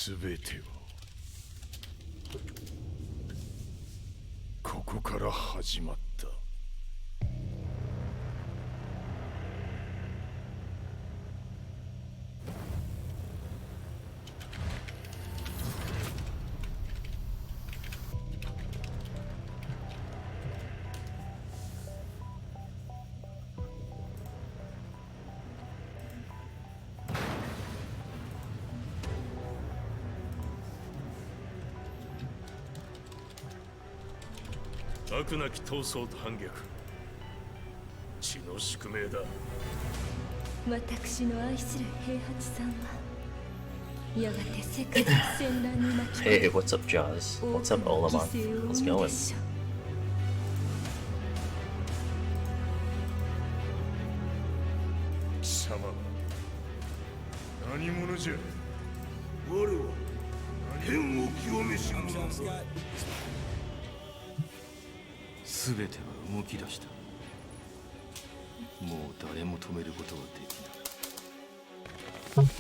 全てはここから始まった。悪なき闘争と反逆、血の宿命だ。私の愛する平八さんはやがて世界の戦乱に巻き込まれ Hey, what's up, Jaws? What's up, Olamon? How's it going? 貴様何者じゃ。我は天を清めし者だ。全ては動き出した。もう誰も止めることはでき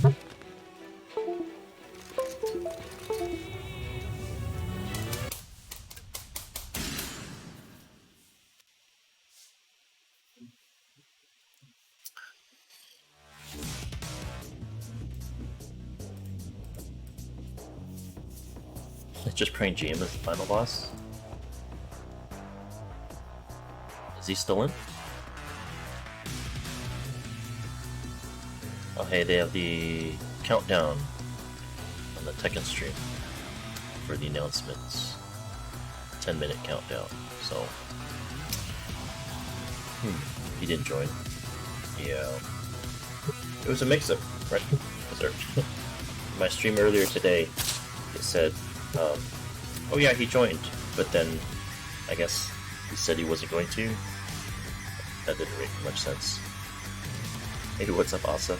ない。Just praying GM as the final boss? Is he still in? Oh hey, they have the countdown on the Tekken stream for the announcements. 10-minute countdown, so... he didn't join. Yeah. It was a mix-up, right? My stream earlier today, it said, oh yeah, he joined, but then I guess he said he wasn't going to. That didn't make much sense. Hey, what's up, Asa?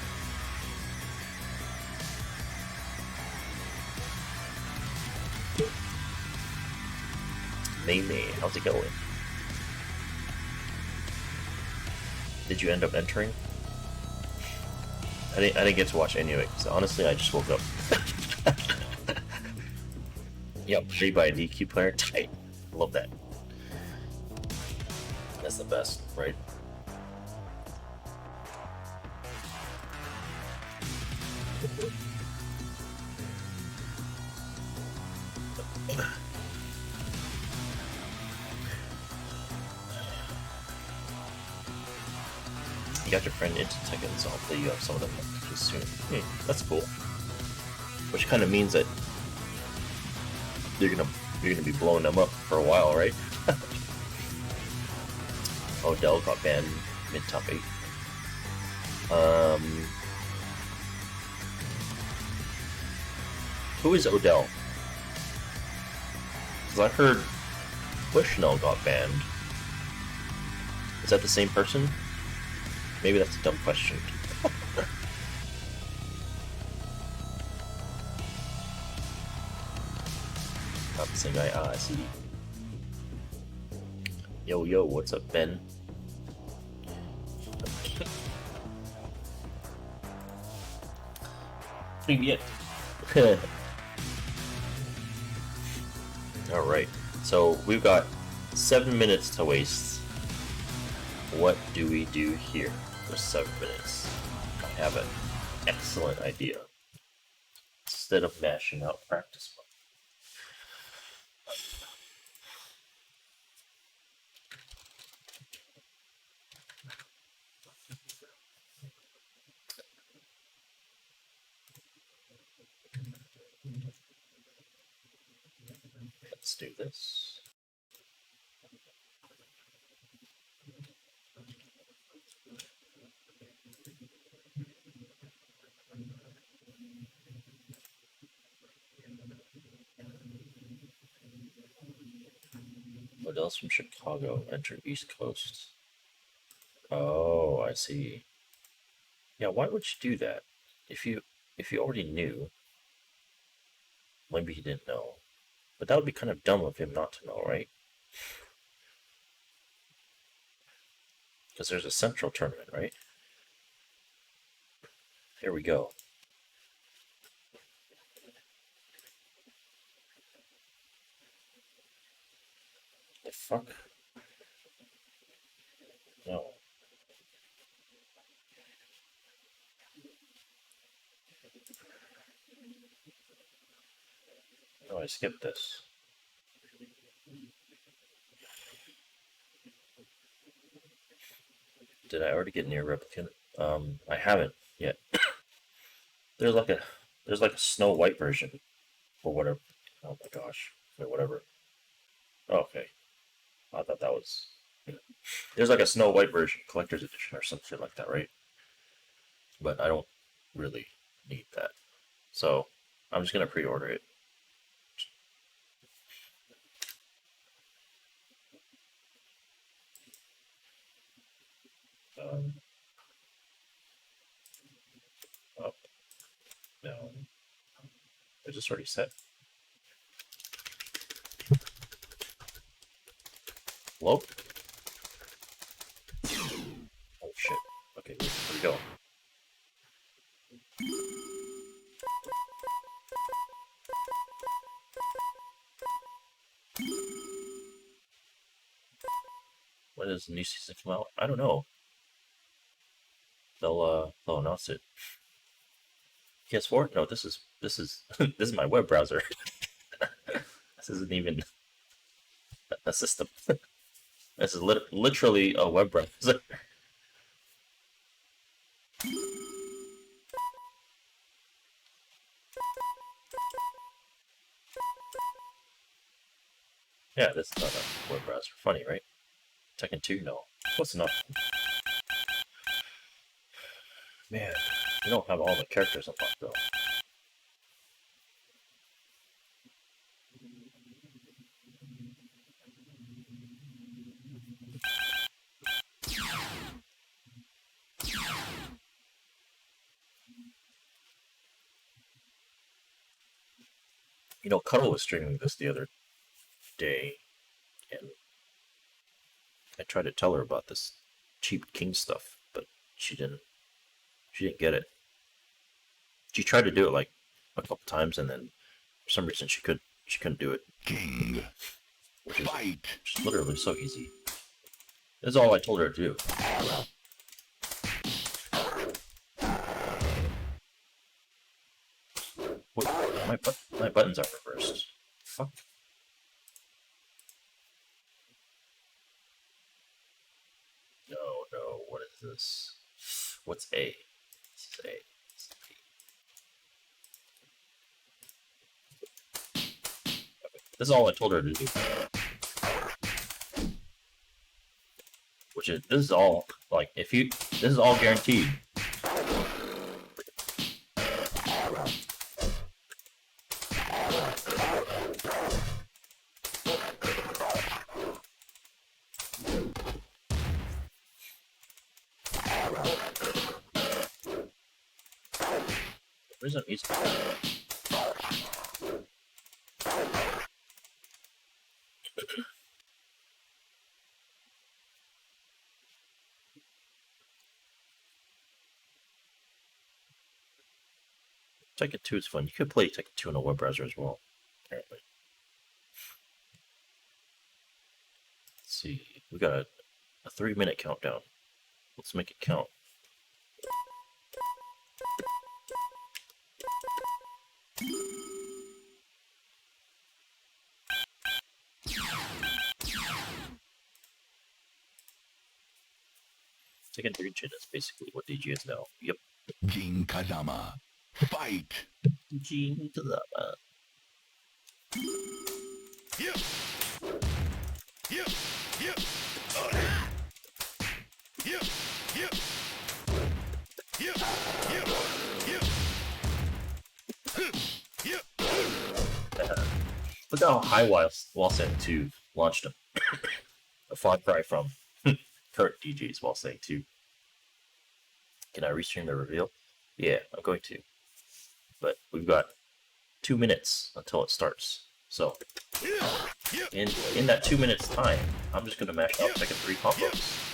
May, how's it going? Did you end up entering? I didn't get to watch any of it, because honestly, I just woke up. Yep, free by a DQ player. Tight. Love that. That's the best, right? You got your friend into Tekken, so hopefully you have some of them soon. That's cool. Which kind of means that you're gonna be blowing them up for a while, right? Odell got banned mid top 8. Who is Odell? Because I heard Bushnell got banned. Is that the same person? Maybe that's a dumb question. Not the same guy. Ah, I see. Yo, what's up, Ben? Привет. Alright, so we've got 7 minutes to waste. What do we do here for 7 minutes? I have an excellent idea. Instead of mashing out practice mode. Let's do this. What else from Chicago entered East Coast? Oh, I see. Yeah, why would you do that? If you already knew, maybe he didn't know. But that would be kind of dumb of him not to know, right? Because there's a central tournament, right? Here we go. fuck? No. Oh, I skipped this. Did I already get near replicant? I haven't yet. There's like a Snow White version, or whatever. Oh my gosh. Wait, whatever. Oh, okay. I thought that was. There's like a Snow White version, collector's edition, or some shit like that, right? But I don't really need that, so I'm just gonna pre-order it. Up, down. Is this already set? Hello? Oh shit. Okay, where we go? When does the new season come out? I don't know. They'll announce it. PS4? No, this is this is my web browser. This isn't even a system. This is literally a web browser. Yeah, this is not a web browser. Funny, right? Tekken 2? No. Close enough. Man, we don't have all the characters unlocked though. You know, Cuddle was streaming this the other day, and I tried to tell her about this cheap king stuff, but she didn't get it. She tried to do it like a couple times, and then for some reason she couldn't do it. King. Which is Fight. just literally so easy. That's all I told her to do. Wait, my buttons are reversed. Fuck. No, what is this? What's A? This is A. This is P. Okay. This is all I told her to do. This is all, like, this is all guaranteed. Where's that music? Tekken 2 is fun. You could play Tekken 2 on a web browser as well, apparently. Let's see. We got a 3-minute countdown. Let's make it count. Tekken 3 Jin is basically what DG is now. Yep. Jin Kazama. Fight. Jin Kazama. Yeah. Yeah. Yeah. Yeah. Yeah. Yeah. Yeah. Yeah. Look how high Wallsang 2 launched him. A far cry from current DJs Wallsang 2. Can I restream the reveal? Yeah, I'm going to. But we've got 2 minutes until it starts. So, in that 2 minutes time, I'm just going to mash out Tekken 3 combos.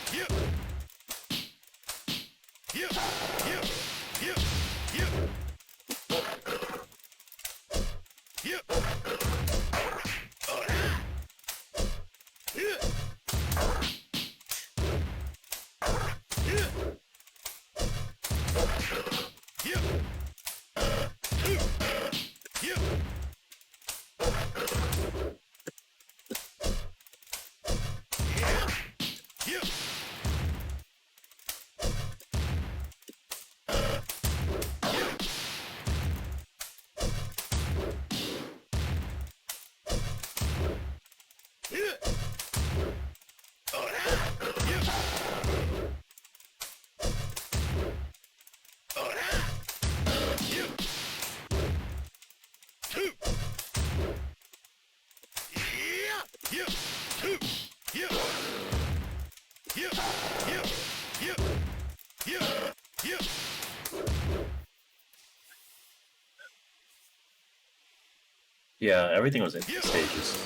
Yeah, everything was in stages.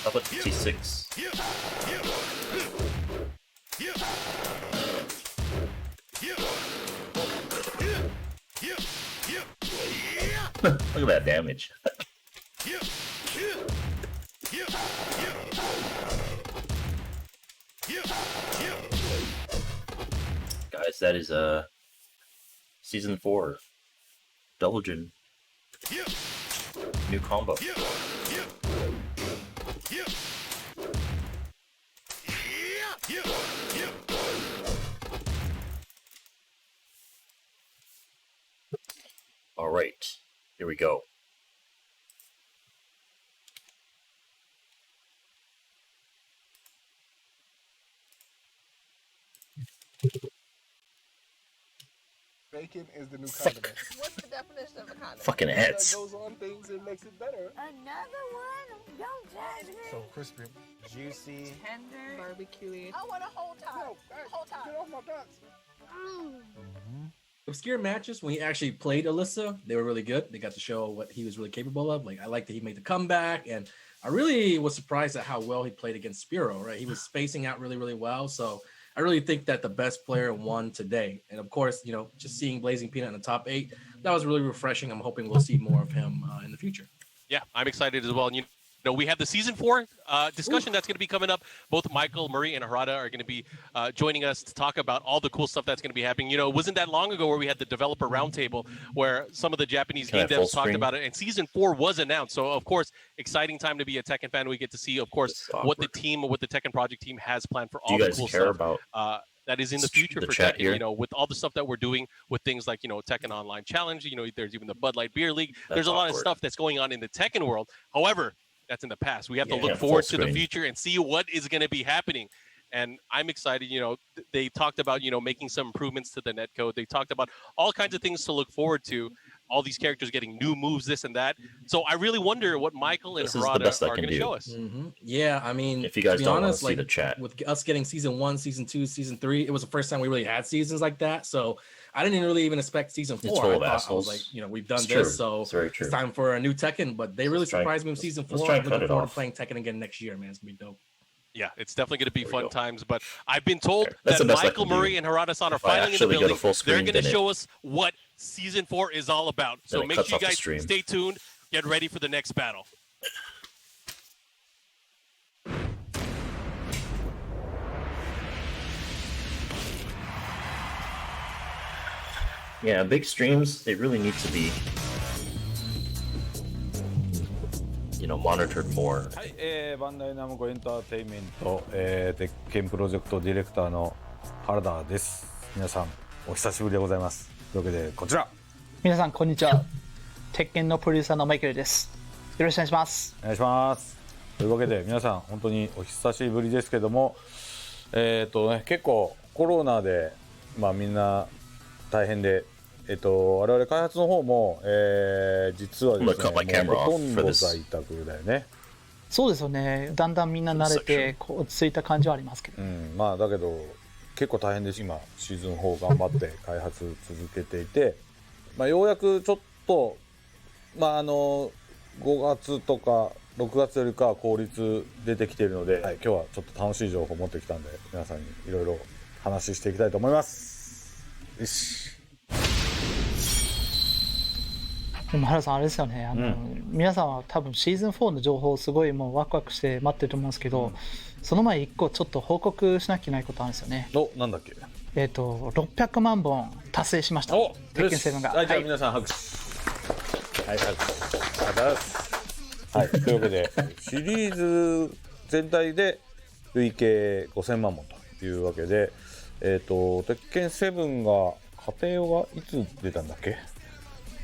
How about T6? Look at that damage. Guys, that is season 4. Belgian. New combo. All right, here we go. Bacon is the new condiment. What's the definition of a condiment? Fucking That heads. goes on things and makes it better. Another one? Don't judge me. So crispy, juicy. Tender. Barbecue. I want a whole top. No, hey, Whole top. get off my guts. Obscure matches when he actually played Alyssa, they were really good. They got to show what he was really capable of. Like I like that he made the comeback, and I really was surprised at how well he played against Spiro. Right, he was spacing out really, really well. So I really think that the best player won today. And of course, you know, just seeing Blazing Peanut in the top 8, that was really refreshing. I'm hoping we'll see more of him in the future. Yeah, I'm excited as well. And, you know, we have the season 4 discussion that's going to be coming up. Both Michael, Murray, and Harada are going to be joining us to talk about all the cool stuff that's going to be happening. You know, it wasn't that long ago where we had the developer roundtable where some of the Japanese game devs talked about it, and season 4 was announced. So, of course, exciting time to be a Tekken fan. We get to see, of course, what the team, what the Tekken project team has planned for all the cool stuff. About that is in the future for Tekken, you know, with all the stuff that we're doing with things like, you know, Tekken Online Challenge, you know, there's even the Bud Light Beer League. There's a lot of stuff that's going on in the Tekken world. However, that's in the past. We have to look forward to the future and see what is going to be happening. And I'm excited, you know, they talked about, you know, making some improvements to the netcode. They talked about all kinds of things to look forward to. All these characters getting new moves, this and that. So I really wonder what Michael and Harada are going to show us. Yeah, I mean, if you guys don't want to see like, the chat, with us getting season 1, season 2, season 3, it was the first time we really had seasons like that. So I didn't really even expect season 4. I was like, you know, we've done this, so it's time for a new Tekken. But they really surprised me with season 4. I'm looking forward to playing Tekken again next year, man. It's gonna be dope. Yeah, it's definitely going to be fun times. But I've been told that Michael, Murray, and Harada-san are finally in the building. They're going to show us what season 4 is all about. So make sure you guys stay tuned. Get ready for the next battle. Yeah, big streams, they really need to be, you know, monitored more. はい、バンダイナムコエンターテインメント、鉄拳プロジェクトディレクターの原田です。皆さんお久しぶりでございます。というわけでこちら。皆さんこんにちは。鉄拳のプロデューサーのマイケルです。よろしくお願いします。お願いします。というわけで皆さん本当にお久しぶりですけども、結構コロナでまあみんな大変で、我々開発の方も、実はですね、もうほとんど在宅だよね。そうですよね。だんだんみんな慣れて落ち着いた感じはありますけど。まあだけど結構大変です。今シーズン4頑張って開発続けていて、まあようやくちょっとまあ5月とか6月よりかは効率出てきているので、はい、今日はちょっと楽しい情報を持ってきたんで皆さんにいろいろ話していきたいと思います。よし。でも原さんあれですよね、皆さんは多分シーズン4の情報をすごいもうワクワクして待ってると思うんですけど、その前1個ちょっと報告しなきゃいけないことあるんですよね。なんだっけ。600万本達成しました。鉄拳7が。はい、じゃあ皆さん拍手。はい、拍手。ありがとうございます。はい、というわけでシリーズ全体で累計5000万本というわけで、鉄拳7が家庭用がいつ出たんだっけ。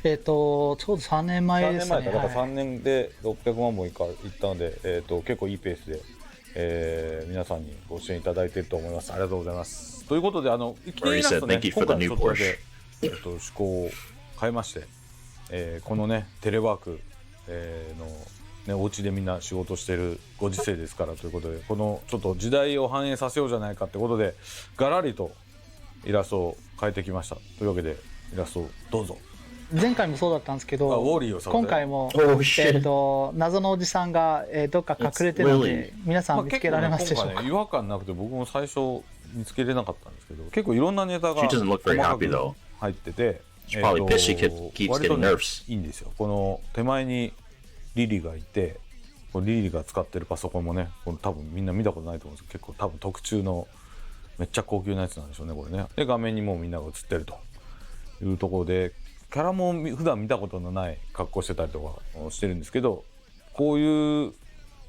ちょうど3年前ですね。3年前か、だから3年で600万本いったので、結構いいペースで、皆さんにご支援いただいていると思います。ありがとうございます。ということで、いきなりなんですとね、今回ちょっとだけ、趣向を変えまして、このね、テレワーク、の、ね、お家でみんな仕事してるご時世ですからということで、このちょっと時代を反映させようじゃないかってことで、ガラリとイラストを変えてきました。というわけで、イラストをどうぞ。前回もそうだったんですけど、今回も、謎のおじさんが、どっか隠れてるので、皆さん見つけられますでしょうか。違和感なくて、僕も最初見つけれなかったんですけど、結構いろんなネタが細かく入ってて、割とね、いいんですよ。この手前にリリーがいて、リリーが使ってるパソコンもね、これ多分みんな見たことないと思うんですけど、結構多分特注のめっちゃ高級なやつなんでしょうね、これね。で、画面にもうみんなが映ってるというところで、キャラも普段見たことのない格好してたりとかしてるんですけど、こういう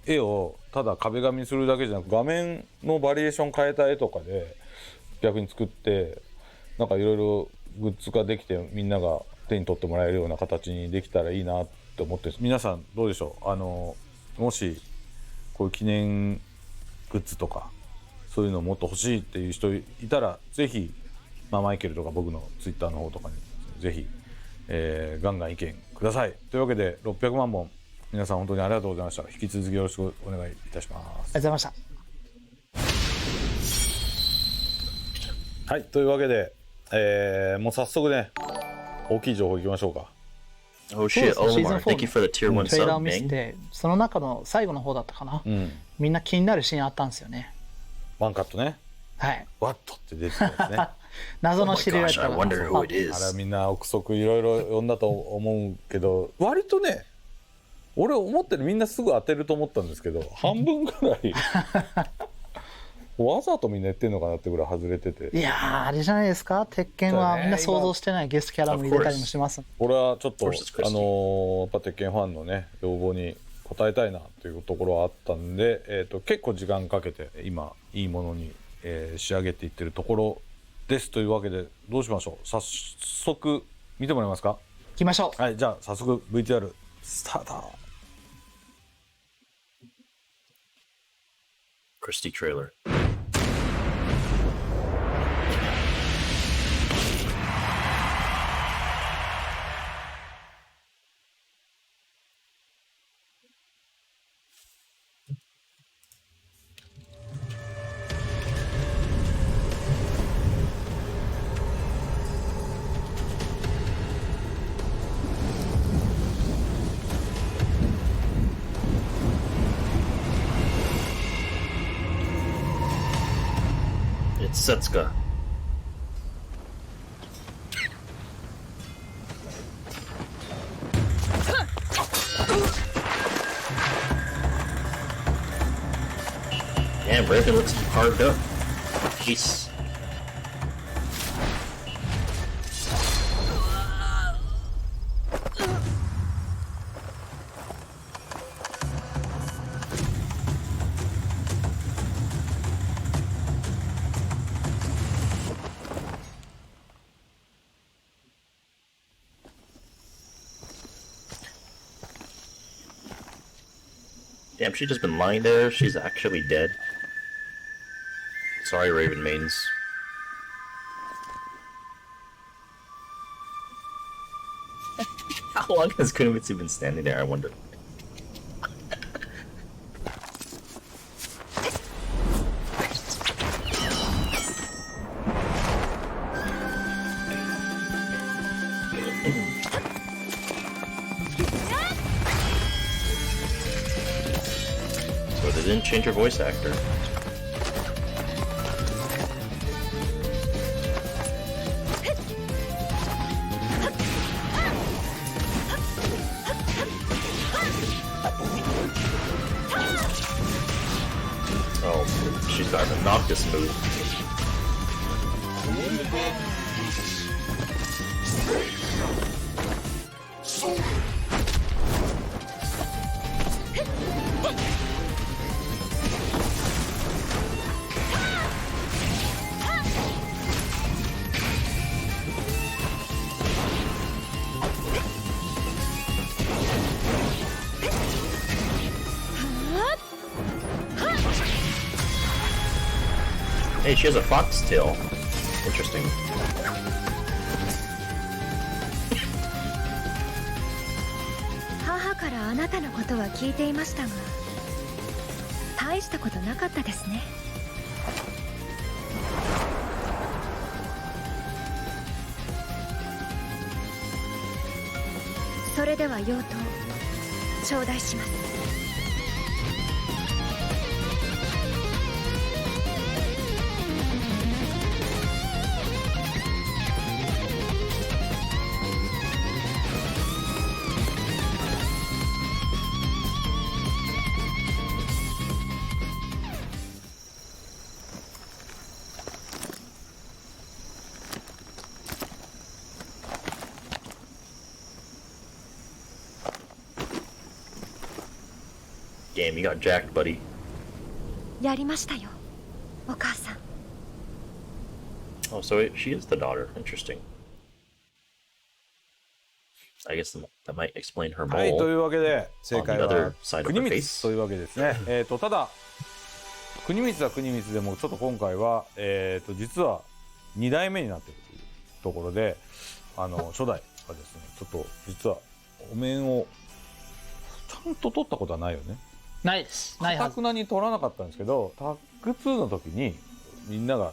絵をただ壁紙にするだけじゃなく、画面のバリエーション変えた絵とかで逆に作って、なんかいろいろグッズができてみんなが手に取ってもらえるような形にできたらいいなって思って、皆さんどうでしょう、もしこういう記念グッズとかそういうのをもっと欲しいっていう人いたら、ぜひ、マイケルとか僕のツイッターの方とかにぜひ、ガンガン意見ください。というわけで600万本皆さん本当にありがとうございました。引き続きよろしくお願いいたします。ありがとうございました。はい、というわけで、もう早速ね、大きい情報いきましょうか。Oh shit, Olimar, thank you for the tier 1 トレーラーを sub, 見せ Ming. て、その中の最後の方だったかな。みんな気になるシーンあったんですよね。ワンカットね。はい。ワットって出てたんですね。謎のシルエットが。あれはみんな憶測いろいろ読んだと思うけど、割とね、俺思ってるみんなすぐ当てると思ったんですけど、半分くらいわざとみんな言ってんのかなってぐらい外れてて。いやー、あれじゃないですか、鉄拳はみんな想像してないゲストキャラも入れたりもします。これはちょっとやっぱ鉄拳ファンのね要望に応えたいなっていうところはあったんで、結構時間かけて今いいものに、仕上げていってるところですというわけで、どうしましょう。早速見てもらえますか。行きましょう。はい、じゃあ早速 VTR スタート。Christie trailer. It's Setsuka. Damn, Raven looks carved up. Jeez. Damn, she's just been lying there. She's actually dead. Sorry, Raven maidens. How long has Kunomitsu been standing there, I wonder? So they didn't change her voice actor. Oh, she's got a Noctis move. Hey, she has a foxtail. Interesting. 母からあなたのことは聞いていましたが、大したことなかったですね。それでは妖刀頂戴します。Damn, you got jacked, buddy. やりましたよ、お母さん。 Oh, so she is the daughter. Interesting. I guess that might explain her はい、とい mole うわけで正 on the 解 other は side of 国 her 光 face. というわけですね。ただ国光は国光でもちょっと今回は実は2代目になっているというところで、初代はですね、ちょっと実はお面をちゃんと取ったことはないよね。ないです。ないはず。かたくなに取らなかったんですけど、タッグ2の時にみんなが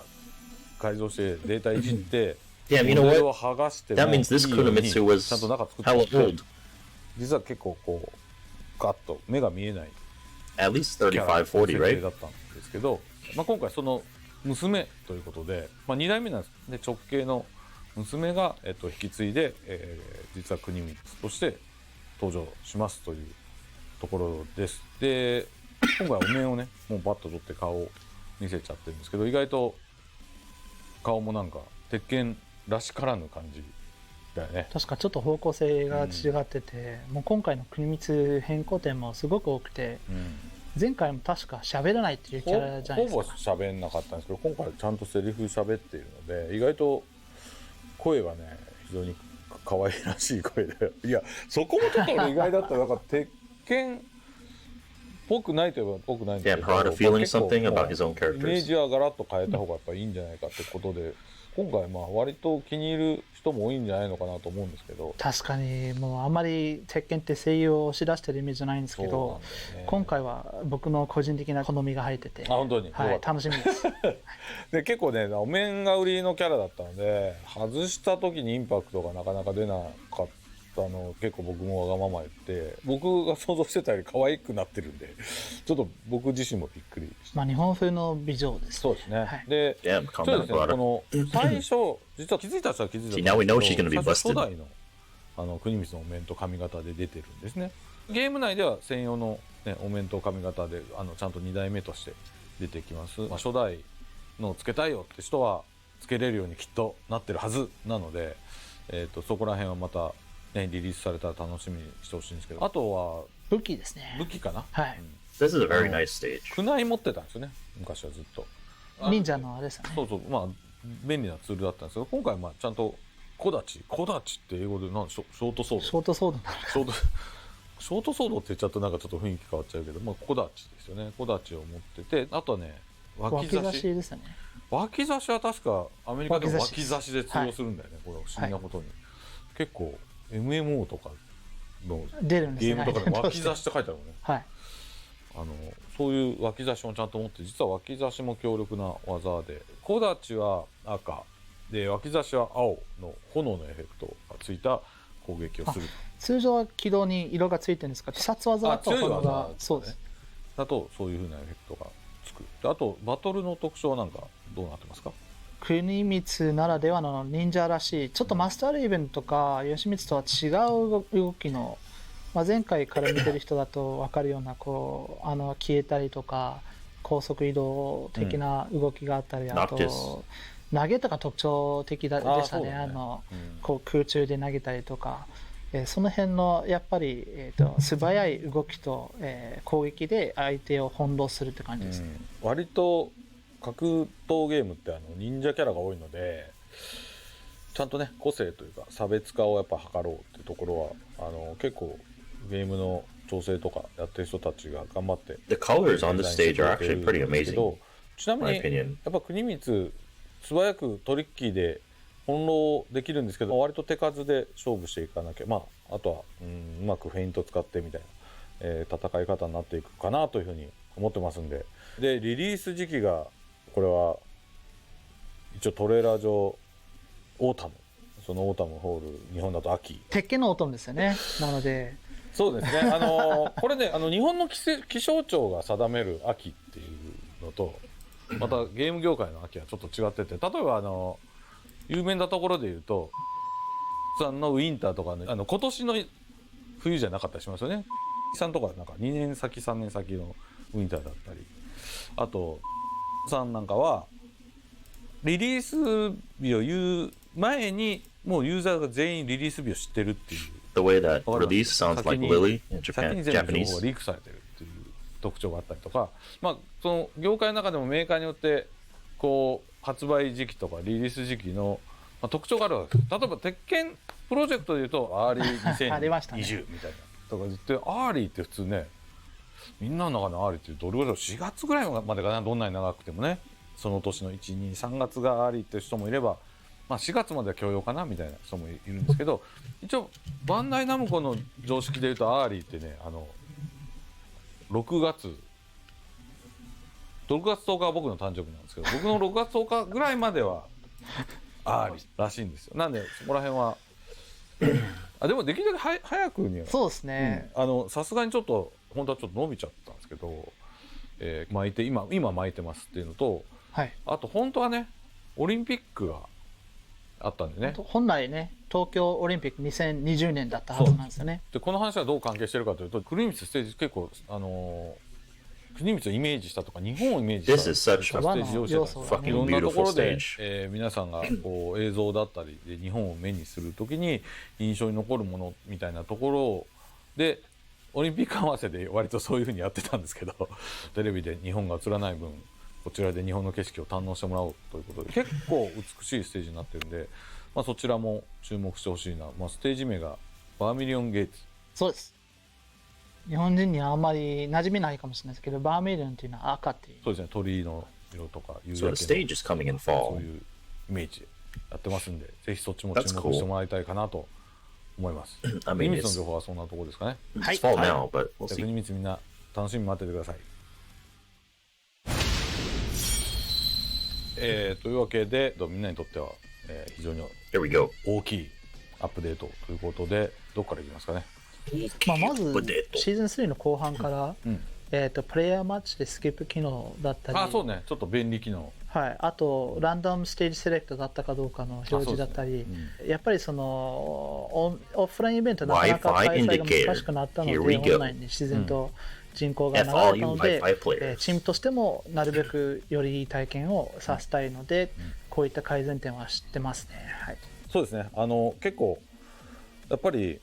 改造してデータいじって Damn, you モ know デル what? を剥がしても That means this いいように Kunomitsu was ちゃんと中作って hella て old. 実は結構こうガッと目が見えない At least キャラ35, 40, 設定 right? だったんですけど、今回その娘ということで、2代目なんですで直系の娘が、引き継いで、実は国光として登場しますというところです。で今回お面をねもうバッと取って顔を見せちゃってるんですけど、意外と顔もなんか鉄拳らしからぬ感じだよね。確かちょっと方向性が違ってて、もう今回の国光変更点もすごく多くて、前回も確か喋らないっていうキャラじゃないですか。ほぼ喋んなかったんですけど、今回ちゃんとセリフ喋っているので意外と声がね非常に可愛らしい声で、いやそこもちょっと意外だったらなんか鉄拳っぽくないといえばぽくないんだけ Damn, ど、 Harada feeling something 結構 about his own イメー characters. ジはガラッと変えた方がやっぱいいんじゃないかってことで、今回まあ割と気に入る人も多いんじゃないのかなと思うんですけど。確かにもうあんまり鉄拳って声優を押し出してるイメージじゃないんですけど、今回は僕の個人的な好みが入ってて、本当に、はい、楽しみですで結構ねお面が売りのキャラだったので、外した時にインパクトがなかなか出なかったの結構僕もわがまま言って、僕が想像してたより可愛くなってるんでちょっと僕自身もびっくりして、まあ日本風の美女です、ね、そうですね、はい、で、Damn, そうですね、この最初実は気づいた人は気づいたんですけど、初代の国光のお面と髪型で出てるんですね。ゲーム内では専用の、ね、お面と髪型でちゃんと2代目として出てきます。まあ、初代のつけたいよって人はつけれるようにきっとなってるはずなので、そこら辺はまた、ね、リリースされたら楽しみにしてほしいんですけど、あとは武器ですね。武器かな。はい。This is a very nice stage. クナイ持ってたんですよね、昔はずっと。忍者のあれですよね。そうそう、まあ便利なツールだったんですけど、今回はまあちゃんと小立ちって英語でショートソード。ショートソードなんだ。ショートソードって言っちゃうとなんかちょっと雰囲気変わっちゃうけど、まあ小立ちですよね。小立ちを持ってて、あとはね脇差しですよね。脇差しは確かアメリカでも脇差しで通用するんだよね。これは不思議なことに、結構 MMO とかのゲームとかで脇差しって書いてあるのね。はい。そういう脇差しもちゃんと持って、実は脇差しも強力な技で、小立ちは赤で脇差しは青の炎のエフェクトがついた攻撃をする。通常は軌道に色がついてるんですか。必殺技だと炎が、そうです。だとそういう風なエフェクトがつく。あとバトルの特徴はなんかどうなってますか。国光ならではの忍者らしい、ちょっとマスターレイベンとか吉光とは違う動きの、前回から見てる人だと分かるようなこう消えたりとか高速移動的な動きがあったり、あと投げとか特徴的でしたね。こう空中で投げたりとか、その辺のやっぱり、素早い動きと、攻撃で相手を翻弄するって感じですね。割と格闘ゲームって忍者キャラが多いので、ちゃんとね個性というか差別化をやっぱ図ろうっていうところは結構ゲームの調整とかやってる人たちが頑張って。 The colors on the stage are actually pretty amazing. ちなみ my に opinion. やっぱ国光素早くトリッキーで翻弄できるんですけど、割と手数で勝負していかなきゃ、まああとはうまくフェイント使ってみたいな、戦い方になっていくかなというふうに思ってますんで。でリリース時期がこれは一応トレーラー上オータム、そのオータムホール日本だと秋、鉄拳のオータムですよね。なのでそうですね、これね日本の気象庁が定める秋っていうのとまたゲーム業界の秋はちょっと違ってて、例えば有名なところで言うとさんのウィンターとかね、今年の冬じゃなかったりしますよね。さんとかなんか2年先3年先のウィンターだったり、あとさんなんかはリリース日を言う前にもうユーザーが全員リリース日を知ってるっていう。The way that release sounds like Lily in 先 Japan, に全部情報 Japanese. がリークされてるっていう特徴があったりとか、まあその業界の中でもメーカーによってこう発売時期とかリリース時期の、まあ、特徴があるわけです。例えば鉄拳プロジェクトでいうとアーリーありましたね2020みたいなとか言って、アーリーって普通ね、みんなの中のアーリーってどれぐらい4月ぐらいまでかな、どんなに長くてもね、その年の123月がアーリーっていう人もいれば、まあ、4月までは許容かなみたいな人もいるんですけど、一応バンダイナムコの常識でいうとアーリーってね、6月10日は僕の誕生日なんですけど、僕の6月10日ぐらいまではアーリーらしいんですよ。なんでそこら辺はでもできるだけ早くには、そうですね、さすがにちょっと本当はちょっと伸びちゃったんですけど、巻いて今巻いてますっていうのと、はい、あと本当はねオリンピックがあったんでね、本来ね東京オリンピック2020年だったはずなんですよね。でこの話はどう関係してるかというと、国光ステージ結構国光をイメージしたとか日本をイメージしたステージをしてたんです。いろんなところで、皆さんがこう映像だったりで日本を目にするときに印象に残るものみたいなところでオリンピック合わせで割とそういうふうにやってたんですけど、テレビで日本が映らない分こちらで日本の景色を堪能してもらおうということで結構美しいステージになってるんで、まあ、そちらも注目してほしいな。まあ、ステージ名がバーミリオンゲーツ。そうです。日本人にはあんまり馴染みないかもしれないですけど、バーミリオンっていうのは赤っていう。そうですね、鳥居の色とか夕焼けの、そういうイメージでやってますんで、ぜひそっちも注目してもらいたいかなと思います。国光の情報はそんなところですかね。はい。国光みんな楽しみに待っててください。というわけでみんなにとっては、非常に大きいアップデートということで、どこからいきますかね。まあ、まずシーズン3の後半から、プレイヤーマッチでスキップ機能だったり、そうね、ちょっと便利機能、はい、あとランダムステージセレクトだったかどうかの表示だったり、やっぱりそのオフラインイベントなかなか開催が難しくなったので、オンラインに自然と人口が流れたので、チームとしてもなるべくよりいい体験をさせたいので、こういった改善点は知ってますね。はい、そうですね、結構やっぱり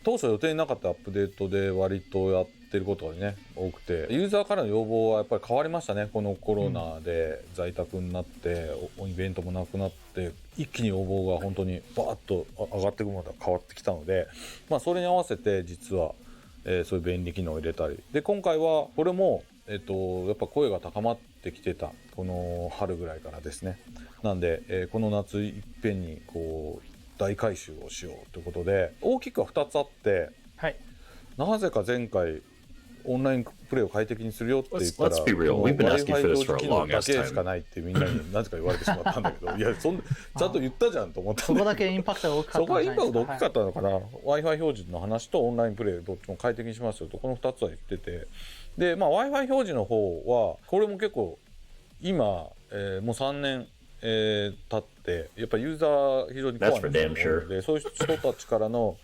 当初予定になかったアップデートで割とやってることがね多くて、ユーザーからの要望はやっぱり変わりましたね。このコロナで在宅になって、イベントもなくなって一気に要望が本当にバーッと上がっていくまで変わってきたので、まあそれに合わせて実は、そういう便利機能を入れたりで、今回はこれもやっぱ声が高まってきてたこの春ぐらいからですね。なんで、この夏いっぺんにこう大改修をしようということで、大きくは2つあって、はい、なぜか前回オンラインプレイを快適にするよって言ったら Wi-Fi 表示機能だけしかないってみんなになぜか言われてしまったんだけどいやちゃんと言ったじゃんと思ったんそこだけインパクトが大きかったんじゃないですか。そこがインパクト大きかったのかな、Wi-Fi 表示の話とオンラインプレイどっちも快適にしますよと、この2つは言ってて、で、まあ、Wi-Fi 表示の方はこれも結構今、もう3年経ってやっぱユーザー非常にコアな人が多いので、そういう人たちからの、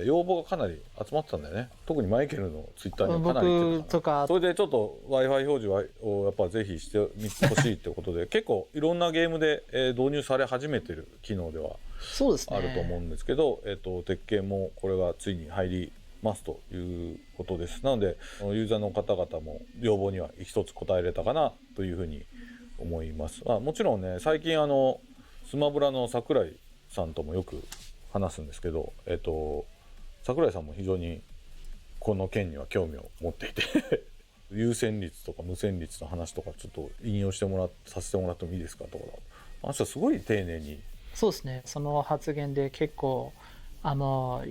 要望がかなり集まってたんだよね。特にマイケルのツイッターにかなり言ってた。それでちょっと Wi-Fi 表示をやっぱぜひしてみてほしいってことで結構いろんなゲームで、導入され始めてる機能ではあると思うんですけど、鉄拳もこれがついに入りますということです。なのでユーザーの方々も要望には一つ応えれたかなというふうに思います。もちろんね、最近スマブラの桜井さんともよく話すんですけど、桜井さんも非常にこの件には興味を持っていて優先率とか無線率の話とかちょっと引用させてもらってもいいですかとか、あの人はすごい丁寧に。そうですね、その発言で結構い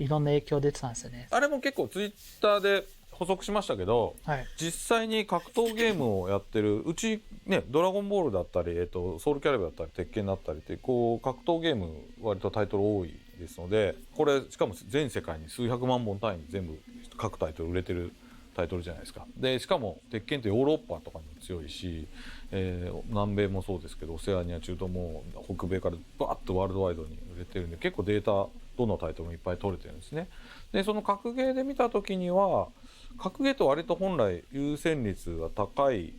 ろんな影響出てたんですよね。あれも結構ツイッターで補足しましたけど、はい、実際に格闘ゲームをやってるうちね、ドラゴンボールだったり、ソウルキャリバーだったり鉄拳だったりってこう格闘ゲーム割とタイトル多いですので、これしかも全世界に数百万本単位に全部各タイトル売れてるタイトルじゃないですか。でしかも鉄拳ってヨーロッパとかにも強いし、南米もそうですけどオセアニア、中東も北米からバーッとワールドワイドに売れてるんで、結構データどのタイトルもいっぱい取れてるんですね。でその格ゲーで見た時には格ゲーと割と本来優先率が高い、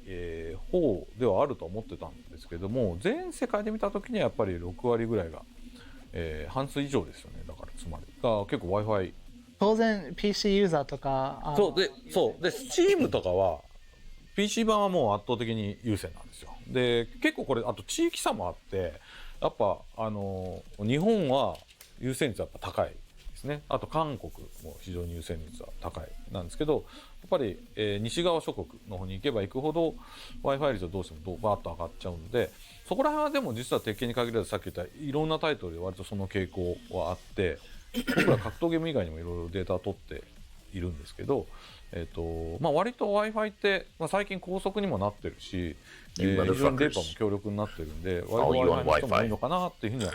方ではあると思ってたんですけども、全世界で見た時にはやっぱり6割ぐらいが、半数以上ですよね。だからつまりが結構 Wi-Fi 当然 PC ユーザーとかそうで Steam とかは PC 版はもう圧倒的に優先なんですよ。で結構これあと地域差もあって、やっぱ日本は優先率はやっぱ高いですね。あと韓国も非常に優先率は高いなんですけど、やっぱり、西側諸国の方に行けば行くほど Wi-Fi 率はどうしてもバーッと上がっちゃうので、そこら辺はでも実は鉄拳に限らずさっき言ったいろんなタイトルで割とその傾向はあって、僕ら格闘ゲーム以外にもいろいろデータを取っているんですけど、割と Wi-Fi って、最近高速にもなってるし、非常に電波も強力になってるんで、割と Wi-Fi の人も多いのかなっていうふうには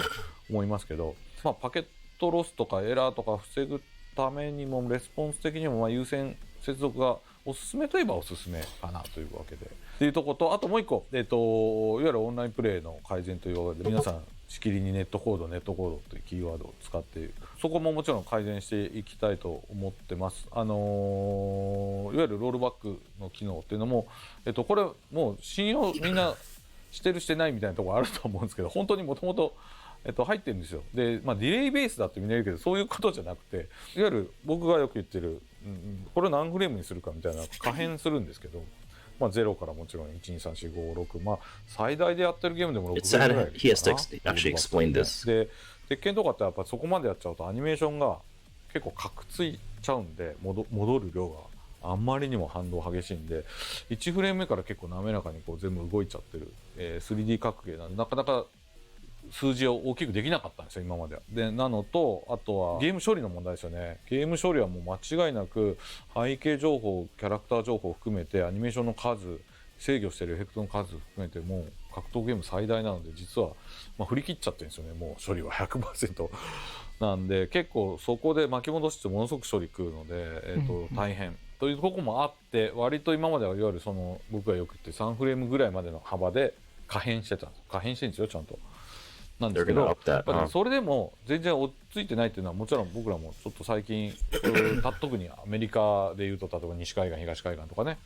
思いますけど、パケットロスとかエラーとか防ぐためにもレスポンス的にも優先接続がおすすめといえばおすすめかなというわけでっていうところと、あともう一個、いわゆるオンラインプレイの改善というわけで、皆さんしきりにネットコードというキーワードを使ってそこももちろん改善していきたいと思ってます。いわゆるロールバックの機能っていうのも、これもう信用みんなしてるしてないみたいなところあると思うんですけど、本当にもともと入ってるんですよ。で、ディレイベースだって見れるけど、そういうことじゃなくて、いわゆる僕がよく言ってる、これを何フレームにするかみたいな可変するんですけど、0からもちろん1234566、最大でやってるゲームでも6フレームぐらいですかな。で鉄拳とかってやっぱそこまでやっちゃうとアニメーションが結構カクついちゃうんで、戻る量があんまりにも反動激しいんで、1フレーム目から結構滑らかにこう全部動いちゃってる、3D 格ゲーなんでなかなか数字を大きくできなかったんですよ今までは。でなのと、あとはゲーム処理の問題ですよね。ゲーム処理はもう間違いなく背景情報、キャラクター情報を含めてアニメーションの数、制御してるエフェクトの数含めてもう格闘ゲーム最大なので、実は振り切っちゃってるんですよね。もう処理は 100% なんで、結構そこで巻き戻してものすごく処理食うので、大変というところもあって、割と今まではいわゆるその僕がよく言って3フレームぐらいまでの幅で可変してたんです。可変してるんですよちゃんと。なんですけど、それでも全然追っついてないっていうのは、もちろん僕らもちょっと最近特にアメリカでいうと、例えば西海岸東海岸とかね、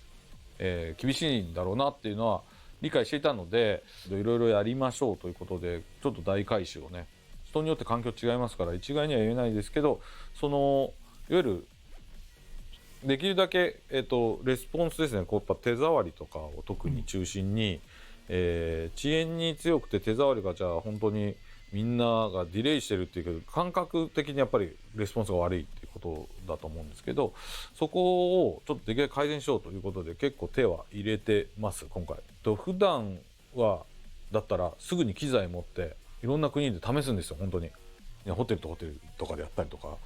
厳しいんだろうなっていうのは理解していたので、いろいろやりましょうということでちょっと大改修をね、人によって環境違いますから一概には言えないですけど、そのいわゆるできるだけ、レスポンスですね、こうやっぱ手触りとかを特に中心に、遅延に強くて手触りがじゃあ本当にみんながディレイしてるっていうけど、感覚的にやっぱりレスポンスが悪いっていうことだと思うんですけど、そこをちょっとできるだけ改善しようということで結構手は入れてます今回。普段はだったらすぐに機材持っていろんな国で試すんですよ本当に。ホテルとかでやったりとか、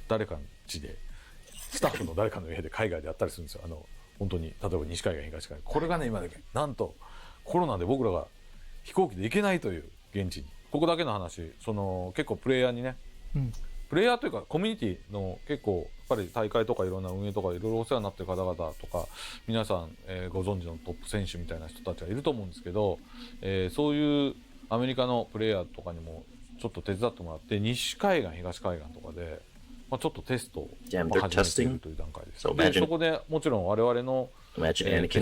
誰かの家でスタッフの誰かの家で海外でやったりするんですよ。本当に例えば西海岸東海岸、これがね今だけなんとコロナで僕らが飛行機で行けないという現地に、ここだけの話、その結構プレイヤーにね、プレイヤーというかコミュニティの結構やっぱり大会とかいろんな運営とかいろいろお世話になってる方々とか、皆さん、ご存知のトップ選手みたいな人たちがいると思うんですけど、そういうアメリカのプレイヤーとかにもちょっと手伝ってもらって、西海岸東海岸とかで、ちょっとテストを始めているという段階です。でそこでもちろん我々のテス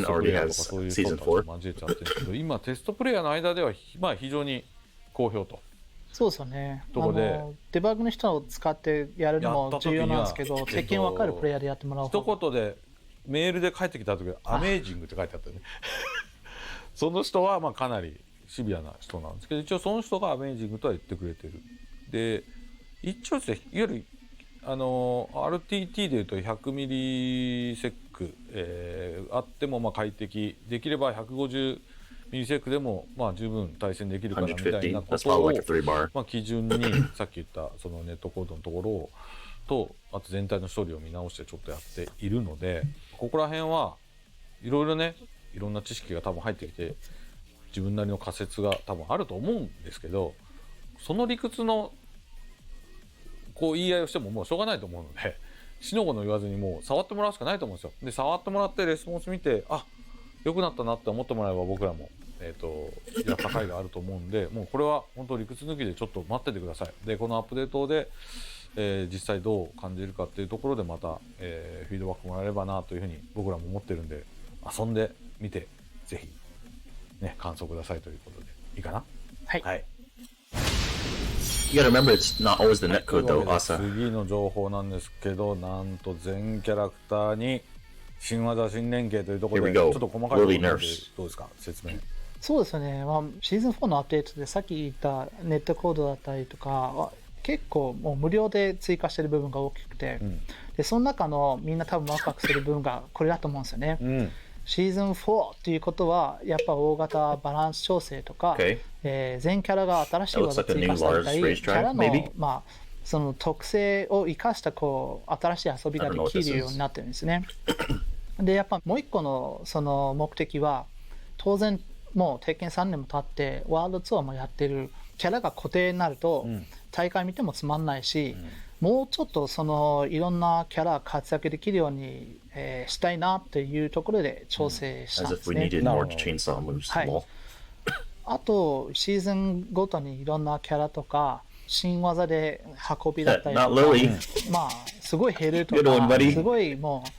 トプレイヤーとかそういう人たちを交えちゃってるんですけど、今テストプレイヤーの間では非常に好評と。そうですよね。デバッグの人を使ってやるのも重要なんですけど、鉄拳分かるプレイヤーでやってもらう方が。一言でメールで返ってきた時はアメージングって書いてあったよね。その人はかなりシビアな人なんですけど、一応その人がアメージングとは言ってくれてる。で一応ですね、いわゆる RTT でいうと100ミリセック、あってもまあ快適できれば150ミリセックでもまあ十分対戦できるからみたいなことを、まあ、基準にさっき言ったそのネットコードのところをとあと全体の処理を見直してちょっとやっているので、ここら辺はいろいろねいろんな知識が多分入ってきて自分なりの仮説が多分あると思うんですけど、その理屈のこう言い合いをしてももうしょうがないと思うので、しのごの言わずにもう触ってもらうしかないと思うんですよ。で触ってもらってレスポンス見て良くなったなって思ってもらえば僕らもやった甲斐があると思うんで、もうこれは本当理屈抜きでちょっと待っててください。でこのアップデートで、実際どう感じるかっていうところでまた、フィードバックもらえればなというふうに僕らも思ってるんで、遊んでみてぜひね感想くださいということでいいかな。はい。はい。You gotta remember, it's not always the netcode though, Asa. 次の情報なんですけど、なんと全キャラクターに新技新連携というところでちょっと細かいところでどうですか説明。そうですよね、まあ、シーズン4のアップデートでさっき言ったネットコードだったりとかは結構もう無料で追加してる部分が大きくて、でその中のみんな多分ワクワクする部分がこれだと思うんですよね。シーズン4っていうことはやっぱ大型バランス調整とか、全キャラが新しい技追加されたり、キャラの、まあ、その特性を生かしたこう新しい遊びができるようになってるんですね。でやっぱもう一個のその目的は当然もう鉄拳3年も経ってワールドツアーもやってるキャラが固定になると大会見てもつまんないし、もうちょっとそのいろんなキャラ活躍できるように、したいなっていうところで調整したんですね。はい、あとシーズンごとにいろんなキャラとか新技で運びだったりとか、まあすごい減るとかすごいもう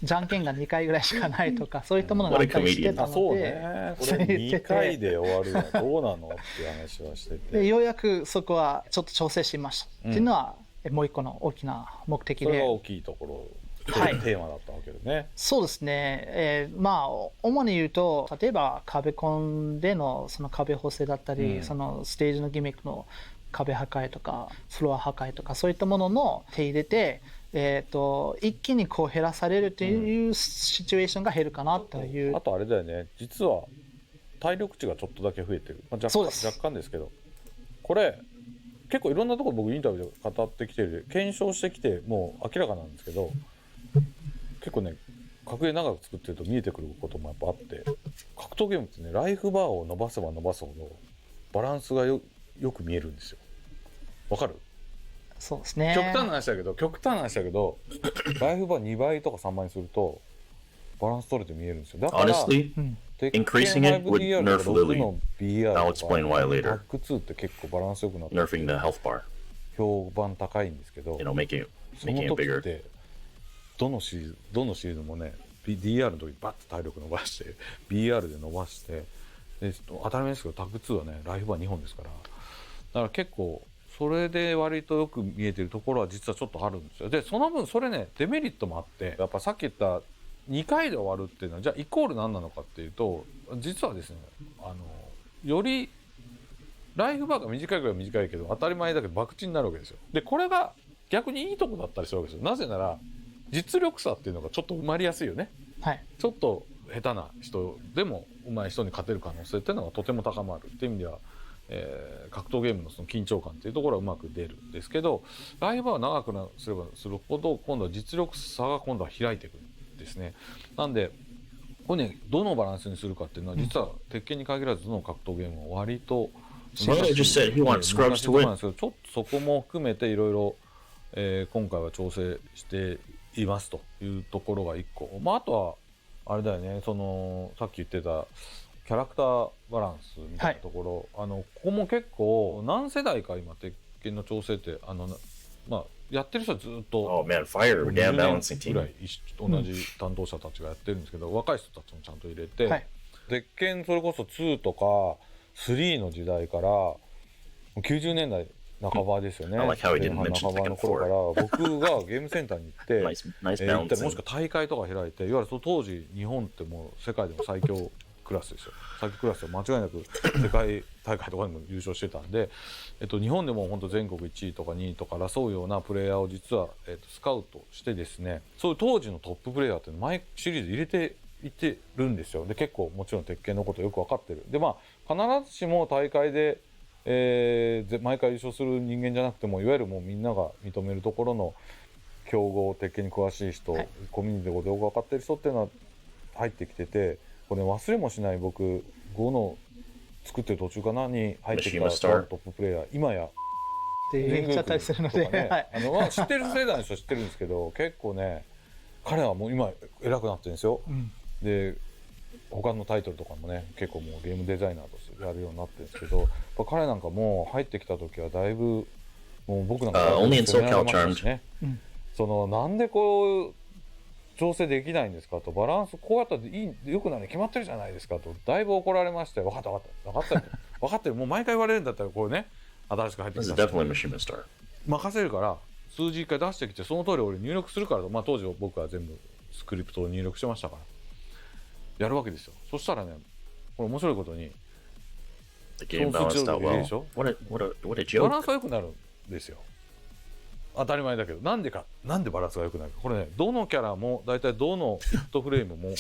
じゃんけんが2回ぐらいしかないとかそういったものがあったりしてたので、そうね、これ2回で終わるのどうなのっていう話はしてて、でようやくそこはちょっと調整しました、っていうのはもう一個の大きな目的で、それが大きいところ、テーマだったわけでね。そうですね、まあ主に言うと例えば壁コンでのその壁補正だったり、そのステージのギミックの壁破壊とかフロア破壊とかそういったものの手入れて一気にこう減らされるというシチュエーションが減るかなという、あとあれだよね、実は体力値がちょっとだけ増えてる、若干ですけど、これ結構いろんなところ僕インタビューで語ってきてる、検証してきてもう明らかなんですけど、結構ね格ゲー長く作ってると見えてくることもやっぱあって、格闘ゲームってねライフバーを伸ばせば伸ばすほどバランスがよく見えるんですよ。わかる？そうですね。極端な話だけどライフバー2倍とか3倍にするとバランス取れて見えるんですよ。だから Honestly, increasing it would nerf Lily. I'll explain why later. バック2って結構バランス良くなって Nerfing the health bar. 評判高いんですけど、You know, making it その時ってどのシーズンもね DR の時バッと体力伸ばして BR で伸ばして、で当たり前ですけどタッグ2はねライフバー2本ですから、だから結構それで割とよく見えてるところは実はちょっとあるんですよ。でその分それねデメリットもあって、やっぱさっき言った2回で終わるっていうのはじゃあイコール何なのかっていうと、実はですねよりライフバーが短いぐらい短いけど当たり前だけど博打になるわけですよ。でこれが逆にいいとこだったりするわけですよ。なぜなら実力差っていうのがちょっと生まれやすいよね。はい、ちょっと下手な人でも上手い人に勝てる可能性っていうのがとても高まるっていう意味では、格闘ゲームのその緊張感っていうところはうまく出るんですけど、ライブは長くすればするほど今度は実力差が今度は開いていくんですね。なんでこれねどのバランスにするかっていうのは実は鉄拳に限らずどの格闘ゲームは割と難しいところなんですけど、ちょっとそこも含めていろいろ今回は調整していますというところが1個、あとはあれだよね、そのさっき言ってたキャラクターバランスみたいなところ、ここも結構何世代か今鉄拳の調整ってやってる人はずっと20年ぐらい同じ担当者たちがやってるんですけど、若い人たちもちゃんと入れて、鉄拳それこそ2とか3の時代から90年代半ばですよね。半ばの頃から僕がゲームセンターに行って行ったり、もしくは大会とか開いて、いわゆる当時日本ってもう世界でも最強クラスですよ。最強クラスは間違いなく世界大会とかでも優勝してたんで、日本でも本当全国1位とか2位とか争うようなプレイヤーを実は、スカウトしてですね、そういう当時のトッププレイヤーって毎シリーズ入れていってるんですよ。で結構もちろん鉄拳のことよく分かってる。でまあ必ずしも大会で、毎回優勝する人間じゃなくてもいわゆるもうみんなが認めるところの強豪鉄拳に詳しい人、はい、コミュニティでことよく分かってる人っていうのは入ってきてて、これ忘れもしない僕5の作ってる途中かなに入ってきたトッププレイヤー今やって言っちゃったりするので、ねはい、知ってる世代の人は知ってるんですけど結構ね彼はもう今偉くなってるんですよ、うん、で他のタイトルとかもね結構もうゲームデザイナーとしてやるようになってるんですけど、彼なんかもう入ってきた時はだいぶもう僕なんか攻められましたしね、そのなんでこう調整できないんですかと、バランスこうやったら良くなるに決まってるじゃないですかとだいぶ怒られまして、分かった分かってるもう毎回言われるんだったらこうね新しく入ってきた任せるから数字1回出してきてその通り俺入力するからと、まあ当時僕は全部スクリプトを入力してましたからやるわけですよ。そしたらねこれ面白いことにThe game balanced out well. What a joke. バランスが良くなるんですよ。当たり前だけどなんでバランスが良くなるか、これねどのキャラも大体どのヒットフレームも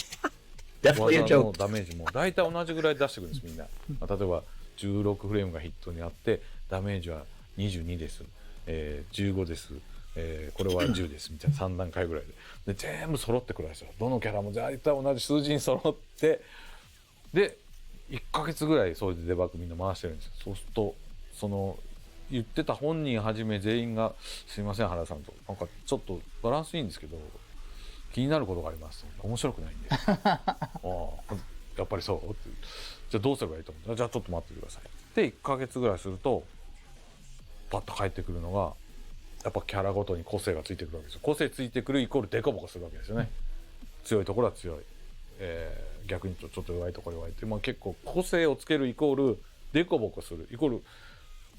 技のダメージも大体同じぐらい出してくるんですみんな、まあ、例えば16フレームがヒットにあってダメージは22です、15です、これは10ですみたいな3段階ぐらいで全部揃ってくるんですよ。どのキャラも大体同じ数字に揃ってで1ヶ月ぐらいそれでデバッグみんな回してるんですよ。そうするとその言ってた本人はじめ全員がすいません原さんとなんかちょっとバランスいいんですけど気になることがあります、面白くないんであやっぱりそうってじゃあどうすればいいと思う、じゃあちょっと待ってくださいで1ヶ月ぐらいするとパッと返ってくるのがやっぱキャラごとに個性がついてくるわけですよ。個性ついてくるイコールデコボコするわけですよね、強いところは強い、逆にちょっと弱いところは弱いって、まあ、結構個性をつけるイコールデコボコするイコール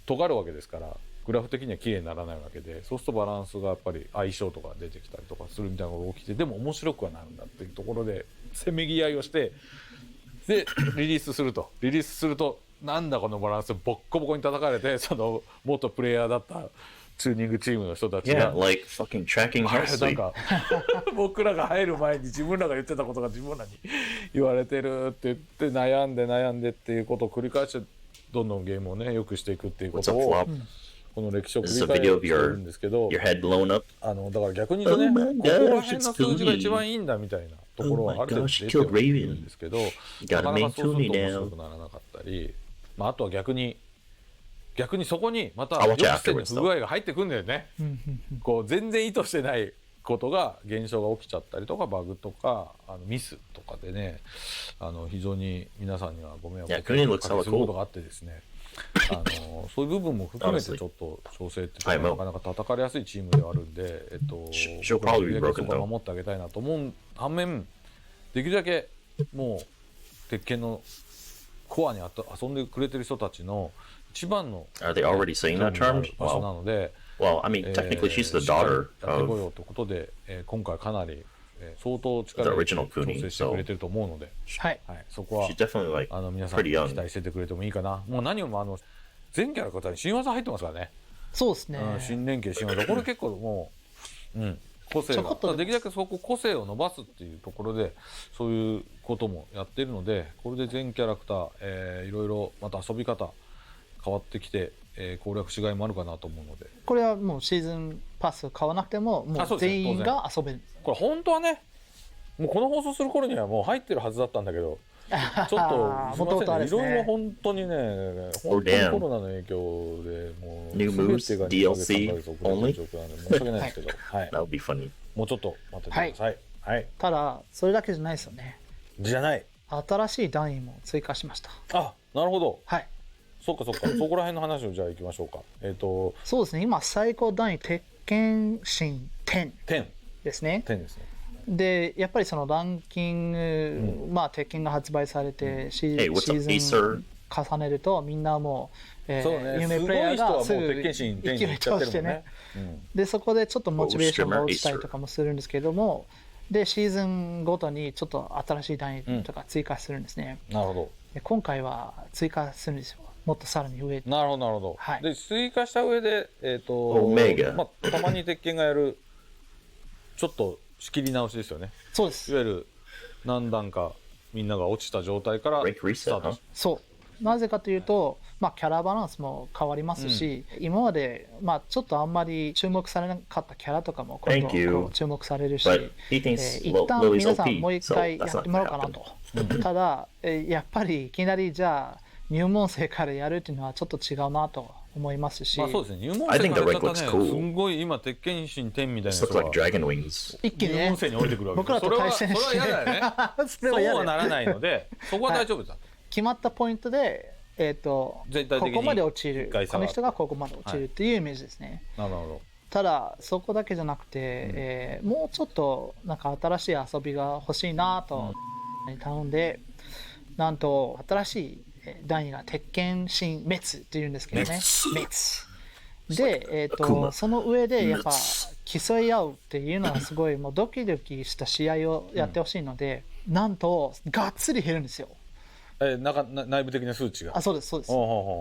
尖るわけですからグラフ的には綺麗にならないわけで、そうするとバランスがやっぱり相性とか出てきたりとかするみたいなことが起きて、でも面白くはなるんだっていうところでせめぎ合いをしてでリリースするとなんだこのバランスボッコボコに叩かれて、その元プレイヤーだったチューニングチームの人たちが、like fucking tracking heart なんか僕らが入る前に自分らが言ってたことが自分らに言われてるって言って悩んでっていうことを繰り返してどんどんゲームをね良くしていくっていうことをこの歴史を繰り返してるんですけど、だから逆に言うとね、ここら辺の数字が一番いいんだみたいなところはある程度出てはいるんですけど、なかなかそうすると面白くならなかったり、まあ、あとは逆にそこにまた予期せぬ不具合が入ってくるんだよねこう全然意図してないことが現象が起きちゃったりとかバグとかミスとかでね非常に皆さんにはご迷惑をかけることがあってですねそういう部分も含めてちょっと調整ってなかなか叩かれやすいチームではあるんでそこは守ってあげたいなと思う反面できるだけもう鉄拳のコアに遊んでくれてる人たちの一番の場所なので、Well, I mean, technically she's the daughter of やってこようということで、今回かなり、相当力を調整してくれてると思うので、はい、そこは皆さん期待しててくれてもいいかな。もう何よりも全キャラ方に新技入ってますからね。そうですね。新連携新技これ結構もう、個性ができるだけそこ個性を伸ばすっていうところでそういうこともやっているので、これで全キャラクター、いろいろまた遊び方変わってきて、攻略しがいもあるかなと思うので、これはもうシーズンパス買わなくてももう全員が遊べる。これ本当はねもうこの放送する頃にはもう入ってるはずだったんだけどちょっとすみませんね、いろいろ本当にね本当にコロナの影響でもう New moves, DLC 遅れてる状況なんで申し訳ないですけど、はい、That would be funny. もうちょっと待っててください。はい。ただそれだけじゃないですよね。じゃない。新しい段位も追加しました。あ、なるほど。はい。そっかそこら辺の話をじゃあ行きましょうか。そうですね。今最高段位鉄拳神10ですね。10ですね。でやっぱりそのランキング、まあ鉄拳が発売されてシーズン重ねるとみんなもう、有名プレイヤーがすぐ勢い通してね、でそこでちょっとモチベーションが落ちたりとかもするんですけれども、でシーズンごとにちょっと新しい段位とか追加するんですね、なるほど。で今回は追加するんですよ。もっとさらに上。なるほどなるほど、はい、で追加した上でまあ、たまに鉄拳がやるちょっと仕切り直しですよね。そうです。いわゆる何段かみんなが落ちた状態からスタート。そうなぜかというと、まあ、キャラバランスも変わりますし、今まで、まあ、ちょっとあんまり注目されなかったキャラとかも今度注目されるし、一旦皆さんもう一回やってもらおうかなと。ただやっぱりいきなりじゃあ入門生からやるっていうのはちょっと違うなと思いますし、まあそうですね、入門生からやったらね、すごい今鉄拳神天みたいな人が一気にね入門生に降りてくるわけ僕らと対戦して、それは嫌だよねそうはならないのでそこは大丈夫だ、決まったポイントでここまで落ちる、この人がここまで落ちるっていうイメージですね。なるほど。ただそこだけじゃなくて、もうちょっとなんか新しい遊びが欲しいなと頼んで、なんと新しい段位が鉄拳神滅っていうんですけどね、滅で、その上でやっぱ競い合うっていうのはすごいもうドキドキした試合をやってほしいので、なんとがっつり減るんですよ。内部的な数値が。そうですそうです。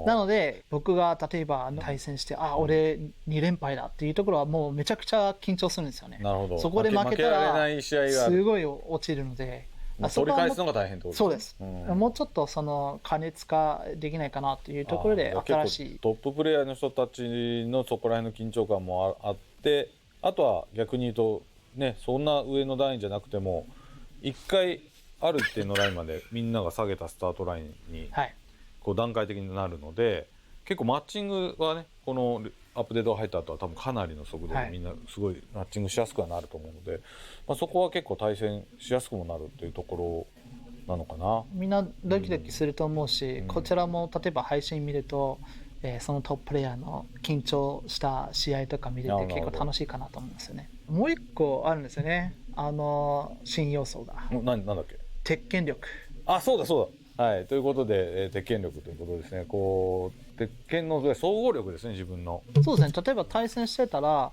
なので僕が例えば対戦して俺2連敗だっていうところはもうめちゃくちゃ緊張するんですよね。なるほど。そこで負けたらすごい落ちるので、取り返すのが大変ってことですね。そうです、もうちょっとその加熱化できないかなっていうところで新しいトッププレイヤーの人たちのそこら辺の緊張感もあって、あとは逆に言うとね、そんな上の段位じゃなくても一回ある一定のラインまでみんなが下げたスタートラインにこう段階的になるので、結構マッチングはね、このアップデートが入った後は多分かなりの速度でみんなすごいマッチングしやすくはなると思うので、まあ、そこは結構対戦しやすくもなるっていうところなのかな。みんなドキドキすると思うし、こちらも例えば配信見ると、そのトッププレイヤーの緊張した試合とか見れて結構楽しいかなと思うんですよね。もう一個あるんですよね、新要素が。なんだっけ？鉄拳力。そうだそうだ。はい、ということで、鉄拳力ということですね。こう鉄拳の総合力ですね、自分の。そうですね。例えば対戦してたら、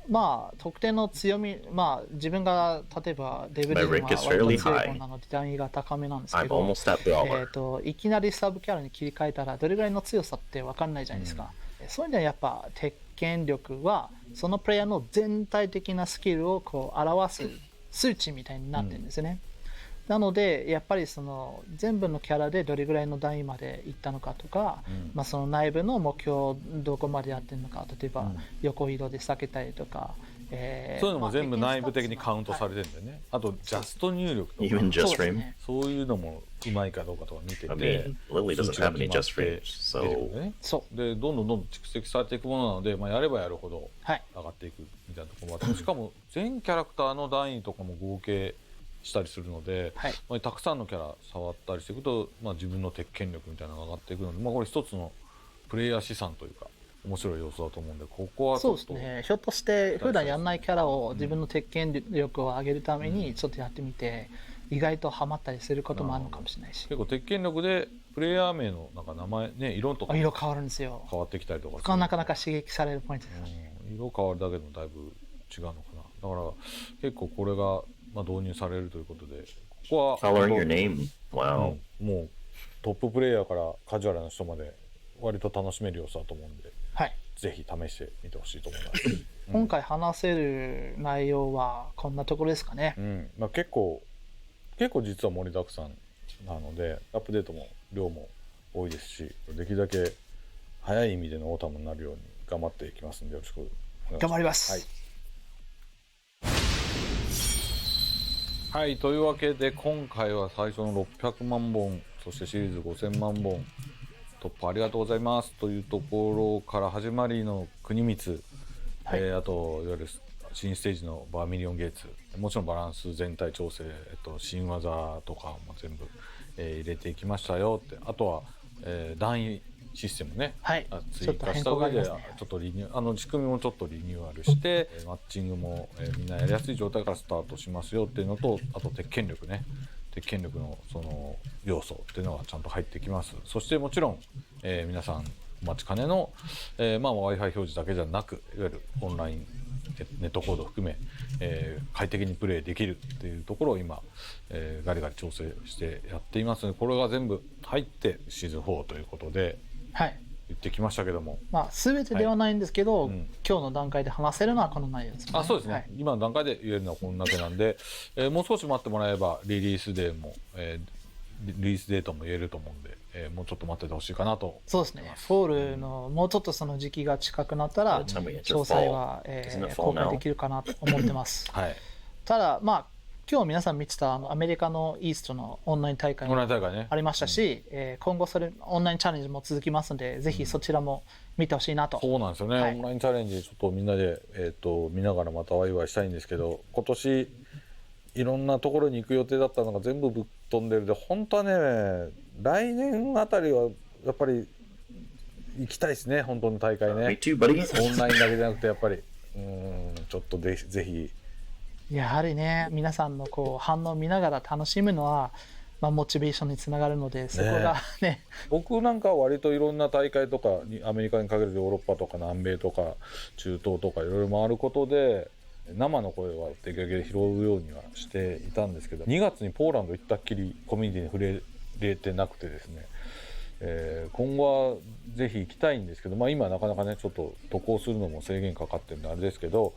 まあ特定の強み、まあ自分が例えばデブリンは割と強い方なので段位が高めなんですけど、いきなりサブキャラに切り替えたらどれぐらいの強さって分かんないじゃないですか。そういうのはやっぱ鉄拳力はそのプレイヤーの全体的なスキルをこう表す数値みたいになってるんですよね。なのでやっぱりその全部のキャラでどれぐらいの段位までいったのかとか、まあ、その内部の目標どこまでやってるのか、例えば横移動で避けたりとか、そういうのも全部内部的にカウントされてるんだよね。あとジャスト入力とかそういうのもうまいかどうかとか見てて、数値が決まって出てくるね。でどんどん蓄積されていくものなので、まあ、やればやるほど上がっていくみたいなところもあって、しかも全キャラクターの段位とかも合計したりするので、まあ、たくさんのキャラ触ったりしていくと、まあ、自分の鉄拳力みたいなのが上がっていくので、まあ、これ一つのプレイヤー資産というか面白い要素だと思うんで、ここはちょっとそうですね。ひょっとして普段やんないキャラを自分の鉄拳力を上げるためにちょっとやってみて、意外とハマったりすることもあるのかもしれないし、結構鉄拳力でプレイヤー名のなんか名前ね、色とか色変わるんですよ。変わってきたりとか、ここはなかなか刺激されるポイントです、色変わるだけでもだいぶ違うのかな。だから結構これがまあ導入されるということで、ここはColoring your name. Wow. もうトッププレイヤーからカジュアルな人まで割と楽しめる要素だと思うんで、ぜひ試してみてほしいと思います。今回話せる内容はこんなところですかね。まあ、結構実は盛りだくさんなので、アップデートも量も多いですし、できるだけ早い意味でのオータムになるように頑張っていきますので、よろしくお願いします。頑張ります。はい、というわけで今回は最初の600万本、そしてシリーズ5000万本突破ありがとうございますというところから始まりの国光、あといわゆる新ステージのバーミリオンゲーツ、もちろんバランス全体調整、新技とかも全部、入れていきましたよって、あとは、段位システムね、追加した上でちょっとリニュー仕組みもちょっとリニューアルしてマッチングも、みんなやりやすい状態からスタートしますよっていうのと、あと鉄拳力ね、鉄拳力のその要素っていうのがちゃんと入ってきます。そしてもちろん、皆さんお待ちかねの、まあ Wi-Fi 表示だけじゃなく、いわゆるオンラインネットコード含め、快適にプレイできるっていうところを今、ガリガリ調整してやっていますので、これが全部入ってシーズン4ということで言ってきましたけども、まあ、全てではないんですけど、今日の段階で話せるのはこの内容ですね。そうですね、今の段階で言えるのはこんだけなんで、もう少し待ってもらえばリリースデーも、リリースデートも言えると思うんで、もうちょっと待っててほしいかなと。そうですね。フォールのもうちょっとその時期が近くなったら詳細は、公開できるかなと思ってます。ただまあ今日皆さん見てたアメリカのイーストのオンライン大会もありましたし、今後それオンラインチャレンジも続きますので、ぜひそちらも見てほしいなと。そうなんですよね、オンラインチャレンジちょっとみんなで、見ながらまたワイワイしたいんですけど、今年いろんなところに行く予定だったのが全部ぶっ飛んでるで、本当はね来年あたりはやっぱり行きたいですね、本当の大会ね。オンラインだけじゃなくてやっぱりちょっとぜひ。やはりね、皆さんのこう反応を見ながら楽しむのは、まあ、モチベーションにつながるので、そこがね僕なんかは割といろんな大会とかにアメリカに限らずヨーロッパとか南米とか中東とかいろいろ回ることで生の声はできるだけ拾うようにはしていたんですけど、2月にポーランド行ったっきりコミュニティに触れれてなくてですね、今後はぜひ行きたいんですけど、まあ、今なかなかねちょっと渡航するのも制限かかってるんであれですけど、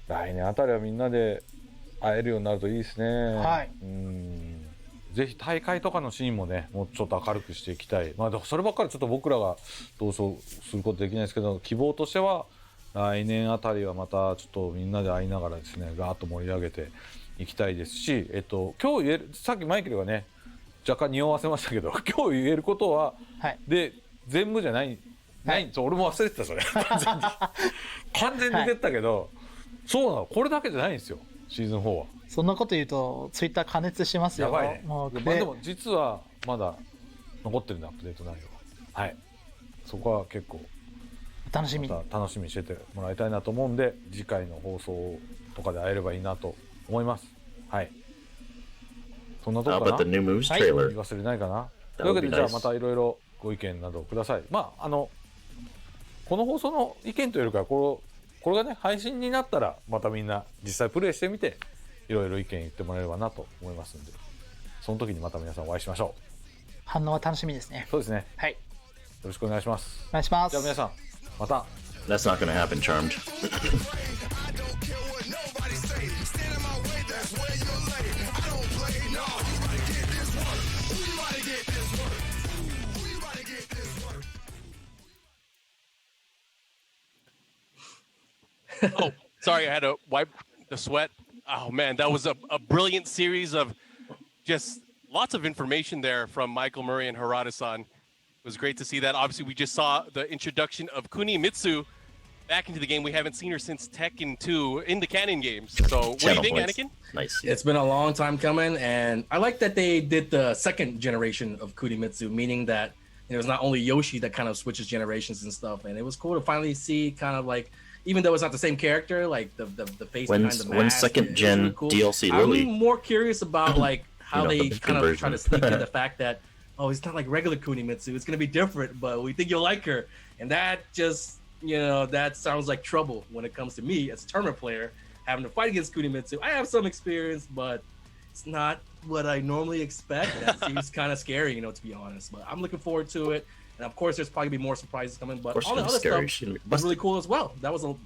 来年あたりはみんなで会えるようになるといいですね。ぜひ大会とかのシーンもねもうちょっと明るくしていきたい。まあそればっかりちょっと僕らがどうそうすることできないですけど、希望としては来年あたりはまたちょっとみんなで会いながらですねガーッと盛り上げていきたいですし、今日言える、さっきマイケルがね若干匂わせましたけど、今日言えることは、で全部じゃない、俺も忘れてたそれ完全に抜けてたけど、そうなの、これだけじゃないんですよシーズン4は。そんなこと言うとツイッター加熱しますよ。やばいね。もうでも実はまだ残ってるんで、アップデート内容は。そこは結構楽しみにしててもらいたいなと思うんで、次回の放送とかで会えればいいなと思います。そんなとこかな。言い忘れないかな。というわけでじゃあまたいろいろご意見などください。まあこの放送の意見というよりかこれがね配信になったらまたみんな実際プレイしてみていろいろ意見言ってもらえればなと思いますので、その時にまた皆さんお会いしましょう。反応は楽しみですね。そうですね。よろしくお願いします。お願いします。じゃあ皆さんまた。 That's not gonna happen, Charmed. Oh, sorry, I had to wipe the sweat. Oh man, that was a brilliant series of just lots of information there from Michael Murray and Harada-san. It was great to see that. Obviously, we just saw the introduction of Kunimitsu back into the game. We haven't seen her since Tekken 2 in the canon games. So what do you think, Anakin? Nice. It's been a long time coming, and I like that they did the second generation of Kunimitsu, meaning that it was not only Yoshi that kind of switches generations and stuff. And it was cool to finally see kind of like, even though it's not the same character, like the face behind the mask. When second gen really cool. DLC Lily. I'm more curious about like how they kind of try to sneak in the fact that, oh, it's not like regular Kunimitsu. It's going to be different, but we think you'll like her. And that just, that sounds like trouble when it comes to me as a tournament player, having to fight against Kunimitsu. I have some experience, but it's not what I normally expect. That seems kind of scary, to be honest. But I'm looking forward to it. And of course, there's probably be more surprises coming, but all the other stuff was really cool as well. That was a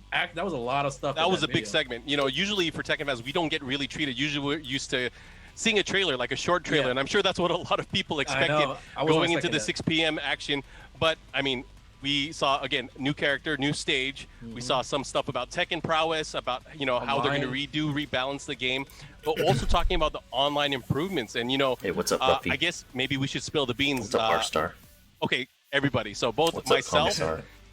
lot of stuff. That was a big segment. Usually for Tekken fans, we don't get really treated. Usually we're used to seeing a trailer, like a short trailer, and I'm sure that's what a lot of people expected going into the 6 p.m. action. But I mean, we saw again new character, new stage. We saw some stuff about Tekken prowess, about how they're going to rebalance the game, but also talking about the online improvements. And hey, what's up, Buffy? I guess maybe we should spill the beans. What's up, R-Star? Okay, everybody. So both myself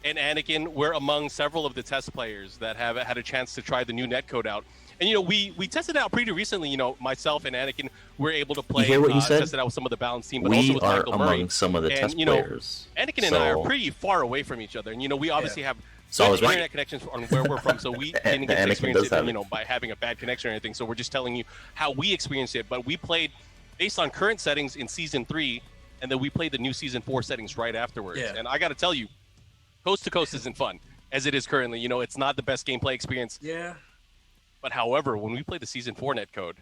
and Anakin were among several of the test players that have had a chance to try the new netcode out. And we tested it out pretty recently. Myself and Anakin were able to play. You hear what you said? Tested out with some of the balance team, but we also with are Michael among Murray. Some of the test players. Anakin and I are pretty far away from each other, and we obviously have internet connections on where we're from, so we didn't get to experience it, by having a bad connection or anything. So we're just telling you how we experienced it. But we played based on current settings in season 3. And then we played the new season 4 settings right afterwards. And I got to tell you, coast to coast isn't fun. as it is currently. You know, it's not the best gameplay experience. Yeah. But however, when we played the Season 4 netcode,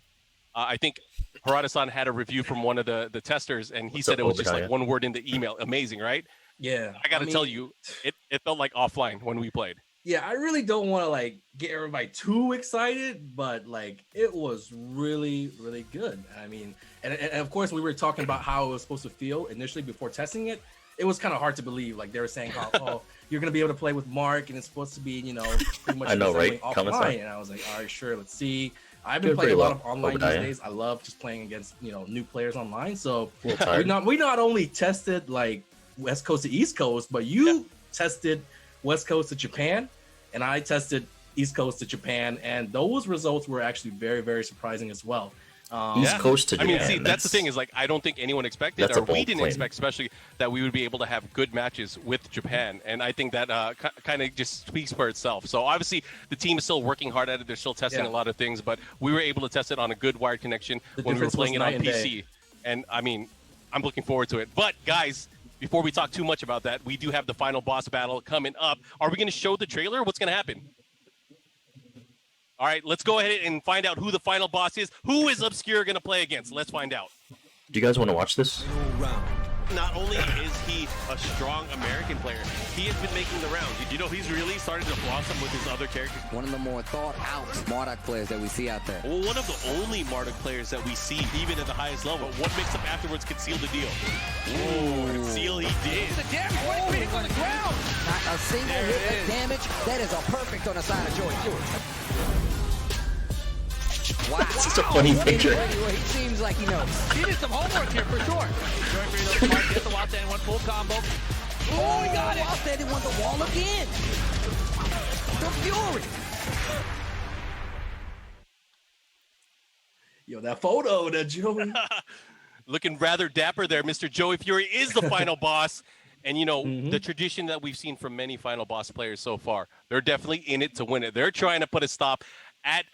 I think Harada-san had a review from one of the testers, and he said it was just like one word in the email. Amazing, right? Yeah. I got to tell you, it felt like offline when we played. Yeah, I really don't want to like get everybody too excited, but like it was really, really good. I mean, and of course we were talking about how it was supposed to feel initially before testing it. It was kind of hard to believe. Like they were saying, how, oh, you're gonna be able to play with Mark, and it's supposed to be, you know, pretty much I know, right? offline. And I was like, all right, sure, let's see. I've been playing a lot of online these days. I love just playing against, you know, new players online. So we not only tested like West Coast to East Coast, but you tested West Coast to Japan, and I tested East Coast to Japan, and those results were actually very, very surprising as well. East Coast to Japan. I mean, see, that's the thing is like I don't think anyone expected, or we didn't expect, especially that we would be able to have good matches with Japan, and I think that kind of just speaks for itself. So obviously the team is still working hard at it; they're still testing a lot of things, but we were able to test it on a good wired connection when we were playing it on PC, and I mean, I'm looking forward to it. But guys, before we talk too much about that, we do have the final boss battle coming up. Are we going to show the trailer? What's going to happen? All right, let's go ahead and find out who the final boss is. Who is Obscure going to play against? Let's find out. Do you guys want to watch this? Not only is he a strong American player, he has been making the rounds. Did you know he's really started to blossom with his other characters? One of the more thought-out Marduk players that we see out there. Well, one of the only Marduk players that we see even at the highest level. One mix-up afterwards could seal the deal. Ooh, seal he did. The damage when he on the ground. Not a single hit of damage. That is a perfect on the side of Joey Stewart. Wow. That's such a funny picture. He seems like, you know, he did some homework here for sure. Get the wall standing, one full combo. Oh, he got it. Wall standing, won the wall again. The Fury. Yo, that photo that Joey. Looking rather dapper there. Mr. Joey Fury is the final boss. And, you know, the tradition that we've seen from many final boss players so far, they're definitely in it to win it. They're trying to put a stop at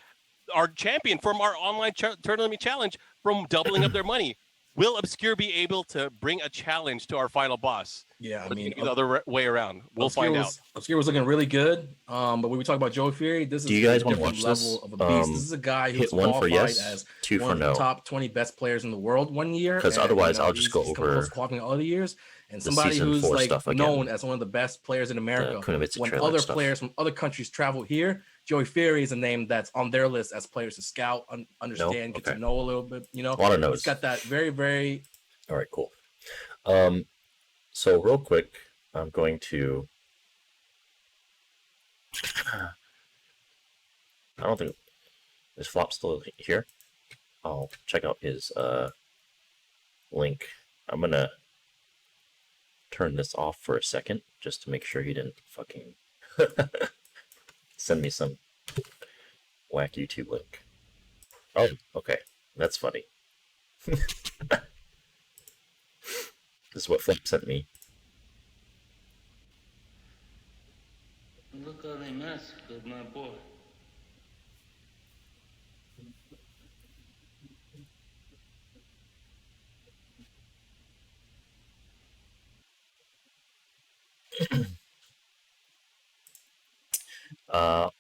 our champion from our online tournament challenge from doubling up their money. Will Obscure be able to bring a challenge to our final boss? Yeah, I mean, the other way around. We'll find out. Obscure was looking really good. But when we talk about Joey Fury, this is Do you guys a want to different watch level this? of a beast. This is a guy who's qualified as one of the top 20 best players in the world one year. Because otherwise, I'll just go over qualifying other years. And somebody who's like known as one of the best players in America. When other players from other countries travel here, Joey Fury is a name that's on their list as players to scout, understand, get to know a little bit. You know, a lot of notes. He's got that very, very. All right, cool. So real quick, I'm going to. I don't think is Flop still here. I'll check out his link. I'm gonna turn this off for a second just to make sure he didn't fucking send me some whack YouTube link. Oh, okay. That's funny. This is what Flip sent me. Look how they massacred my boy.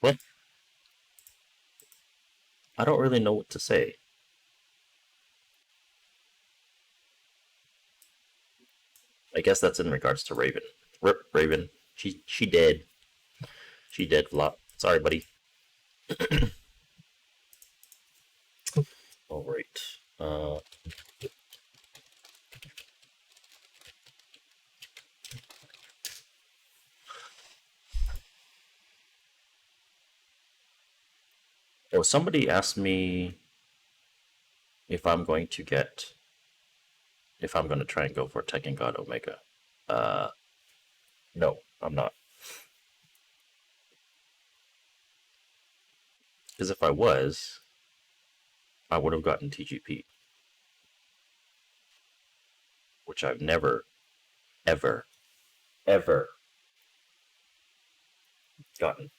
Well, I don't really know what to say. I guess that's in regards to Raven. Rip Raven. She dead. She dead, Flop. Sorry, buddy. All right. Oh, somebody asked me if I'm going to try and go for Tekken God Omega. No, I'm not. Because if I was, I would have gotten TGP. Which I've never, ever, ever gotten.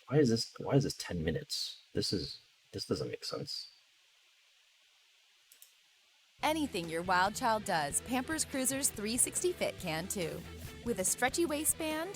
Why is this 10 minutes? This doesn't make sense. Anything your wild child does, Pampers Cruisers 360 Fit can too. With a stretchy waistband,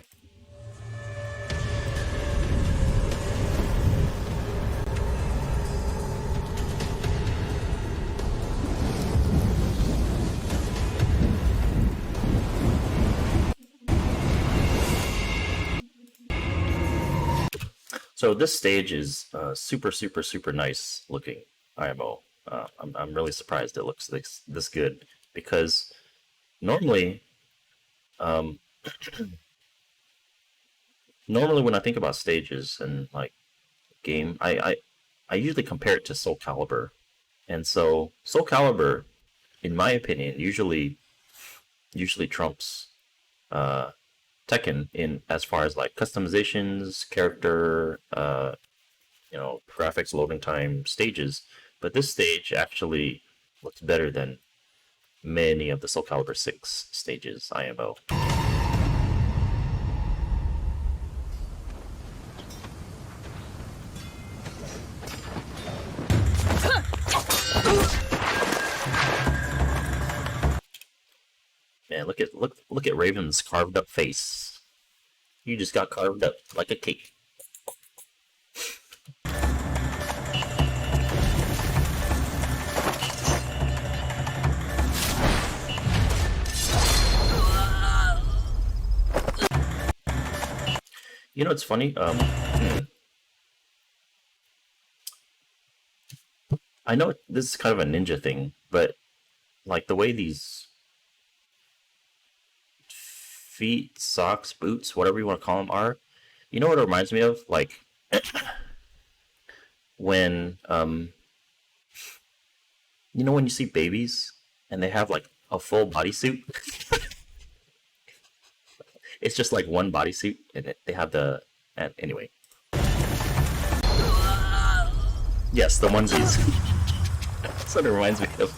So this stage is super nice looking IMO. I'm really surprised it looks this good, because normally normally when I think about stages and like game, I usually compare it to Soul Calibur, and so Soul Calibur, in my opinion, usually trumps Tekken in as far as like customizations, character, graphics, loading time, stages. But this stage actually looks better than many of the Soul Calibur 6 stages, IMO. Man, look at Raven's carved up face. You just got carved up like a cake. You know, it's funny. I know this is kind of a ninja thing, but like the way these feet, socks, boots, whatever you want to call them are, you know what it reminds me of? Like when you know when you see babies and they have like a full bodysuit. It's just like one bodysuit, and they have the anyway. Yes, the onesies. That's what it reminds me of.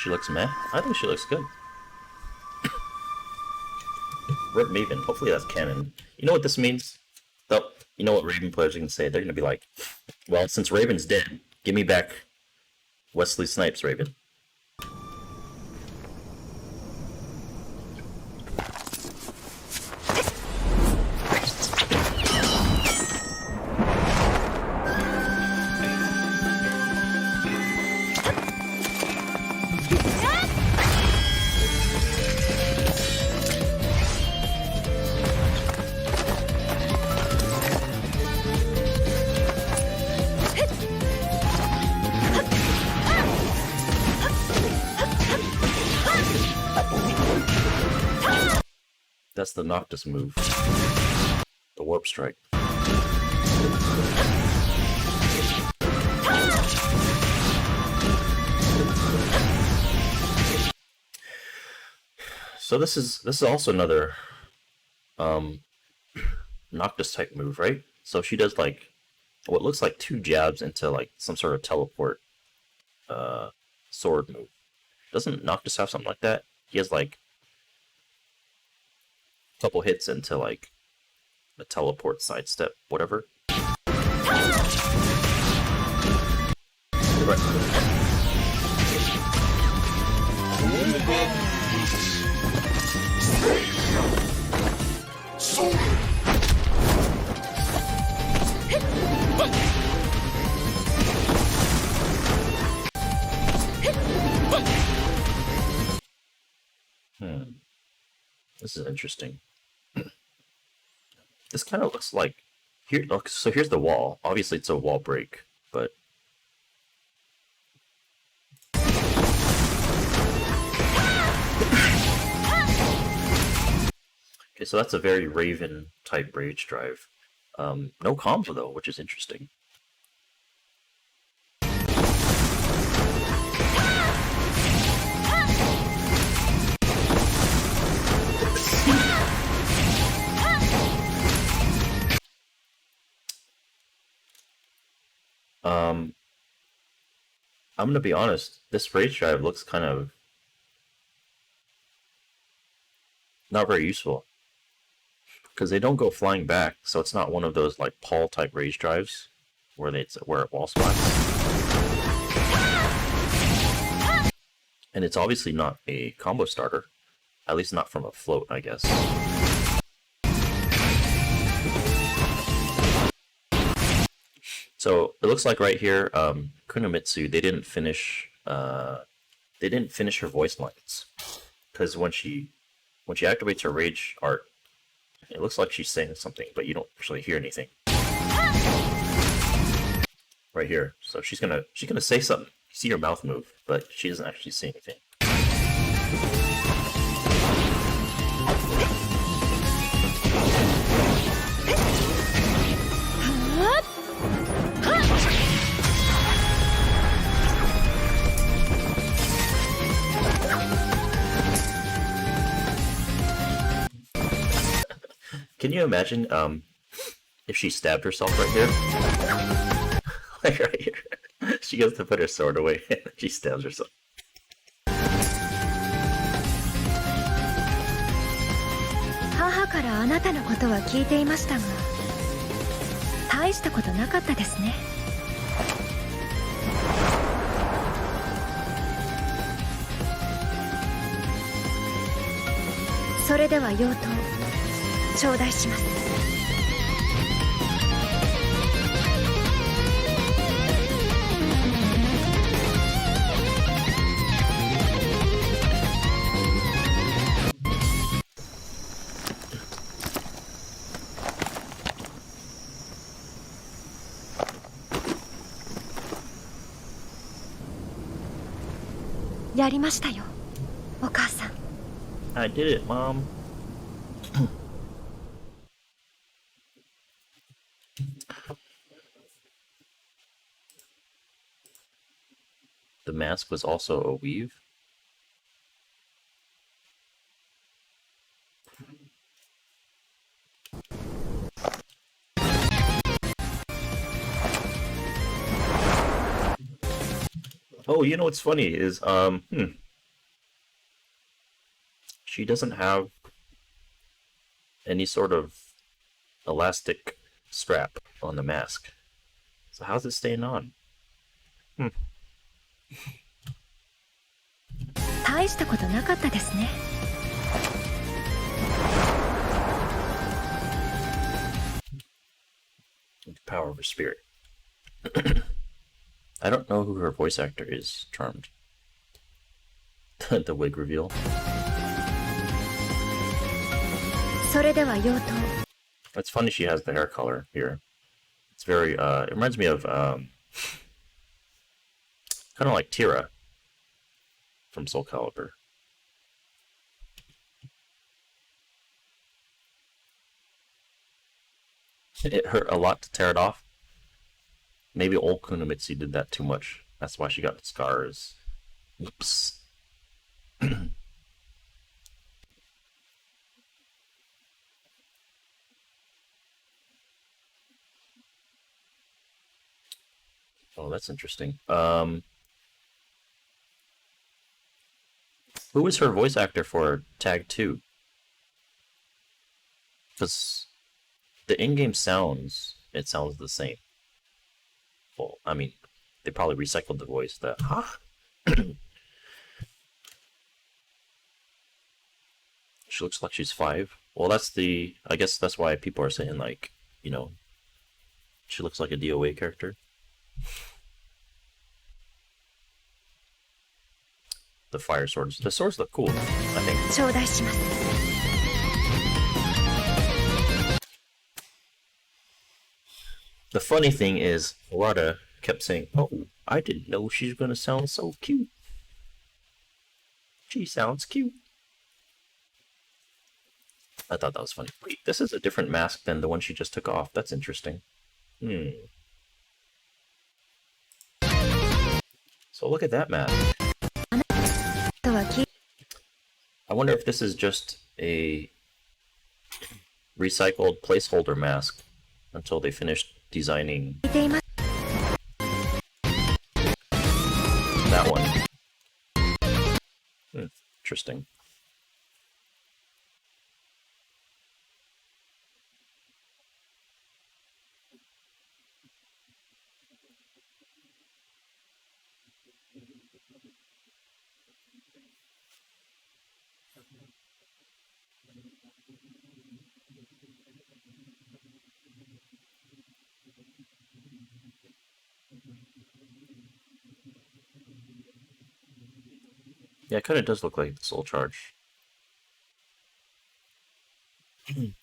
She looks meh. I think she looks good. Rip Maven. Hopefully that's canon. You know what this means? Though, you know what Raven players are going to say? They're going to be like, well, since Raven's dead, give me back Wesley Snipes, Raven. That's the Noctis move. The Warp Strike. So this is also another Noctis type move, right? So she does like what looks like 2 jabs into like some sort of teleport sword move. Doesn't Noctis have something like that? He has like couple hits into like a teleport sidestep, whatever. This is interesting. This kind of looks like here. Look, so here's the wall. Obviously, it's a wall break, but okay. So that's a very Raven type rage drive. No combo though, which is interesting. I'm gonna be honest, this rage drive looks kind of not very useful. Because they don't go flying back, so it's not one of those like Paul type rage drives where it wall splats. And it's obviously not a combo starter. At least not from a float, I guess. So it looks like right here, Kunomitsu, they didn't finish her voice lines. Because when she activates her rage art, it looks like she's saying something, but you don't actually hear anything. Right here. So she's gonna say something. You see her mouth move, but she doesn't actually say anything. Can you imagine if she stabbed herself right here? Like right here. She goes to put her sword away and she stabs herself. 母からあなたのことは聞いていましたが、大したことなかったですね。それでは妖刀頂戴します。やりましたよ、お母さん。I did it, Mom. The mask was also a weave. Oh, you know what's funny is, she doesn't have any sort of elastic strap on the mask. So how's it staying on? 大したことなかったですね。The power of her spirit. I don't know who her voice actor is, Charmed. The wig reveal. それでは妖刀。 It's funny she has the hair color here. It's very, it reminds me of, kind of like Tira from Soul Calibur. It hurt a lot to tear it off. Maybe old Kunomitsu did that too much. That's why she got scars. Oops. Oh, that's interesting. Who was her voice actor for Tag 2? Because the in-game sounds, it sounds the same. Well, I mean, they probably recycled the voice. She looks like she's 5. Well, I guess that's why people are saying, like, you know, she looks like a DOA character. The fire swords. The swords look cool, I think. The funny thing is, Wada kept saying, "Oh, I didn't know she's gonna sound so cute. She sounds cute." I thought that was funny. Wait, this is a different mask than the one she just took off. That's interesting. So look at that mask. I wonder if this is just a recycled placeholder mask until they finish designing. Interesting. Yeah, it kind of does look like the soul charge.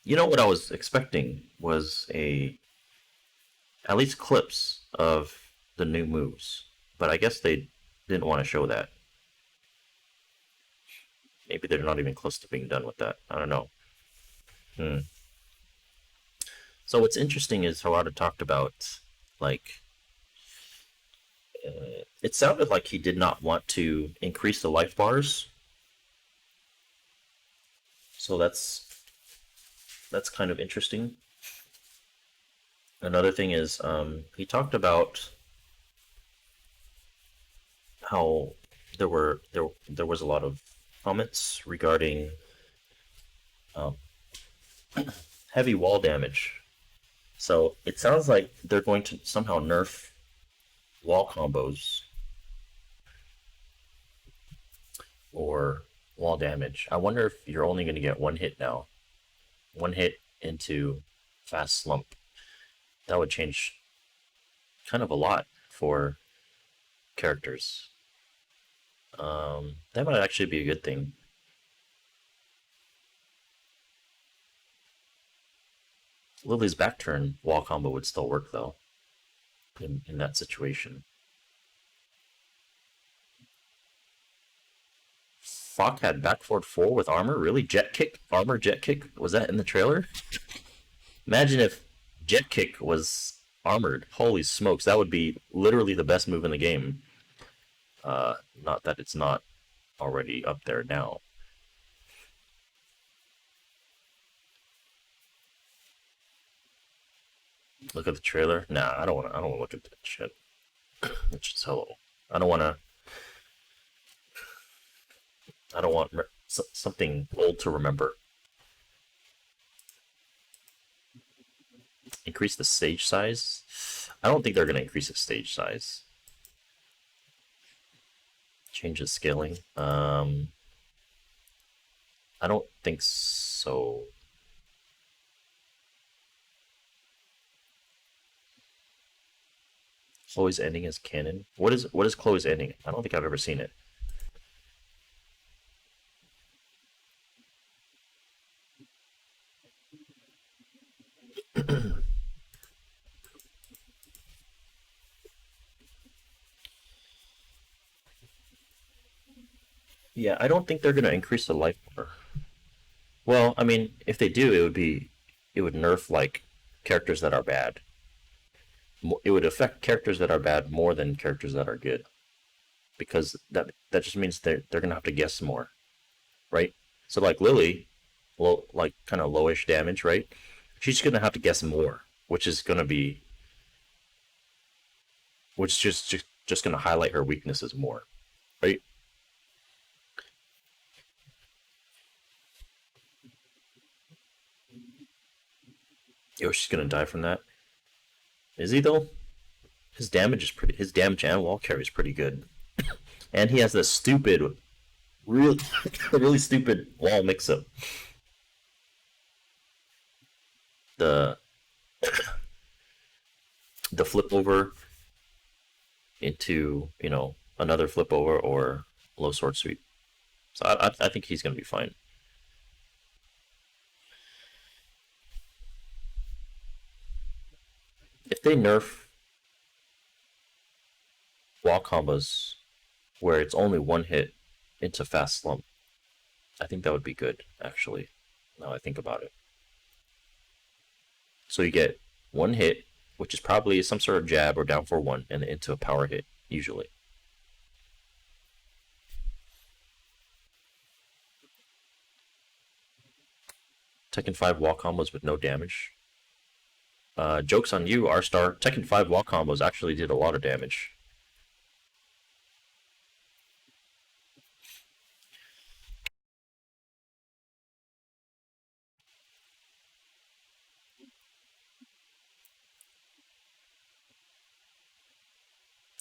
You know what I was expecting was at least clips of the new moves, but I guess they didn't want to show that. Maybe they're not even close to being done with that. I don't know. So what's interesting is Harada talked about, like, it sounded like he did not want to increase the life bars. So that's kind of interesting. Another thing is he talked about how there was a lot of comments regarding heavy wall damage. So it sounds like they're going to somehow nerf wall combos or wall damage. I wonder if you're only going to get one hit now. One hit into fast slump. That would change kind of a lot for characters. That might actually be a good thing. Lily's back turn wall combo would still work though in that situation. Fok had back forward 4 with armor? Really? Jet kick? Armor jet kick? Was that in the trailer? Imagine if jet kick was armored. Holy smokes, that would be literally the best move in the game. Not that it's not already up there now. Look at the trailer. Nah, I don't want to look at that shit. It's just hello. I don't want something old to remember. Increase the stage size? I don't think they're going to increase the stage size. Change the scaling. I don't think so. Chloe's ending is canon. What is Chloe's ending? I don't think I've ever seen it. Yeah, I don't think they're gonna increase the life bar. Well, I mean, if they do, it would nerf like characters that are bad. It would affect characters that are bad more than characters that are good, because that just means they're gonna have to guess more, right? So like Lily, like kind of lowish damage, right? She's gonna have to guess more, which is gonna be, which is just gonna highlight her weaknesses more, right? Yo, she's gonna die from that. Is he though? His damage and wall carry is pretty good. And he has this stupid, really stupid wall mix-up. The flip over into, another flip over or low sword sweep. So I think he's gonna be fine. If they nerf wall combos where it's only one hit into fast slump, I think that would be good, actually, now I think about it. So you get one hit, which is probably some sort of jab or down for 1, and into a power hit, usually. Tekken 5 wall combos with no damage. Joke's on you, R-Star. Tekken 5 wall combos actually did a lot of damage.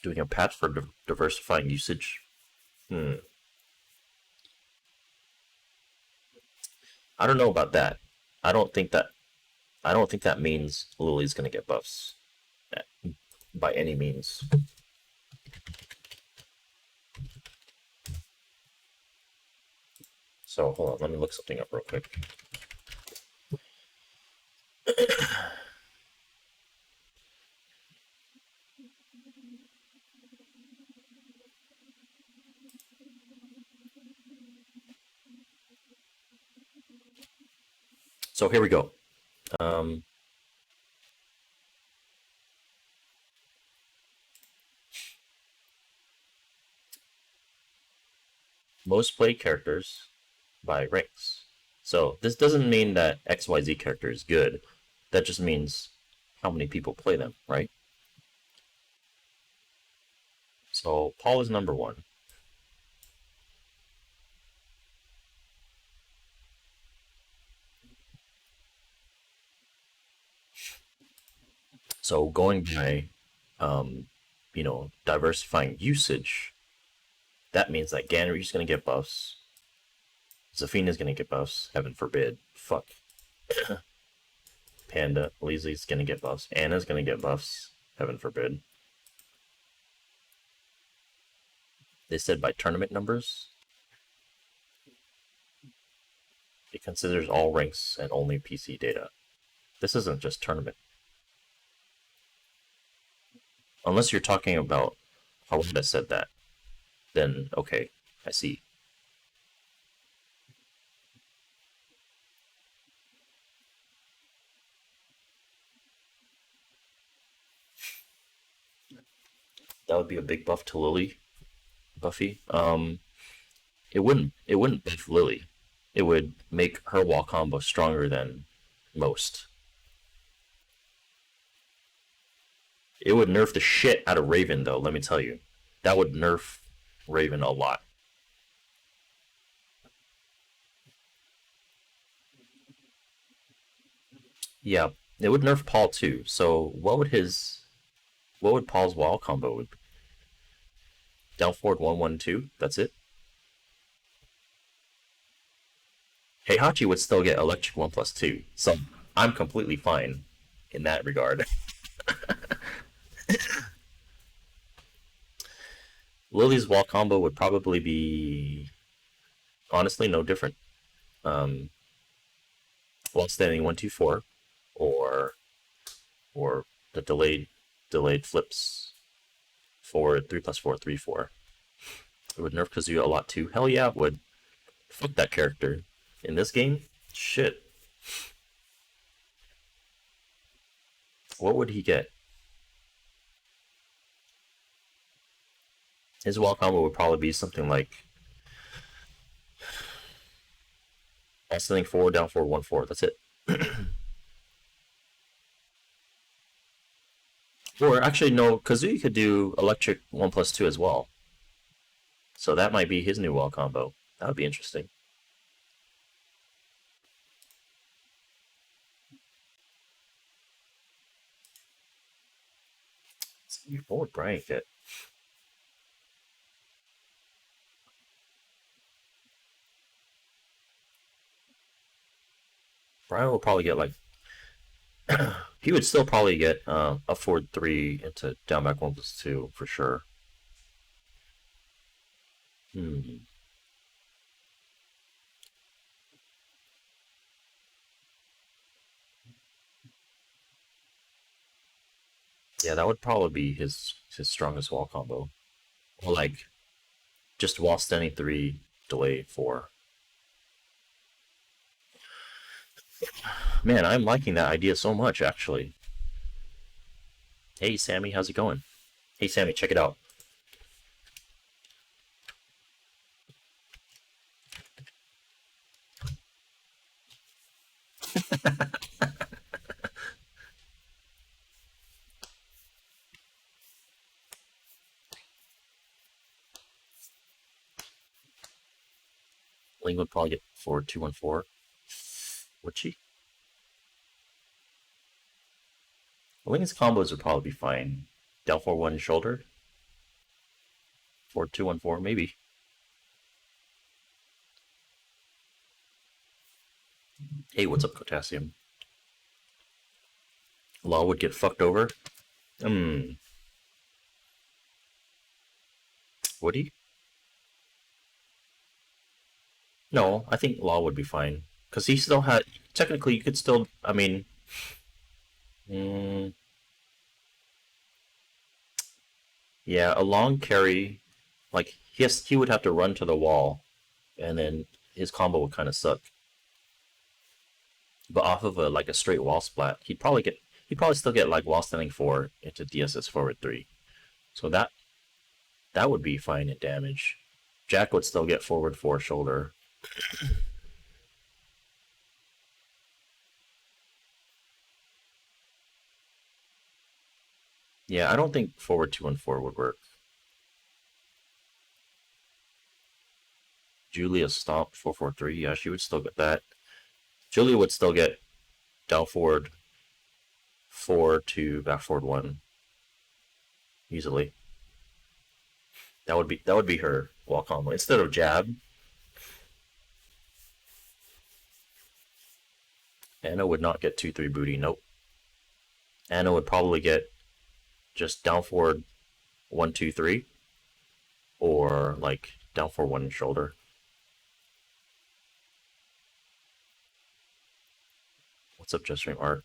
Doing a patch for diversifying usage. I don't know about that. I don't think that means Lily's gonna get buffs by any means. So hold on, let me look something up real quick. So here we go. Most played characters by ranks. So this doesn't mean that XYZ character is good. That just means how many people play them, right? So Paul is number 1. So going by, diversifying usage, that means that Ganry's gonna get buffs, Zafina's gonna get buffs, heaven forbid, fuck. Panda, Leesley's gonna get buffs, Anna's gonna get buffs, heaven forbid. They said by tournament numbers. It considers all ranks and only PC data. This isn't just tournament. Unless you're talking about how I said that, then okay, I see. That would be a big buff to Lily, Buffy. It wouldn't buff Lily. It would make her wall combo stronger than most. It would nerf the shit out of Raven, though, let me tell you. That would nerf Raven a lot. Yeah, it would nerf Paul too. So what would Paul's wall combo would be? Down forward 1-1-2, that's it? Heihachi would still get electric 1+2, so I'm completely fine in that regard. Lily's wall combo would probably be, honestly, no different. While standing 1-2-4, or the delayed flips forward 3+4 3-4. It would nerf Kazuya a lot too. Hell yeah, it would. Fuck that character. In this game, shit. What would he get? His wall combo would probably be something like standing forward, down forward, 1-4. That's it. Or actually, no, Kazuya could do electric 1+2 as well. So that might be his new wall combo. That would be interesting. What would Brian get? Brian will probably get like he would still probably get a forward 3 into down back 1+2 for sure. Yeah, that would probably be his strongest wall combo. Or like just wall standing 3, delay 4. Man, I'm liking that idea so much, actually. Hey, Sammy, how's it going? Hey, Sammy, check it out. Ling would probably get forward 2-1-4. Would she? Ling's combos would probably be fine. Down 4-1 shoulder. Forward 2-1-4, maybe. Hey, what's up, Potassium? Law would get fucked over? Would he? No, I think Law would be fine. Because he still had... Technically, you could still... I mean... yeah, a long carry... Like, he would have to run to the wall. And then his combo would kind of suck. But off of a straight wall splat, he'd probably still get like wall standing 4 into DSS forward 3. So that would be fine in damage. Jack would still get forward 4 shoulder. Yeah, I don't think forward 2-4 would work. Julia stomped 4-4-3. Yeah, she would still get that. Julia would still get down forward 4 to back forward 1 easily. That would be her wall combo instead of jab. Anna would not get 2-3 booty. Nope. Anna would probably get just down forward 1-2-3, or like down forward 1 shoulder. What's up, Just Stream Art?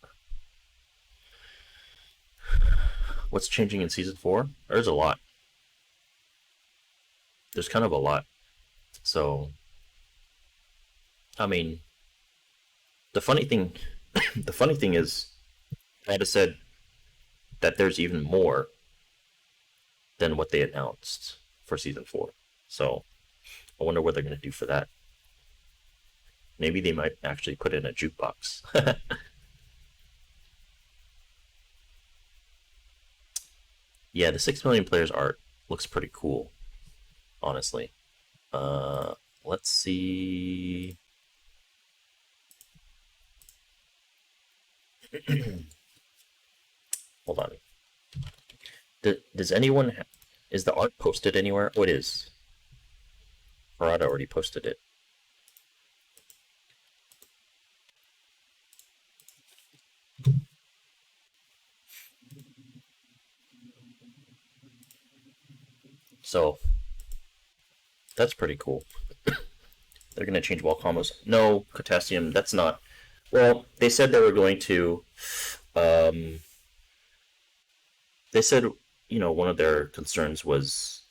What's changing in Season 4? There's a lot. There's kind of a lot. So, I mean, the funny thing is, I had said that there's even more than what they announced for Season 4. So, I wonder what they're going to do for that. Maybe they might actually put in a jukebox. Yeah, the 6 million players art looks pretty cool, honestly. Let's see. Hold on. Does anyone... Is the art posted anywhere? Oh, it is. Harada already posted it. So, that's pretty cool. They're going to change wall combos. No, Potassium, that's not... Well, they said they were going to... they said, one of their concerns was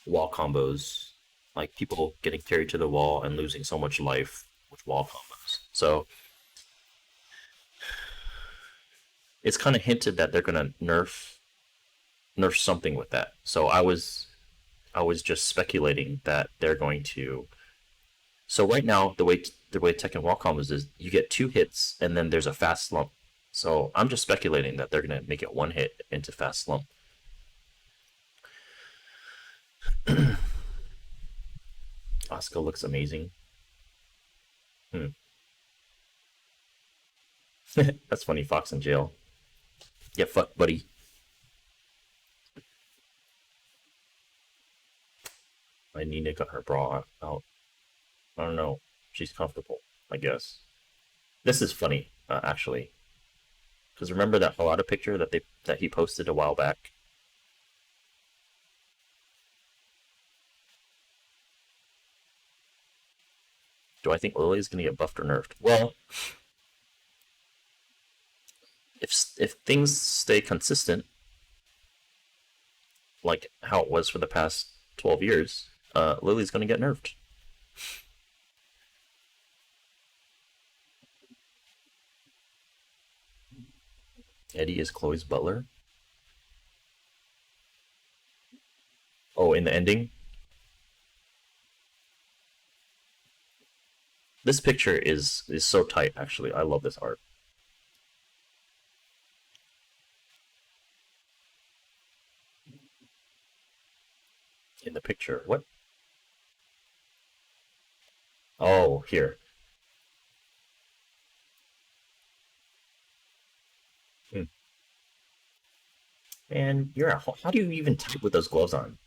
wall combos. Like, people getting carried to the wall and losing so much life with wall combos. So, it's kind of hinted that they're going to nerf something with that. So I was just speculating that they're going to... So right now, the way Tekken wall combos is, you get 2 hits, and then there's a fast slump. So I'm just speculating that they're going to make it 1 hit into fast slump. Asuka looks amazing. That's funny, Fox in jail. Get fucked, buddy. My Nina got her bra out. I don't know. She's comfortable, I guess. This is funny, actually. Because remember that Harada picture that he posted a while back? Do I think Lily's gonna get buffed or nerfed? Well, if things stay consistent, like how it was for the past 12 years, Lily's gonna get nerfed. Eddie is Chloe's butler. Oh, in the ending? This picture is so tight, actually. I love this art. In the picture. What? Oh, here. And how do you even type with those gloves on?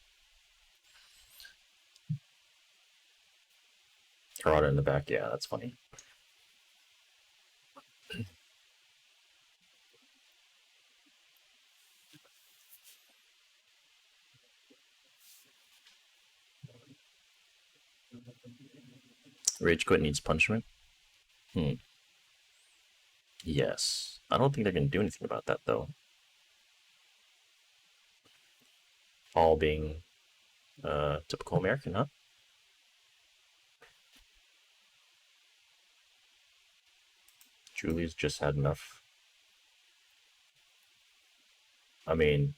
Karada in the back, yeah, that's funny. Rage quit needs punishment? Yes. I don't think they're going to do anything about that, though. All being typical American, huh? Julie's just had enough. I mean,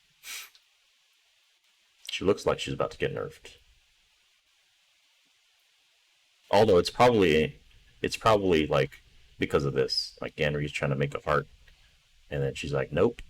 she looks like she's about to get nerfed. Although it's probably like because of this. Like Ganry's trying to make a heart, and then she's like, nope.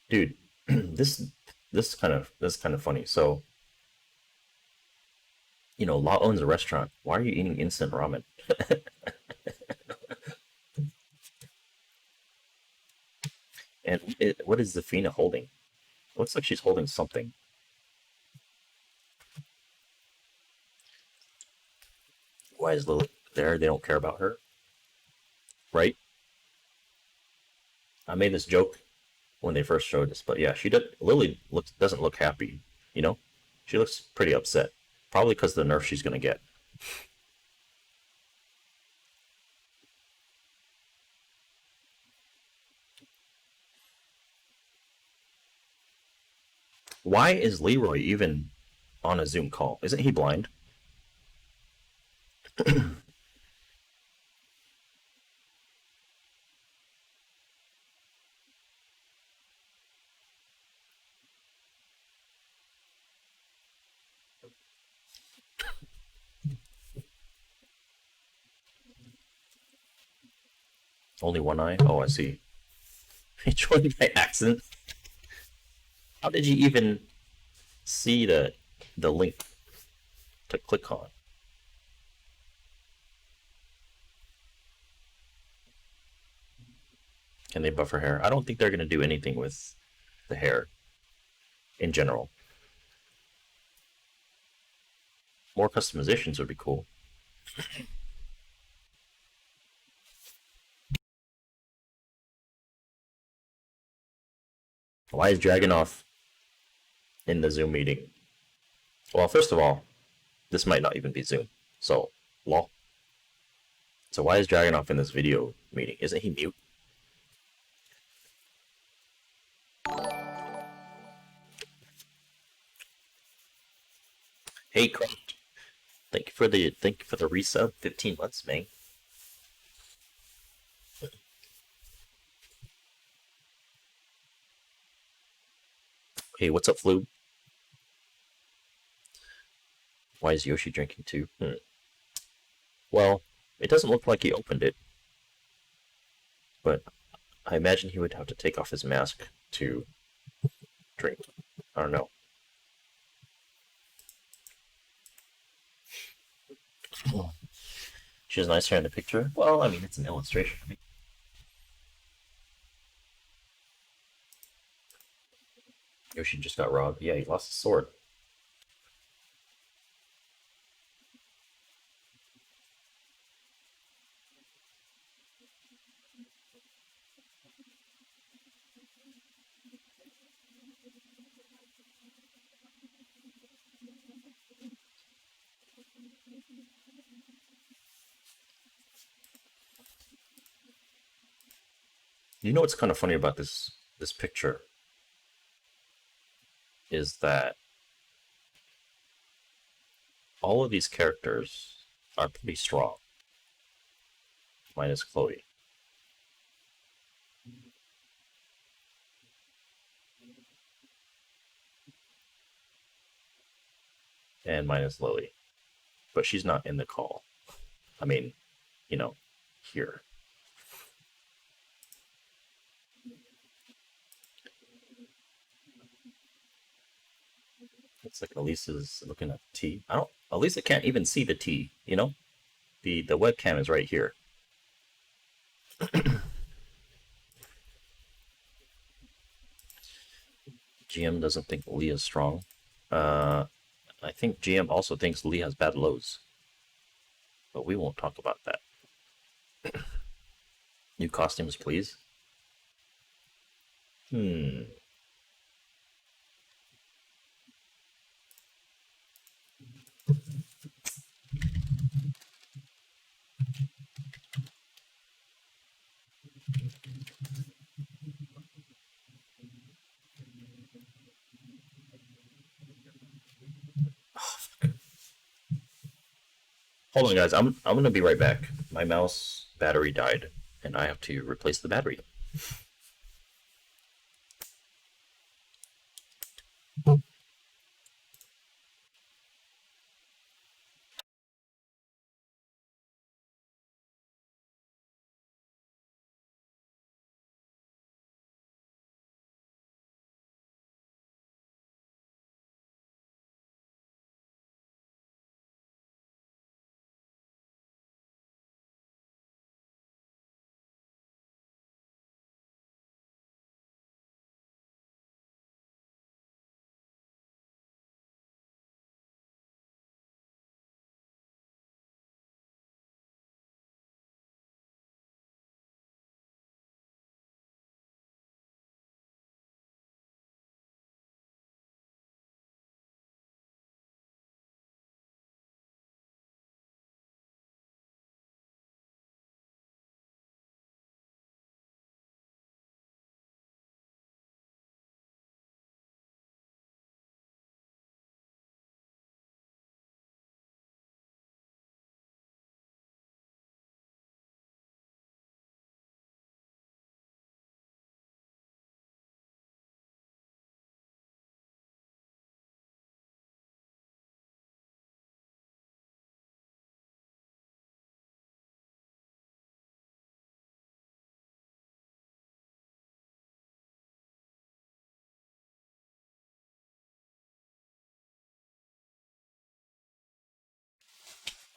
Dude, this is kind of funny. So, you know, Law owns a restaurant. Why are you eating instant ramen? And what is Zafina holding? Looks like she's holding something. Why is Lily there? They don't care about her, right? I made this joke when they first showed this, but yeah, Lily doesn't look happy. You know, she looks pretty upset. Probably because of the nerf she's gonna get. Why is Leroy even on a Zoom call? Isn't he blind? Only one eye? Oh, I see. He joined by accident. How did you even see the link to click on? Can they buff her hair? I don't think they're going to do anything with the hair in general. More customizations would be cool. Why is Dragunov in the Zoom meeting? Well, first of all, this might not even be Zoom. So, lol. So why is Dragunov in this video meeting? Isn't he mute? Hey, Craft. Thank you for the resub. 15 months, man. Hey, what's up, Flube? Why is Yoshi drinking too? Well, it doesn't look like he opened it. But I imagine he would have to take off his mask to drink. I don't know. She has nice hair in the picture. Well, I mean, it's an illustration. I mean, Yoshi just got robbed. Yeah, he lost his sword. You know what's kind of funny about this picture is that all of these characters are pretty strong, minus Chloe. And minus Lily. But she's not in the call. I mean, you know, here. It's like Elisa's looking at T. I don't At least it can't even see the T, you know? The webcam is right here. GM doesn't think Lee is strong. I think GM also thinks Lee has bad lows. But we won't talk about that. New costumes, please. Hold on, guys. I'm gonna be right back. My mouse battery died, and I have to replace the battery.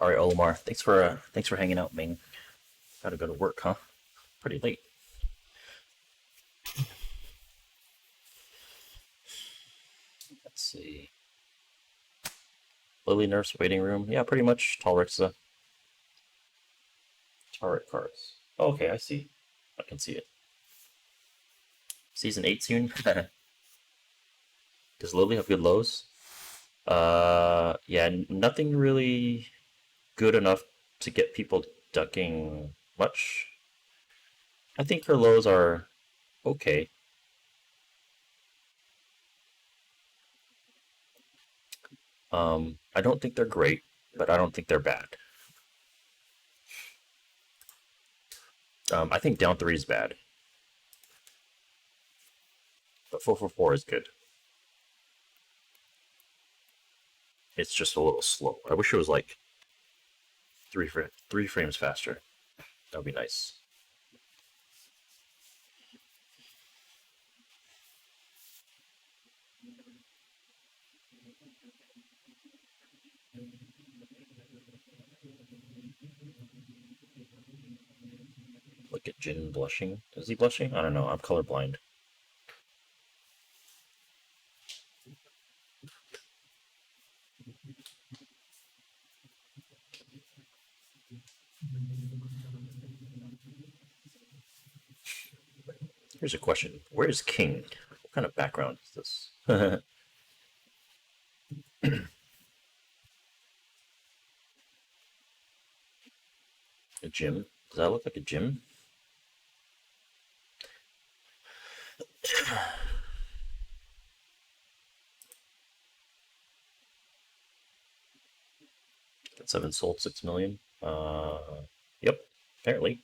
All right, Olimar. Thanks for hanging out, Ming. Gotta go to work, huh? Pretty late. Let's see. Lily Nurse waiting room. Yeah, pretty much. Talrixa. Turret cards. Oh, okay, I see. I can see it. Season 8 soon. Does Lily have good lows? Yeah, nothing really good enough to get people ducking much. I think her lows are okay. I don't think they're great, but I don't think they're bad. I think down 3 is bad. But 444 is good. It's just a little slow. I wish it was like three frames faster. That would be nice. Look at Jin blushing. Is he blushing? I don't know. I'm colorblind. Here's a question. Where is King? What kind of background is this? A gym? Does that look like a gym? That 7 sold 6 million. Yep, apparently.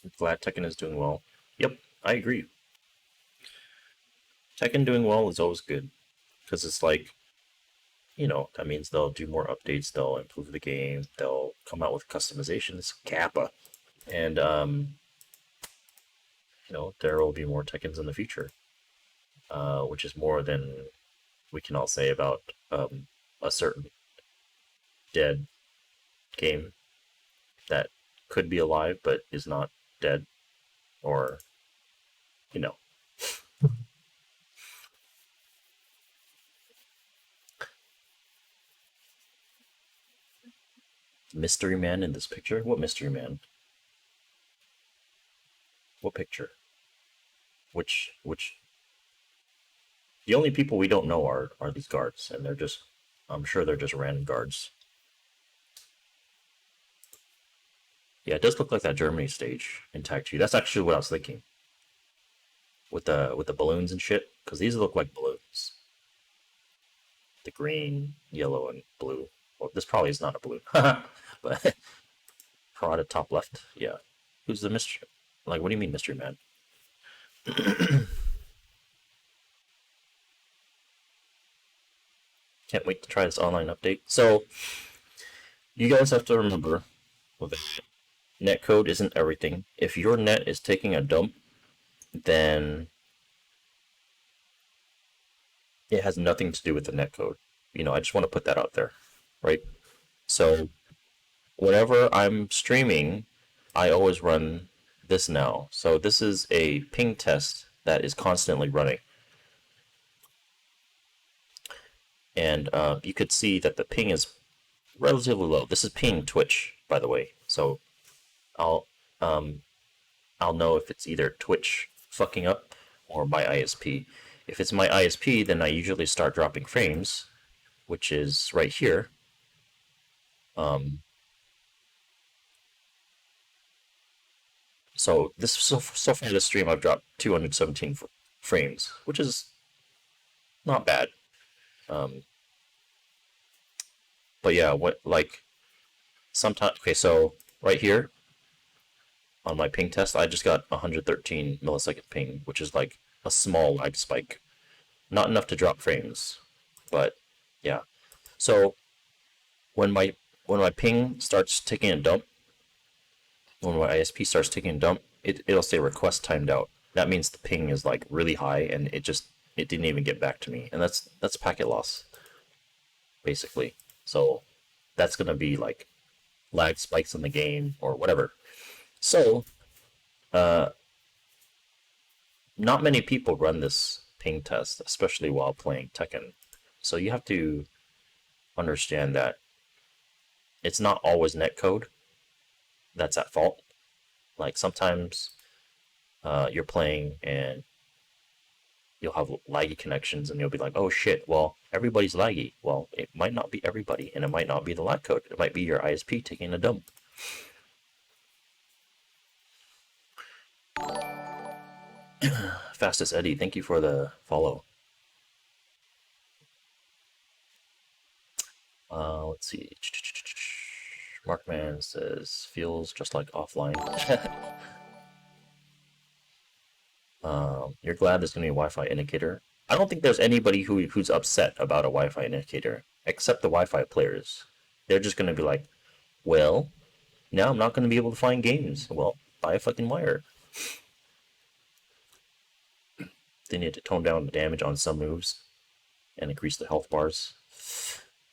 I'm glad Tekken is doing well. Yep, I agree. Tekken doing well is always good. Because it's like, you know, that means they'll do more updates, they'll improve the game, they'll come out with customizations, Kappa. And there will be more Tekkens in the future, which is more than we can all say about a certain dead game that could be alive but is not dead, or Mystery man in this picture. What mystery man? What picture? Which? The only people we don't know are these guards, and they're just, I'm sure they're just random guards. Yeah, it does look like that Germany stage in Tag 2. That's actually what I was thinking. With the balloons and shit, because these look like balloons. The green, yellow, and blue. Well, this probably is not a balloon, but Prada top left. Yeah, who's the mystery? Like, what do you mean mystery man? Can't wait to try this online update. So, you guys have to remember, netcode isn't everything. If your net is taking a dump, then it has nothing to do with the netcode. I just want to put that out there, right? So, whenever I'm streaming, I always run this now. So this is a ping test that is constantly running. And you could see that the ping is relatively low. This is ping Twitch, by the way. So I'll know if it's either Twitch fucking up or my ISP. If it's my ISP, then I usually start dropping frames, which is right here. So far this stream I've dropped 217 frames, which is not bad. But yeah, sometimes, okay, so right here on my ping test, I just got 113 millisecond ping, which is like a small lag spike. Not enough to drop frames, but yeah. So when my ping starts taking a dump, when my ISP starts taking a dump, it'll say request timed out. That means the ping is like really high and it didn't even get back to me, and that's packet loss, basically. So that's gonna be like lag spikes in the game or whatever. So not many people run this ping test, especially while playing Tekken. So you have to understand that it's not always netcode that's at fault. Like sometimes you're playing and you'll have laggy connections and you'll be like, oh shit, well, everybody's laggy. Well, it might not be everybody, and it might not be the lag code. It might be your ISP taking a dump. Fastest Eddie, thank you for the follow. Let's see. Markman says, feels just like offline. You're glad there's going to be a Wi-Fi indicator. I don't think there's anybody who's upset about a Wi-Fi indicator, except the Wi-Fi players. They're just going to be like, well, now I'm not going to be able to find games. Well, buy a fucking wire. They need to tone down the damage on some moves and increase the health bars.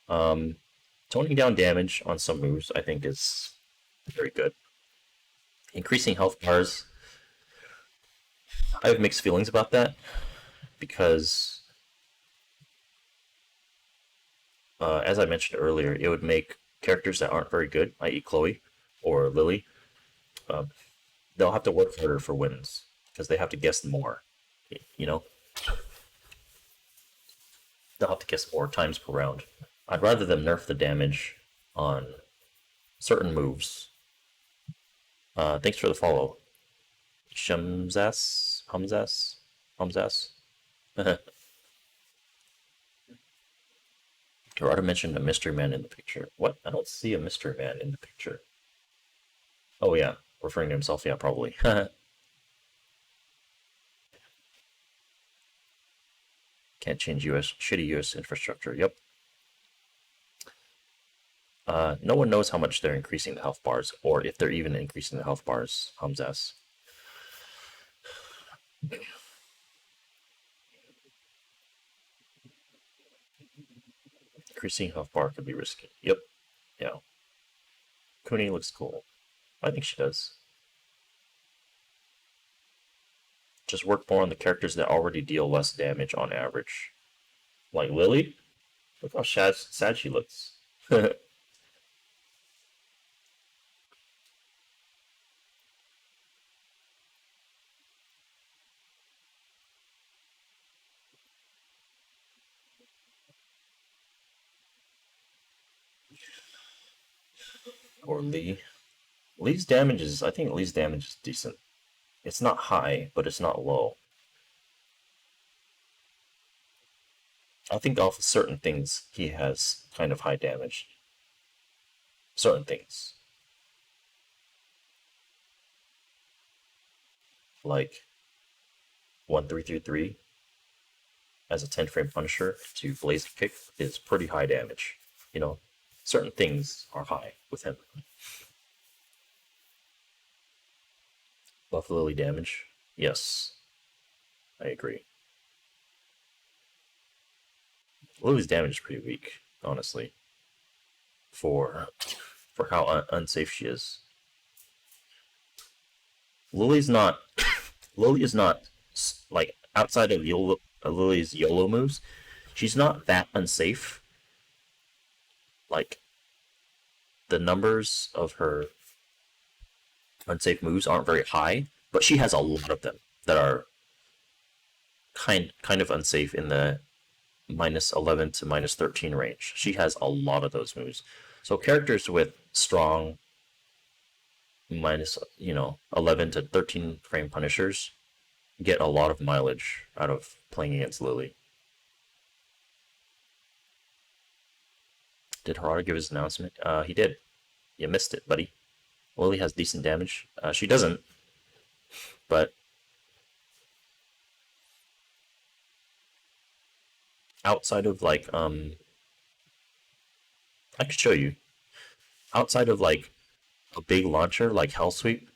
Toning down damage on some moves, I think, is very good. Increasing health bars, I have mixed feelings about that, because as I mentioned earlier, it would make characters that aren't very good, i.e. Chloe or Lily, they'll have to work harder for wins, because they have to guess more, They'll have to guess more times per round. I'd rather them nerf the damage on certain moves. Thanks for the follow. Hamzas? Gerardo mentioned a mystery man in the picture. What? I don't see a mystery man in the picture. Oh yeah, referring to himself, yeah, probably. Can't change shitty US infrastructure, yep. No one knows how much they're increasing the health bars, or if they're even increasing the health bars, Hamzas. Increasing health bar could be risky. Yep. Yeah. Kuni looks cool. I think she does. Just work more on the characters that already deal less damage on average. Like Lily? Look how sad she looks. Or Lee. Lee's damage is, I think Lee's damage is decent. It's not high, but it's not low. I think off of certain things, he has kind of high damage. Certain things. Like 1333 as a 10 frame punisher to blaze kick is pretty high damage. You know, certain things are high with him. Buff Lily damage? Yes. I agree. Lily's damage is pretty weak, honestly. For how unsafe she is. Lily is not, like, outside of Lily's YOLO moves, she's not that unsafe. Like, the numbers of her unsafe moves aren't very high, but she has a lot of them that are kind of unsafe in the -11 to -13 range. She has a lot of those moves. So characters with strong -11 to 13 frame punishers get a lot of mileage out of playing against Lily. Did Harada give his announcement? He did. You missed it, buddy. Lily has decent damage. She doesn't, but outside of like I could show you. Outside of like a big launcher like Hell Sweep,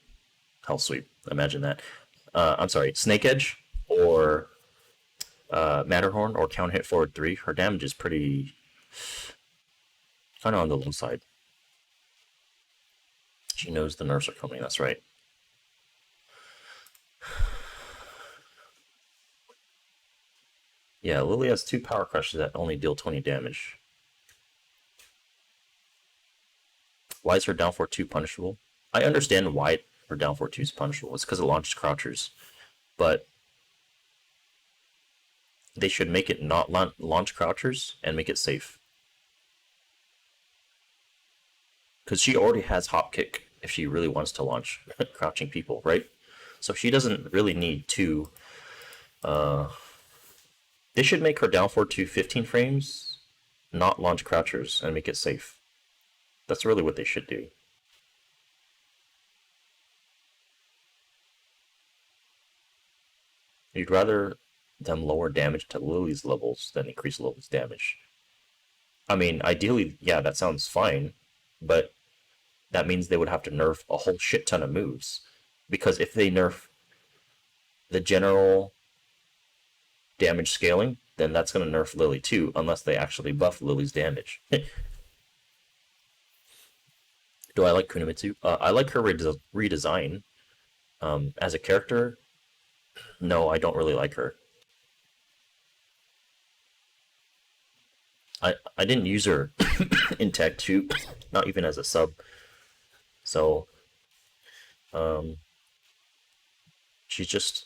imagine that. I'm sorry, Snake Edge or Matterhorn or Count Hit Forward 3, her damage is pretty kind of on the low side. She knows the nerfs are coming, that's right. Yeah, Lily has 2 power crushes that only deal 20 damage. Why is her down 4-2 punishable? I understand why her down 4-2 is punishable. It's because it launches crouchers. But they should make it not launch crouchers and make it safe. Because she already has hop kick if she really wants to launch crouching people, right? So she doesn't really need to... they should make her down 4-2 15 frames, not launch crouchers, and make it safe. That's really what they should do. You'd rather them lower damage to Lily's levels than increase Lily's damage. I mean, ideally, yeah, that sounds fine, but that means they would have to nerf a whole shit ton of moves. Because if they nerf the general damage scaling, then that's going to nerf Lily too, unless they actually buff Lily's damage. Do I like Kunimitsu? I like her redesign. As a character, no, I don't really like her. I didn't use her in Tech 2, not even as a sub. So, she's just...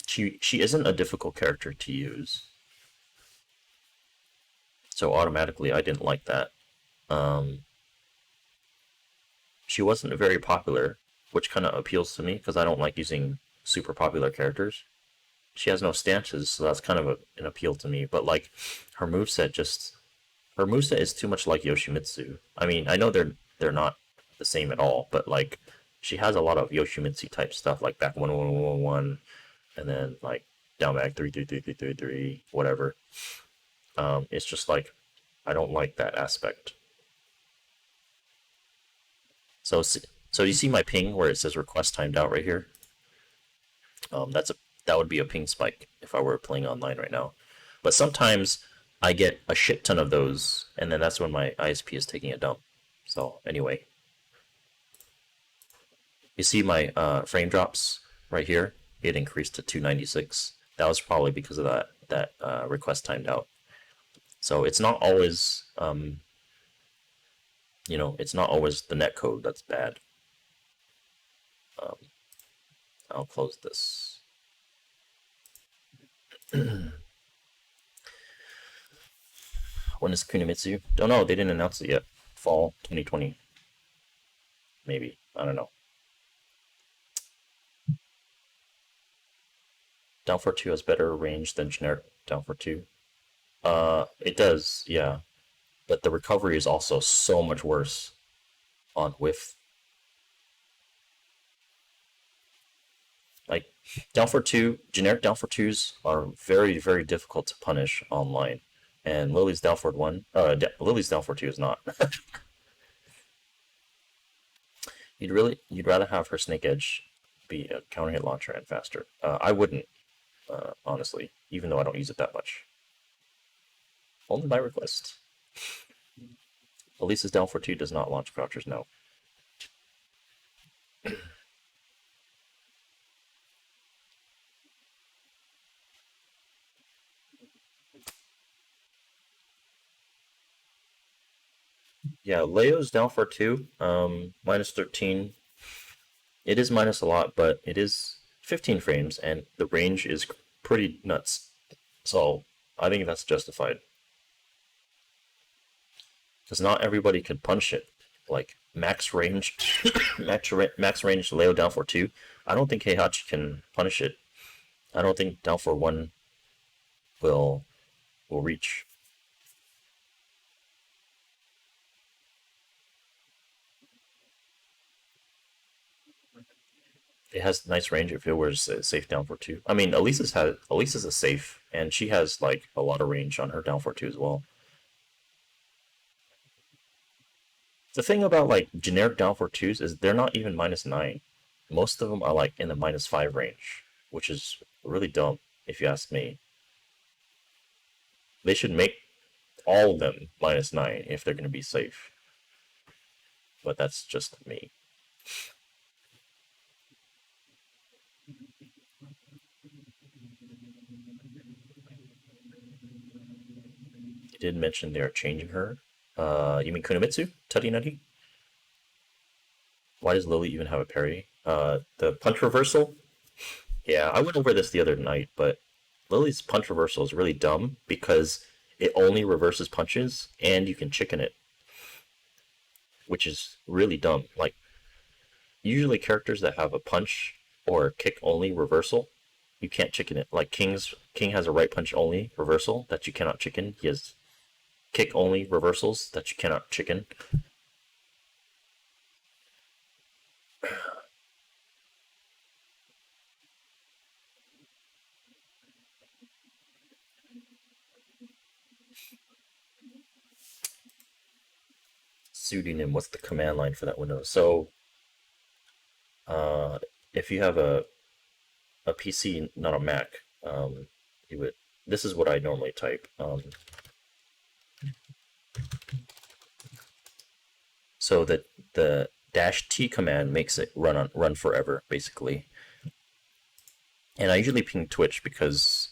she isn't a difficult character to use. So automatically I didn't like that. She wasn't very popular, which kind of appeals to me, because I don't like using super popular characters. She has no stances, so that's kind of an appeal to me. But like, her moveset is too much like Yoshimitsu. I mean, I know they're not the same at all, but like, she has a lot of Yoshimitsu type stuff, like back 1-1-1-1, and then like down back 3-3-3-3-3-3, whatever. It's just like, I don't like that aspect. So So you see my ping where it says request timed out right here? That would be a ping spike if I were playing online right now. But sometimes I get a shit ton of those, and then that's when my ISP is taking a dump. So anyway, you see my frame drops right here? It increased to 296. That was probably because of that request timed out. So it's not always, it's not always the netcode that's bad. I'll close this. When is Kunimitsu? Don't know. They didn't announce it yet. Fall 2020. Maybe. I don't know. Down for 2 has better range than generic down for 2. It does, yeah. But the recovery is also so much worse on whiff. Like, down for 2, generic down for 2s are very, very difficult to punish online. And Lily's down for 1, Lily's down for 2 is not. You'd rather have her Snake Edge be a counter hit launcher and faster. I wouldn't, honestly, even though I don't use it that much. Only by request. Elisa's down for 2 does not launch crouchers, no. Yeah, Leo's down for 2, minus 13. It is minus a lot, but it is 15 frames, and the range is pretty nuts. So, I think that's justified. Because not everybody can punch it. Like, max range, max range Leo down for 2, I don't think Heihachi can punish it. I don't think down for 1 will reach. It has nice range if it was safe down for 2. I mean, Elisa's a safe, and she has like a lot of range on her down for 2 as well. The thing about like generic down for 2s is they're not even minus 9. Most of them are like in the minus 5 range, which is really dumb if you ask me. They should make all of them minus 9 if they're going to be safe. But that's just me. You did mention they are changing her. You mean Kunimitsu? Tarinari? Why does Lily even have a parry? The punch reversal? Yeah, I went over this the other night, but Lily's punch reversal is really dumb because it only reverses punches and you can chicken it. Which is really dumb. Like, usually characters that have a punch or kick only reversal, you can't chicken it. Like King has a right punch only reversal that you cannot chicken. He has kick only reversals that you cannot chicken. Pseudonym, what's the command line for that window? So, if you have a PC, not a Mac, you would. This is what I normally type. So that the -T command makes it run forever, basically. And I usually ping Twitch because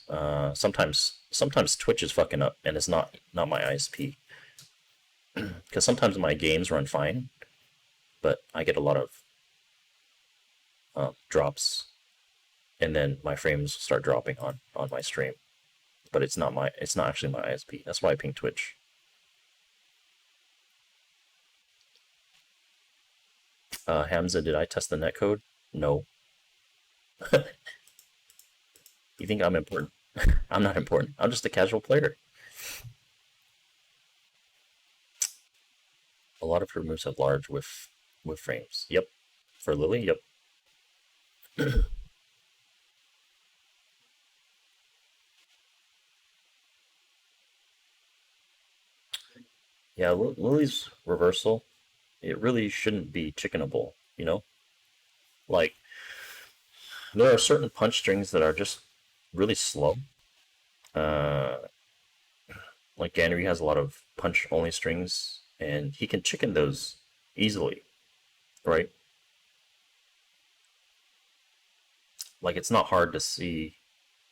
sometimes Twitch is fucking up, and it's not my ISP. Because sometimes my games run fine, but I get a lot of drops, and then my frames start dropping on my stream. But it's not actually my ISP. That's why I ping Twitch. Hamza, did I test the netcode? No. You think I'm important? I'm not important. I'm just a casual player. A lot of her moves have large with frames. Yep. For Lily, yep. Yeah, Lily's reversal, it really shouldn't be chickenable. You know, like there are certain punch strings that are just really slow. Uh, like Ganry has a lot of punch only strings, and he can chicken those easily, right? Like it's not hard to see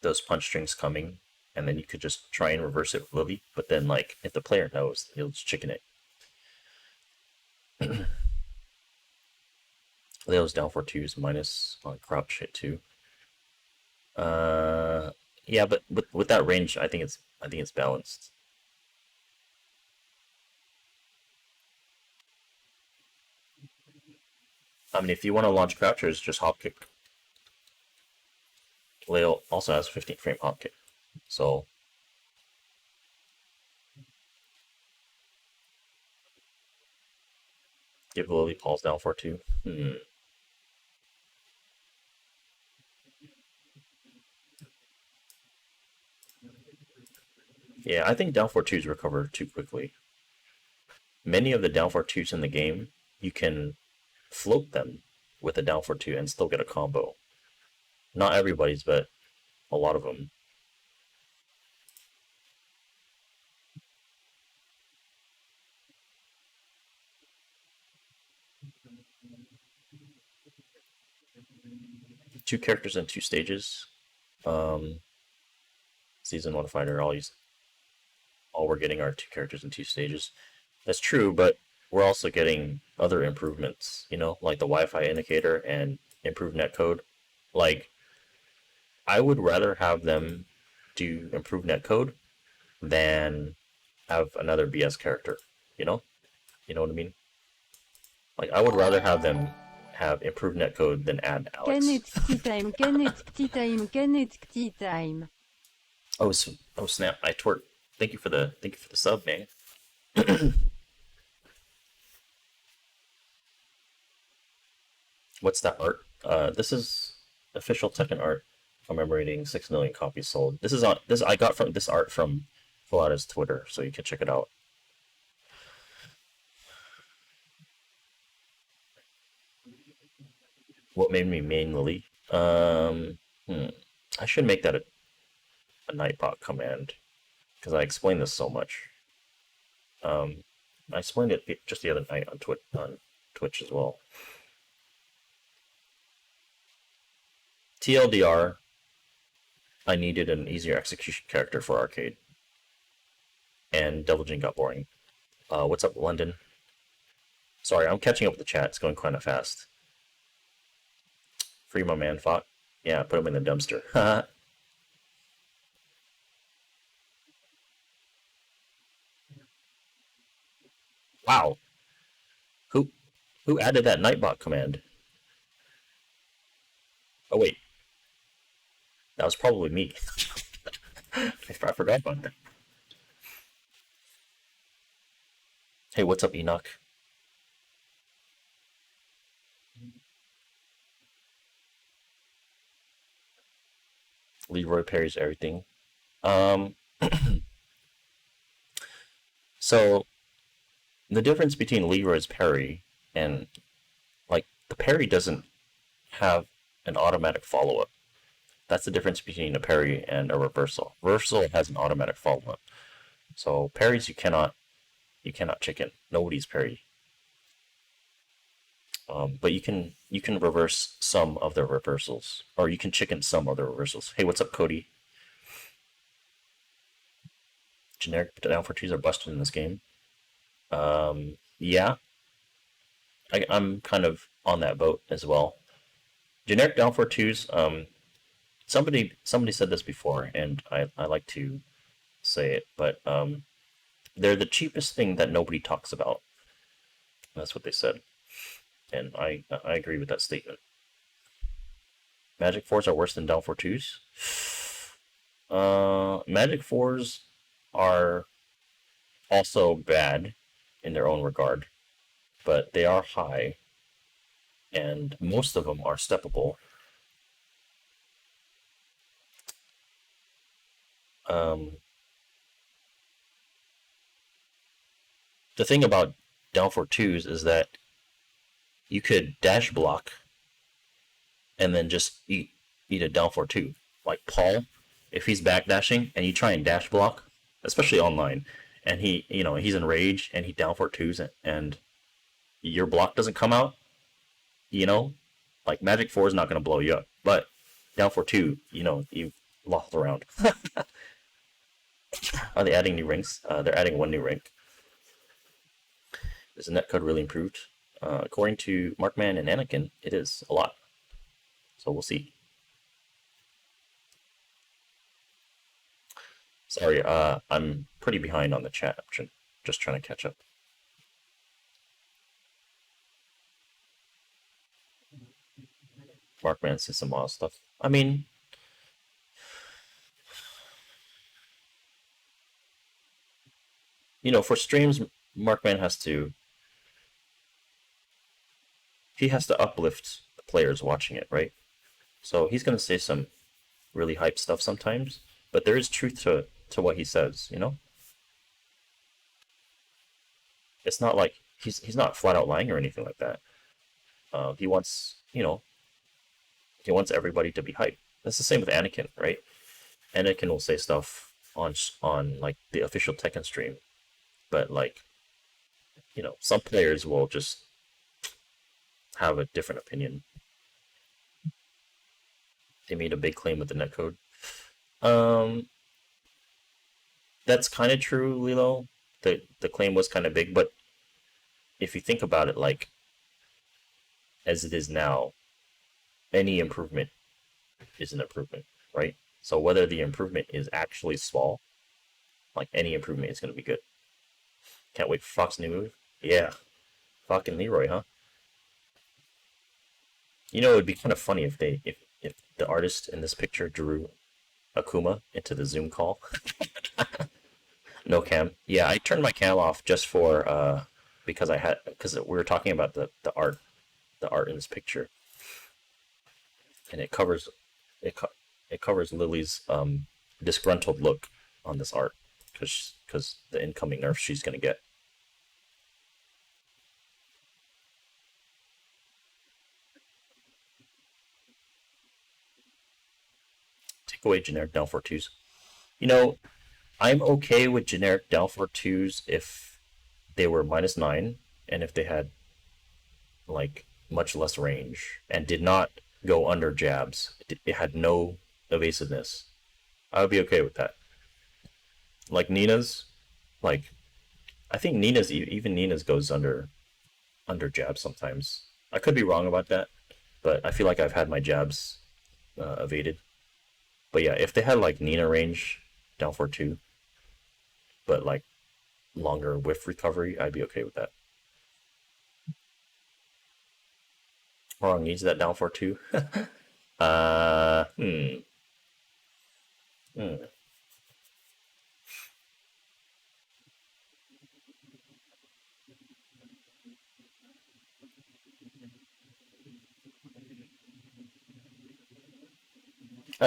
those punch strings coming, and then you could just try and reverse it with Lily. But then, like, if the player knows, he'll just chicken it. Leo's down for twos minus on crouch hit too. Yeah, but with that range, I think it's balanced. I mean, if you want to launch crouchers, just hop kick. Leo also has 15 frame hop kick, so give Lily Paul's down for two. Yeah, I think down for twos recover too quickly. Many of the down for twos in the game, you can float them with a down for two and still get a combo. Not everybody's, but a lot of them. Two characters in two stages. Season 1 fighter, all we're getting are two characters in two stages. That's true, but we're also getting other improvements, you know, like the Wi-Fi indicator and improved netcode. Like, I would rather have them do improved netcode than have another BS character, you know? You know what I mean? Like, I would rather have them have improved netcode than add Alex. Oh snap! I twerk. Thank you for the sub, man. What's that art? This is official Tekken art commemorating 6 million copies sold. This is I got from this art from Fullada's Twitter, so you can check it out. What made me main Lily? I should make that a Nightbot command because I explained this so much. I explained it just the other night on Twitch as well. TLDR, I needed an easier execution character for arcade. And Devil Jin got boring. What's up, London? Sorry, I'm catching up with the chat. It's going kind of fast. Free my man fought. Yeah, put him in the dumpster. Wow. Who added that Nightbot command? Oh wait. That was probably me. I forgot about that. Hey, what's up, Enoch? Leroy parries everything. So the difference between Leroy's parry and, like, the parry doesn't have an automatic follow-up. That's the difference between a parry and a reversal. Reversal has an automatic follow-up. So parries you cannot chicken. Nobody's parry. But you can reverse some of the reversals, or you can chicken some of the reversals. Hey, what's up, Cody? Generic down for twos are busted in this game. Yeah, I'm kind of on that boat as well. Generic down for twos. Somebody said this before, and I like to say it, but they're the cheapest thing that nobody talks about. That's what they said, and I agree with that statement. Magic 4s are worse than down for twos. Magic 4s are also bad in their own regard, but they are high, and most of them are steppable. The thing about down for twos is that you could dash block and then just eat a down for 2. Like Paul, if he's backdashing and you try and dash block, especially online, and he's in rage and he down for 2s and your block doesn't come out, like Magic 4 is not going to blow you up, but down for 2, you've lost the round. Are they adding new ranks? They're adding 1 new rank. Is the netcode really improved? According to Markman and Anakin, it is a lot. So we'll see. Sorry, I'm pretty behind on the chat. I'm just trying to catch up. Markman says some wild stuff. I mean, for streams, Markman has to uplift the players watching it, right? So he's gonna say some really hype stuff sometimes, but there is truth to what he says, It's not like he's not flat out lying or anything like that. He wants everybody to be hyped. That's the same with Anakin, right? Anakin will say stuff on like the official Tekken stream, but like, some players will just have a different opinion. They made a big claim with the netcode. That's kind of true, Lilo. The claim was kind of big, but if you think about it, like, as it is now, any improvement is an improvement, right? So whether the improvement is actually small, like any improvement is going to be good. Can't wait for Fox's new move. Yeah, fucking Leroy, huh? It would be kind of funny if the artist in this picture drew Akuma into the Zoom call. No cam. Yeah, I turned my cam off just for because we were talking about the art in this picture, and it covers Lily's disgruntled look on this art because the incoming nerf she's gonna get. Take away generic down for 2s. I'm okay with generic down for 2s if they were -9 and if they had like much less range and did not go under jabs. It had no evasiveness. I would be okay with that. Like Nina's, I think even Nina's goes under jabs sometimes. I could be wrong about that, but I feel like I've had my jabs evaded. But yeah, if they had like Nina range down for 2, but like longer whiff recovery, I'd be okay with that. Wrong needs that down for 2. I'd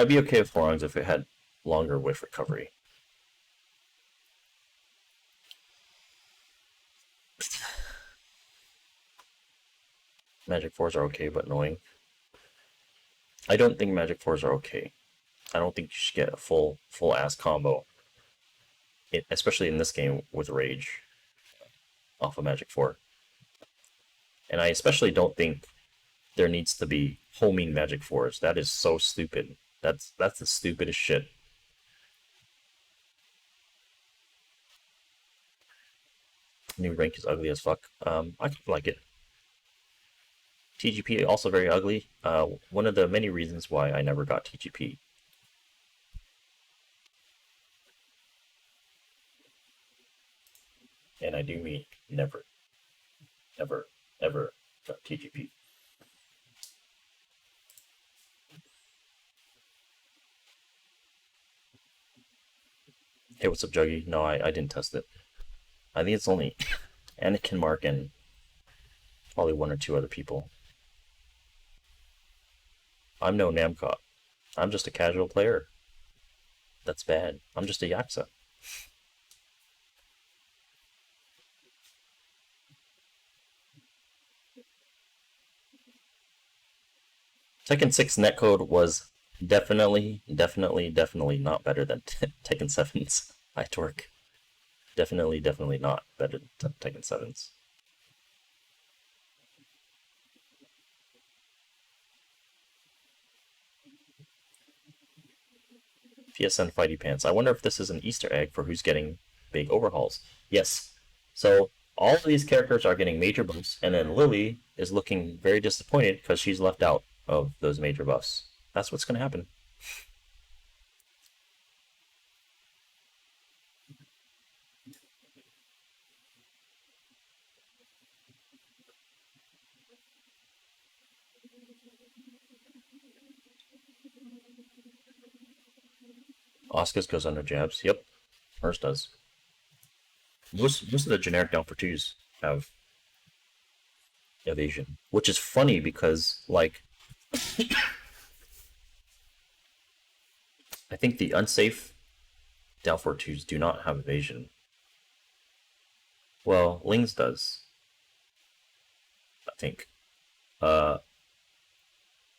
be okay with Horons if it had longer whiff recovery. Magic 4s are okay, but annoying. I don't think Magic 4s are okay. I don't think you should get a full ass combo, especially in this game with Rage, off of Magic 4. And I especially don't think there needs to be homing Magic 4s. That is so stupid. That's the stupidest shit. New rank is ugly as fuck. I kind of like it. TGP also very ugly. One of the many reasons why I never got TGP. And I do mean never, ever, ever got TGP. Hey, what's up, Juggy? No, I didn't test it. I think it's only Anakin, Mark, and probably 1 or 2 other people. I'm no Namcot. I'm just a casual player. That's bad. I'm just a Yaksa. Tekken 6 netcode was definitely not better than Tekken 7's high torque. Definitely not better than Tekken 7's. PSN Fighty Pants. I wonder if this is an Easter egg for who's getting big overhauls. Yes. So all of these characters are getting major buffs, and then Lily is looking very disappointed because she's left out of those major buffs. That's what's going to happen. Asuka's goes under jabs. Yep. Hers does. Most of the generic down for twos have evasion, which is funny because, like, I think the unsafe down for twos do not have evasion. Well, Ling's does. I think.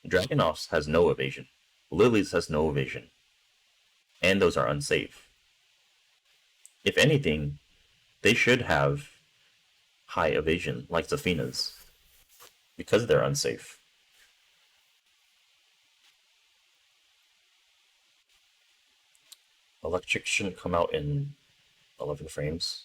Dragunov's has no evasion. Lily's has no evasion. And those are unsafe. If anything, they should have high evasion, like Zafina's, because they're unsafe. Electric shouldn't come out in 11 frames.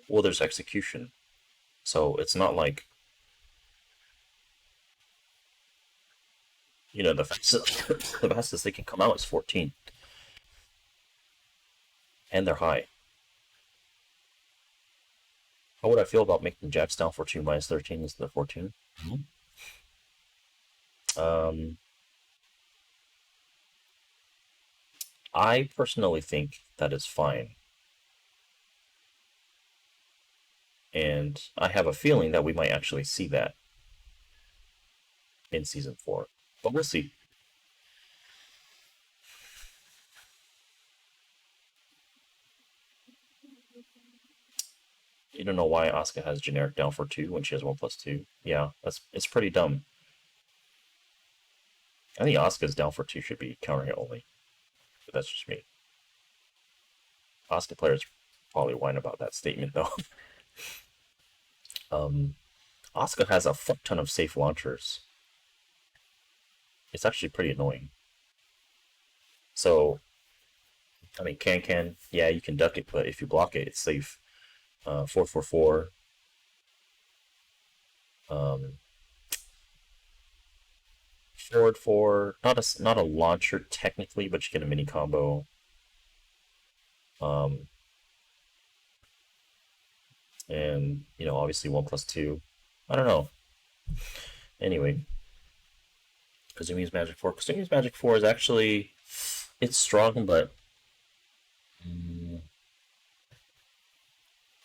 Well, there's execution, so it's not like, you know, the fastest they can come out is 14, and they're high. How would I feel about making jabs down for 2 minus 13 instead of 14? I personally think that is fine. And I have a feeling that we might actually see that in Season 4. But we'll see. You don't know why Asuka has generic down for 2 when she has 1+2. Yeah, it's pretty dumb. I think Asuka's down for 2 should be counter hit only. But that's just me. Asuka players probably whine about that statement though. Asuka has a fuck ton of safe launchers. It's actually pretty annoying. So, I mean, can, yeah, you can duck it, but if you block it, it's safe. 444. Forward 4, not a launcher technically, but you get a mini combo. And, you know, obviously 1+2. I don't know. Anyway. Kazumi's Magic 4. Kazumi's Magic 4 is actually... It's strong, but...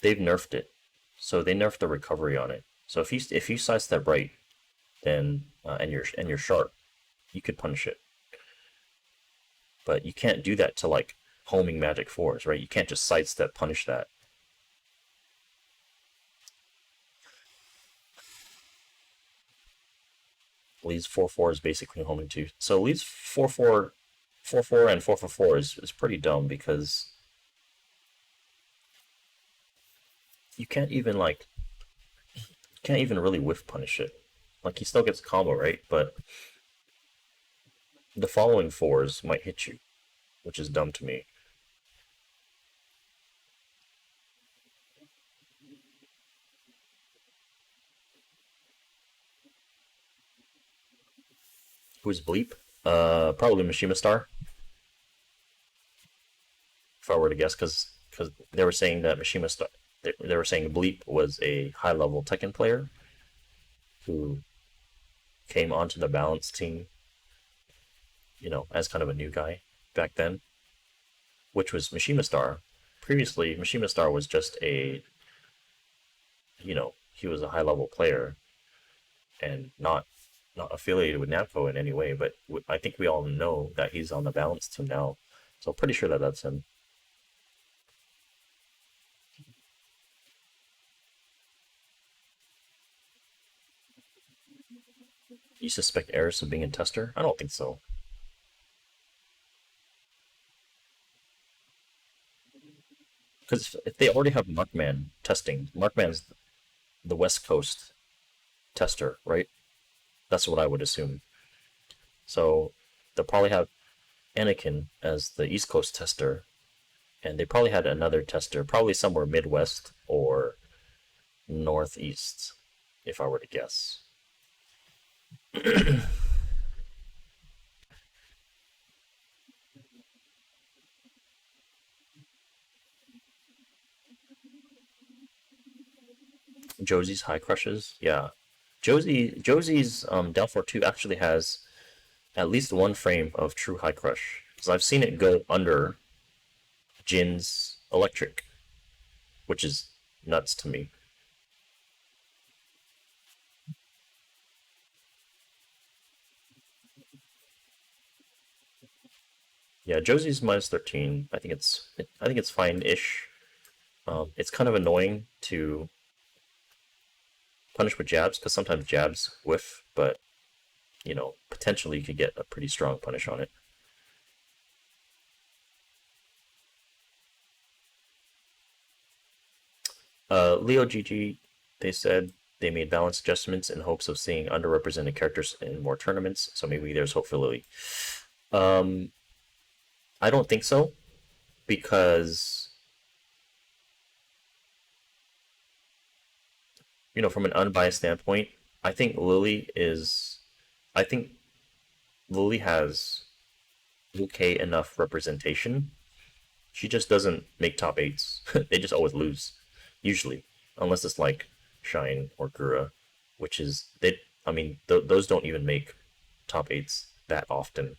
they've nerfed it. So they nerfed the recovery on it. So if you sidestep right, then... and you're sharp, you could punish it. But you can't do that to, like, homing Magic 4s, right? You can't just sidestep punish that. Lee's 4-4 is basically homing too. So Lee's 4-4 and 4-4 is pretty dumb because you can't even really whiff punish it. Like, he still gets a combo, right? But the following 4s might hit you, which is dumb to me. Who's Bleep? Probably Mishima Star. If I were to guess, because they were saying that Mishima Star, they were saying Bleep was a high-level Tekken player who came onto the balance team, you know, as kind of a new guy back then, which was Mishima Star. Previously, Mishima Star was just a, you know, he was a high-level player and not affiliated with Namco in any way, but I think we all know that he's on the balance team now, So pretty sure that that's him. You suspect Eris of being a tester? I don't think so. Because if they already have Markman testing, Markman's the West Coast tester, right? That's what I would assume. So they'll probably have Anakin as the East Coast tester, and they probably had another tester, probably somewhere Midwest or Northeast, if I were to guess. Josie's high crushes, yeah. Josie's Downforce 2 actually has at least one frame of true high crush. Because I've seen it go under Jin's electric, which is nuts to me. Yeah, Josie's minus 13. I think it's fine-ish. It's kind of annoying to punish with jabs because sometimes jabs whiff, but you know, potentially you could get a pretty strong punish on it. Leo GG, they said they made balance adjustments in hopes of seeing underrepresented characters in more tournaments, so maybe there's hope for Lily. I don't think so, because you know, from an unbiased standpoint, I think Lily has okay enough representation. She just doesn't make top 8s. They just always lose, usually, unless it's like Shine or Gura, which is those don't even make top 8s that often,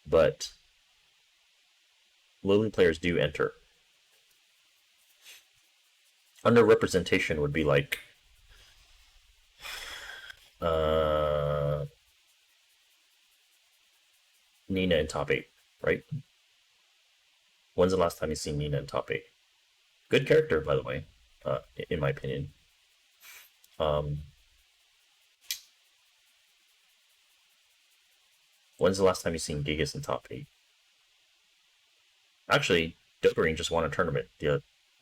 but Lily players do enter. Underrepresentation would be like Nina in top 8, right? When's the last time you've seen Nina in top 8? Good character, by the way, in my opinion. When's the last time you've seen Gigas in top 8? Actually, w8ing just won a tournament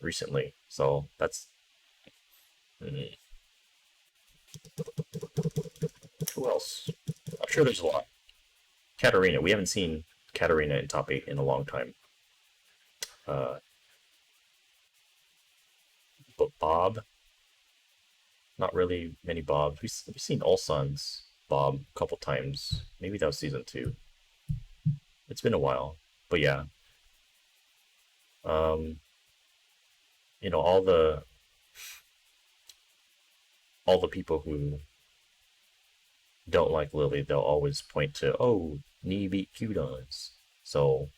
recently, so that's... Who else? I'm sure there's a lot. Katarina. We haven't seen Katarina in top 8 in a long time. But Bob? Not really many Bobs. We've seen Ulsan's Bob a couple times. Maybe that was season 2. It's been a while. But yeah. You know, all the people who don't like Lily, they'll always point to, oh, knee beat Q-dons. So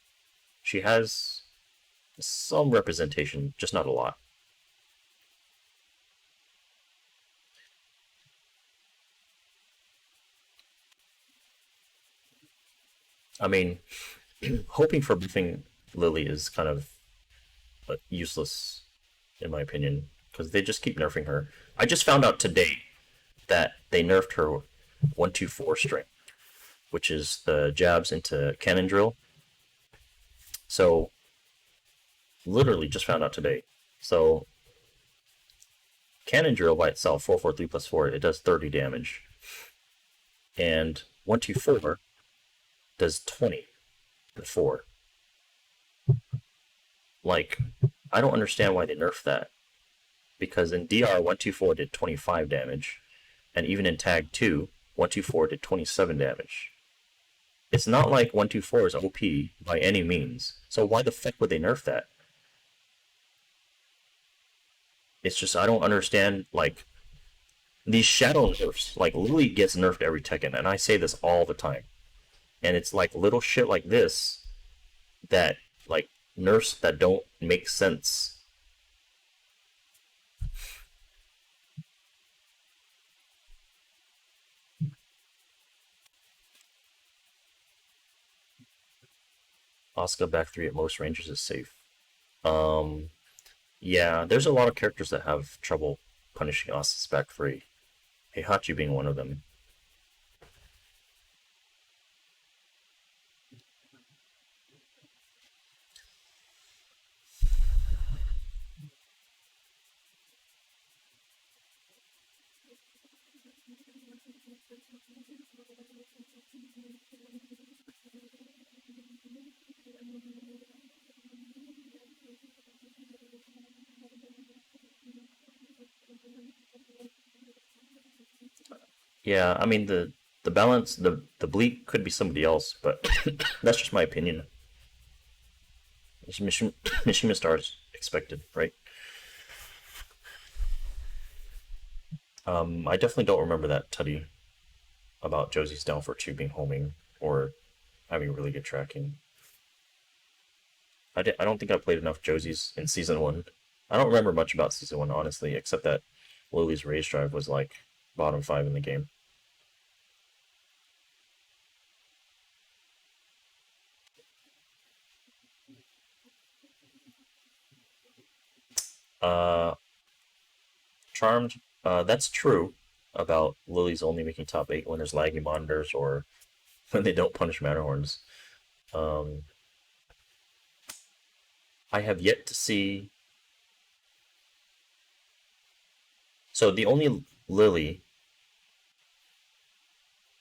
she has some representation, just not a lot. I mean, hoping for buffing Lily is kind of useless, in my opinion, because they just keep nerfing her. I just found out today that they nerfed her 1-2-4 string, which is the jabs into cannon drill. So, literally just found out today. So, cannon drill by itself, 4-4-3 plus 4, it does 30 damage. And 1-2-4 does 20 to 4. Like, I don't understand why they nerfed that. Because in DR, 1-2-4 did 25 damage. And even in Tag 2, 1-2-4 did 27 damage. It's not like 1-2-4 is OP by any means. So why the fuck would they nerf that? It's just, I don't understand, like, these shadow nerfs. Like, Lily gets nerfed every Tekken, and I say this all the time. And it's like little shit like this that, like, nerfs that don't make sense. Asuka back 3 at most ranges is safe. Yeah, there's a lot of characters that have trouble punishing Asuka's back 3. Heihachi being one of them. Yeah, I mean the balance, the bleak could be somebody else, but that's just my opinion. Mishima stars expected, right? I definitely don't remember that Tuddy about Josie's down for 2 being homing or having really good tracking. I don't think I played enough Josies in Season 1. I don't remember much about Season 1, honestly, except that Lily's Rage Drive was like bottom 5 in the game. Charmed, that's true about Lily's only making top 8 when there's laggy monitors or when they don't punish Matterhorns. I have yet to see... So the only Lily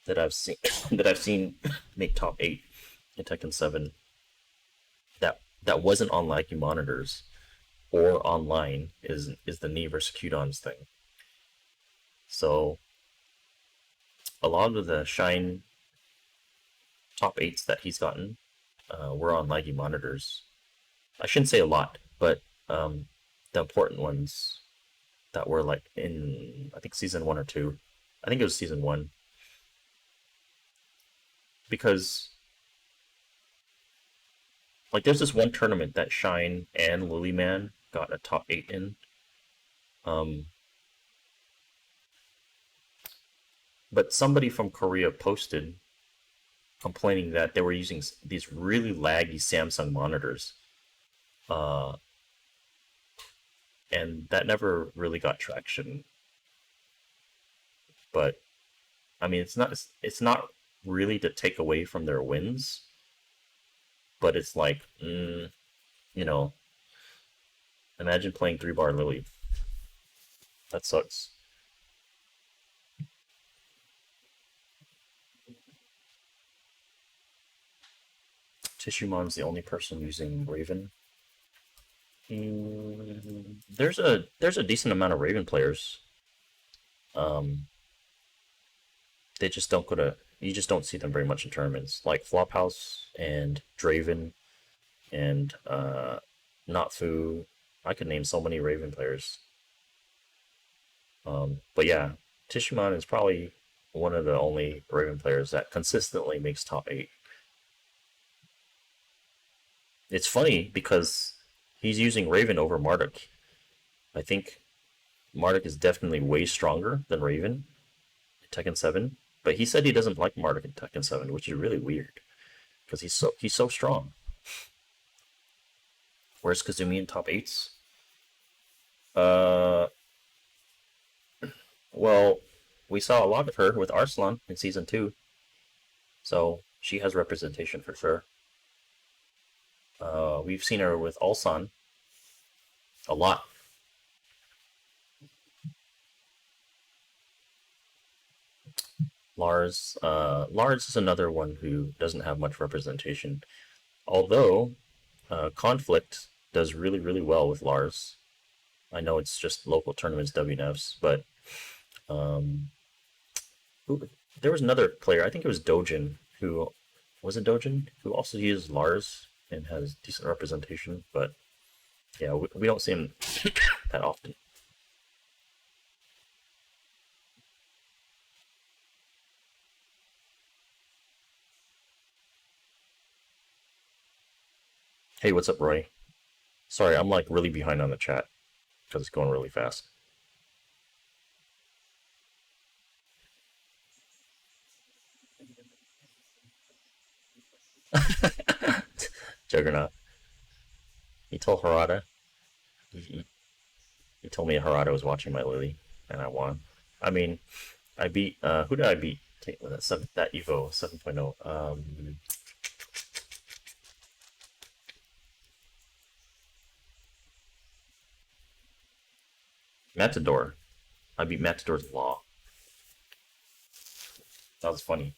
that I've seen make top 8 in Tekken 7 that wasn't on laggy monitors or online is the knee versus Qdons thing. So a lot of the Shine top 8s that he's gotten were on laggy monitors. I shouldn't say a lot, but the important ones that were like in, I think, Season 1 or 2. I think it was Season 1. Because like there's this one tournament that Shine and Lilyman got a top 8 in. But somebody from Korea posted complaining that they were using these really laggy Samsung monitors. And that never really got traction. But I mean, it's not really to take away from their wins, but it's like, you know, imagine playing 3-bar Lily. That sucks. Tissuemon's the only person using Raven. There's a decent amount of Raven players. They just don't go to. You just don't see them very much in tournaments, like Flophouse and Draven, and Notfu. I could name so many Raven players. But yeah, Tissuemon is probably one of the only Raven players that consistently makes top 8. It's funny because he's using Raven over Marduk. I think Marduk is definitely way stronger than Raven in Tekken 7, but he said he doesn't like Marduk in Tekken 7, which is really weird because he's so strong. Where's Kazumi in top 8s? Well, we saw a lot of her with Arslan in Season 2, so she has representation for sure. We've seen her with Ulsan a lot. Lars is another one who doesn't have much representation, although Conflict does really, really well with Lars. I know it's just local tournaments, WNFs, but there was another player, I think it was Dojin, who also used Lars and has decent representation, but yeah, we don't see him that often. Hey, what's up, Roy? Sorry, I'm like really behind on the chat because it's going really fast. Juggernaut. You told Harada. You told me Harada was watching my Lily, and I won. I mean, I beat. Who did I beat? That Evo 7.0. Matador. I beat Matador's Law. That was funny.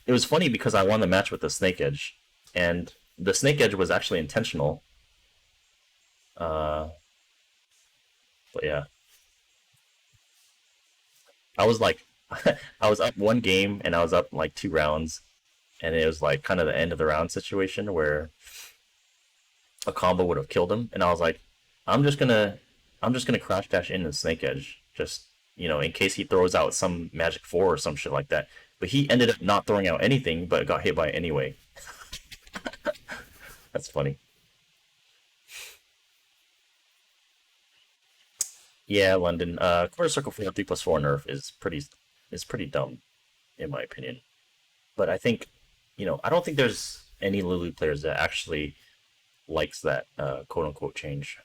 It was funny because I won the match with the Snake Edge, and the Snake Edge was actually intentional. But yeah. I was like, I was up one game and I was up like 2 rounds, and it was like kind of the end of the round situation where a combo would have killed him, and I was like, I'm just gonna crash dash into Snake Edge, just in case he throws out some Magic 4 or some shit like that. But he ended up not throwing out anything, but got hit by it anyway. That's funny. Yeah, London. Quarter Circle 4 3+4 nerf is pretty dumb, in my opinion. But I think, I don't think there's any Lulu players that actually likes that quote unquote change.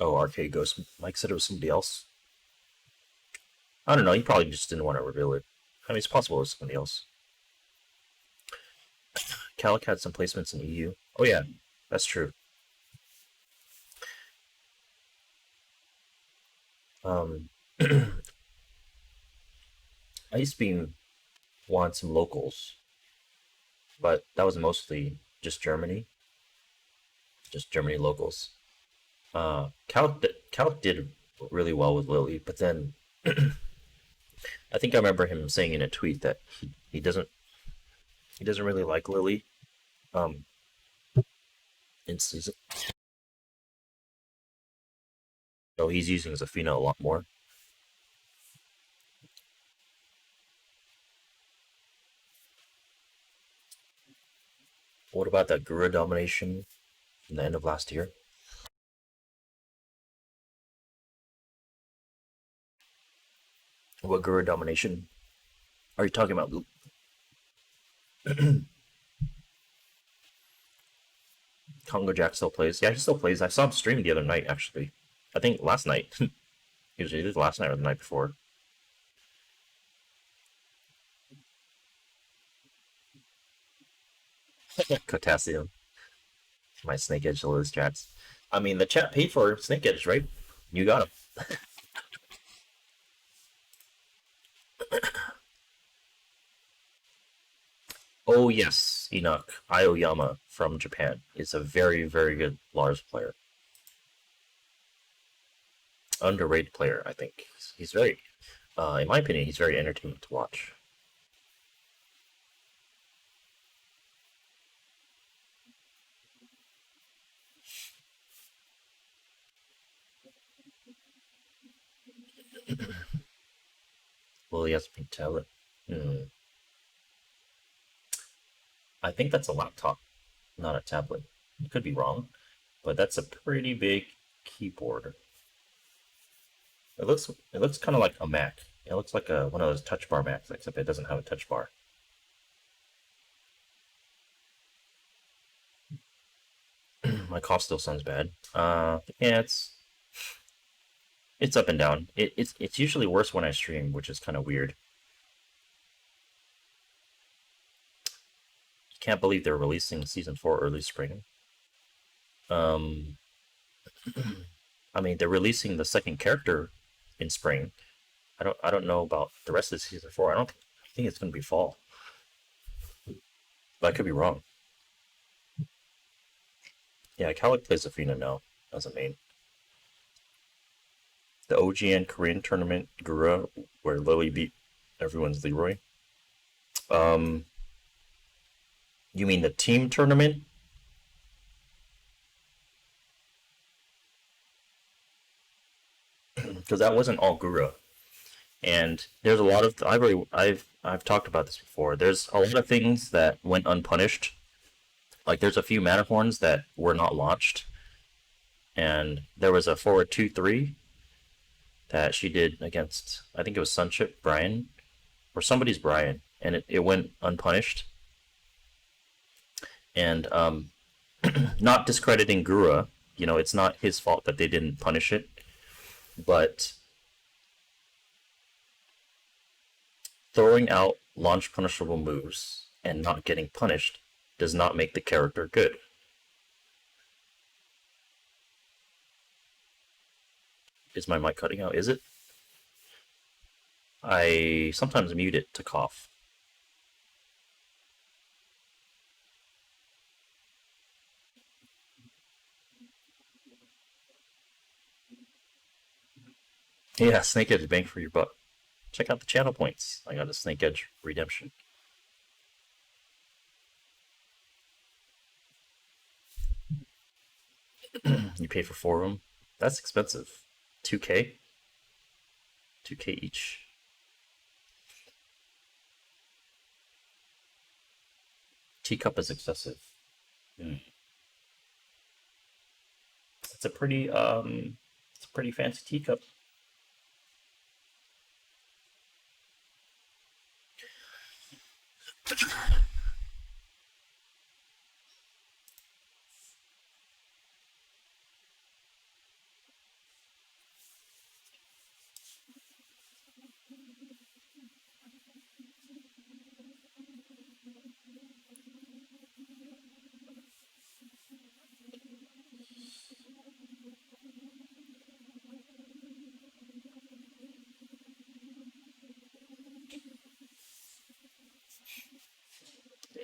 Oh, Arcade Ghost. Mike said it was somebody else. I don't know. He probably just didn't want to reveal it. I mean, it's possible it was somebody else. Calic had some placements in EU. Oh yeah, that's true. I used to want some locals, but that was mostly just Germany. Just Germany locals. Calic did really well with Lily, but then I think I remember him saying in a tweet that he doesn't really like Lily. In season. So he's using Zafina a lot more. What about that Guru domination from the end of last year? What Guru domination are you talking about, Luke? Congo Jack still plays. Yeah, he still plays. I saw him stream the other night, actually. I think last night. It was last night or the night before. Potassium. My Snake Edge to lose chats. I mean, the chat paid for Snake Edge, right? You got him. Oh yes, Enoch Aoyama from Japan is a very, very good Lars player. Underrated player, I think. He's very, in my opinion, he's very entertaining to watch. Well, he has a pink tablet. I think that's a laptop, not a tablet. I could be wrong, but that's a pretty big keyboard. It looks kind of like a Mac. It looks like one of those touch bar Macs, except it doesn't have a touch bar. My cough still sounds bad. Yeah, it's up and down. It's usually worse when I stream, which is kind of weird. Can't believe they're releasing season 4 early spring. I mean, they're releasing the second character in spring. I don't know about the rest of season 4. I think it's gonna be fall. But I could be wrong. Yeah, Calic plays Zafina now as a main. The OGN Korean tournament Gura, where Lily beat everyone's Leroy. You mean the team tournament? Because that wasn't all Gura, and there's a lot of I've talked about this before. There's a lot of things that went unpunished. Like there's a few Matterhorns that were not launched, and there was a forward 2-3 that she did against, I think it was Sunchip Brian, or somebody's Brian, and it went unpunished. And not discrediting Gura, you know, it's not his fault that they didn't punish it, but throwing out launch punishable moves and not getting punished does not make the character good. Is my mic cutting out? Is it? I sometimes mute it to cough. Yeah, Snake Edge bang for your buck. Check out the channel points. I got a Snake Edge redemption. You pay for 4 of them? That's expensive. 2K? 2K each. Teacup is excessive. It's a pretty fancy teacup.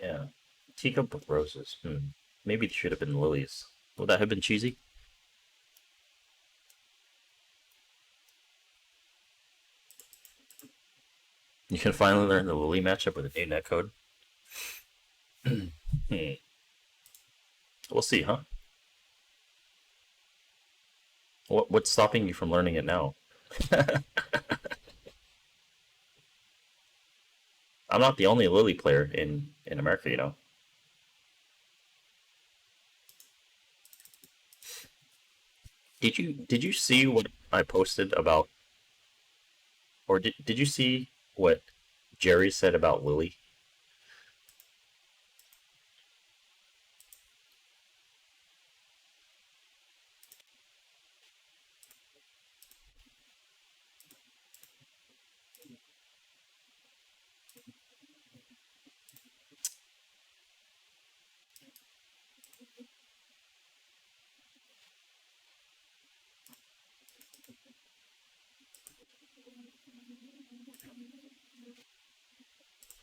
Yeah. Teacup with roses. Maybe it should have been lilies. Would that have been cheesy? You can finally learn the lily matchup with a new netcode. We'll see, huh? What's stopping you from learning it now? I'm not the only Lily player in America, you know. Did you see what I posted about, or did you see what Jerry said about Lily?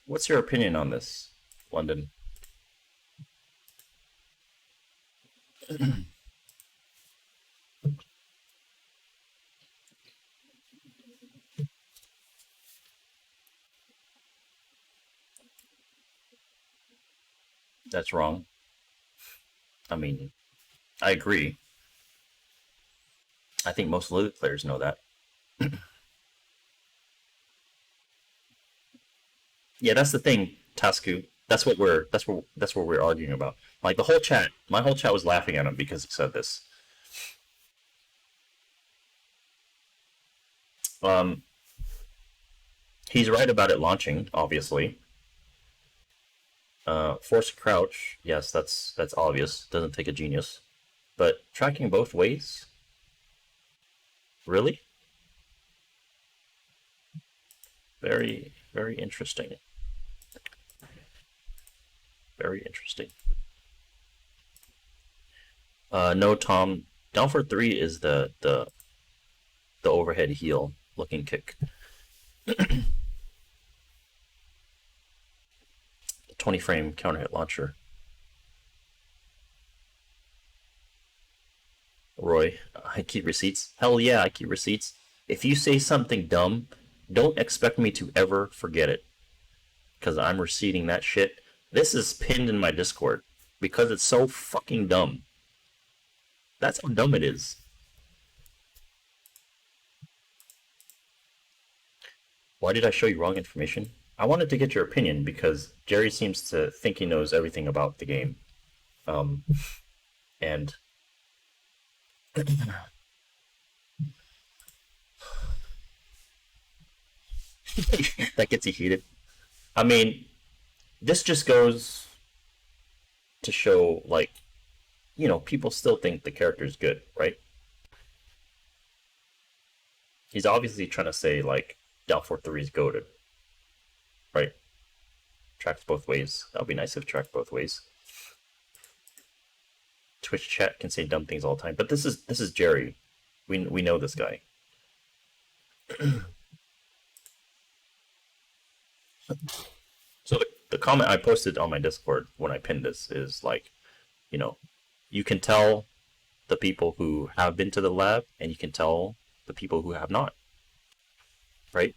What's your opinion on this, London? That's wrong. I mean, I agree. I think most Lily players know that. Yeah, that's the thing, Tasku. That's what we're arguing about. Like the whole chat, my whole chat was laughing at him because he said this. He's right about it launching, obviously. Force crouch, yes, that's obvious. Doesn't take a genius. But tracking both ways? Really? Very, very interesting. Very interesting. No, Tom. Down for 3 is the overhead heel looking kick. The 20 frame counter hit launcher. Roy, I keep receipts. Hell yeah, I keep receipts. If you say something dumb, don't expect me to ever forget it. Because I'm receipting that shit. This is pinned in my Discord. Because it's so fucking dumb. That's how dumb it is. Why did I show you wrong information? I wanted to get your opinion because Jerry seems to think he knows everything about the game. And That gets you heated. I mean, this just goes to show, like, you know, people still think the character's good, right? He's obviously trying to say, like, Doubtful 3 is goated. Right? Tracks both ways. That would be nice if it tracked both ways. Twitch chat can say dumb things all the time, but this is Jerry. We know this guy. So the comment I posted on my Discord when I pinned this is like, you know, you can tell the people who have been to the lab and you can tell the people who have not. Right?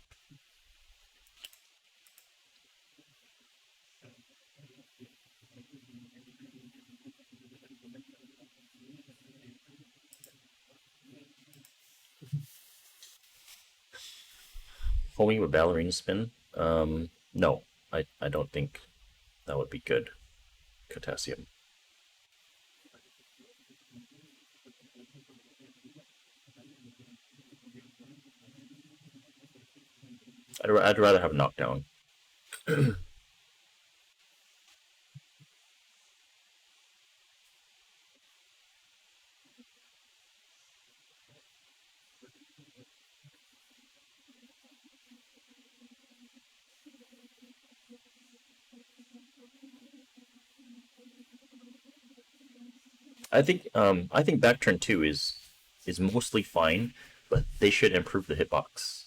Foaming with ballerina spin? No, I don't think that would be good. Potassium. I'd rather have knockdown. I think back turn 2 is mostly fine, but they should improve the hitbox.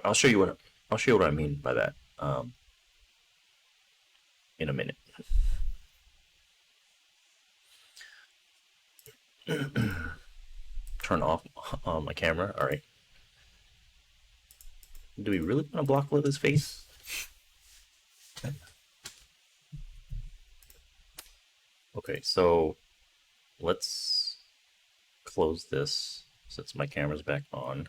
I'll show you what I mean by that in a minute. Turn off my camera. All right. Do we really want to block Lily's face? Okay, so let's close this since my camera's back on.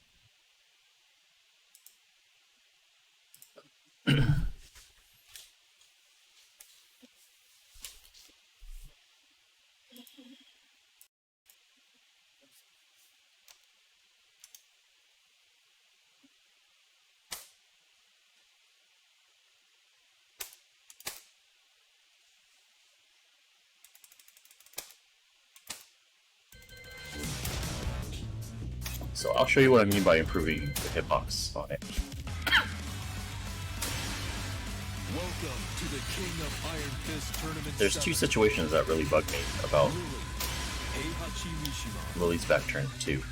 So I'll show you what I mean by improving the hitbox on it. Welcome to the King of Iron Fist Tournament. There's two situations that really bug me about Lily's back turn 2.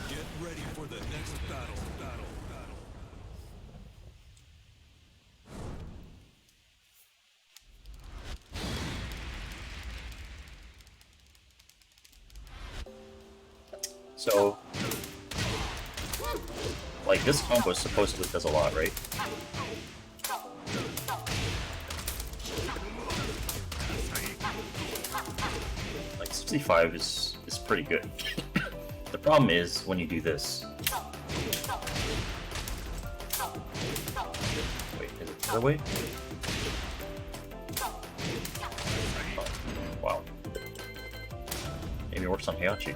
Get ready for the next battle. So, like, this combo supposedly does a lot, right? Like, 65 is pretty good. The problem is when you do this. Wait, is it the other way? Oh, wow. Maybe it works on Heihachi.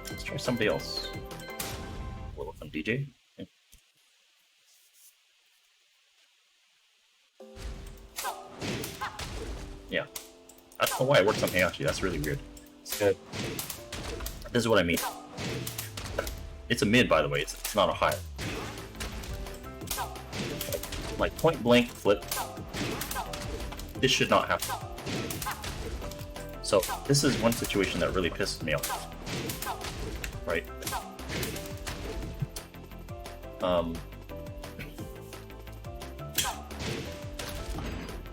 Let's try somebody else. We'll look on DJ. Yeah. Yeah. I don't know why it works on Heihachi. That's really weird. So, this is what I mean. It's a mid, by the way. It's not a high. Like point blank flip. This should not happen. So this is one situation that really pisses me off. Right.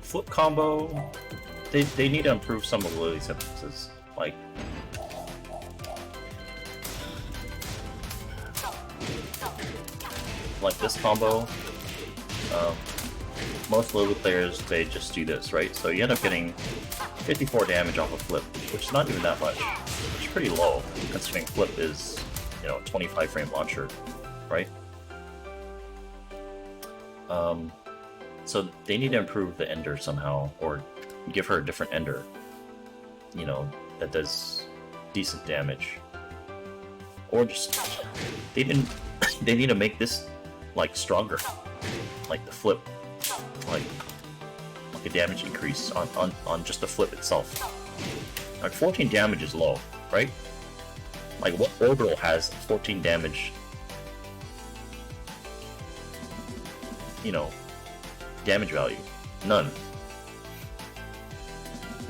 Flip combo. They need to improve some of Lily's hitboxes. Like this combo. most Lily players, they just do this, right? So you end up getting 54 damage off a flip, which is not even that much. It's pretty low, considering flip is, you know, 25 frame launcher, right? So they need to improve the ender somehow, or give her a different ender, you know, that does decent damage. Or just, they need to make this, like, stronger. Like the flip. Like a damage increase on just the flip itself. Like 14 damage is low, right? Like what orbital has 14 damage, you know, damage value? None.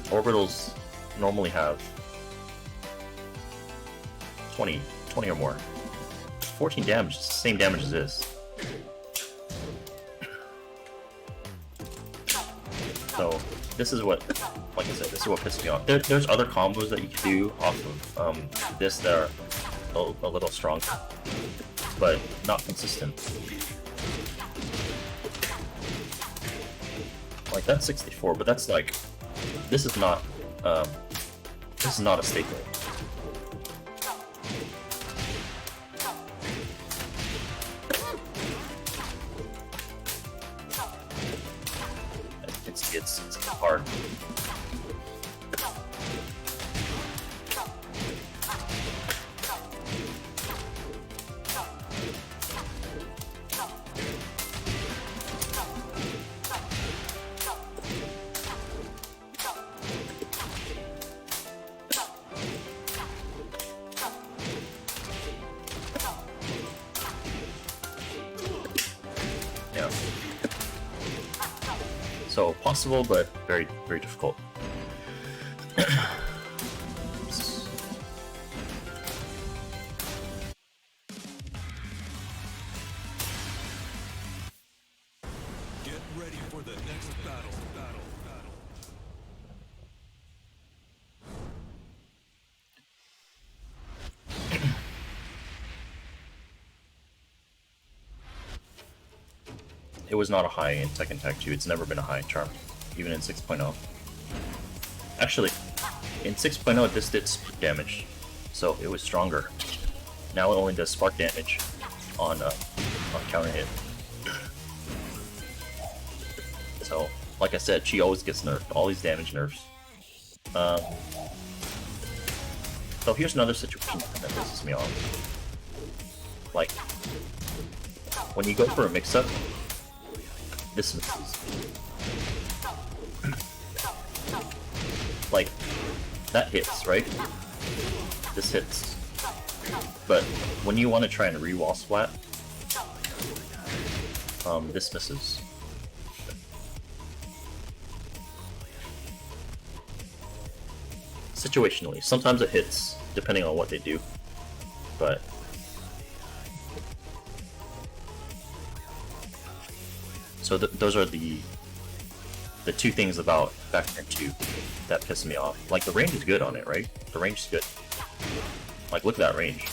Orbitals normally have 20 or more. 14 damage is the same damage as this. So this is what, like I said, this is what pisses me off. There's other combos that you can do off of this that are a little stronger, but not consistent. Like that's 64, but that's like, this is not a staple. It's hard. Yeah. So possible, but very, very difficult. Get ready for the next battle. It was not a high in Tekken Tag 2. It's never been a high in Charm, even in 6.0. Actually, in 6.0 this did split damage, so it was stronger. Now it only does spark damage on counter hit. So, like I said, she always gets nerfed. All these damage nerfs. So here's another situation that pisses me off. Like, when you go for a mix-up, this misses. Like, that hits, right? This hits. But when you want to try and re-wall splat, this misses. Situationally. Sometimes it hits, depending on what they do. But so those are the two things about Factor 2 that piss me off. Like, the range is good on it, right? The range is good. Like, look at that range.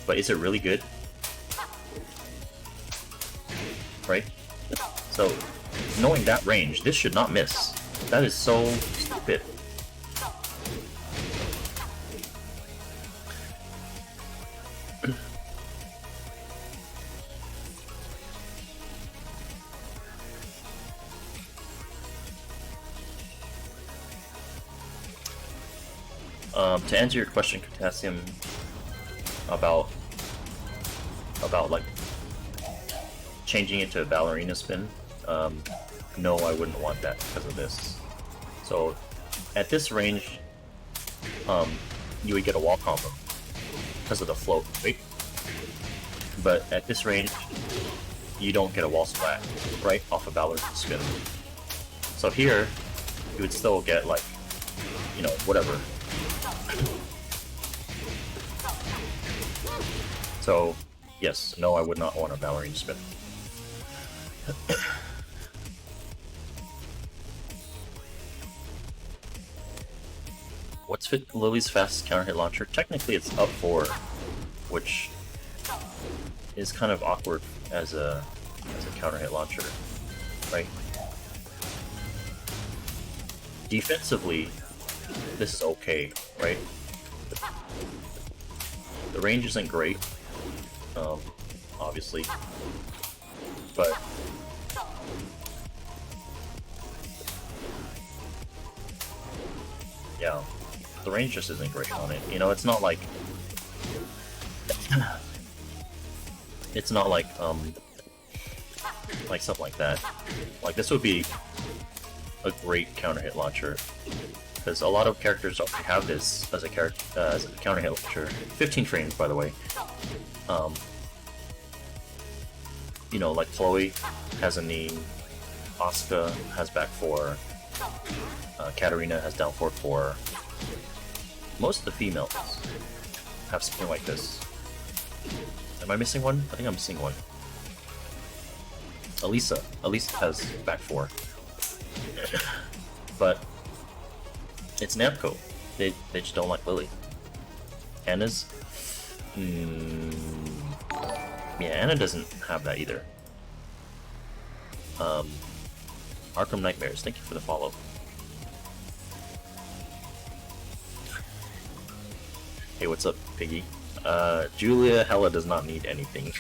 But is it really good? Right? So, knowing that range, this should not miss. That is so stupid. To answer your question, Potassium, about like changing it to a ballerina spin, no, I wouldn't want that because of this. So at this range, you would get a wall combo because of the float, right? But at this range, you don't get a wall splat, right, off a ballerina spin. So here, you would still get, like, you know, whatever. So, yes, no, I would not want a ballerina spin. What's Lily's fastest counter hit launcher? Technically, it's up 4, which is kind of awkward as a counter hit launcher. right? Defensively, this is okay, right? The range isn't great, obviously, but yeah, the range just isn't great on it. You know, it's not like like something like that. Like this would be a great counter hit launcher, because a lot of characters already have this as a counter hit launcher. 15 frames, by the way. You know, like Chloe has a knee, Asuka has back 4, Katarina has down forward 4. Most of the females have something like this. Am I missing one? I think I'm missing one. Elisa has back 4. But it's Namco. They just don't like Lily. Anna's? Yeah, Anna doesn't have that either. Arkham Nightmares, thank you for the follow. Hey, what's up, Piggy? Julia Hella does not need anything.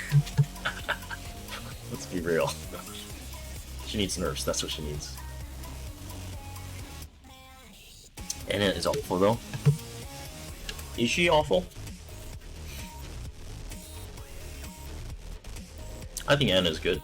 Let's be real. She needs nerfs, that's what she needs. Anna is awful though. Is she awful? I think Anna's good.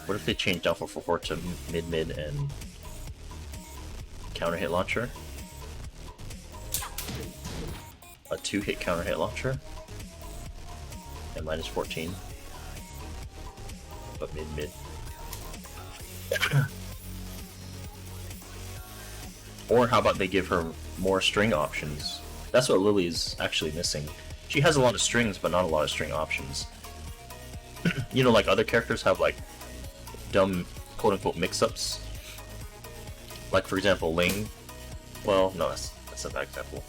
What if they change Alpha 4 to mid and counter hit launcher? A 2-hit counter hit launcher and minus 14, but mid. Or how about they give her more string options? That's what Lily's actually missing. She has a lot of strings, but not a lot of string options. You know, like other characters have like dumb quote-unquote mix-ups. Like for example, Ling. Well, no, that's a bad example.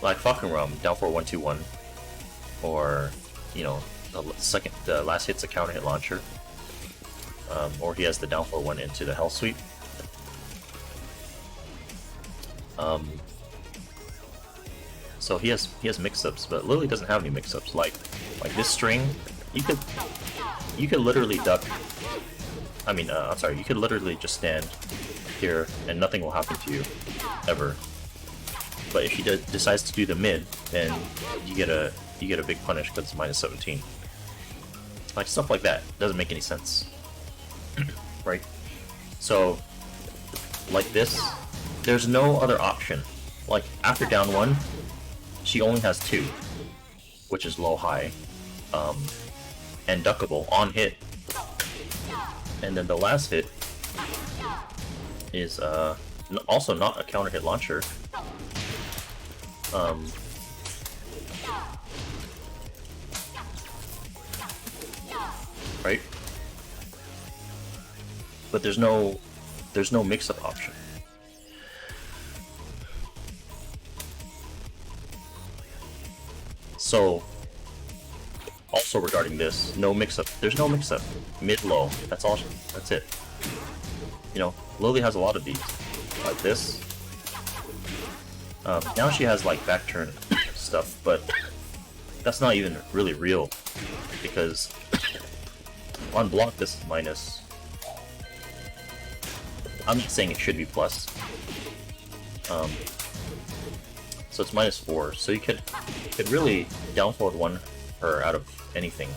Like fucking Rum, down for 1-2-1, or you know, the last hit's a counter hit launcher, or he has the down for 1 into the Hell Sweep. So he has mix-ups, but Lily doesn't have any mix-ups. Like this string, you could literally duck. I mean, I'm sorry, you could literally just stand here and nothing will happen to you ever. But if she decides to do the mid, then you get a big punish because it's minus 17. Like stuff like that doesn't make any sense, right? So like this, there's no other option. Like after down 1, she only has 2, which is low high, and duckable on hit. And then the last hit is also not a counter hit launcher. Right? But there's no mix-up option. So also regarding this, no mix-up. There's no mix-up. Mid-low. That's all. That's it. You know, Lily has a lot of these, like this. Now she has like back turn stuff, but that's not even really real, because on block this is minus. I'm not saying it should be plus. So it's minus 4. So you could really down forward 1 her out of anything,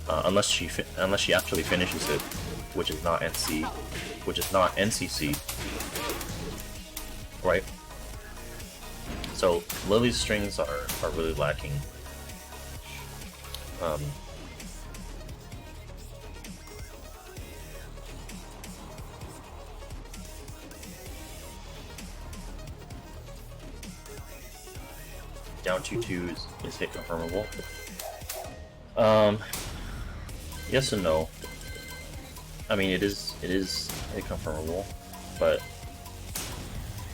unless she actually finishes it, which is not NC, which is not NCC, right? So Lily's strings are really lacking. Down 2-2 is hit confirmable. Yes and no. I mean, it is a confirmable, but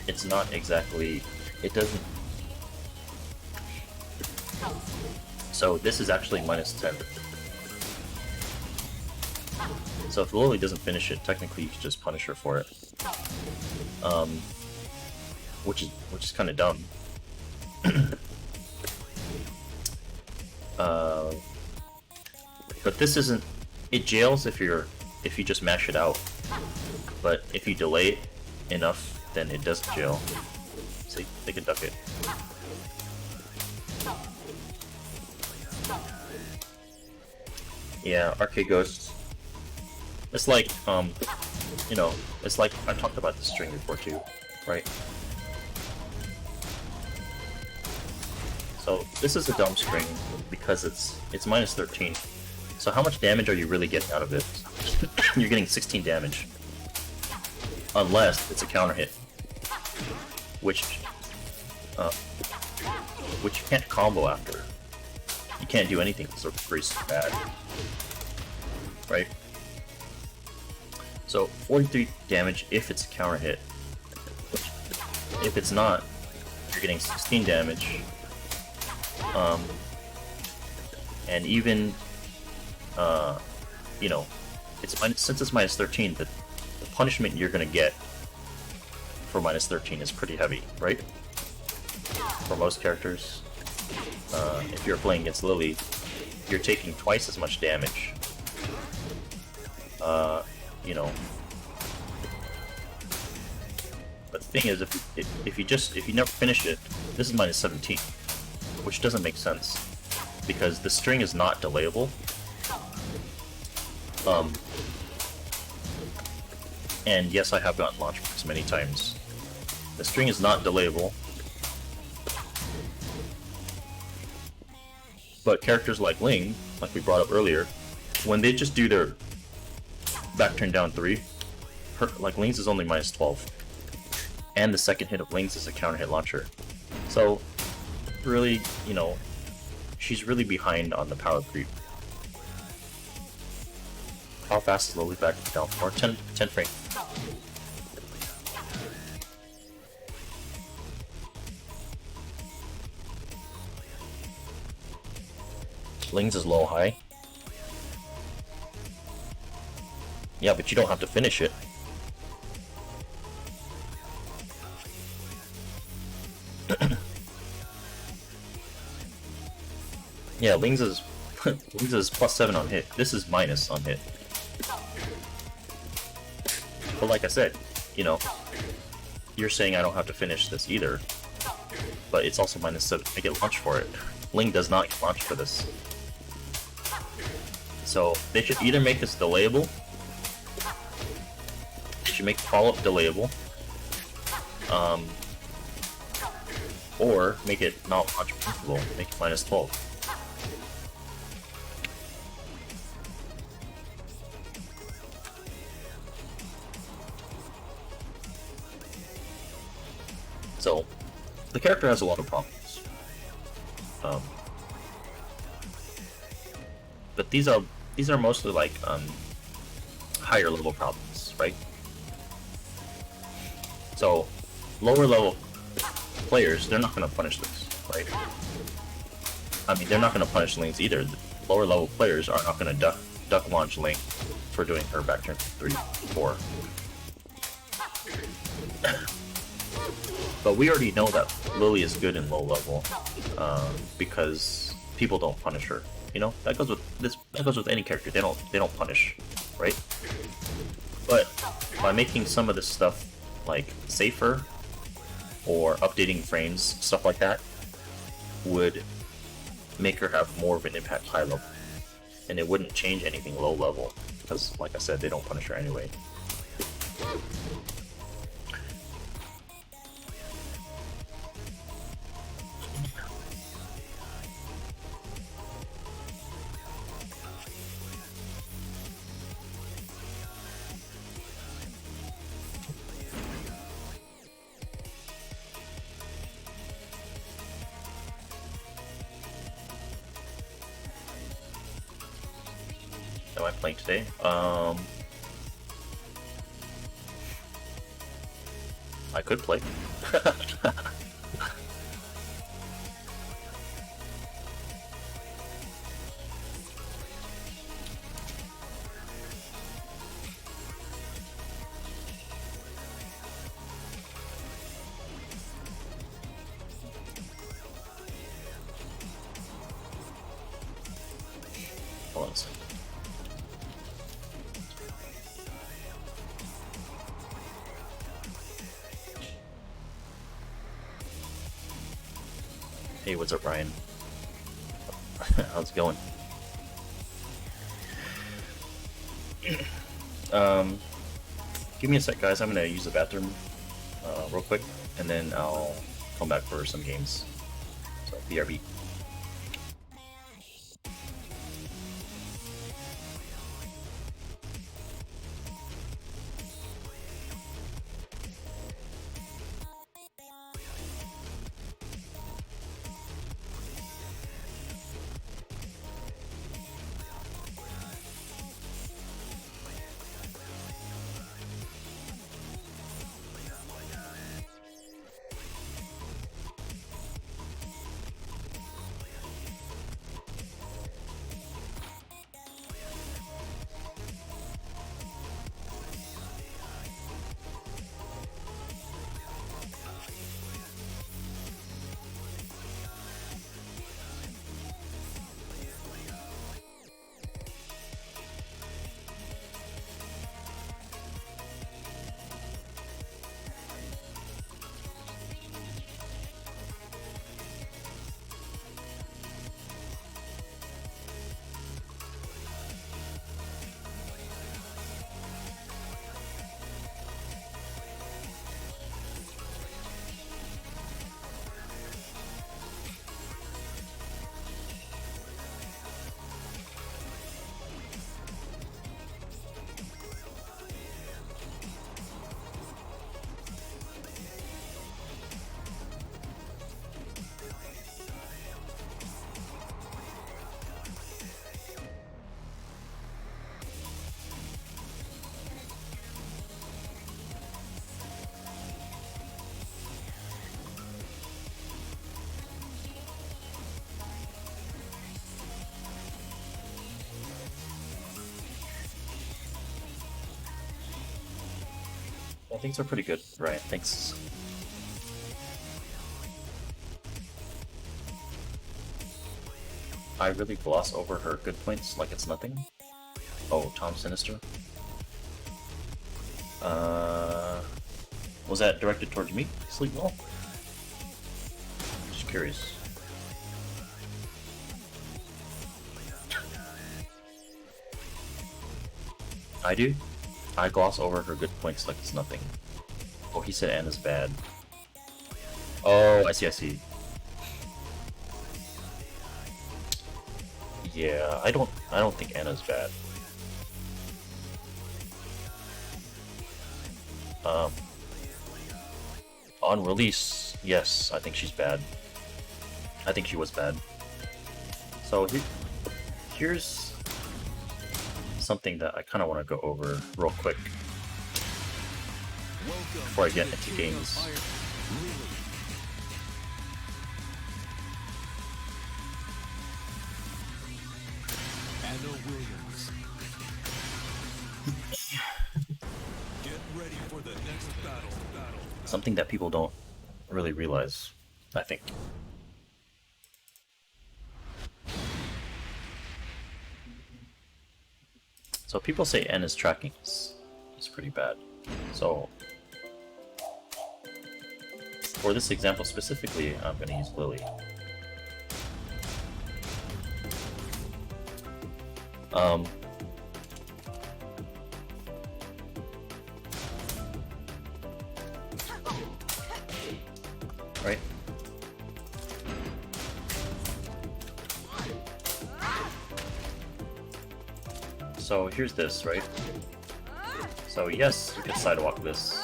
it's not exactly. It doesn't. So this is actually -10. So if Lily doesn't finish it, technically you can just punish her for it. Which is kind of dumb. But this isn't. It jails if you just mash it out. But if you delay it enough, then it doesn't jail. See, they can duck it. Yeah, Arcade Ghosts. It's like, you know, it's like I talked about the string before too, right? So this is a dumb string because it's -13. So how much damage are you really getting out of it? You're getting 16 damage, unless it's a counter hit, which you can't combo after. You can't do anything because it's bad, right? So 43 damage if it's a counter hit. If it's not, you're getting 16 damage. And even, you know, since it's -13, the punishment you're gonna get for -13 is pretty heavy, right? For most characters. If you're playing against Lily, you're taking twice as much damage. You know. But the thing is, if you never finish it, this is -17, which doesn't make sense because the string is not delayable. And yes, I have gotten launch breaks many times. The string is not delayable. But characters like Ling, like we brought up earlier, when they just do their back turn down 3, like Ling's is only -12. And the second hit of Ling's is a counter hit launcher. So, really, you know, she's really behind on the power creep. How fast is Lily back down? Or 10 frame. Ling's is low high. Yeah, but you don't have to finish it. Yeah, Ling's is Ling's is +7 on hit. This is minus on hit. But like I said, you know, you're saying I don't have to finish this either. But it's also -7. I get launch for it. Ling does not get launch for this. So they should either make this delayable. They should make follow-up delayable. Or make it not launch principal. Make it -12. So, the character has a lot of problems. But these are mostly like higher level problems, right? So, lower level players, they're not going to punish this, right? I mean, they're not going to punish Ling's either. The lower level players are not going to duck launch Ling for doing her back turn 3, 4. But we already know that Lily is good in low level because people don't punish her. You know, that goes with this. That goes with any character. They don't punish, right? But by making some of this stuff like safer or updating frames, stuff like that, would make her have more of an impact high level, and it wouldn't change anything low level because, like I said, they don't punish her anyway. am I playing today? I could play. Hold on a second. Hey, what's up, Ryan? How's it going? Give me a sec, guys. I'm gonna use the bathroom real quick, and then I'll come back for some games. So, BRB. Things are pretty good, Ryan. Thanks. I really gloss over her good points like it's nothing. Oh, Tom Sinister. Was that directed towards me? Sleep well? Just curious. I do? I gloss over her good points like it's nothing. Oh, he said Anna's bad. Oh, I see. Yeah, I don't think Anna's bad. On release, yes, I think she's bad. I think she was bad. So here's something that I kind of want to go over real quick before I get into games. Something that people don't really realize, I think. So people say Anna's tracking is pretty bad. So for this example specifically, I'm going to use Lily. Right? So here's this, right? So yes, you can sidewalk this.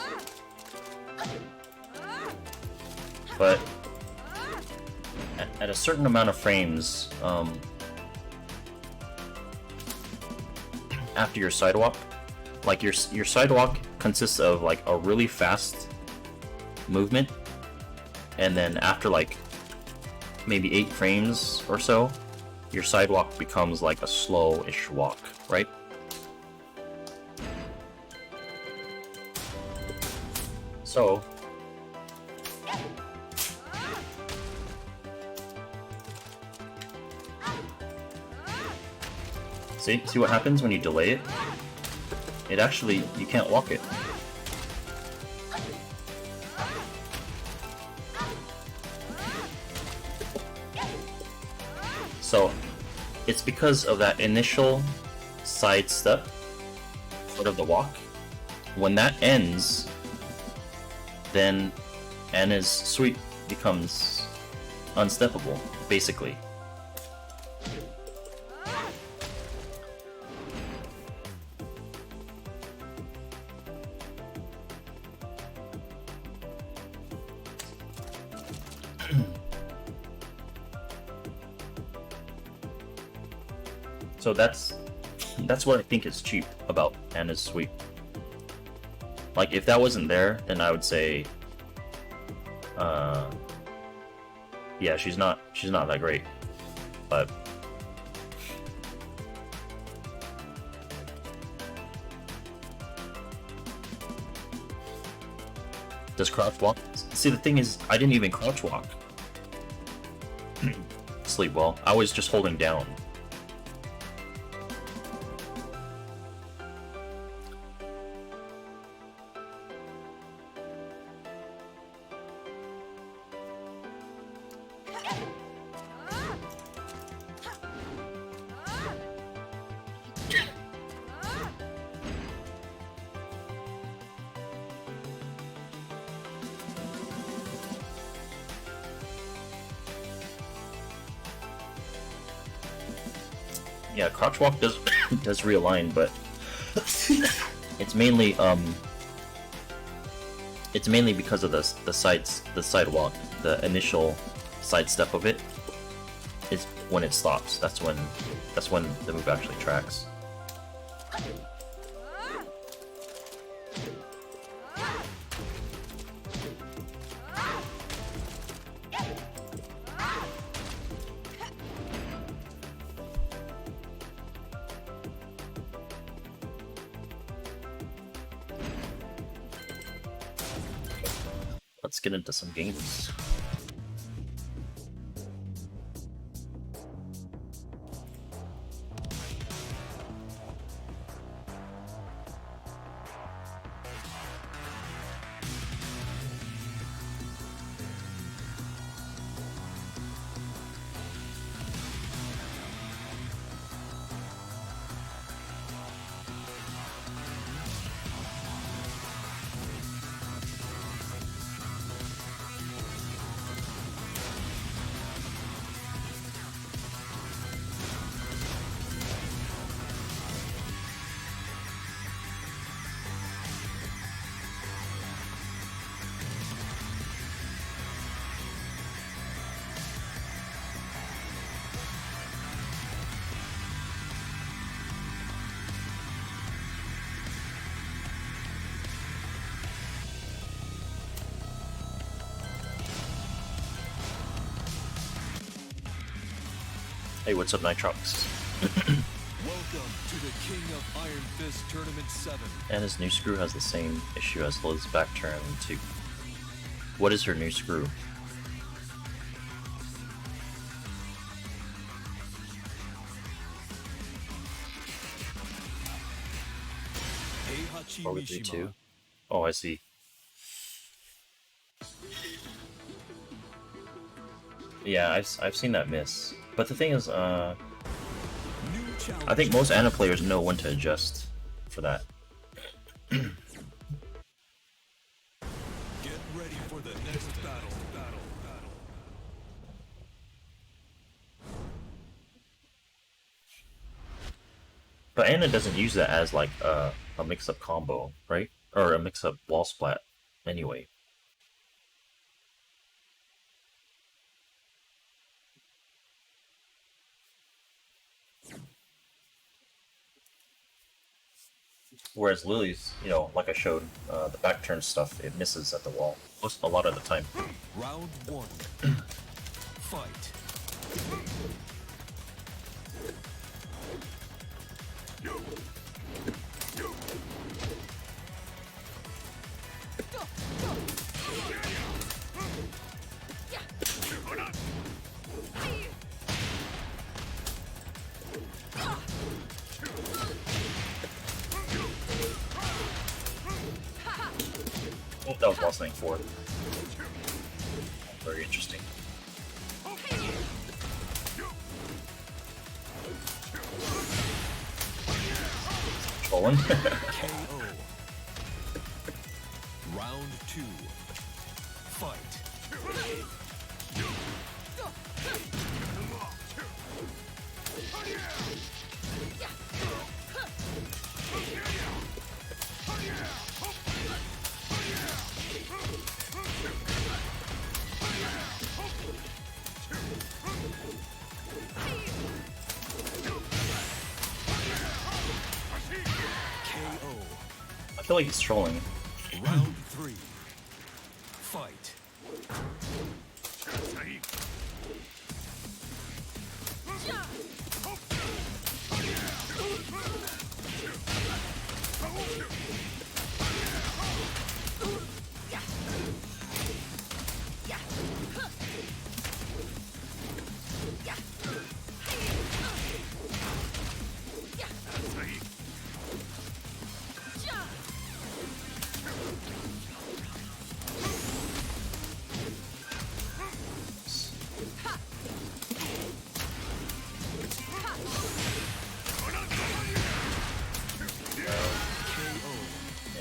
But at a certain amount of frames, after your sidewalk, like your sidewalk consists of like a really fast movement, and then after like maybe 8 frames or so, your sidewalk becomes like a slow-ish walk, right? So see what happens when you delay it? It actually, you can't walk it. So it's because of that initial side step, sort of the walk. When that ends, then Anna's sweep becomes unsteppable, basically. So that's what I think is cheap about Anna's sweep. Like, if that wasn't there, then I would say, yeah, she's not that great. But does crouch walk? See, the thing is, I didn't even crouch walk. Sleep well. I was just holding down. Yeah, crouch walk does does realign, but it's mainly because of the sidewalk, the initial sidestep of it is when it stops. That's when the move actually tracks. Let's get into some games. Hey, what's up, Nitrox? Welcome to the King of Iron Fist Tournament 7. And his new screw has the same issue as Liz's back turn 2. What is her new screw? Forward 3-2. Oh, I see. Yeah, I've seen that miss. But the thing is, I think most Ana players know when to adjust for that. Get ready for the next battle. But Ana doesn't use that as like a mix-up combo, right? Or a mix-up wall splat, anyway. Whereas Lily's, you know, like I showed, the back turn stuff, it misses at the wall a lot of the time. Round 1. Fight. Oh, that was w8ing 4. Very interesting. Controlling. KO. Round 2. Fight. I feel like he's trolling. Round 3. Fight.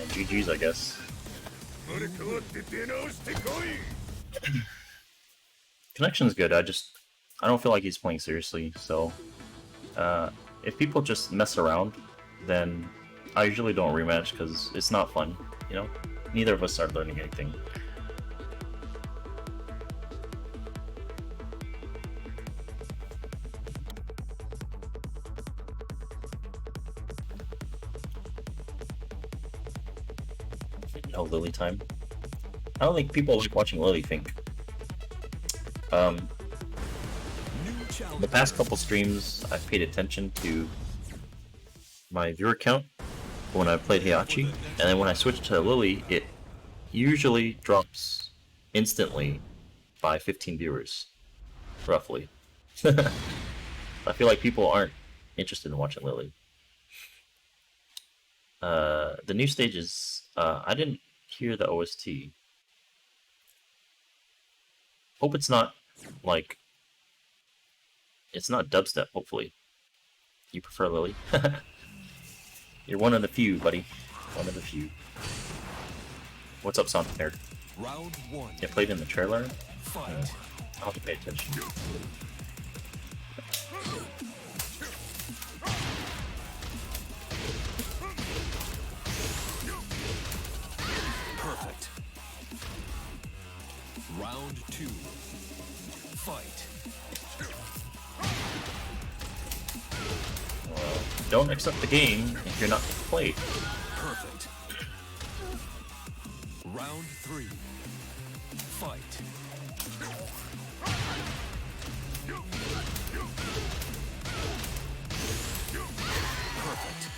And GG's, I guess. Connection's good, I don't feel like he's playing seriously, so if people just mess around, then I usually don't rematch because it's not fun, you know? Neither of us are learning anything. No Lily time. I don't think people like watching Lily think. The past couple streams, I've paid attention to my viewer count when I played Heihachi, and then when I switch to Lily, it usually drops instantly by 15 viewers, roughly. I feel like people aren't interested in watching Lily. The new stages, I didn't hear the OST. Hope it's not, like, it's not dubstep, hopefully. You prefer Lily? You're one of the few, buddy. One of the few. What's up, Sonic Nerd? Round 1. It played in the trailer? Fight. I'll have to pay attention. Perfect. Round 2. Fight. Don't accept the game if you're not played. Perfect. Round 3. Fight. Perfect.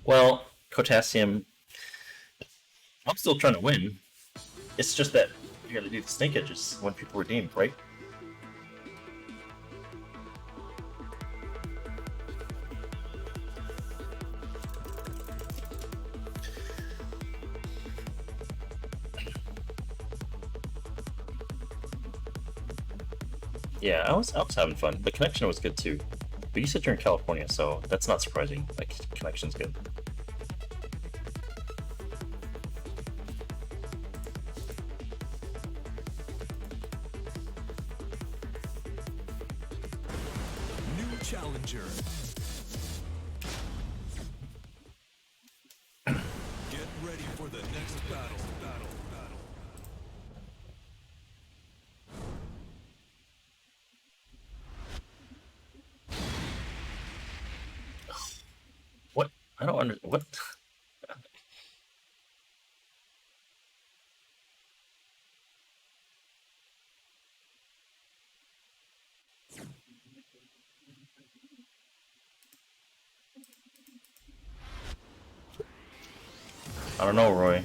Well, Potassium, I'm still trying to win. It's just that you gotta do the snake edges when people redeem, right? Yeah, I was having fun. The connection was good too. But you said you're in California, so that's not surprising. Like, connection's good. New challenger. Get ready for the next battle. what. I don't know, Roy.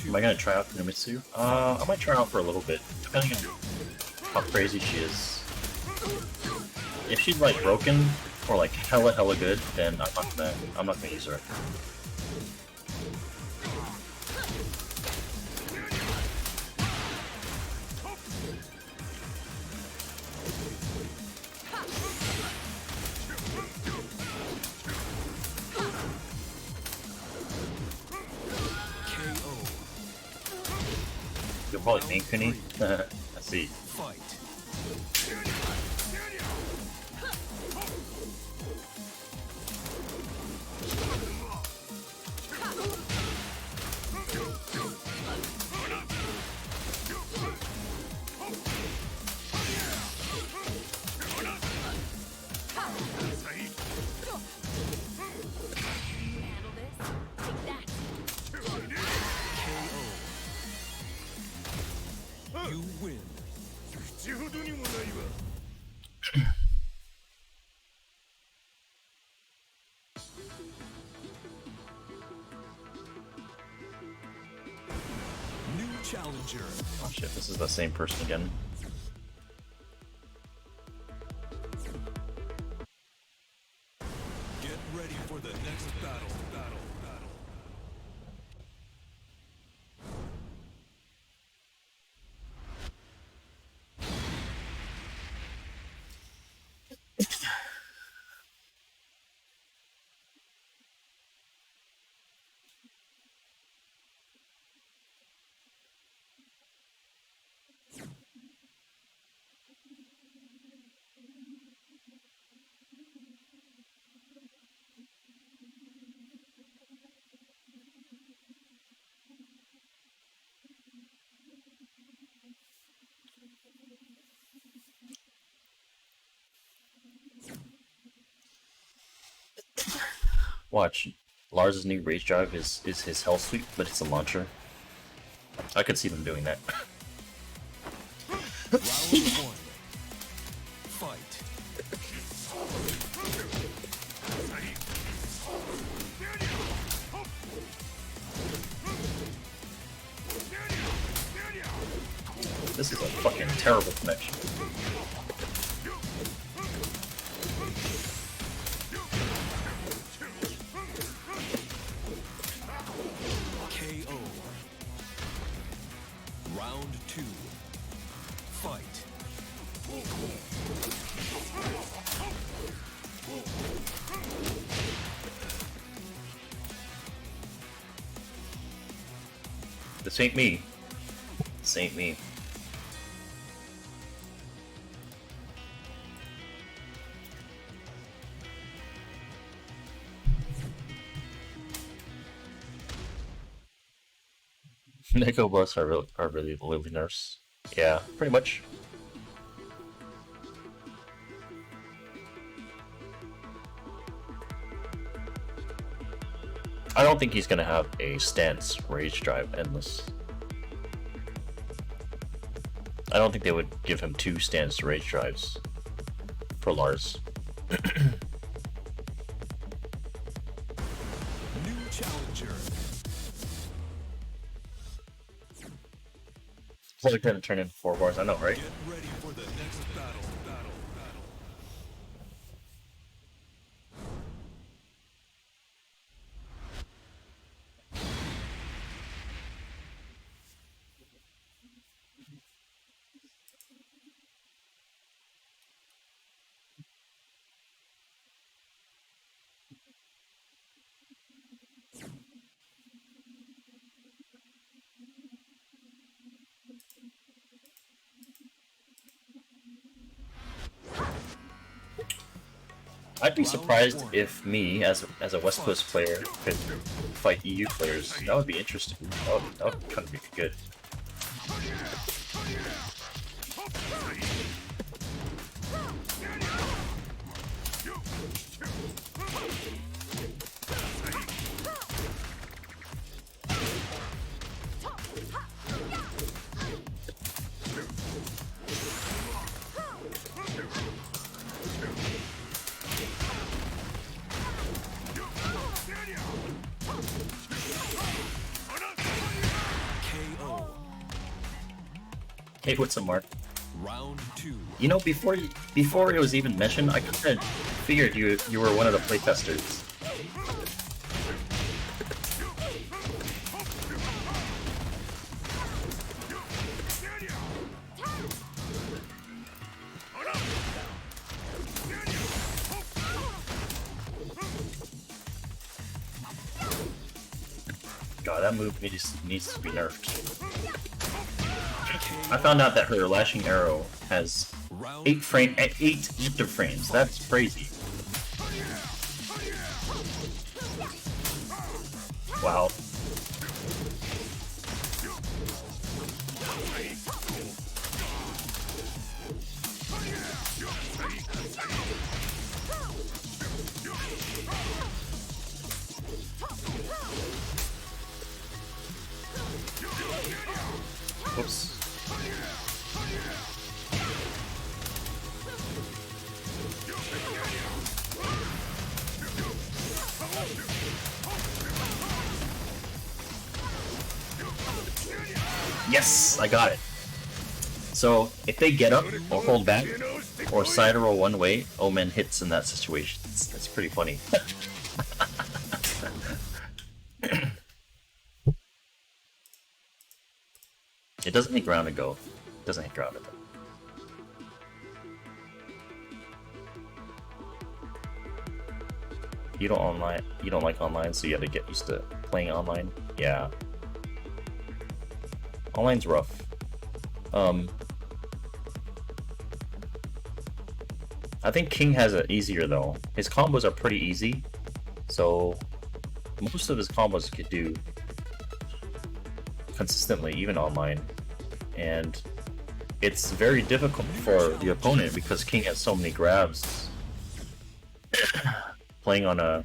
Am I gonna try out Numitsu? I might try out for a little bit, depending on how crazy she is. If she's like broken or like hella good, then I'm not gonna use her. You'll probably main Kunny. I see. You win. New challenger. Oh shit, this is the same person again. Get ready for the next battle. Watch, Lars's new rage drive is his hell sweep, but it's a launcher. I could see them doing that. Round one. Fight. This is a fucking terrible connection. KO. Round two. Fight. This ain't me. This ain't me. Neko Bus are really the Lily Nurse. Yeah, pretty much. I don't think he's gonna have a stance rage drive endless. I don't think they would give him 2 stance rage drives for Lars. New challenger. It's only gonna turn into 4 bars, I know, right? Get ready for the next battle. I'd be surprised if me, as a West Coast player, could fight EU players. That would be interesting. That would kind of be good. Hey, what's up, Mark? Round 2. You know, before it was even mentioned, I kind of figured you were one of the playtesters. God, that move needs to be nerfed. I found out that her lashing arrow has 8 active frames. That's crazy. Wow. Whoops. Yes, I got it. So if they get up or hold back or side roll one way, Omen hits in that situation. That's pretty funny. It doesn't hit ground and go. It doesn't hit ground and go. You don't like online, so you have to get used to playing online. Yeah. Online's rough. I think King has it easier though. His combos are pretty easy, so most of his combos could do consistently, even online. And it's very difficult for the opponent because King has so many grabs. Playing on a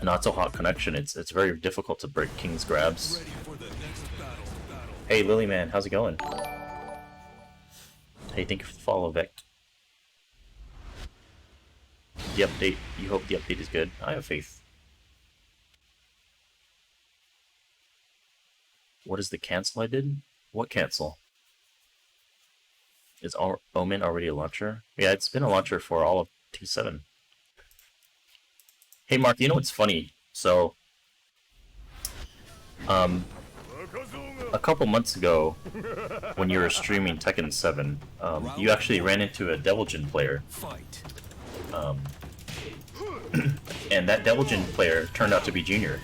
not so hot connection, it's very difficult to break King's grabs. Hey Lilyman, how's it going? Hey, thank you for the follow, Vect. The update, you hope the update is good. I have faith. What is the cancel I did? What cancel? Is Omen already a launcher? Yeah, it's been a launcher for all of T7. Hey Mark, you know what's funny? So, a couple months ago, when you were streaming Tekken 7, you actually ran into a Deviljin player. And that Deviljin player turned out to be Junior.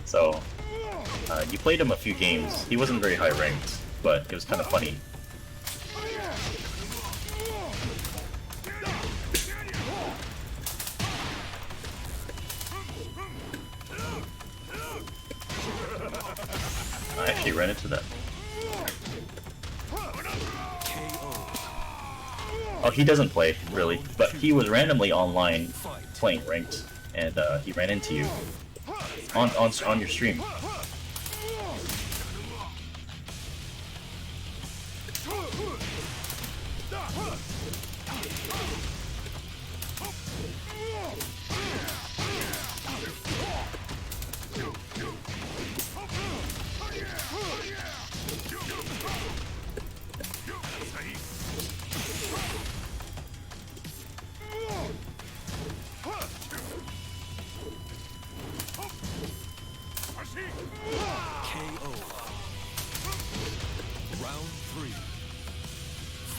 So, you played him a few games. He wasn't very high ranked, but it was kind of funny. I actually ran into that. Oh, he doesn't play, really, but he was randomly online playing ranked, and he ran into you on your stream.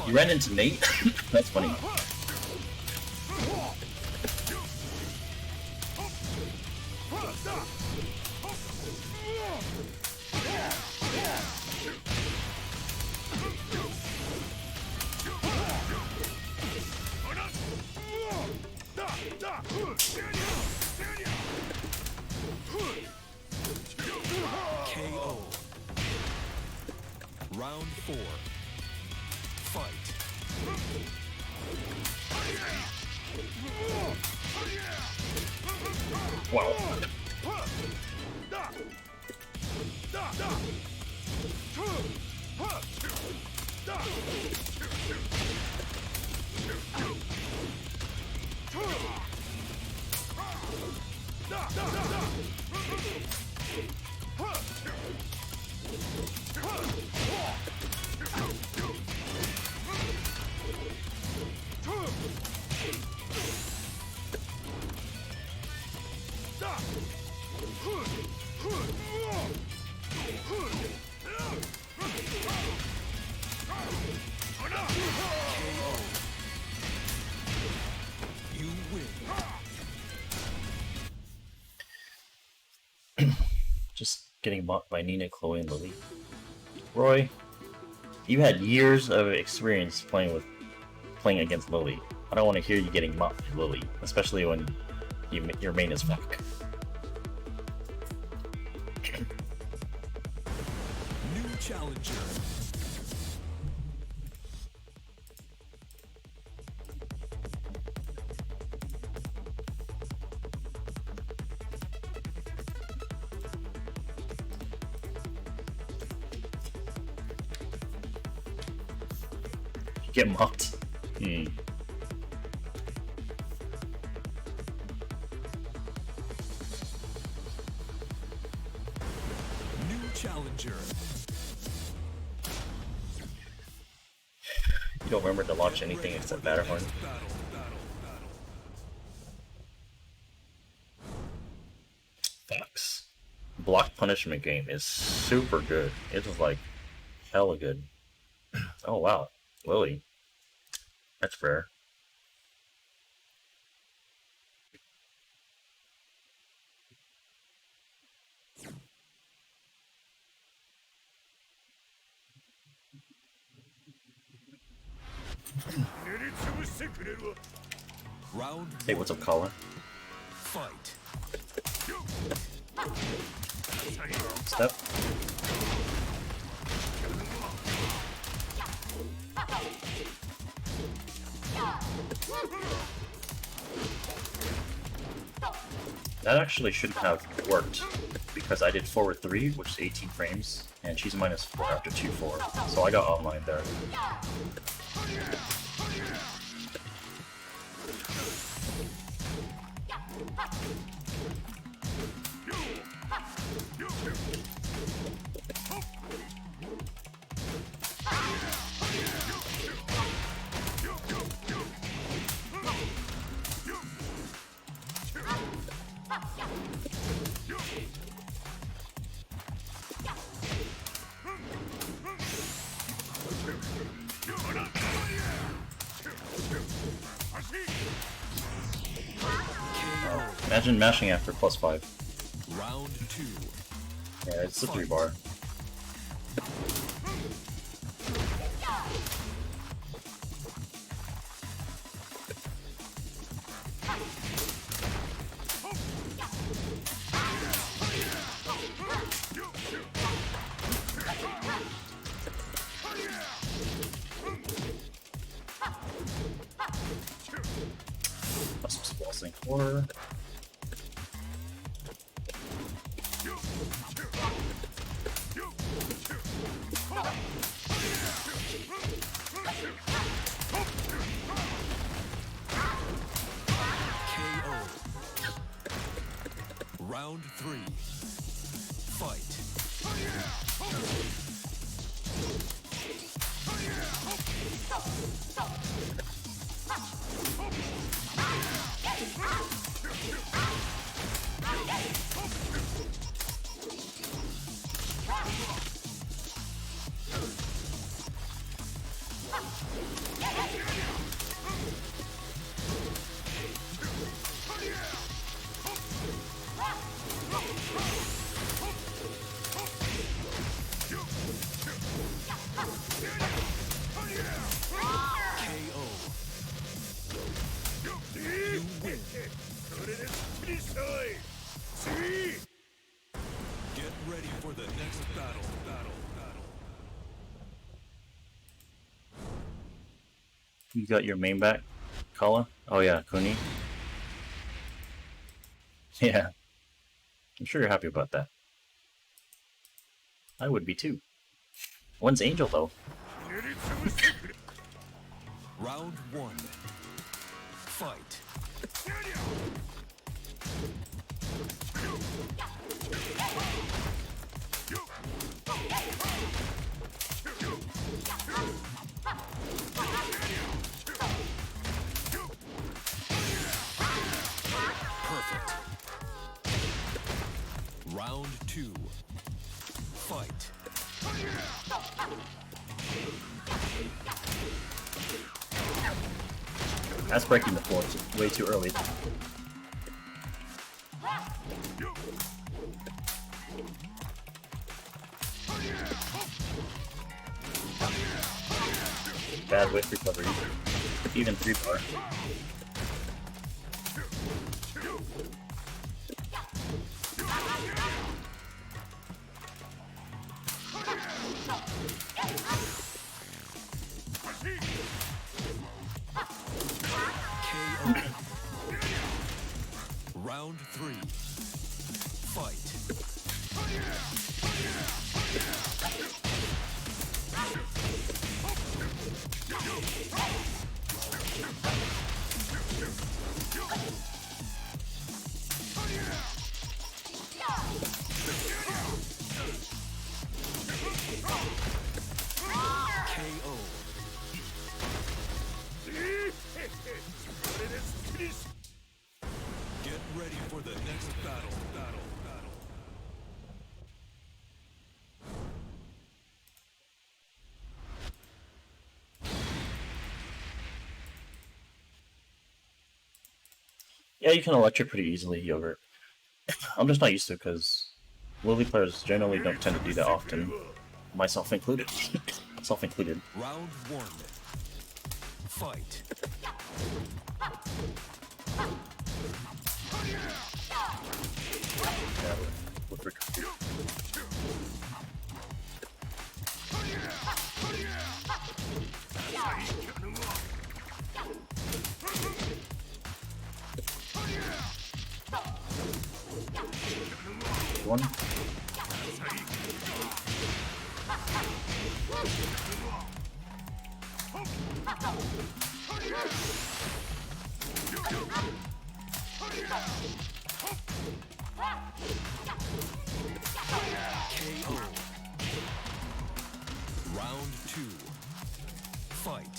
You ran into Nate? That's funny. KO. Round 4. Fight. Wow. You win. Just getting mocked by Nina, Chloe, and Lily. Roy, you had years of experience playing against Lily. I don't want to hear you getting mocked by Lily, especially when your main is fuck. New challenger. You get mocked. Hmm. New challenger. You don't remember to launch anything except Matterhorn? Fox. Block punishment game is super good. It is like hella good. Oh wow, Lily. That's fair. Round Hey, what's up, Colin? fight. Step. That actually shouldn't have worked, because I did forward 3, which is 18 frames, and she's -4 after 2-4, so I got online there. Imagine mashing after +5. Round 2. Yeah, it's a 3-bar. Plus some spell sync 4. Round 3. Fight. KO. You win. Get ready for the next battle. You got your main back, Kala? Oh yeah, Kuni. Yeah. I'm sure you're happy about that. I would be too. One's Angel though. Round 1. Fight. Perfect. Round 2. Fight. That's breaking the floor way too early. Bad whip recovery. Even 3-bar. Round 3. Fight. KO. Get ready for the next battle. Yeah, you can electric pretty easily, Yogurt. I'm just not used to it because Lily players generally don't tend to do that often. Myself included. Self included. Round 1. Fight. Yeah, with recovery. One. KO. Round 2. Fight.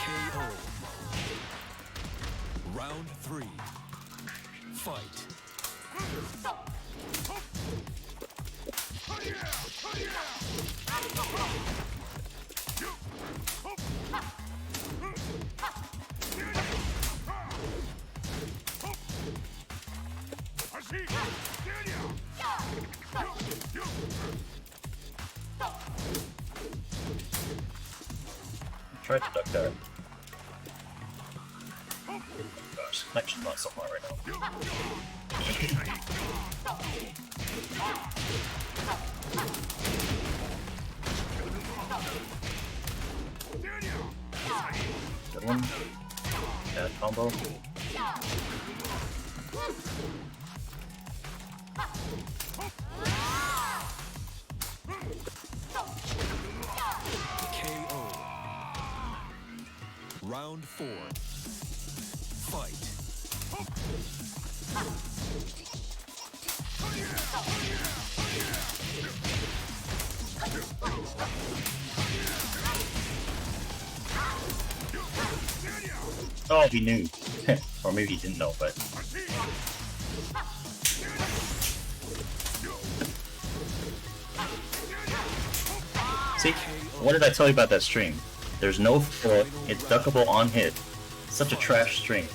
KO. Round 3. Fight. Try to duck that. Oh gosh, connection's not so hard right now. Good one. Bad combo. KO. Round 4. Fight. Oh, he knew. Or maybe he didn't know, but See, what did I tell you about that string? There's no floor, it's duckable on hit. Such a trash string.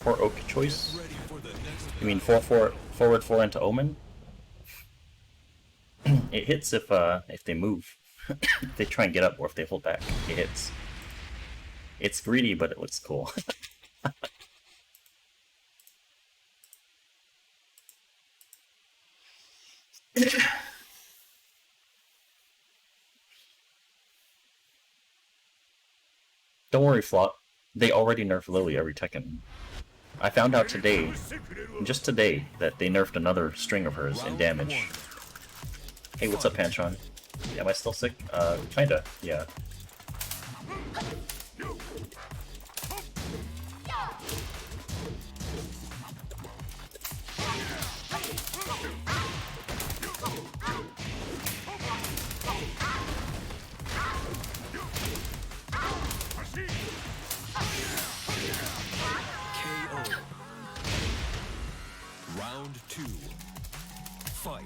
Poor Oak choice? You mean forward 4 into Omen? It hits if they move. If they try and get up or if they hold back, it hits. It's greedy, but it looks cool. Don't worry, Flop. They already nerf Lily every Tekken. I found out today, just today, that they nerfed another string of hers in damage. Hey, what's up, Pantron? Yeah, am I still sick? Kinda, yeah. Round 2. Fight.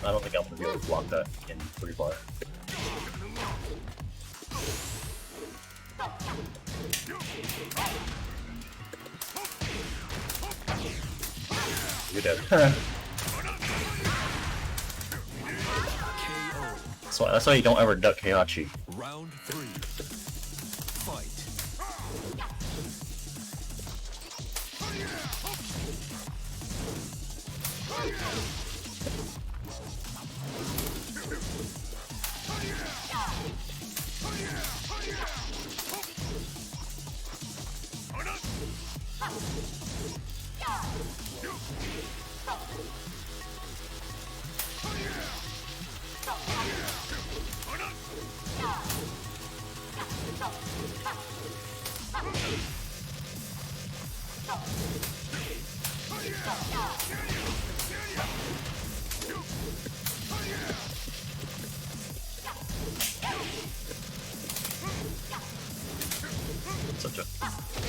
I don't think I'm gonna be able to block that in 3 bar. You're dead. So that's why you don't ever duck Heihachi. Round 3. Fight.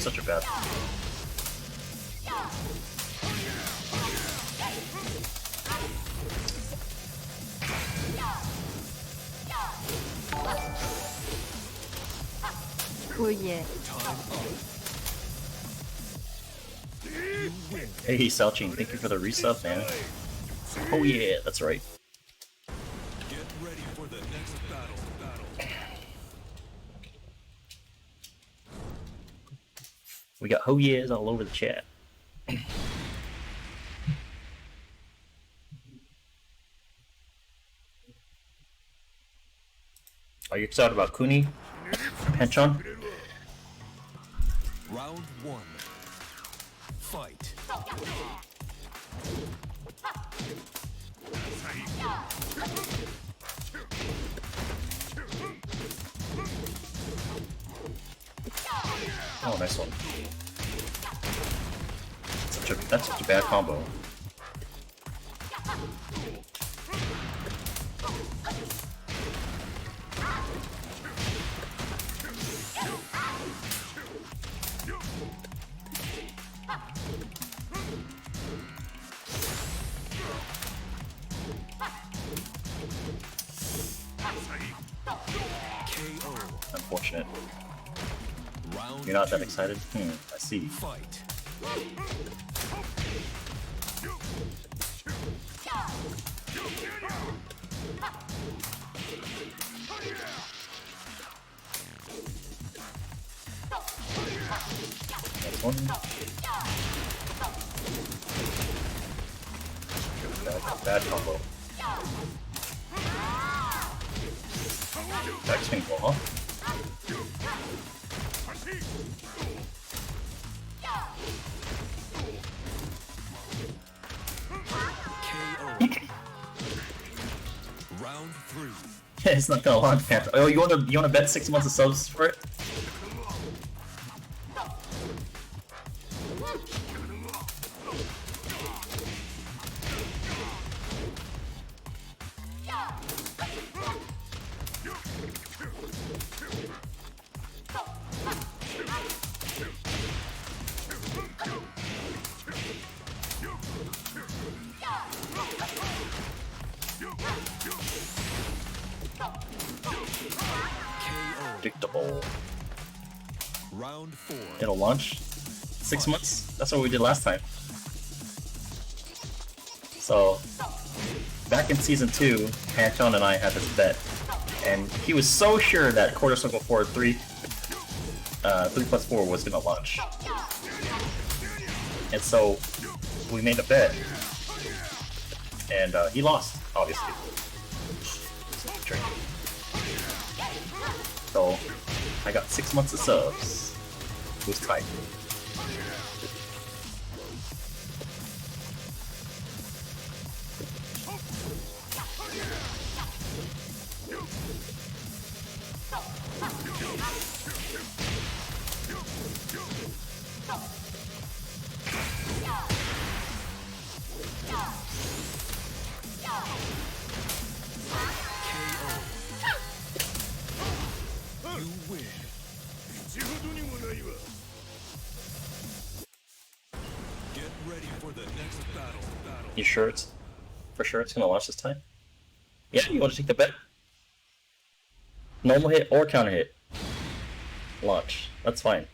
Such a bad. Oh yeah. Hey, Salching, thank you for the resub, man. Oh yeah, that's right. Get ready for the next battle. We got ho yeahs all over the chat. Are you excited about Kuni? Penchon? Round 1. Fight. Oh, nice one. That's such a bad combo. Unfortunate. You're not that excited? I see. Fight. That's one. Bad combo. Back swing ball, huh? Round 3. Yeah, it's not gonna launch Panther. Oh, you wanna bet 6 months of subs for it? Predictable. Round 4. It'll launch 6 months. That's what we did last time. So back in season 2, Panchon and I had this bet, and he was so sure that quarter circle forward 3 plus 4 was gonna launch. And so we made a bet, and he lost, obviously. So I got 6 months of subs. It was tight. You win. Get ready for the next battle. You sure it's for sure it's gonna launch this time? Yeah, you want to take the bet? Normal hit or counter hit. Launch. That's fine.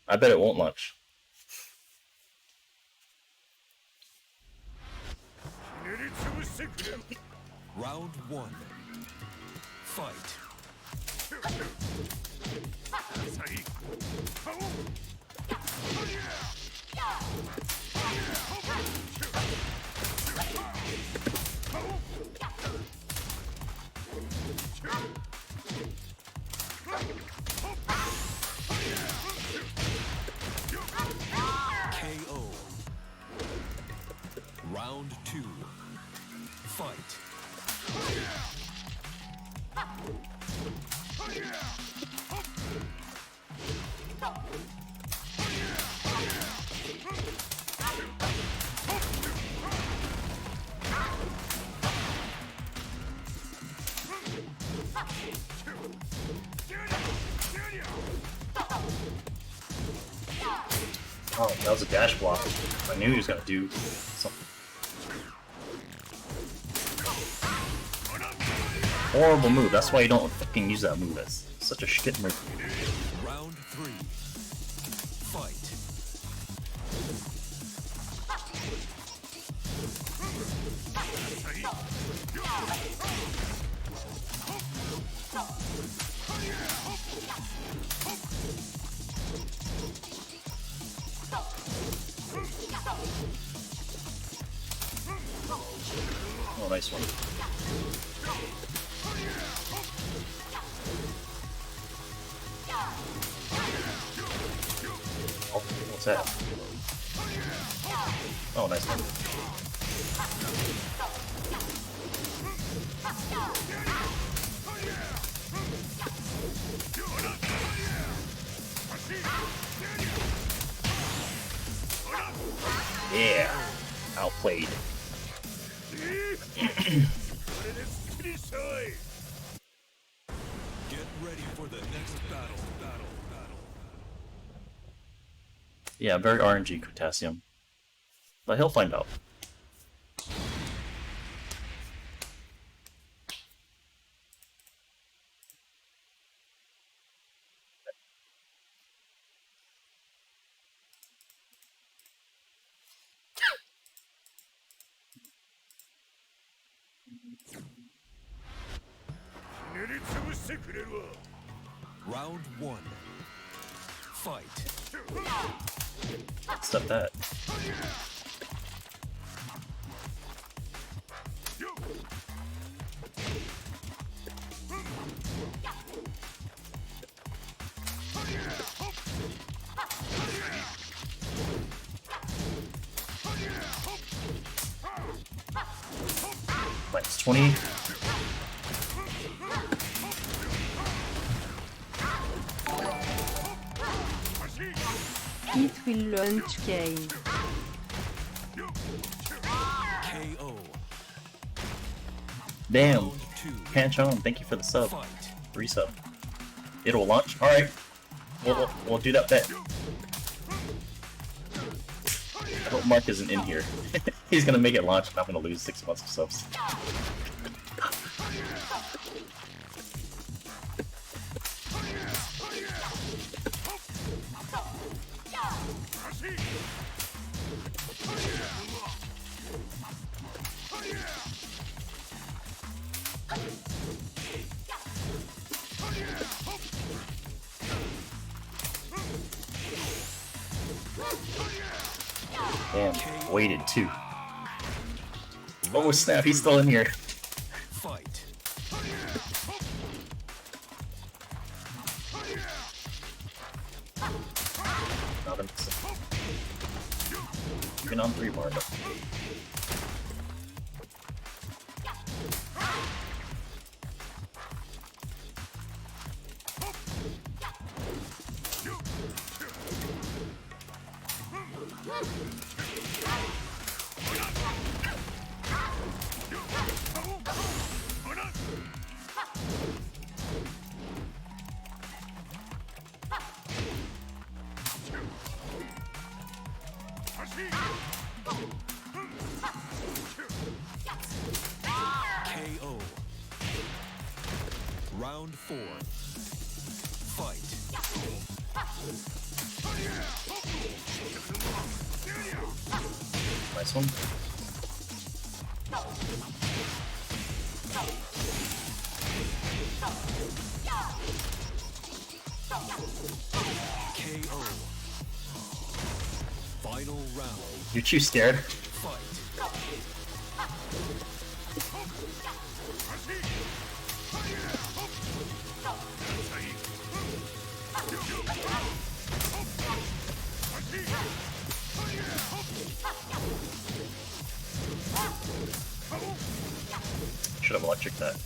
I bet it won't launch. Round 1. Fight. KO. Round 2. Fight. Oh, that was a dash block. I knew he was gonna do something. Horrible move. That's why you don't fucking use that move. That's such a shit move. Round 3. Fight. Oh, nice one. Oh, what's that? Oh, nice one. Yeah, outplayed. Get ready for the next battle. Yeah, very RNG Potassium. But he'll find out. Round 1. Fight. Stop that. Minus 20. It will launch game. KO. Damn. Panchon, thank you for the sub. Resub. It'll launch? Alright. We'll do that bet. I hope Mark isn't in here. He's gonna make it launch and I'm gonna lose 6 months of subs. Damn, waited too. Oh snap, he's still in here. Fight. Not a miss. Even on 3 bar, but... KO. Round 4. Fight. Nice one. KO. Final round. You're too scared. Fight. Should have electric that.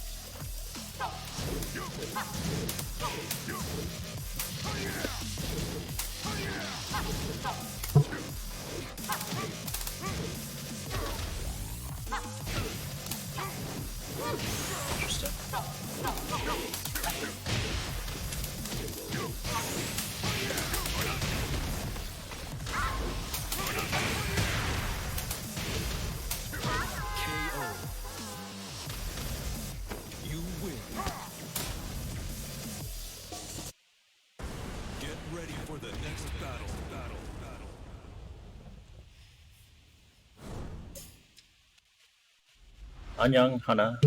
Interesting. KO. You win. Get ready for the next battle. 안녕, 하나.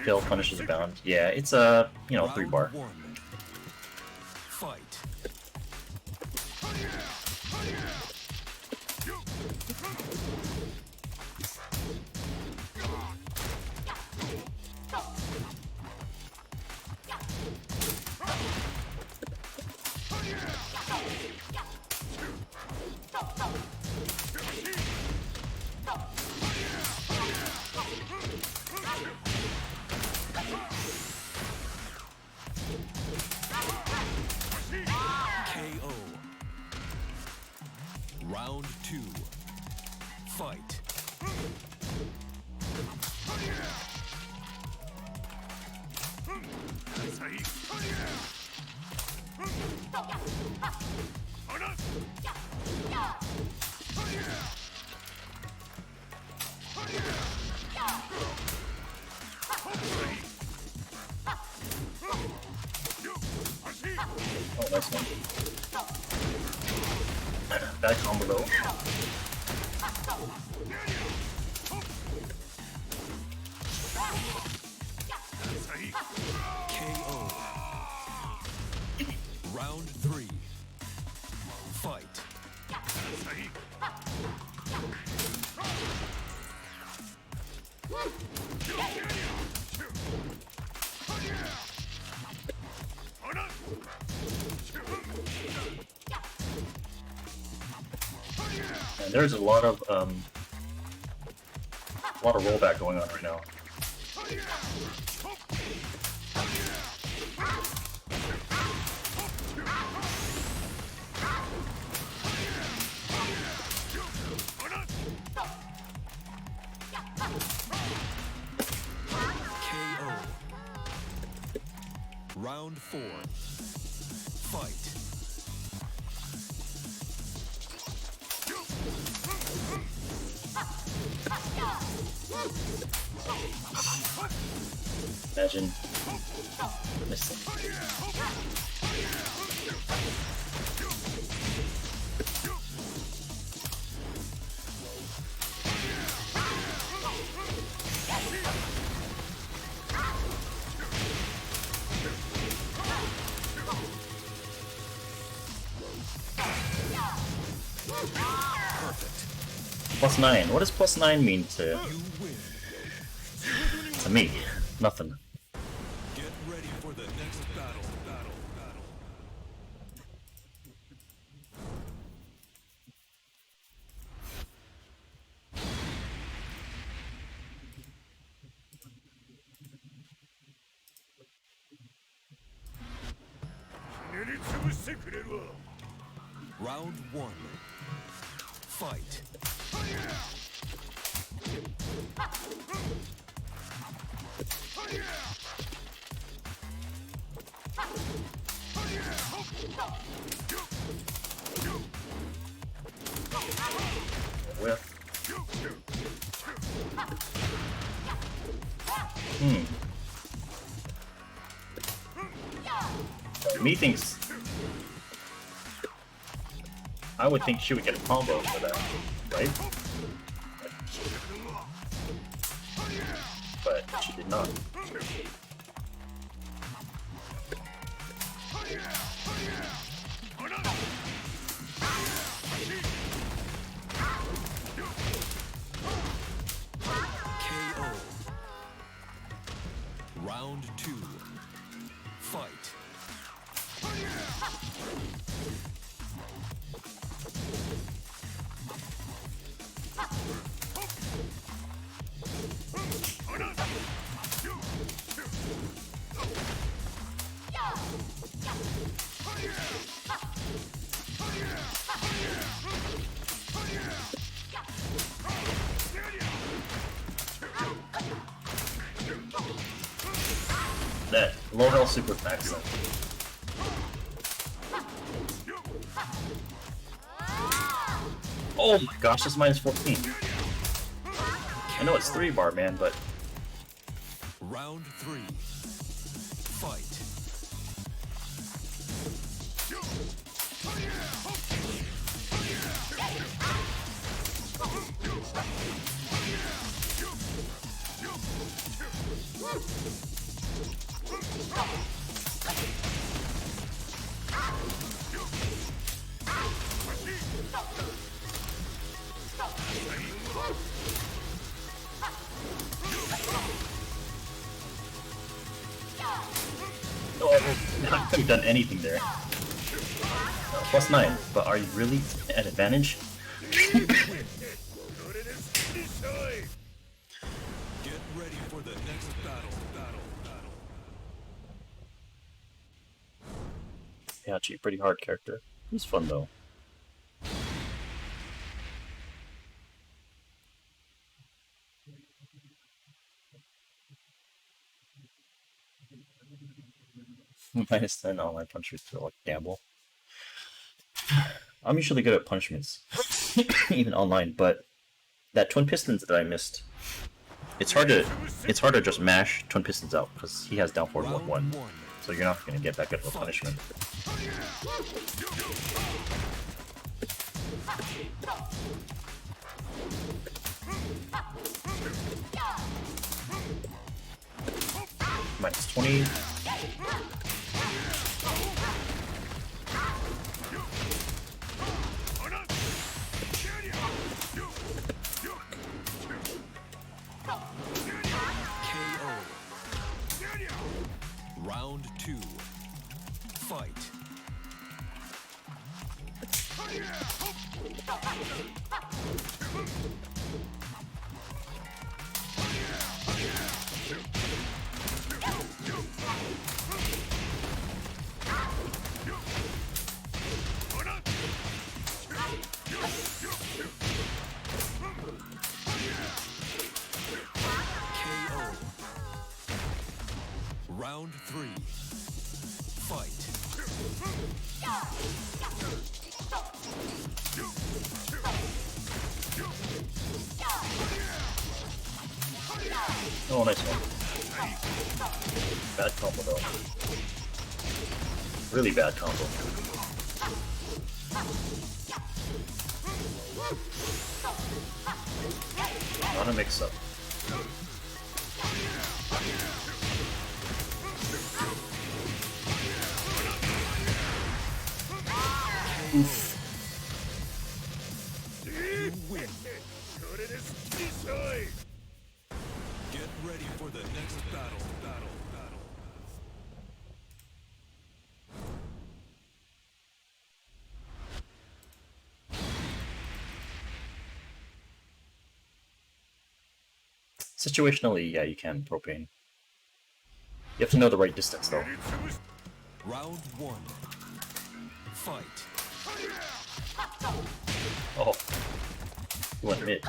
Kill punishes abound. Yeah, it's a, 3 bar. Round 1. Fight. KO. Round 2. Fight. Oh, nice one. Bad combo though. KO. Round 3. Fight. And there's a lot of rollback going on right now. KO. Round 4. Fight. Imagine missing. +9. What does +9 mean to me? Nothing. Get ready for the next battle. Round 1. Fight. Whiff. Me thinks I would think she would get a combo for that, right? But she did not. KO. Round 2. Fight. That low health super max. Oh my gosh, that's -14. I know it's 3-bar, man, but Round 3. Fight. oh, I couldn't have done anything there. +9, but are you really at advantage? Get ready for the next battle. Yeah, gee, pretty hard character. He's fun though. -10 online punchers to like gamble. I'm usually good at punishments, even online, but that twin pistons that I missed, it's hard to just mash twin pistons out because he has down forward 1-1. So you're not gonna get that good of a punishment. Minus 20. Round 2. Fight. Round 3. Fight. Oh, nice one. Bad combo though. Really bad combo. Not a mix-up. Oof. Get ready for the next battle. Situationally, yeah, you can propane. You have to know the right distance though. Round 1. Fight. Oh, he went mid.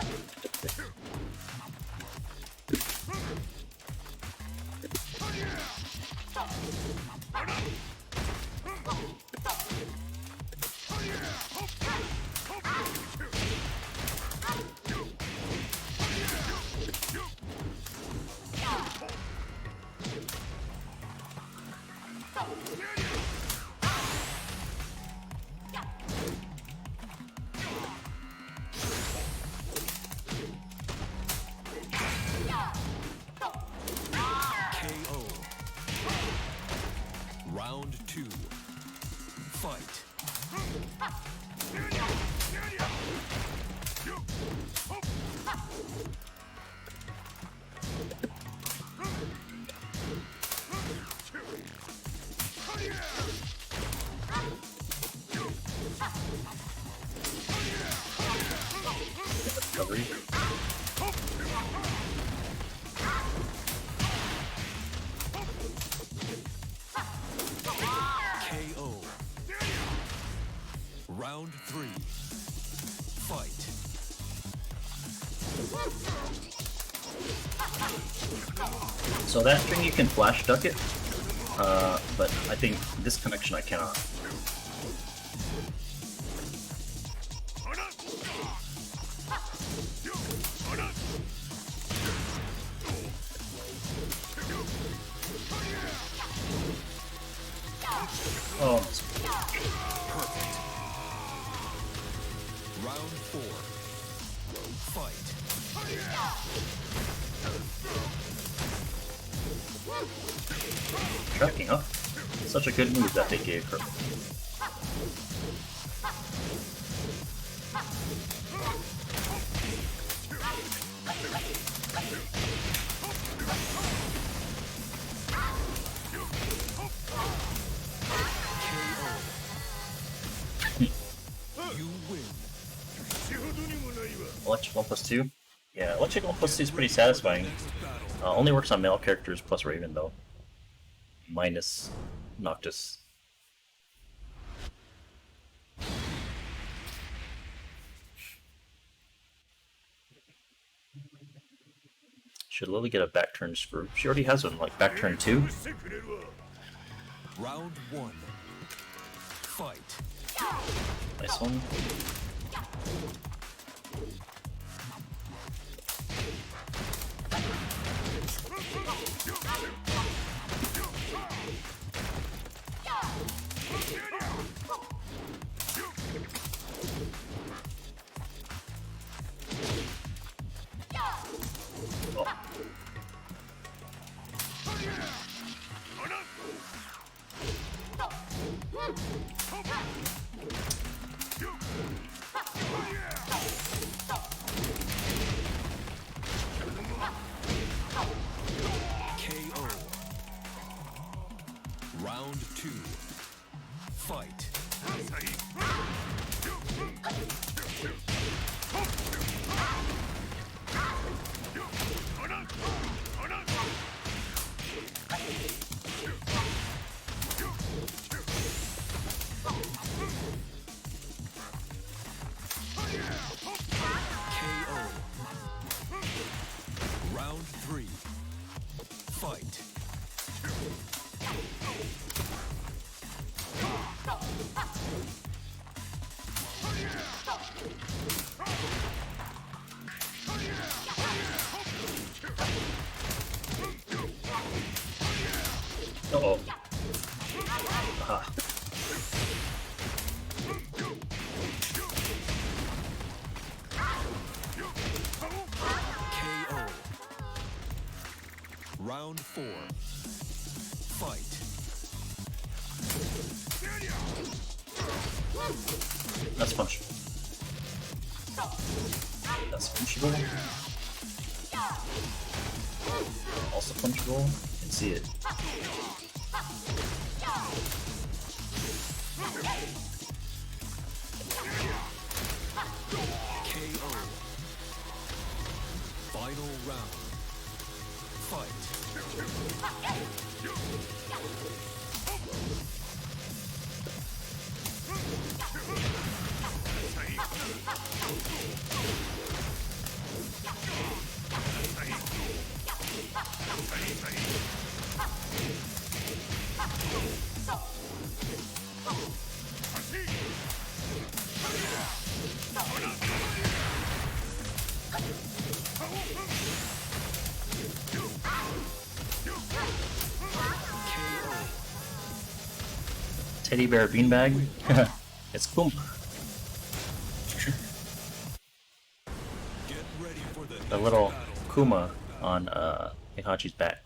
KO. Round 2. Fight. Recovery. KO. Round 3. Fight. So that string you can flash duck it, but I think this connection I cannot. Oh, Perfect. Round 4. Fight. tracking up. Such a good move that they gave her. You win. Electric 1+2? Yeah, Electric 1+2 is pretty satisfying. Only works on male characters plus Raven though. Minus Noctis. Should Lily get a back turn screw? She already has one, like back turn 2. Round 1. Fight. Nice one. KO. Round 2. Fight. KO. Round 3. Fight. Uh-oh. Aha. KO. Round 4. Fight. That's punch. That's punchable. Also punchable. You can see it. KO. Final round. Fight. Teddy bear beanbag. It's cool. The little Kuma on Heihachi's back.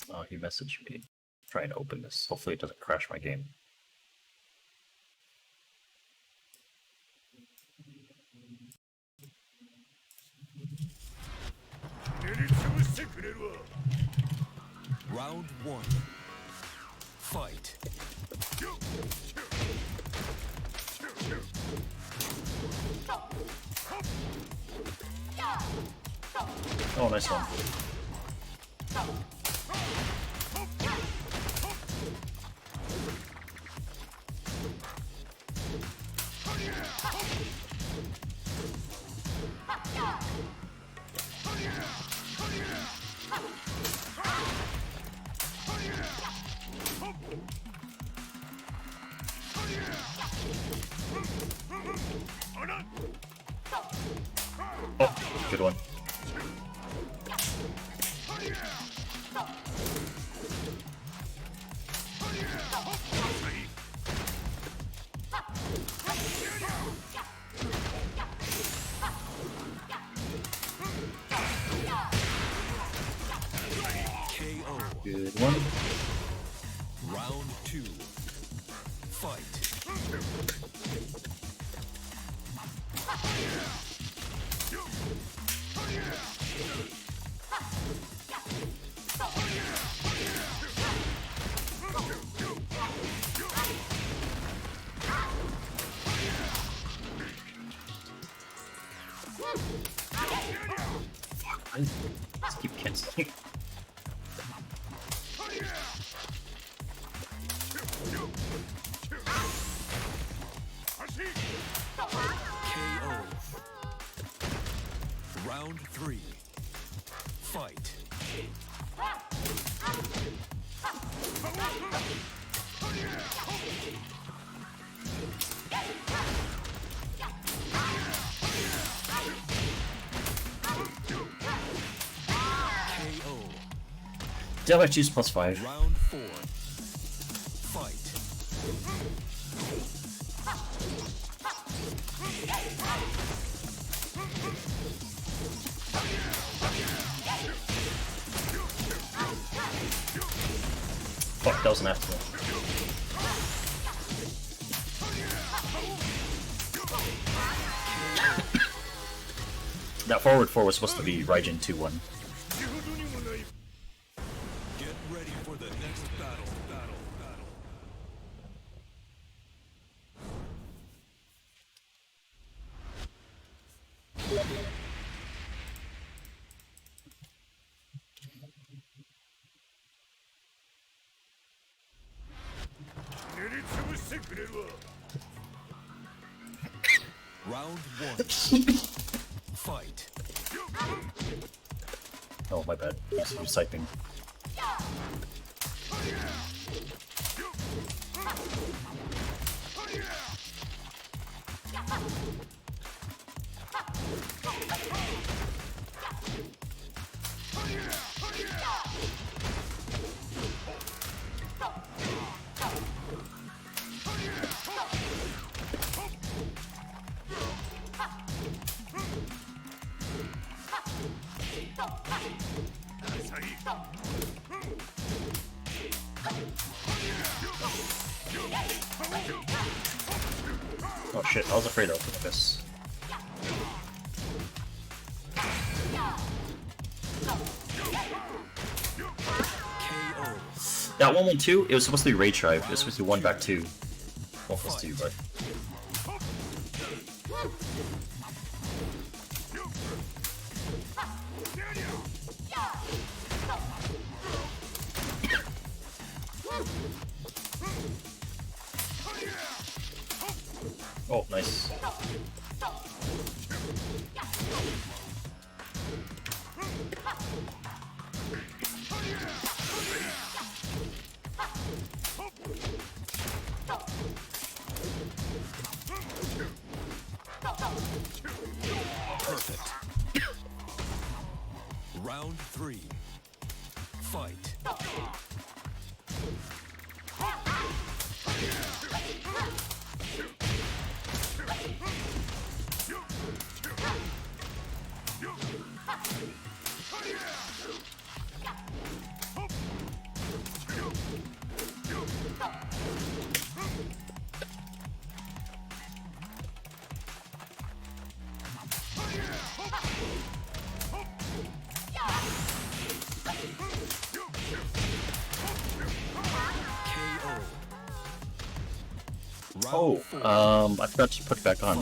Oh, he messaged me. Trying to open this. Hopefully it doesn't crash my game. Round 1. Fight. Oh, nice one. Oh, good one. KO. Good one. Round 2. Fight. I just keep canceling. KO. Round 3. Fight. KO. Damn, I choose +5. Round 4. Fight. Fuck, that was an afternoon. That forward 4 was supposed to be Raijin 2-1. Get ready for the next battle. Round 1. Fight. Oh, my bad. He was typing. Oh shit, I was afraid of this. That 1-1-2, it was supposed to be Rage Drive. It was supposed to be 1 back 2. 1 plus 2, but. Oh, nice. Perfect. Round 3. Fight. Oh, I forgot to put it back on.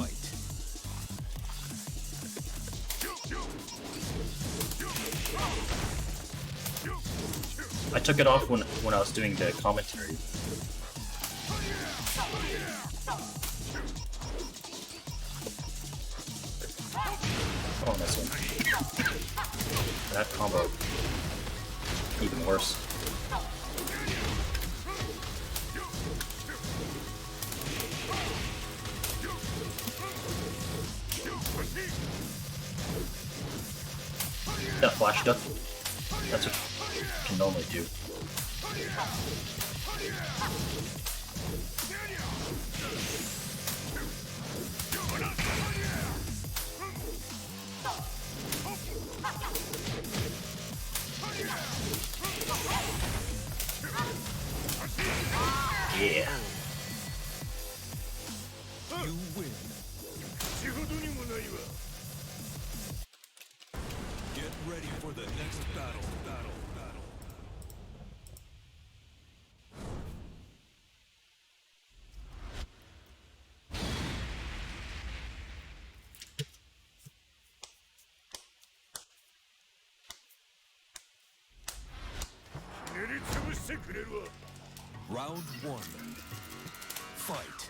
I took it off when I was doing the commentary. Oh, nice one. That combo, even worse. That flash stuff. That's what you can normally do. Yeah. You win. Get ready for the next battle. Round 1. Fight.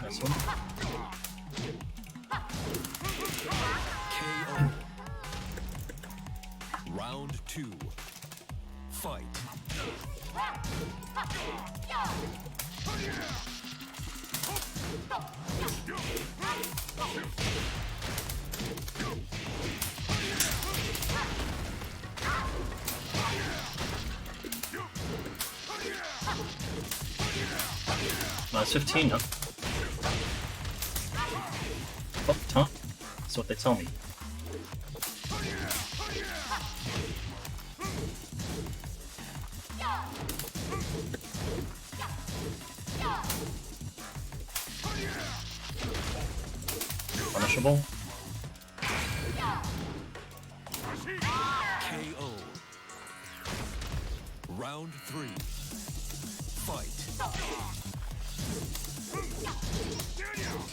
Nice one. 2. Fight. Minus 15, huh? What, huh? That's what they tell me. Punishable? KO. Round 3. Fight.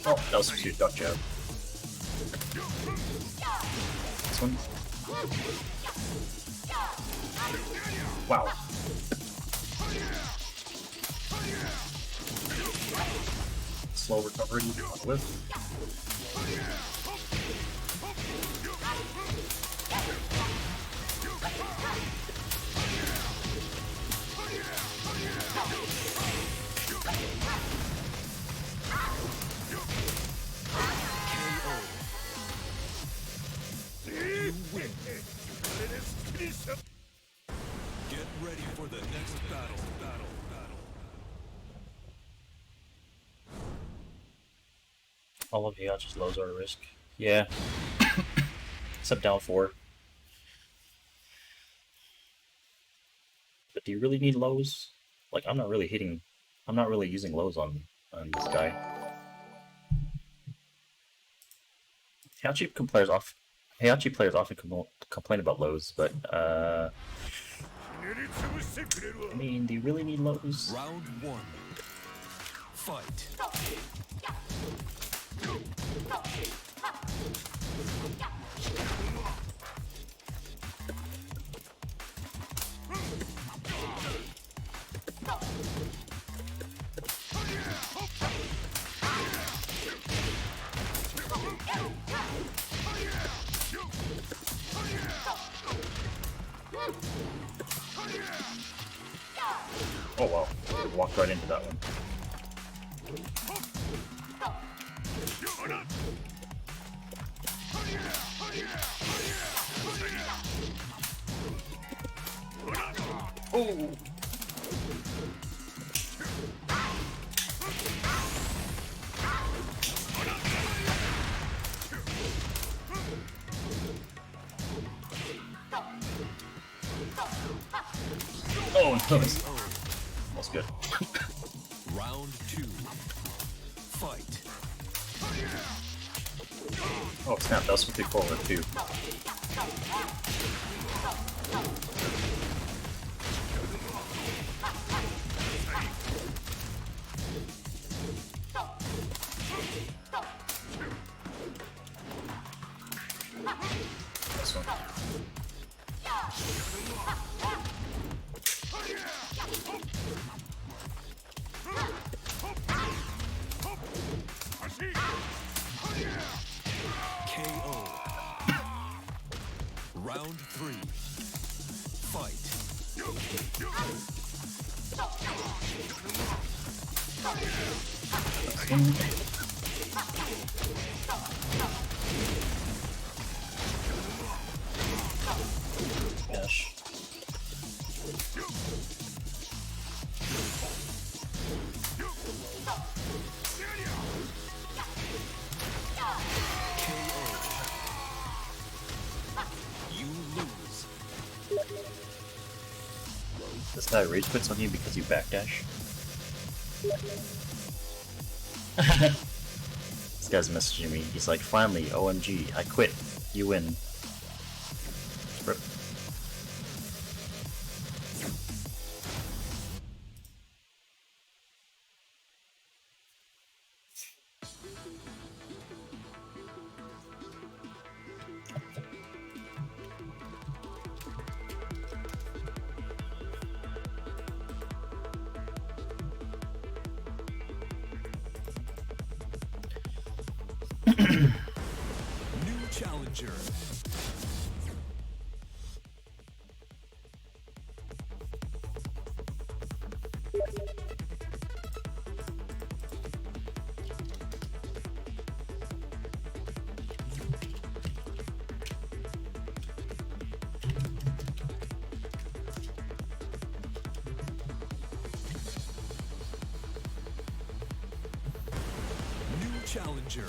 Oh, that was a cute duck jab. This one? Wow. Slow recovery, whip. You win. Get ready for the next battle. All of Heihachi's lows are a risk. Yeah. Except down 4. But do you really need lows? Like, I'm not really using lows on this guy. Heihachi players often complain about lows, but I mean, do you really need lows? Round 1. Fight. Oh wow, walked right into that one. Oh. Oh, nice. That's good. Round 2. Fight. Oh snap, that was something forward too. This one. KO. Round 3. Fight. Dash. You lose. This guy rage quits on you because you backdash. This guy's messaging me. He's like, finally, OMG, I quit. You win. Rip. New challenger. challenger.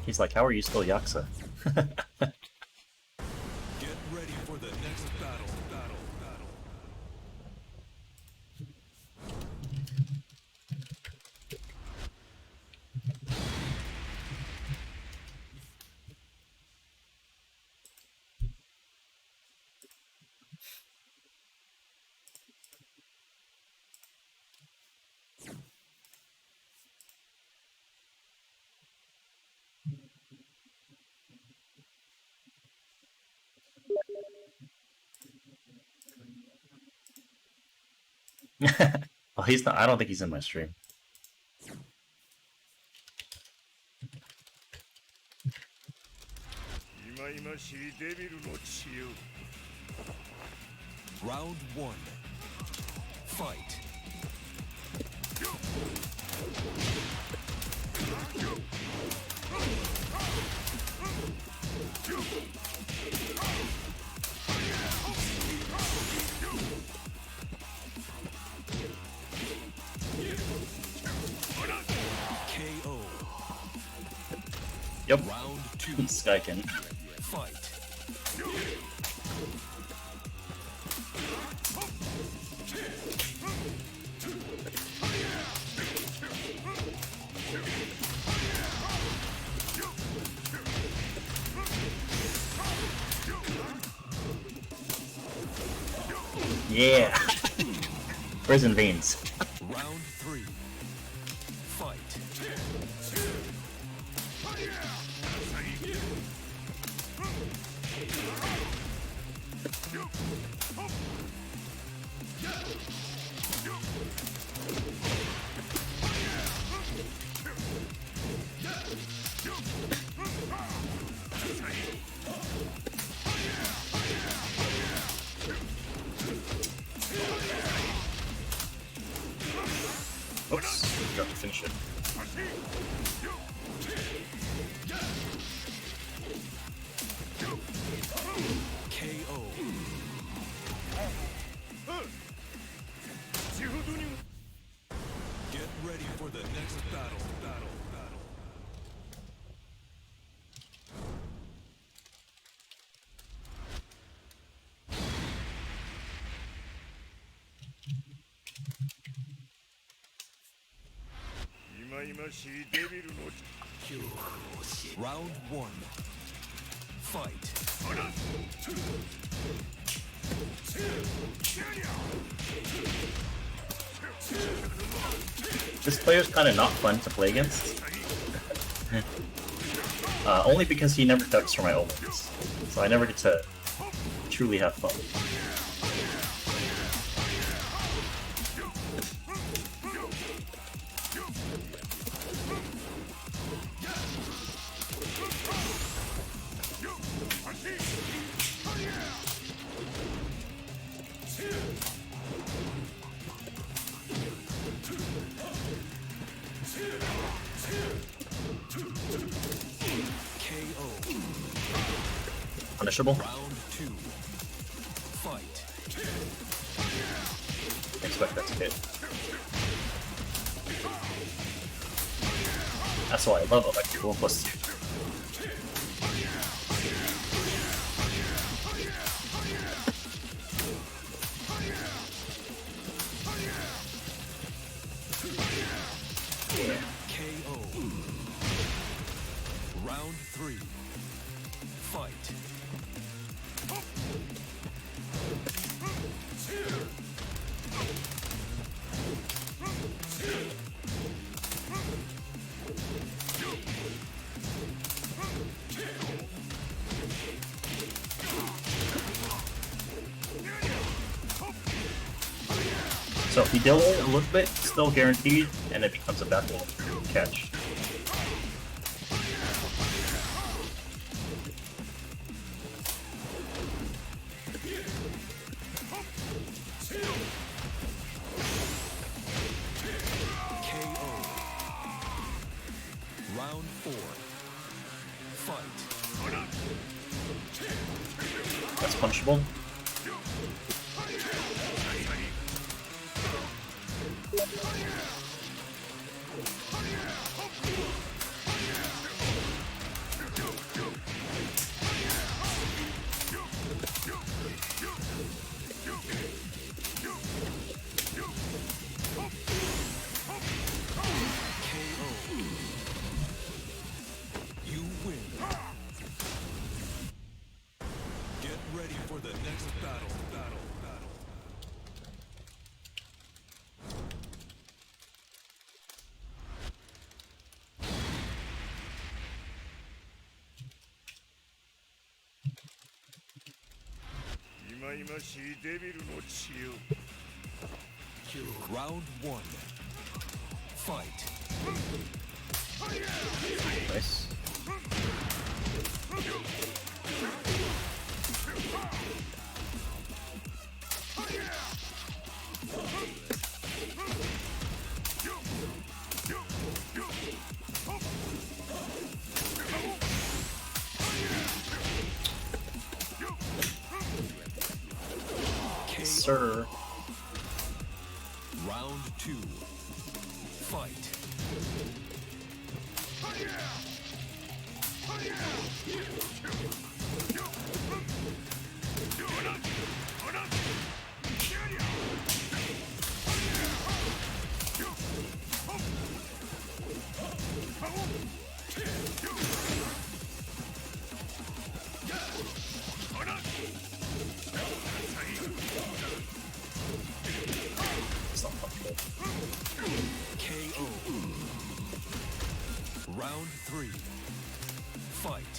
He's like, how are you still Yakuza? Get ready for the next battle. Well, he's not. I don't think he's in my stream. Round 1. Fight. KO. Yep. Round 2. Skykin. Fight. Yeah. Prison veins. Round 3. Fight. Oops. Got to finish it. KO. Get ready for the next battle. Round 1. Fight. This player's kind of not fun to play against. Only because he never ducks for my omens, so I never get to truly have fun. Punishable? Round 2. Fight. I expect that to hit. That's why I love electrical plus 2. KO. Round 3. Fight. So if he deals a little bit, still guaranteed, and it becomes a battle catch. KO. Round 4. Fight. That's punishable. You win. Get ready for the next battle. Round one. Fight. Nice. Sir. Round two. Fight. It's not possible. KO. Round three. Fight.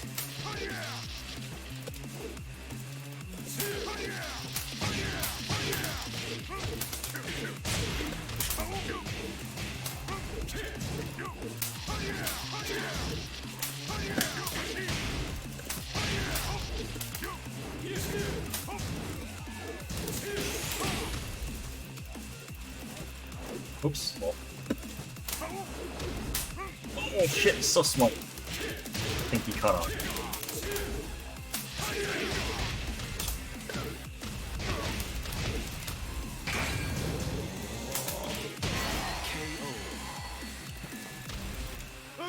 Oops, small. Oh shit, it's so small. I think he caught on.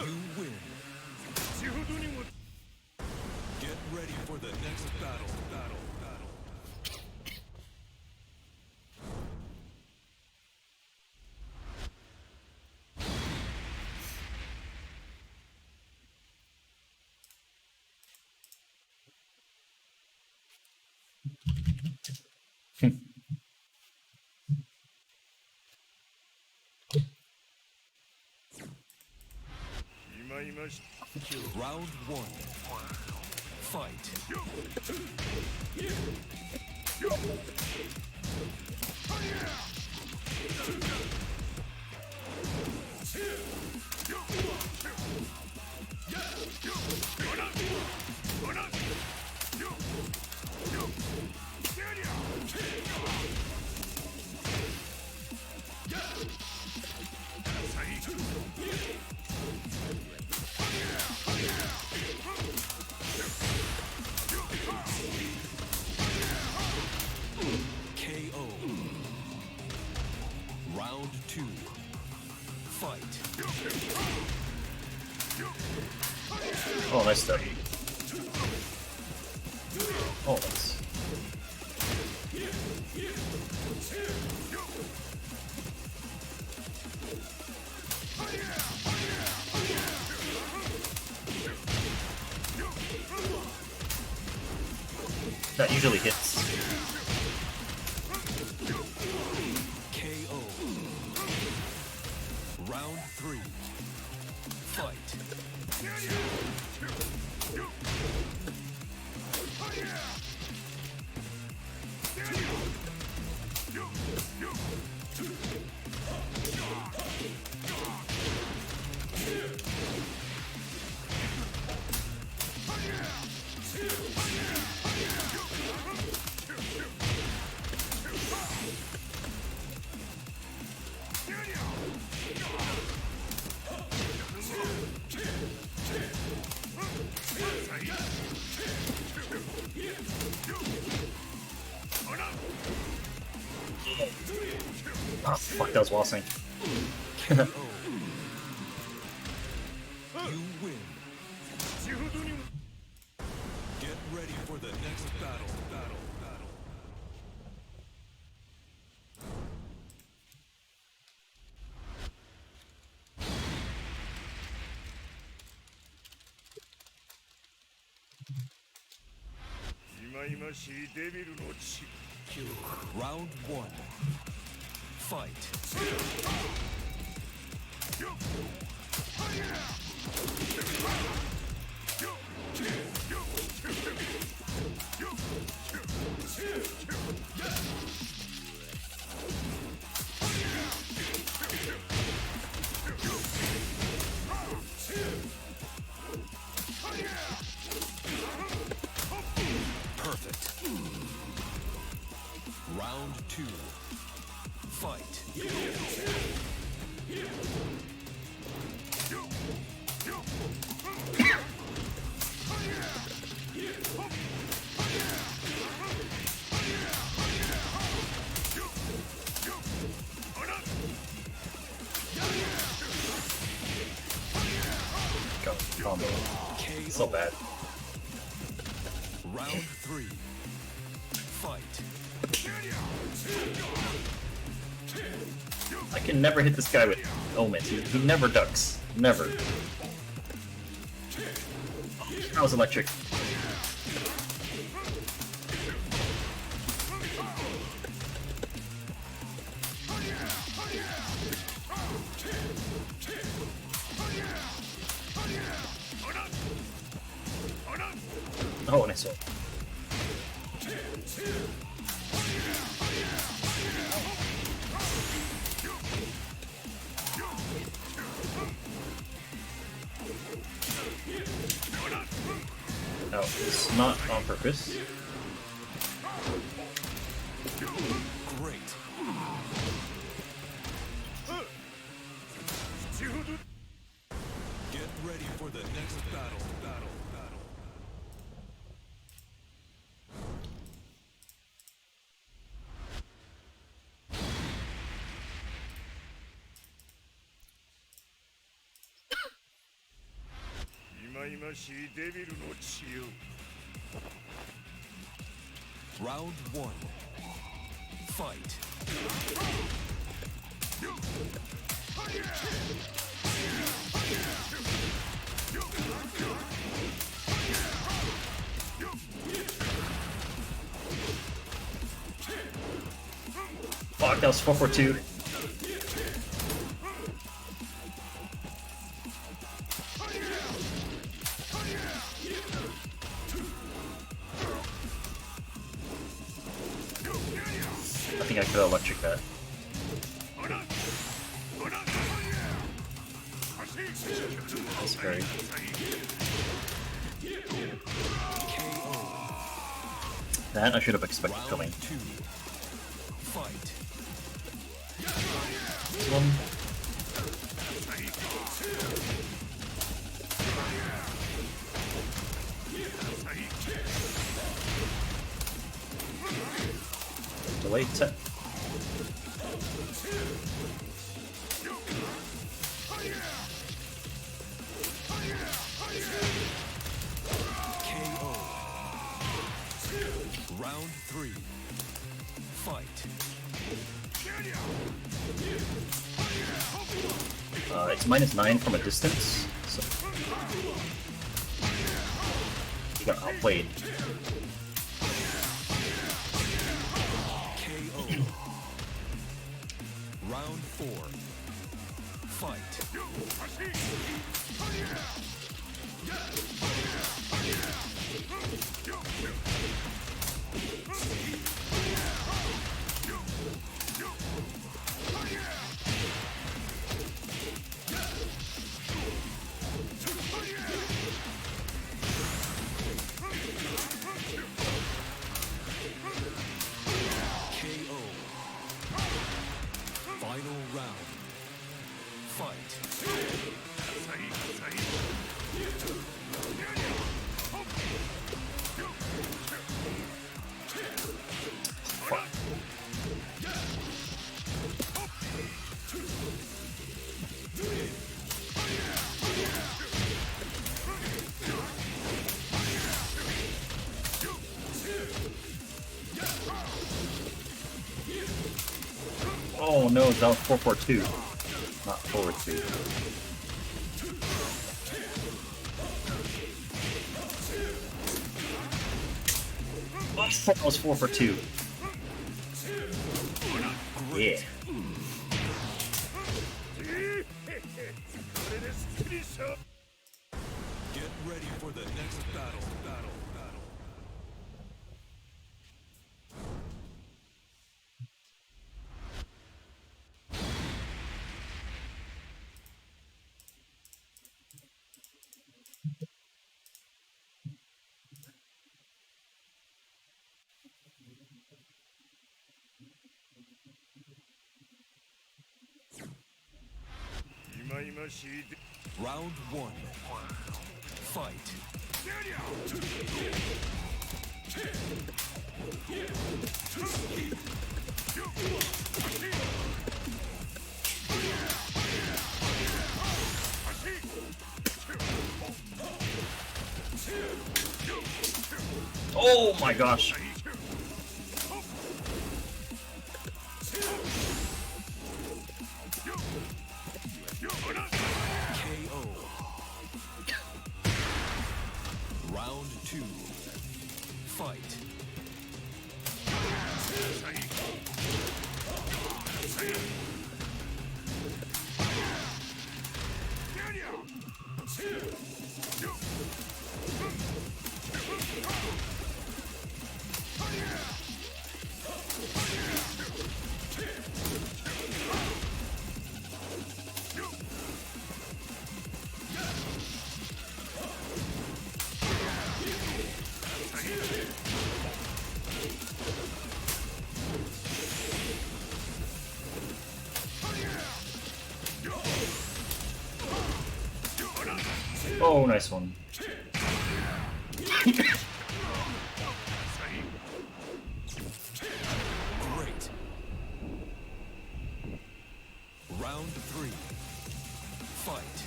You win. Get ready for the next battle. Round one. Fight. KO. Round two. Fight. Oh, nice stuff. Oh, nice. That usually hits. KO. Round three. Fight. Oh fuck, that was waltzing. You win. Round 1. Fight. Perfect. Round 2. Fight. Combo. So bad. Round 3. Fight. I can never hit this guy with omens. He never ducks. Never. That was electric. Oh, nice one. No, it's not on purpose. Great. Get ready for the next battle. Round 1. Fight. Fuck, that was 442. I think I could electric that. That's very. That I should have expected coming. Fight. One. Delay set. KO. Round 3. Fight. It's -9 from a distance, so you got outplayed. KO. Round 4. Fight. KO. Final round. Fight. Oh no, that was 442, not 442. That was 4 for 2. Yeah. Get ready for the next battle. Round 1. Fight. Oh my gosh. KO. Round 2. Fight. Oh, nice one. Great. Round 3. Fight.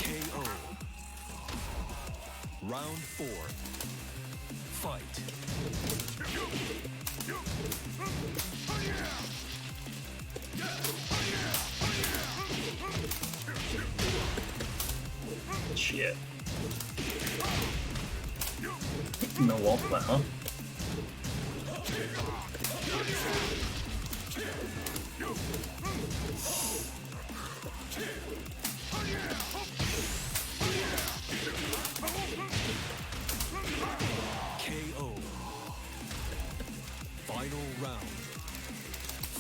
KO. Round 4. Fight. Shit. No wall flip, huh? KO. Final round.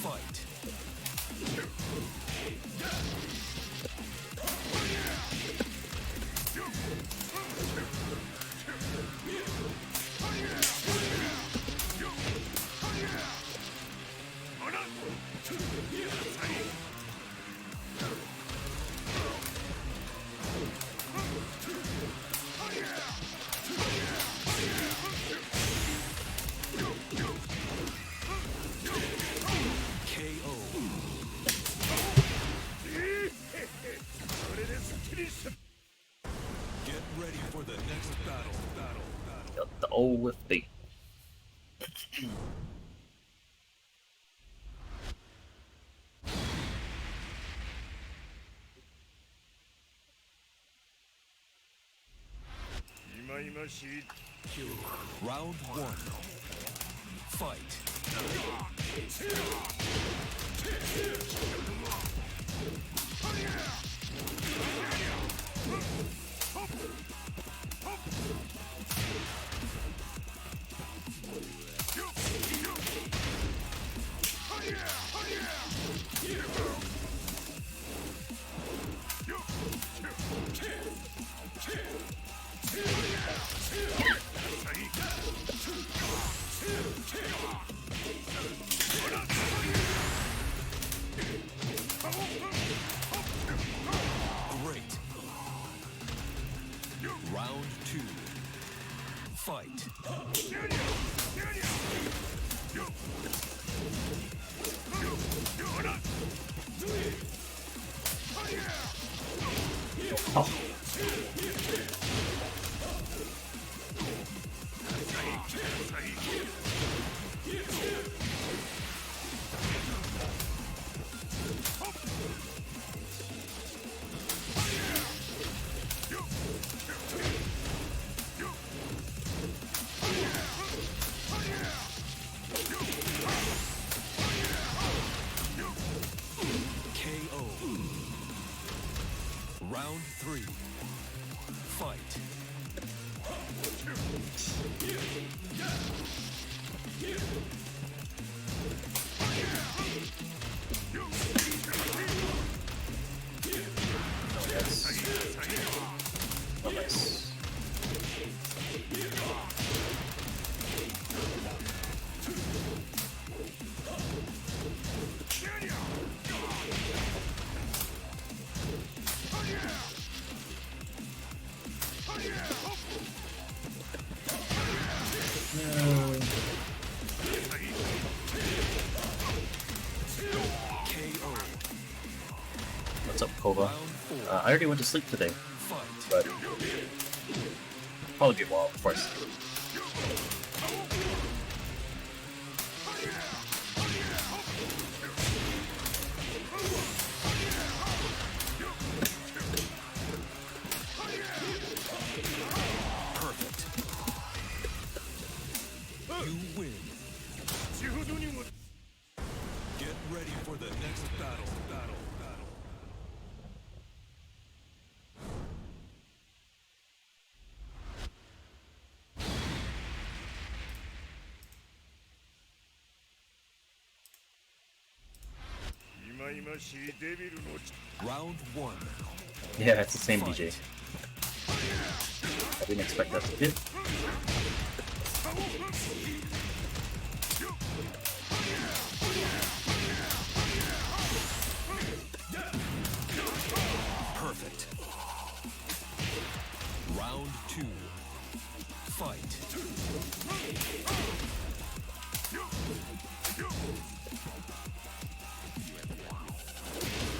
Fight. KO. Get ready for the next battle. Got the old lifty. Round 1. Fight. Round 3. Fight. Oh, nice. What's up, Kova? I already went to sleep today, but probably be a while before I sleep. Perfect. You win. Get ready for the next battle. Round 1. Yeah, it's the same DJ. I didn't expect that to hit. Perfect. Round 2. Fight.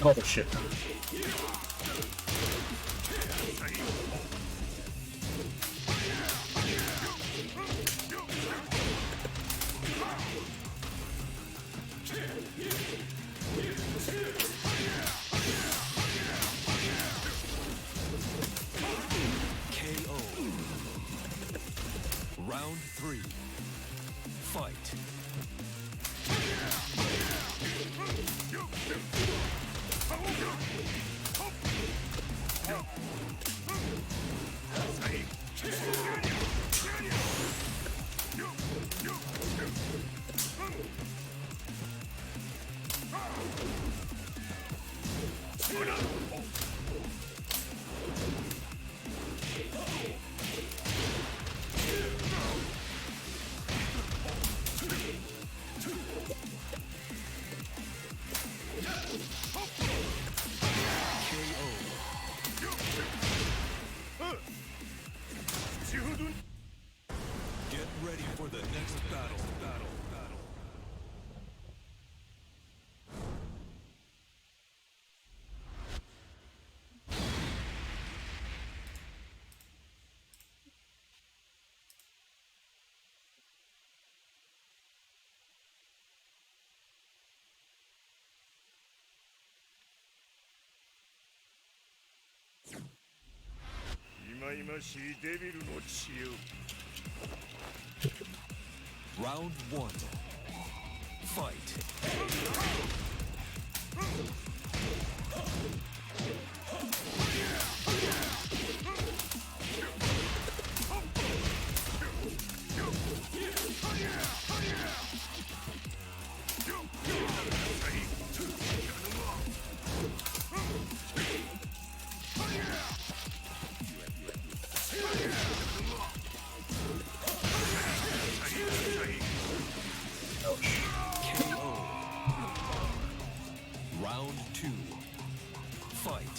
Oh shit. KO. Round 3. Fight. Get ready for the next battle. Round 1. Fight. Round 2. Fight.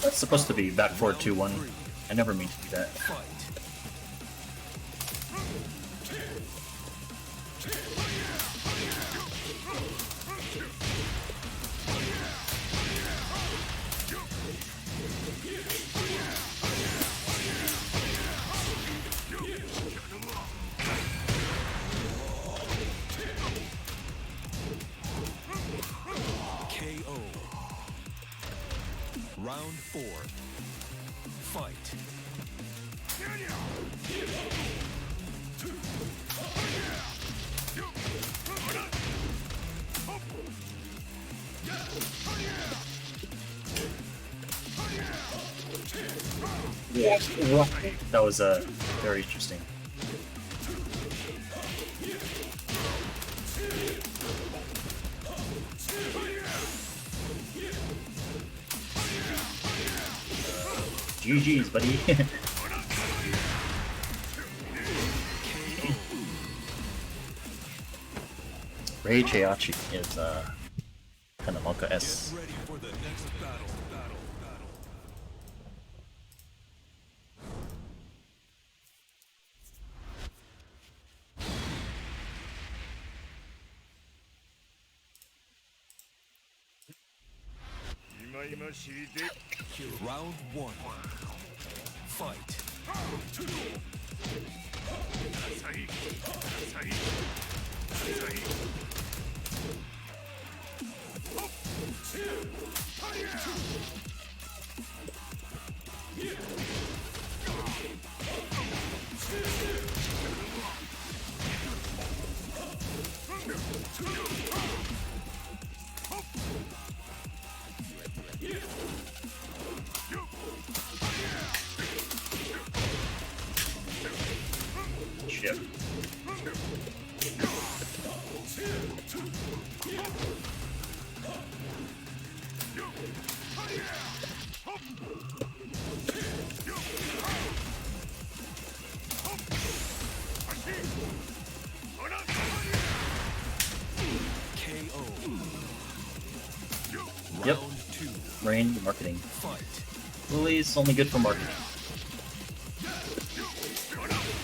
That's supposed to be back forward 2-1. I never mean to do that. Round 4. Fight. That was very interesting. GG's, buddy. Rei Heihachi is kind of Monka-esque. Round 1. Fight. Shit. Yep. Rain marketing. Lily's only good for marketing.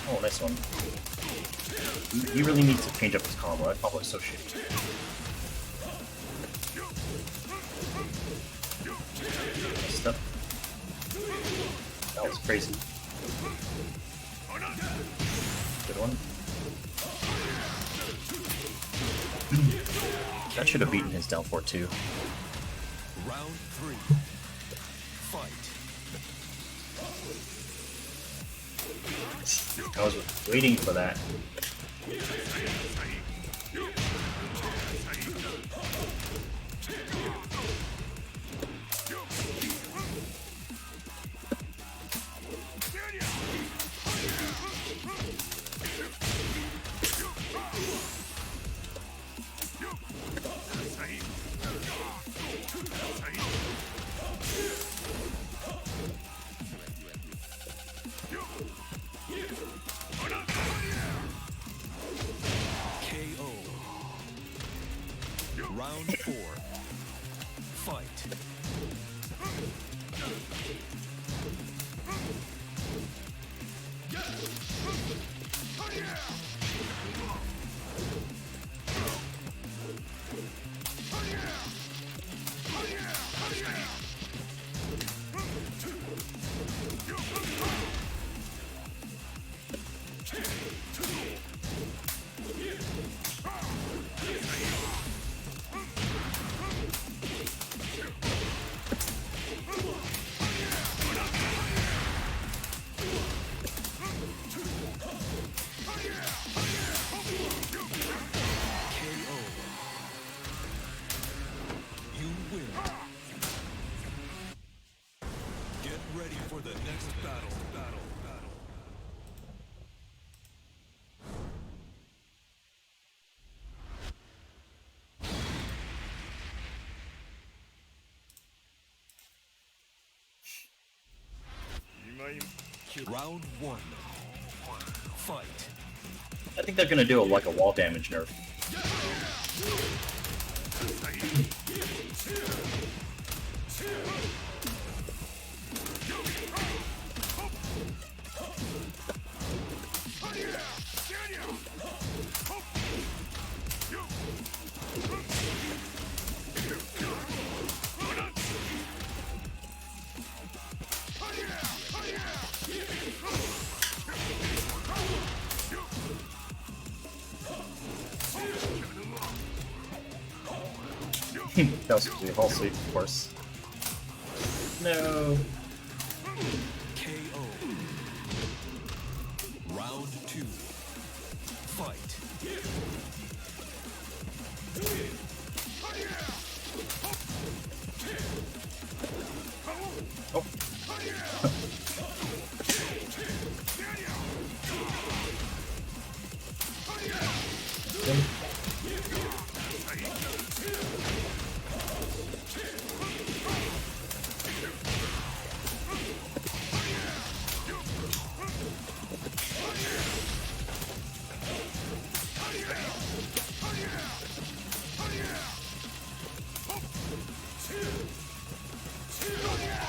Oh, nice one. You really need to change up his combo. That combo is so shitty. Stuff. That was crazy. Good one. That should have beaten his down 4-2. Round 3. Fight. I was waiting for that. Round 4. Fight. Round 1. Fight. I think they're gonna do like a wall damage nerf. That was supposed to be a whole sweep, of course. No. KO. Round 2. Fight.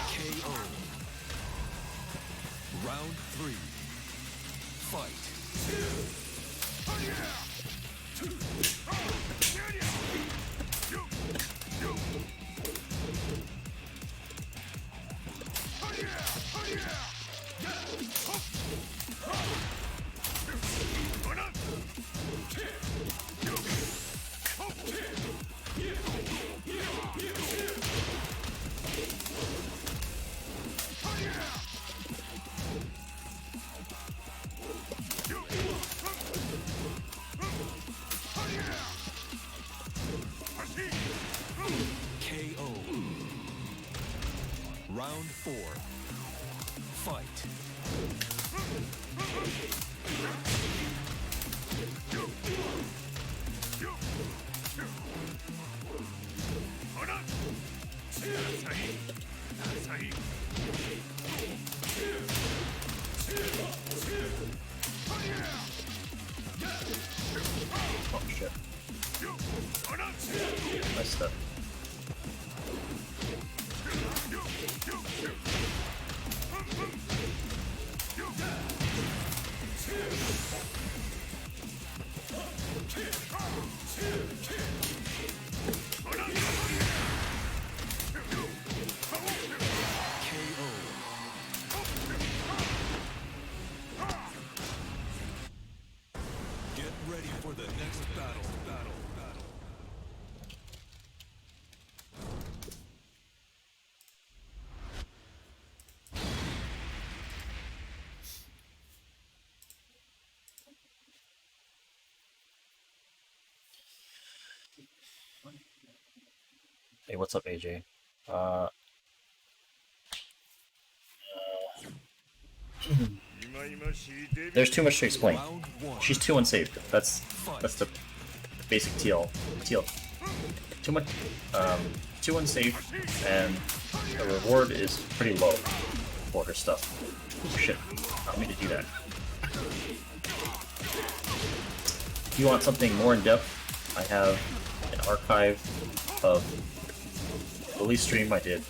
KO. Round 3. Fight. KO. Round 4. Fight. Oh shit. Nice stuff. Get ready for the next battle. Hey, what's up, AJ? There's too much to explain. She's too unsaved. That's the basic TL. Too much, too unsaved, and the reward is pretty low for her stuff. Oh, shit, I don't mean to do that. If you want something more in depth, I have an archive of the release stream I did.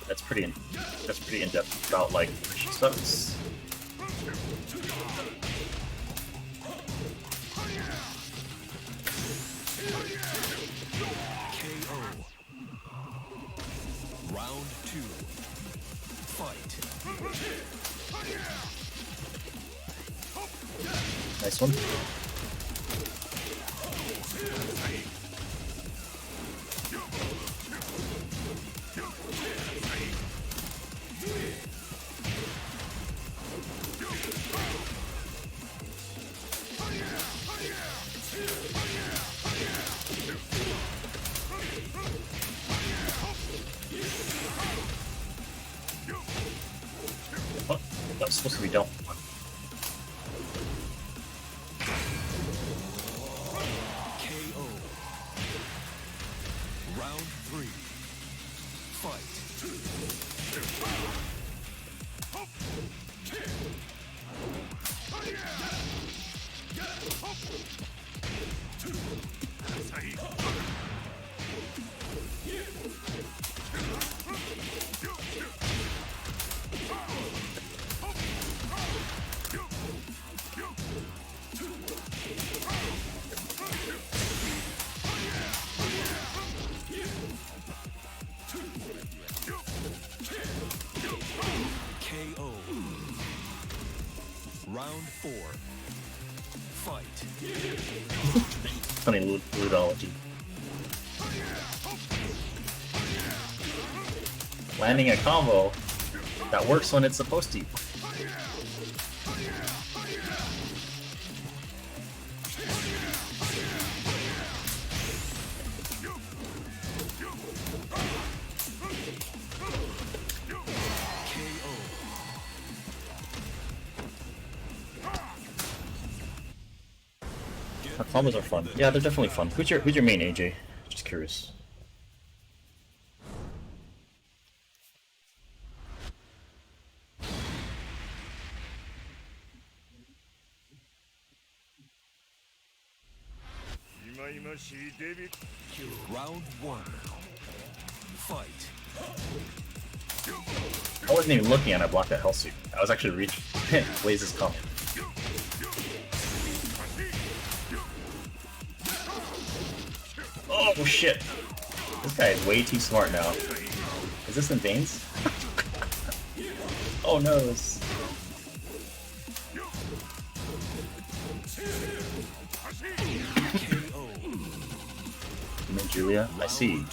That's pretty in depth about like she sucks. KO. Round 2. Fight. Nice one. What? That was supposed to be done. KO. Round 3. Fight. KO. Round 4. Funny ludology. Landing a combo that works when it's supposed to. Combos are fun. Yeah, they're definitely fun. Who's your main AJ? Just curious. Round 1. Fight. I wasn't even looking and I blocked that health suit. I was actually reaching. Blaze's comment. Oh shit! This guy is way too smart now. Is this in veins? Oh no! You mean Julia? I see.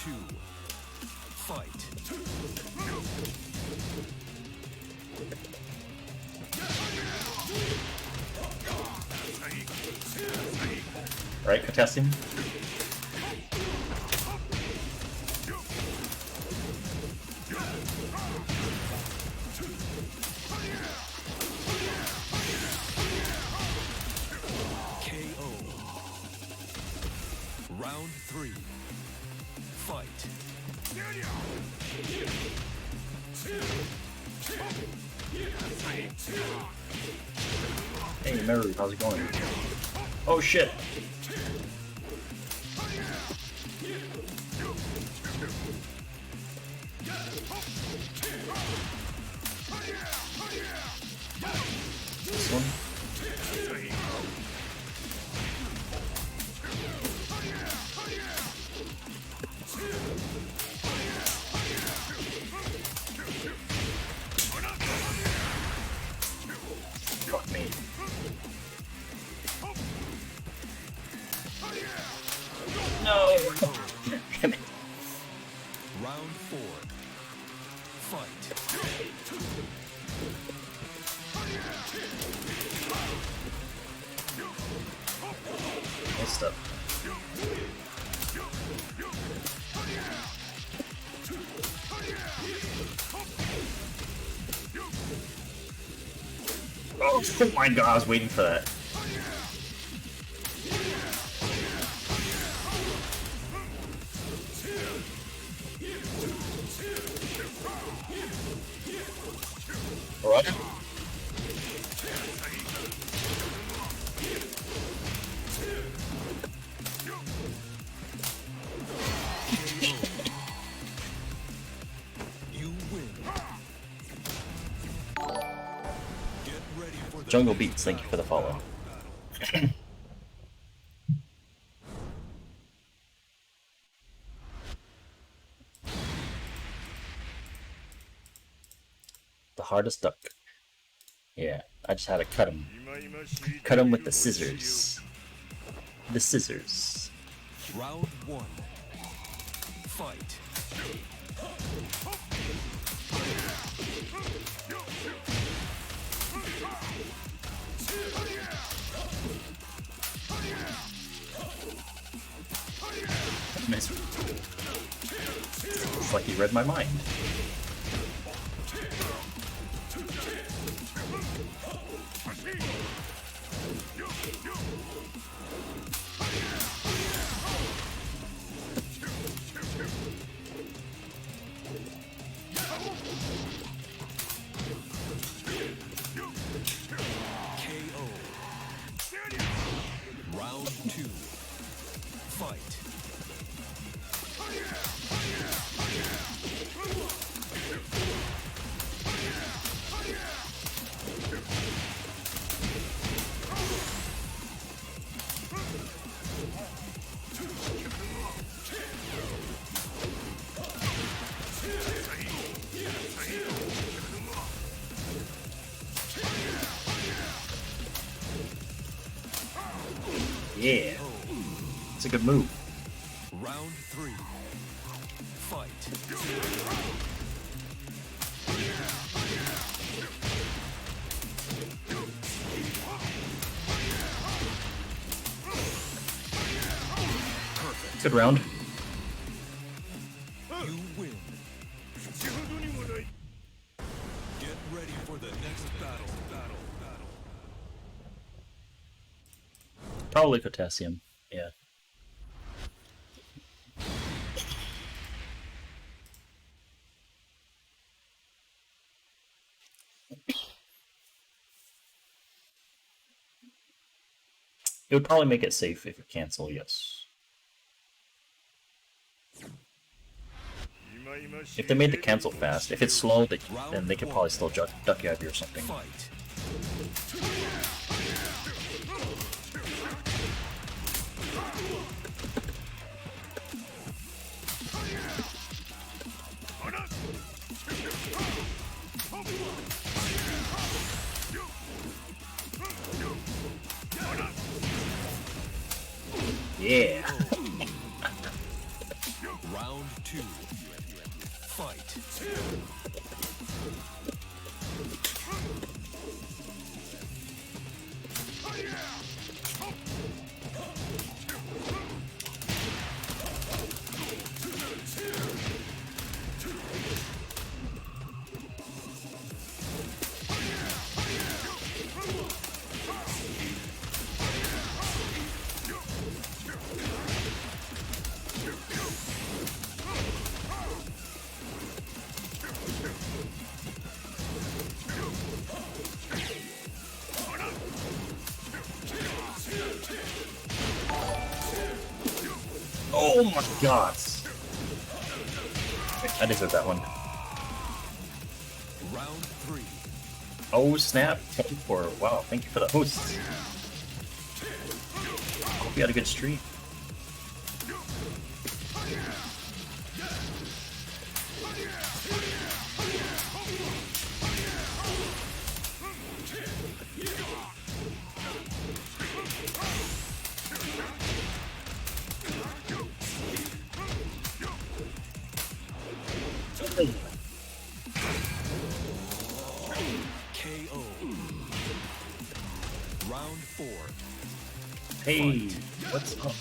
Right, contesting. Round 3. Fight. Hey, Meru, how's it going? Oh shit! This one? Fuck me. No! Damn it. Round 4. Fight. Nice stuff. Oh my god, I was waiting for that. Alright. Jungle Beats, thank you for the follow. The hardest duck. Yeah, I just had to cut him. Cut him with the scissors. The scissors. Round 1. Fight. Nice. It's like he read my mind. Round 2. Fight. Yeah. It's a good move. Round 3. Fight. Good round. You win. Get ready for the next battle. Probably potassium. Yeah. It would probably make it safe if you cancel, yes. If they made the cancel fast, if it's slow, then they could probably still duck you out or something. Yeah. Round 2. Fight. Oh my god! I deserve that one. Round 3. Oh snap! Wow, thank you for the hosts. Hope you had a good stream. KO. Round 4. Hey, what's up?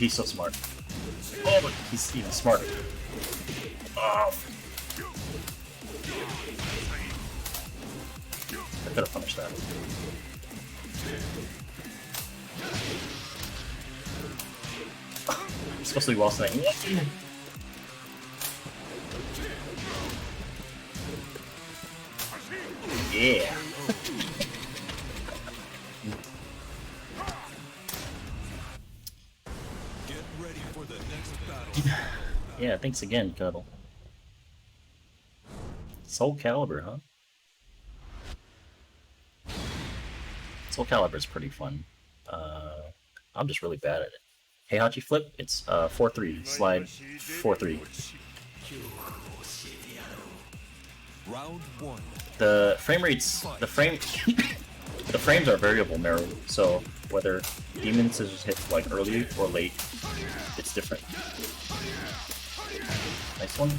He's so smart. Oh, but he's even smarter. Oh. I could have punished that. I'm supposed to be wall saying. Yeah. Get ready for the next battle. Yeah, thanks again, Cuddle. Soul Calibur, huh? Soul Calibur is pretty fun. I'm just really bad at it. Hey, Hachi Flip, it's 4-3. Slide 4-3. Round 1. The frame rates, the frames are variable, Meru. So whether Demon Scissors hit like early or late, it's different. Nice one.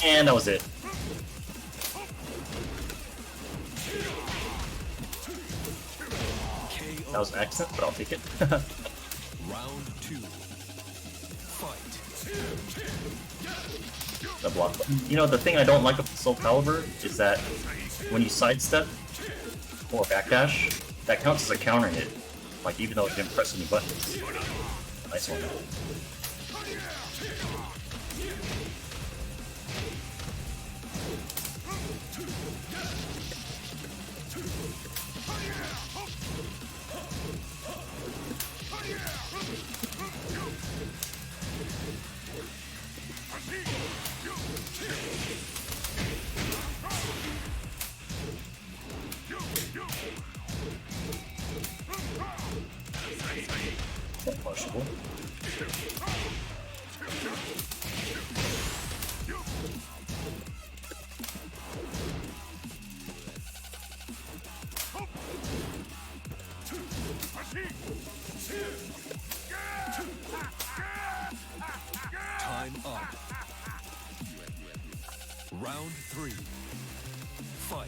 And that was it. That was an accident, but I'll take it. Round 2. The block button. You know, the thing I don't like of Soul Calibur is that when you sidestep or backdash, that counts as a counter hit. Like, even though it didn't press any buttons. Nice one. Possible. Time up. Round 3. Fight.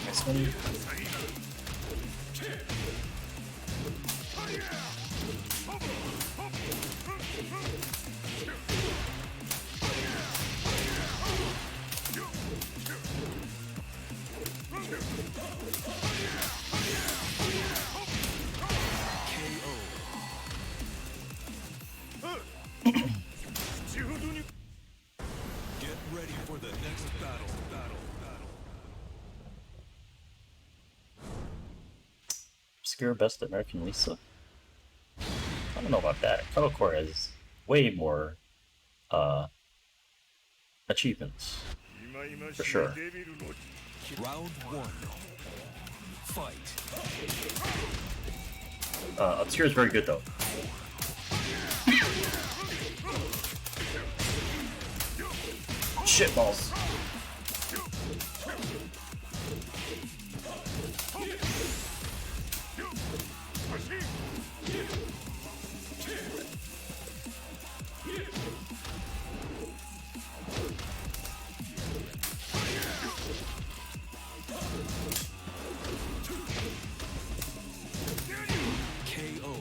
Nice one. Get ready for the next battle. Obscure Best American Lisa? I don't know about that. Core has way more achievements. For sure. Round 1. Fight. Obscure is very good though. Shitballs. KO.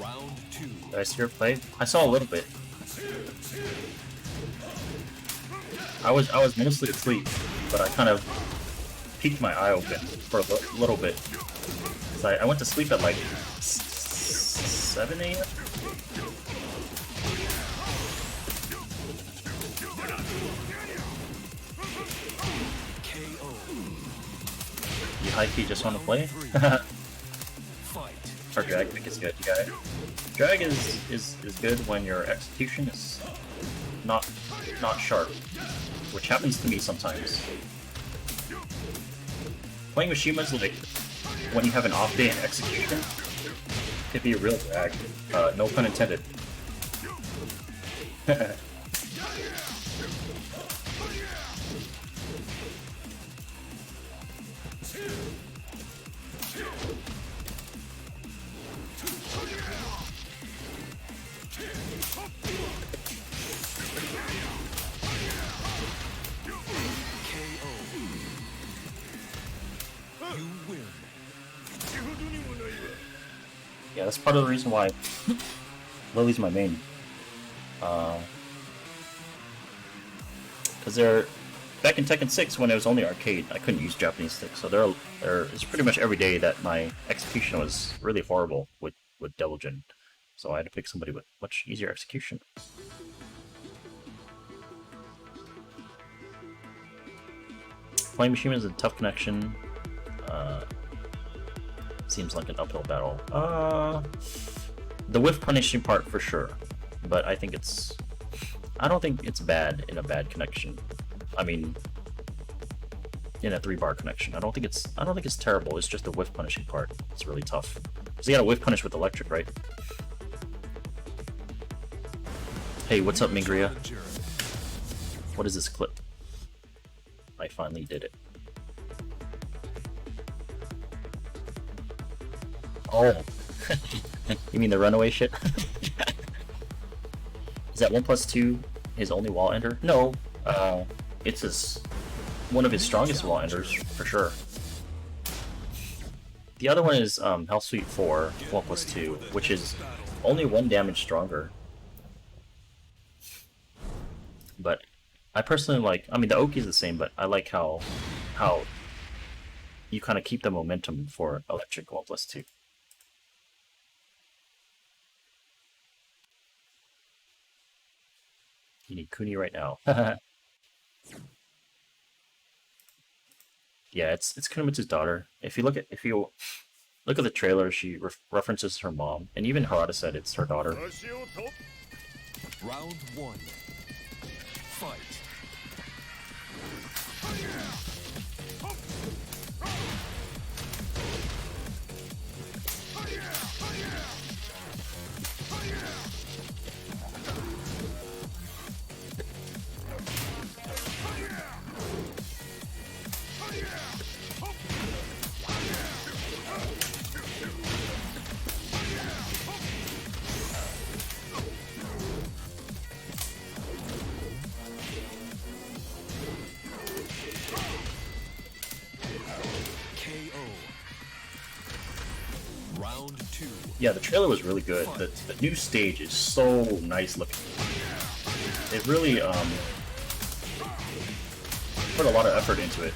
Round 2. Did I see her play? I saw a little bit. I was mostly asleep, but I kind of peeked my eye open for a little bit. So I went to sleep at like 7 a.m. KO. You high-key just want to play? Or drag pick is good, yeah. Drag is good when your execution is not sharp, which happens to me sometimes. Playing Mishima's like when you have an off day in execution could be a real drag. No pun intended. Yeah, that's part of the reason why Lily's my main. Because they're back in Tekken 6 when it was only arcade, I couldn't use Japanese sticks, so it's pretty much every day that my execution was really horrible with Devil Jin, so I had to pick somebody with much easier execution. Playing Mishima is a tough connection. Seems like an uphill battle. The whiff punishing part for sure, but I don't think it's bad in a bad connection. I mean, in a 3-bar connection. I don't think it's terrible. It's just the whiff punishing part. It's really tough. So you gotta whiff punish with electric, right? Hey, what's up, Mingria? What is this clip? I finally did it. Oh. You mean the runaway shit? Is that 1+2 his only wall ender? No. It's one of his strongest wall enders, for sure. The other one is Health Suite 4, 1+2, which is only 1 damage stronger. But I personally like, I mean the Oki is the same, but I like how you kind of keep the momentum for electric 1+2. You need Kuni right now. Yeah, it's Kunomitsu's daughter. If you look at the trailer, she references her mom, and even Harada said it's her daughter. Round 1. Fight. Yeah, the trailer was really good. The new stage is so nice looking. It really put a lot of effort into it.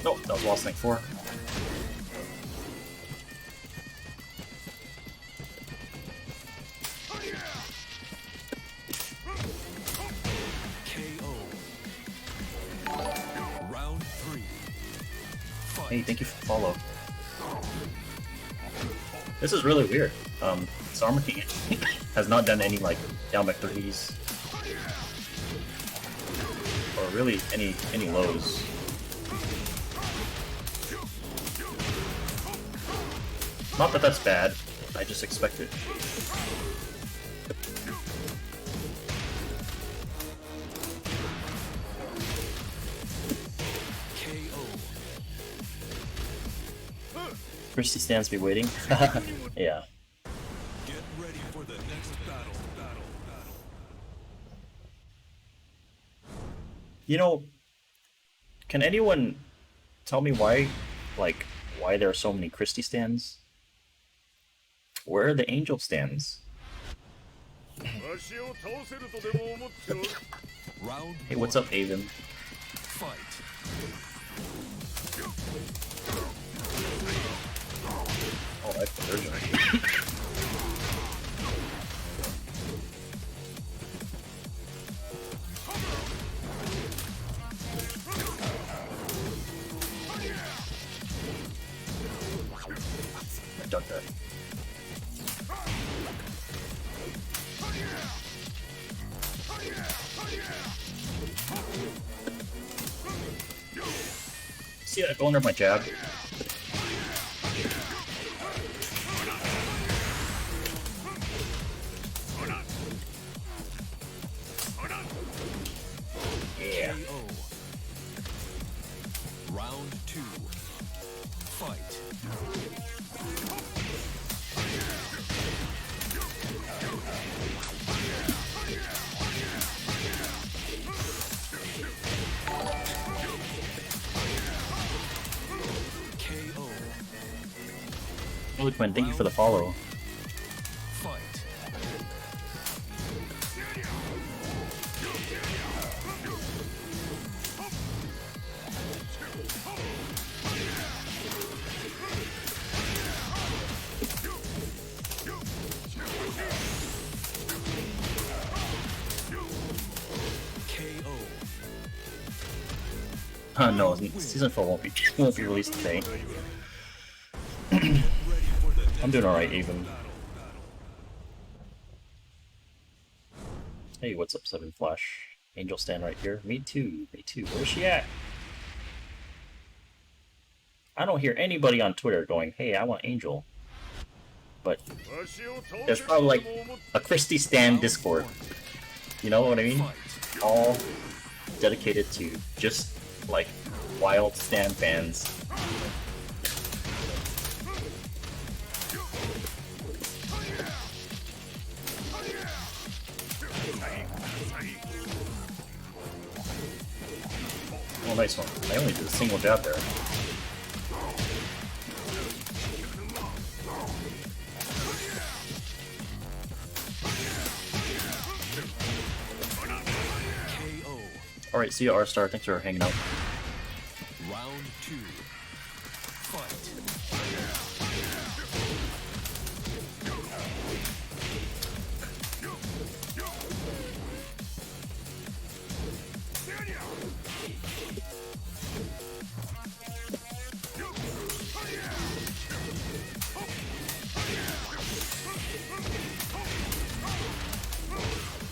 Nope, that was Lost Link 4. Hey, thank you for the follow. This is really weird. Sarma King has not done any like down back 3s or really any lows. Not that that's bad. I just expect it. Christy stands be waiting. Yeah. Get ready for the next battle. You know, can anyone tell me why there are so many Christy stands? Where are the Angel stands? Hey, what's up, Avon? Fight. Oh, that's the version. I ducked that. See that go under my jab? Yeah. Round 2. Fight. Lukeman, thank you for the follow. No, season 4 won't be released today. I'm doing alright, even. Hey, what's up, 7 Flash? Angel stand right here. Me too, me too. Where's she at? I don't hear anybody on Twitter going, hey, I want Angel. But there's probably like a Christy Stan Discord. You know what I mean? All dedicated to just like wild Stan fans. nice one. I only did a single jab there. Alright, see you, R-Star. Thanks for hanging out. Round 2. Fight.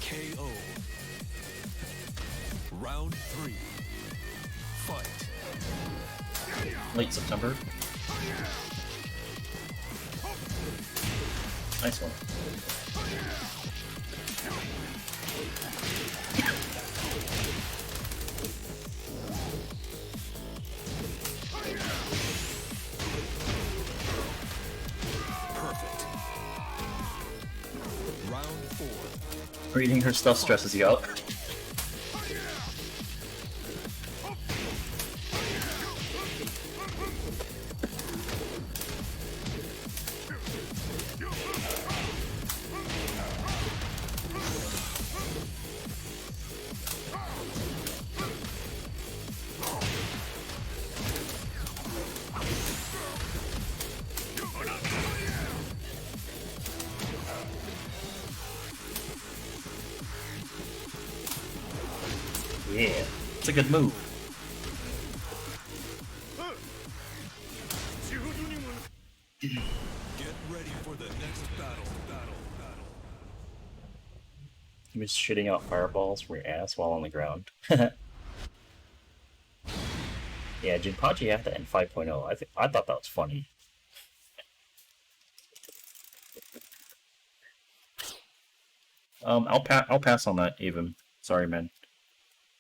KO. Round 3. Fight. Late September. Nice one. Perfect. Round 4. Reading her stuff stresses you out. Yeah, it's a good move. Get ready for the next battle. He was shooting out fireballs from your ass while on the ground. Yeah, Jinpachi had that in 5.0. I thought that was funny. I'll pass on that, even. Sorry, man.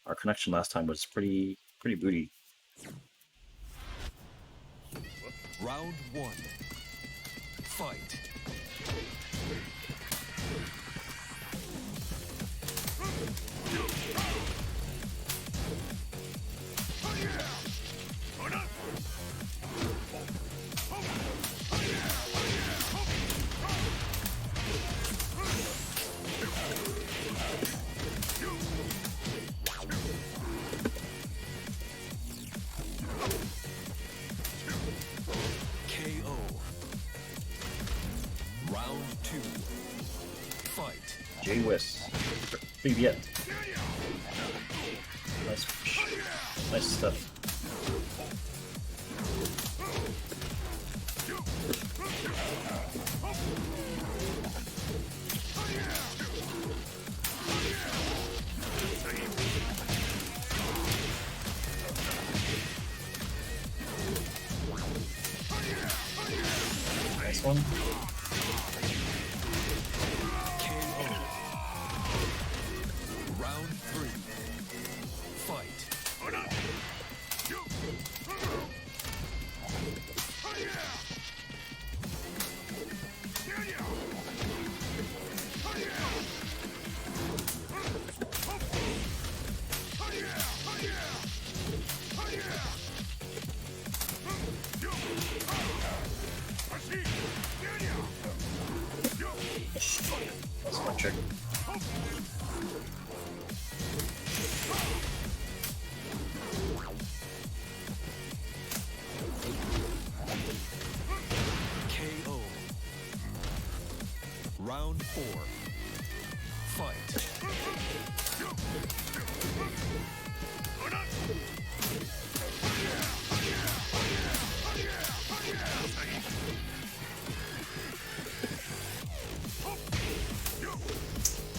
Our connection last time was pretty booty. Round 1. Fight. KO. Round 2. Fight. J-Whis. Привет. Nice stuff. Nice one. Round 3. Fight. That's my trick. KO. Round 4. Fight.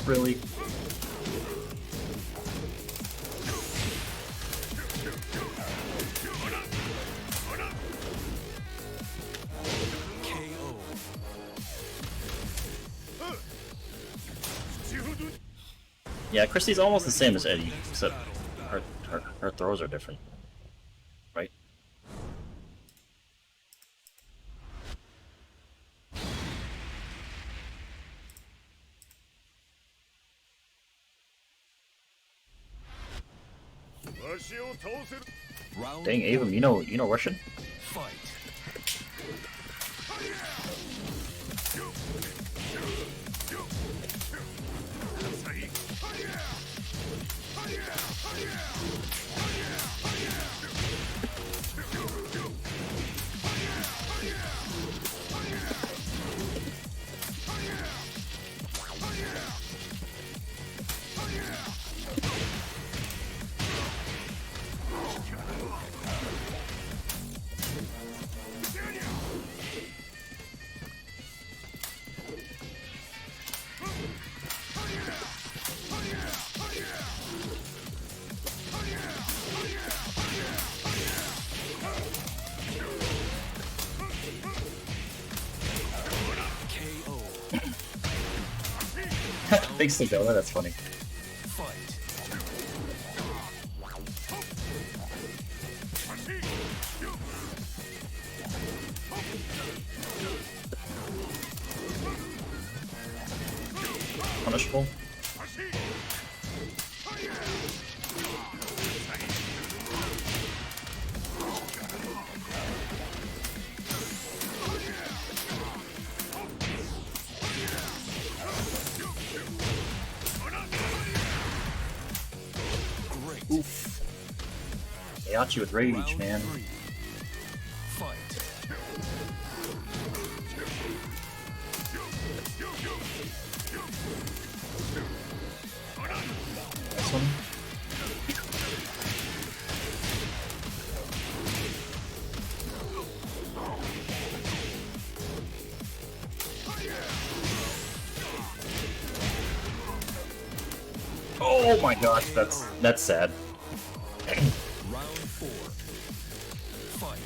Really? Yeah, Christie's almost the same as Eddie, except her throws are different. Right? Dang, Avum, you know Russian? Fight. Thanks to Dota, that's funny. Punishable. Oof. They got you with rage, man. This one. Oh my gosh, that's sad. Round 4. Fight.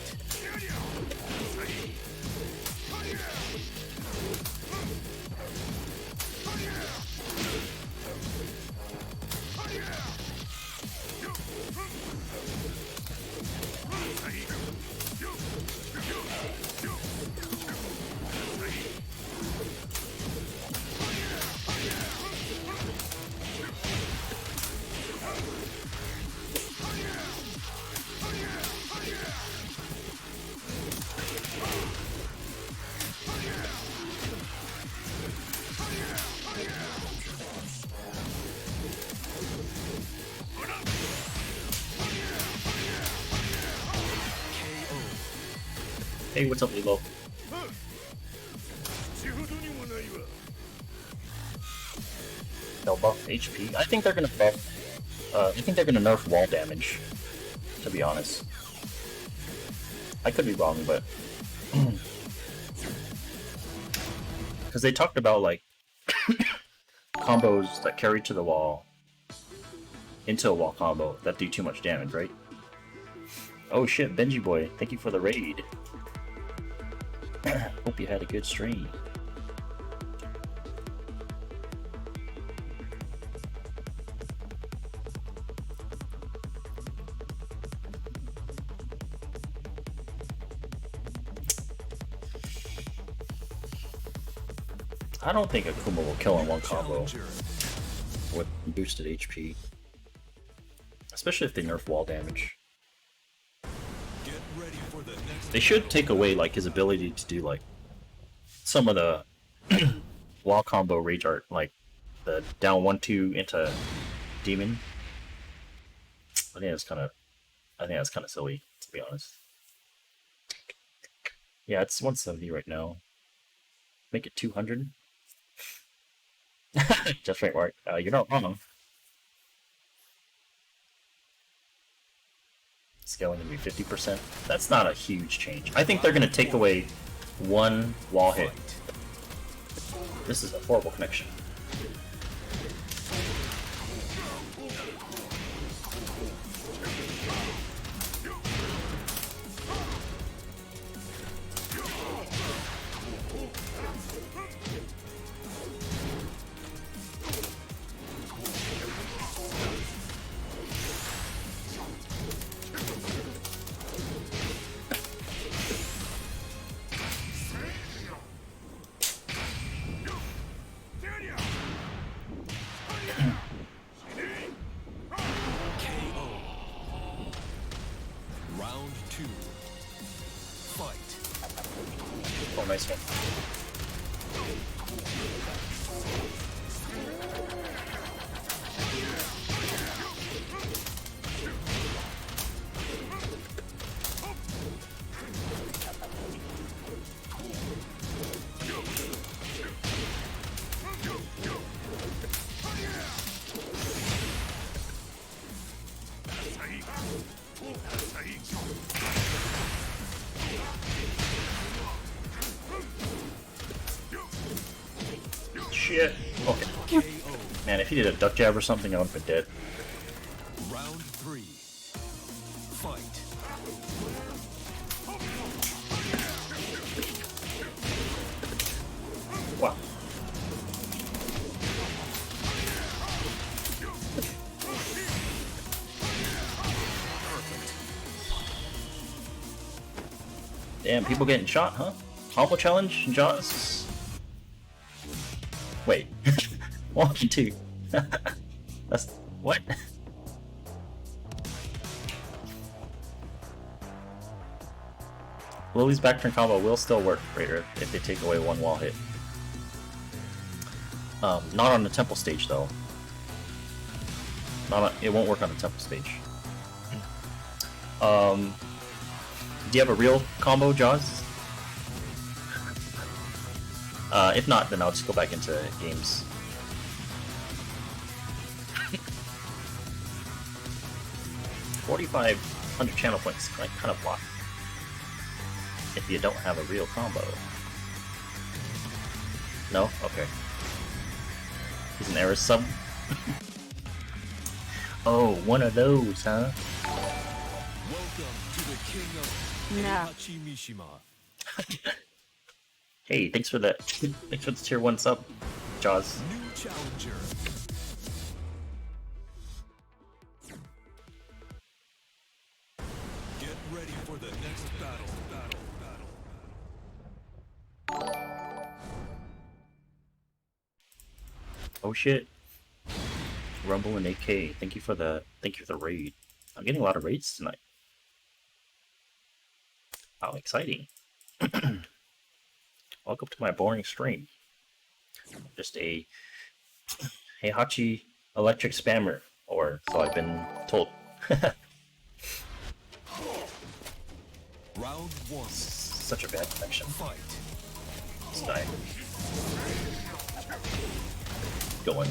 Hey, what's up, Lilo? They'll buff HP. I think they're gonna buff. I think they're gonna nerf wall damage. To be honest, I could be wrong, but because they talked about like combos that carry to the wall into a wall combo that do too much damage, right? Oh shit, Benji boy, thank you for the raid. Hope you had a good stream. I don't think Akuma will kill in one combo with boosted HP. Especially if they nerf wall damage. They should take away like his ability to do like some of the wall combo rage art, like the down 1-2 into demon. I think that's kind of silly, to be honest. Yeah, it's 170 right now. Make it 200. Just right, Mark. You're not wrong. Scaling to be 50%. That's not a huge change. I think they're going to take away one wall hit. This is a horrible connection. two. Fight. Oh, nice one. Shit. Okay. Man, if he did a duck jab or something, I would have been dead. Round three. Fight. Wow. Damn, people getting shot, huh? Combo challenge, Jaws? Wait. 1 and 2. That's... what? Lily's back turn combo will still work, Raider, if they take away one wall hit. Not on the temple stage, though. It won't work on the temple stage. Do you have a real combo, Jaws? If not, then I'll just go back into games. $4,500 channel points, kind of block. If you don't have a real combo. No? Okay. He's an error sub. Oh, one of those, huh? Welcome to the king of Heihachi Mishima. Hey, thanks for the thanks for the tier 1 sub, Jaws. New challenger. Get ready for the next battle. Oh shit. Rumble and AK, thank you for the raid. I'm getting a lot of raids tonight. How exciting. Welcome to my boring stream. Just a Heihachi electric spammer, or so I've been told. Round one. Such a bad connection. Fight. Let's die. Going.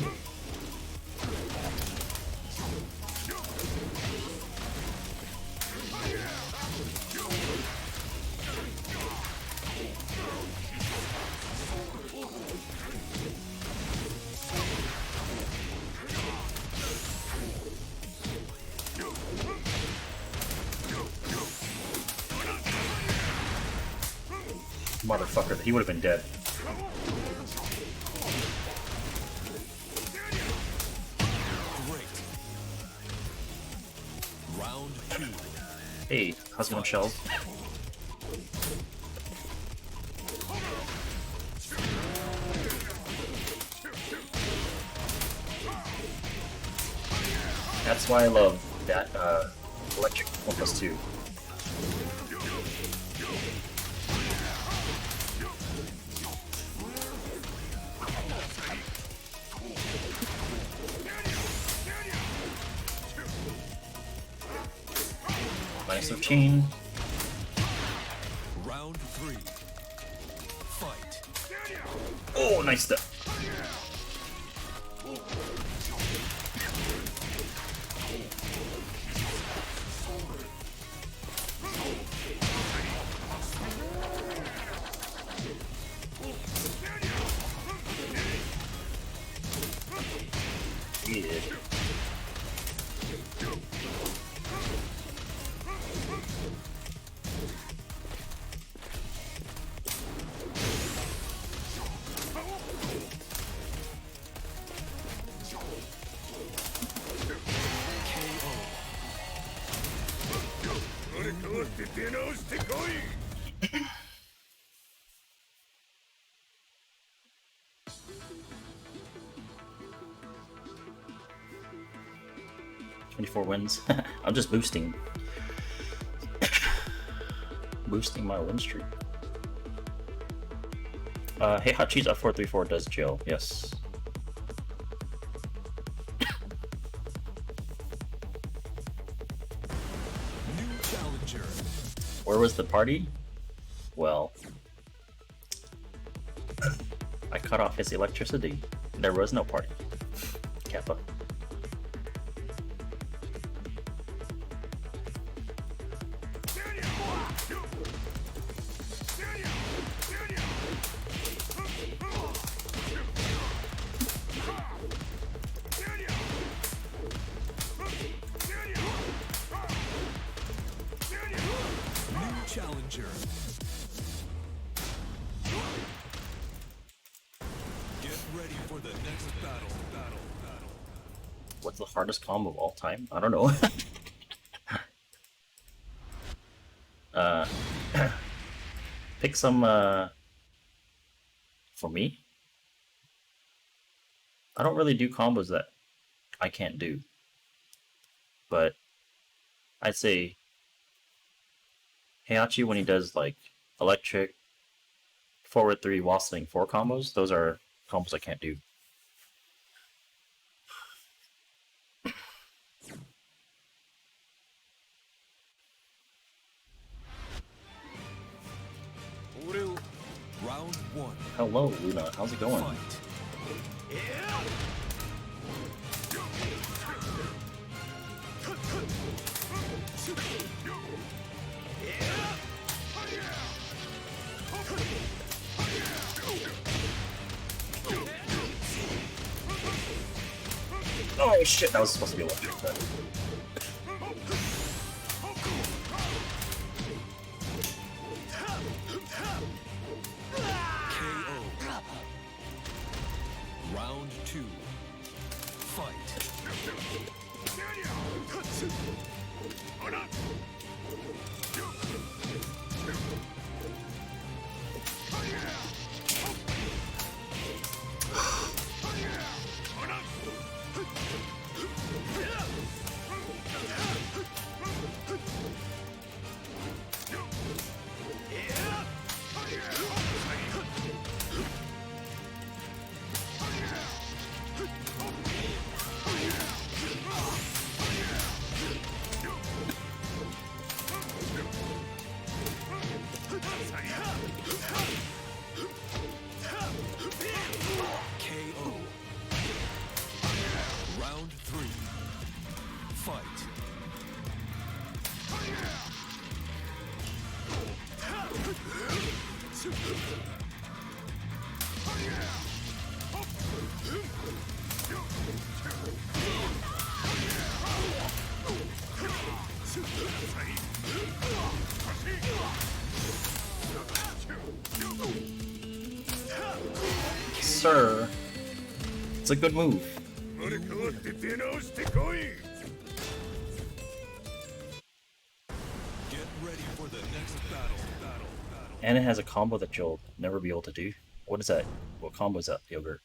Motherfucker, he would have been dead. Great. Round two. Hey, how's it going, Shells? That's why I love that electric 1+2. Minus 13. Round three. Fight. Oh, nice step. Yeah. Four wins. I'm just boosting. boosting my win streak. Hey, Hot Cheese F434 does jail, yes. New challenger. Where was the party? Well, I cut off his electricity. There was no party. Kappa. New challenger. Get ready for the next battle. What's the hardest combo of all time? I don't know. Pick some for me. I don't really do combos that I can't do, but I'd say Heihachi when he does like electric, forward 3, w8ing 4 combos, those are combos I can't do. Round 1. Hello, Luna. How's it going? Oh shit, that was supposed to be electric, but... Round 2. Fight. KO. Round 3. Fight. Sir, it's a good move. Get ready for the next battle. And it has a combo that you'll never be able to do. What is that? What combo is that, Yogurt?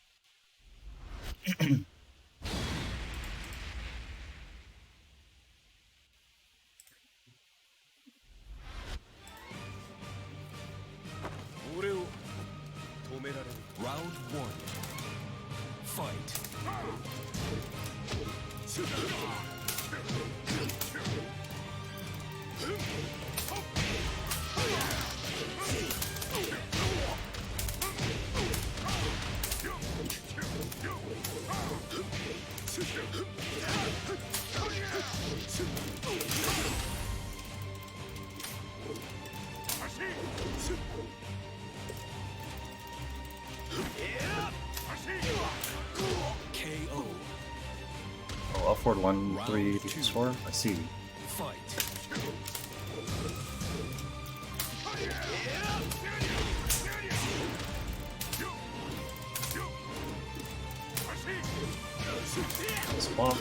Round 1. Fight. KO. Oh, up forward 1, 3, 4. I see. Fight. Swap.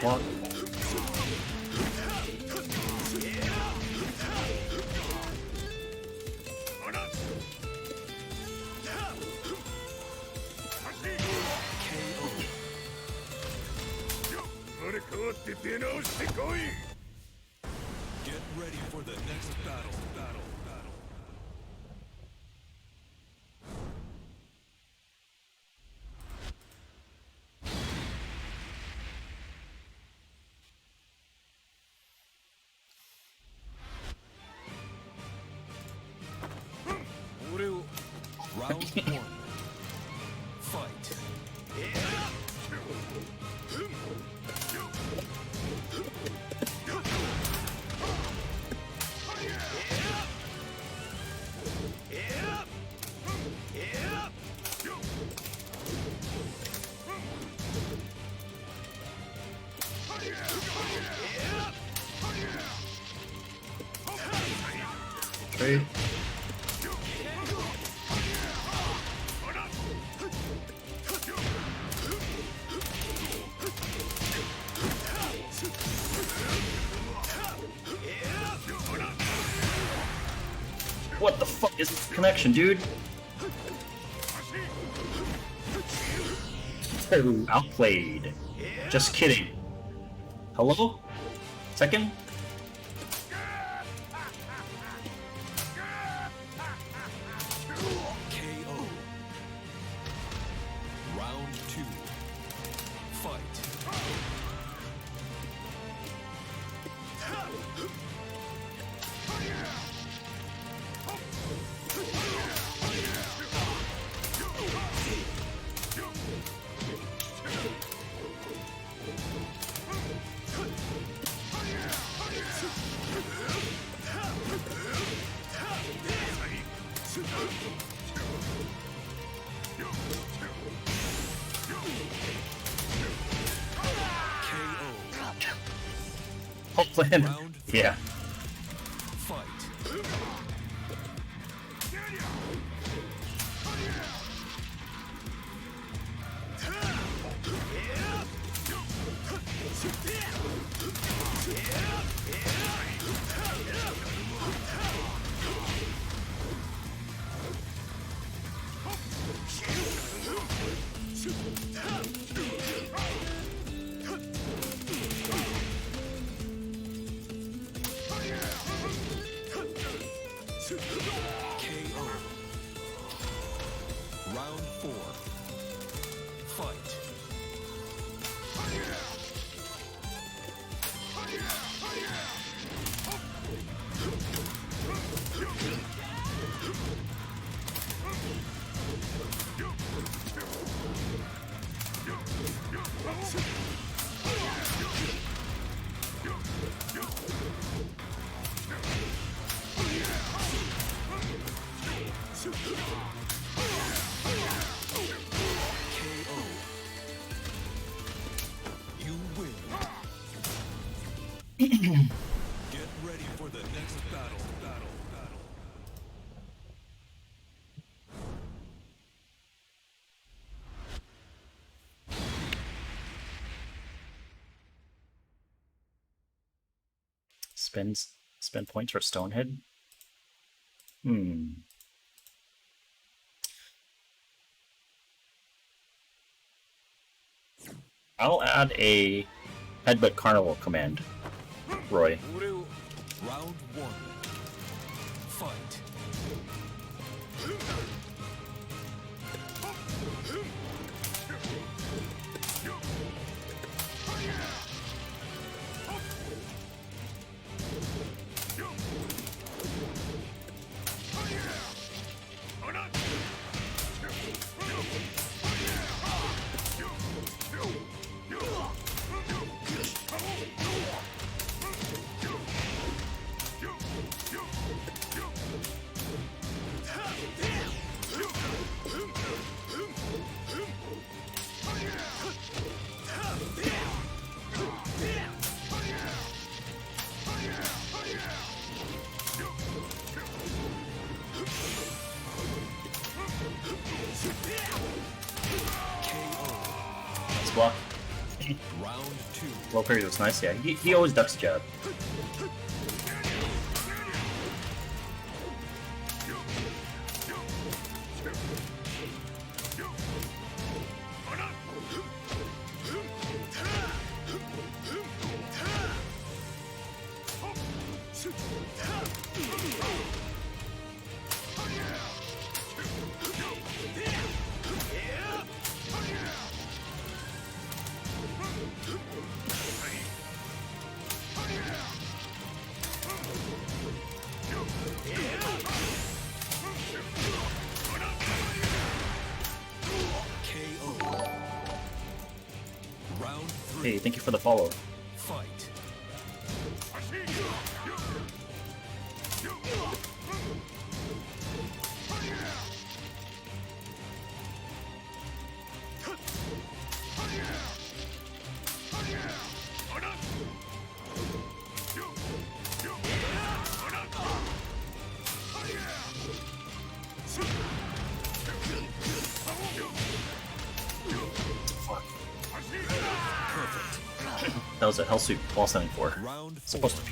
block. Get ready for the next battle. Round 1. Fight. Trade. What the fuck is this connection, dude? Oh, outplayed. Just kidding. Hello? Second? KO. Round 2. Fight. Whole plan. Yeah. Fight. KO. Round 4. Fight. KO. You win. Get ready for the next battle. Spend points for Stonehead? I'll add a Headbutt Carnival command, Roy. Round 1. Fight. Block. Round 2. Low parry was nice. Yeah, he always ducks jab. Hey, thank you for the follow. Fight. That was a hell sweep while 74. Supposed to be.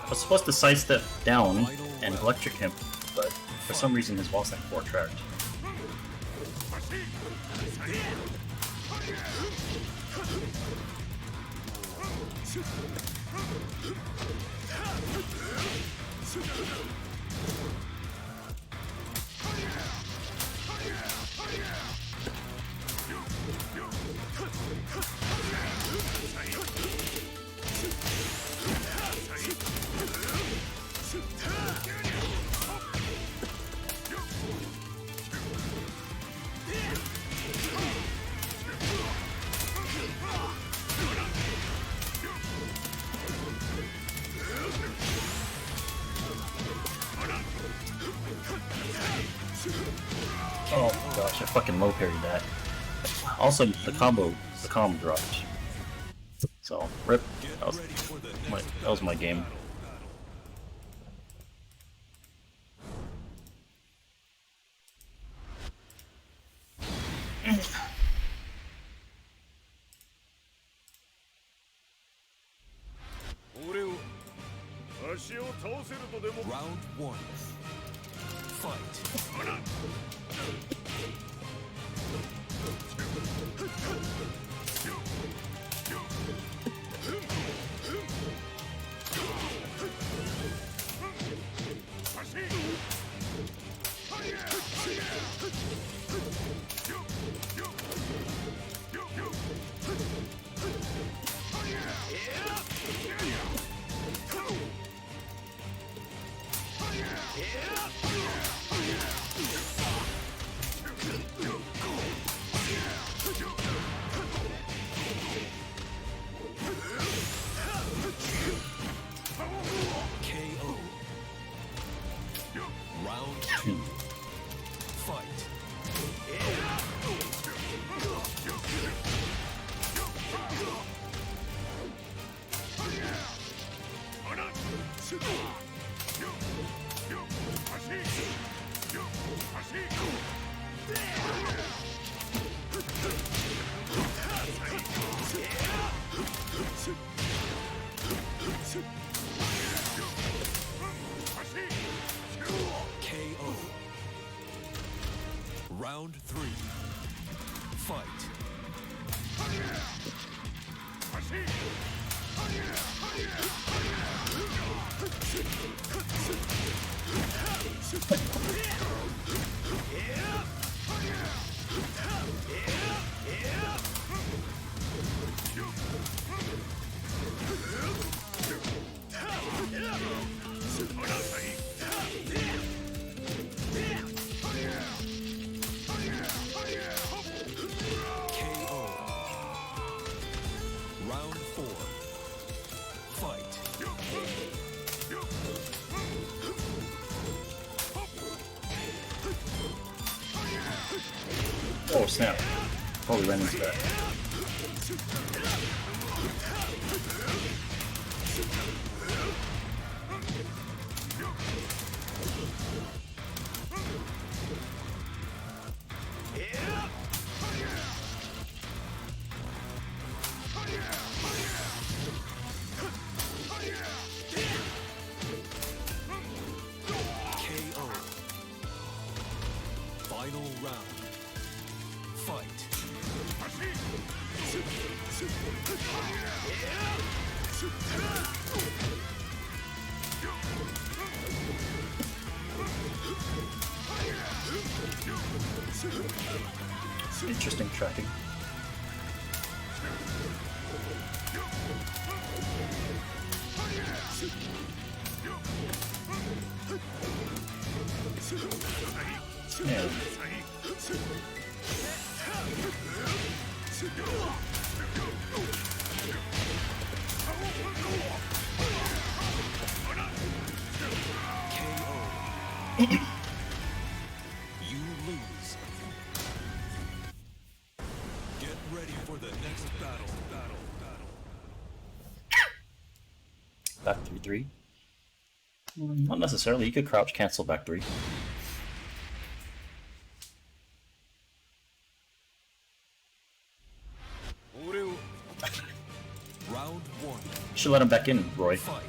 I was supposed to sidestep down and electric him, but for some reason his wall 4 tracked. Oh gosh, I fucking low parried that. Also, the combo dropped. So, rip. That was my game. Round 1. Fight. Round 2. Fight. KO. Round 3. Fight. Oh snap. Oh, we ran into that. KO. Final round. Fight. Interesting tracking. Man. You lose. Get ready for the next battle. Back 3-3. Not necessarily. You could crouch cancel back 3. Round 1. Should let him back in, Roy. Fight.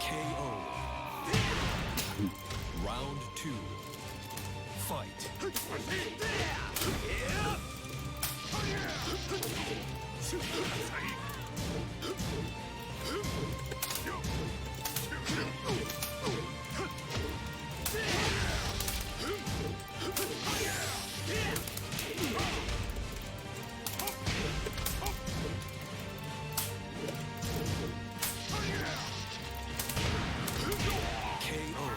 KO. Round 2. Fight. KO.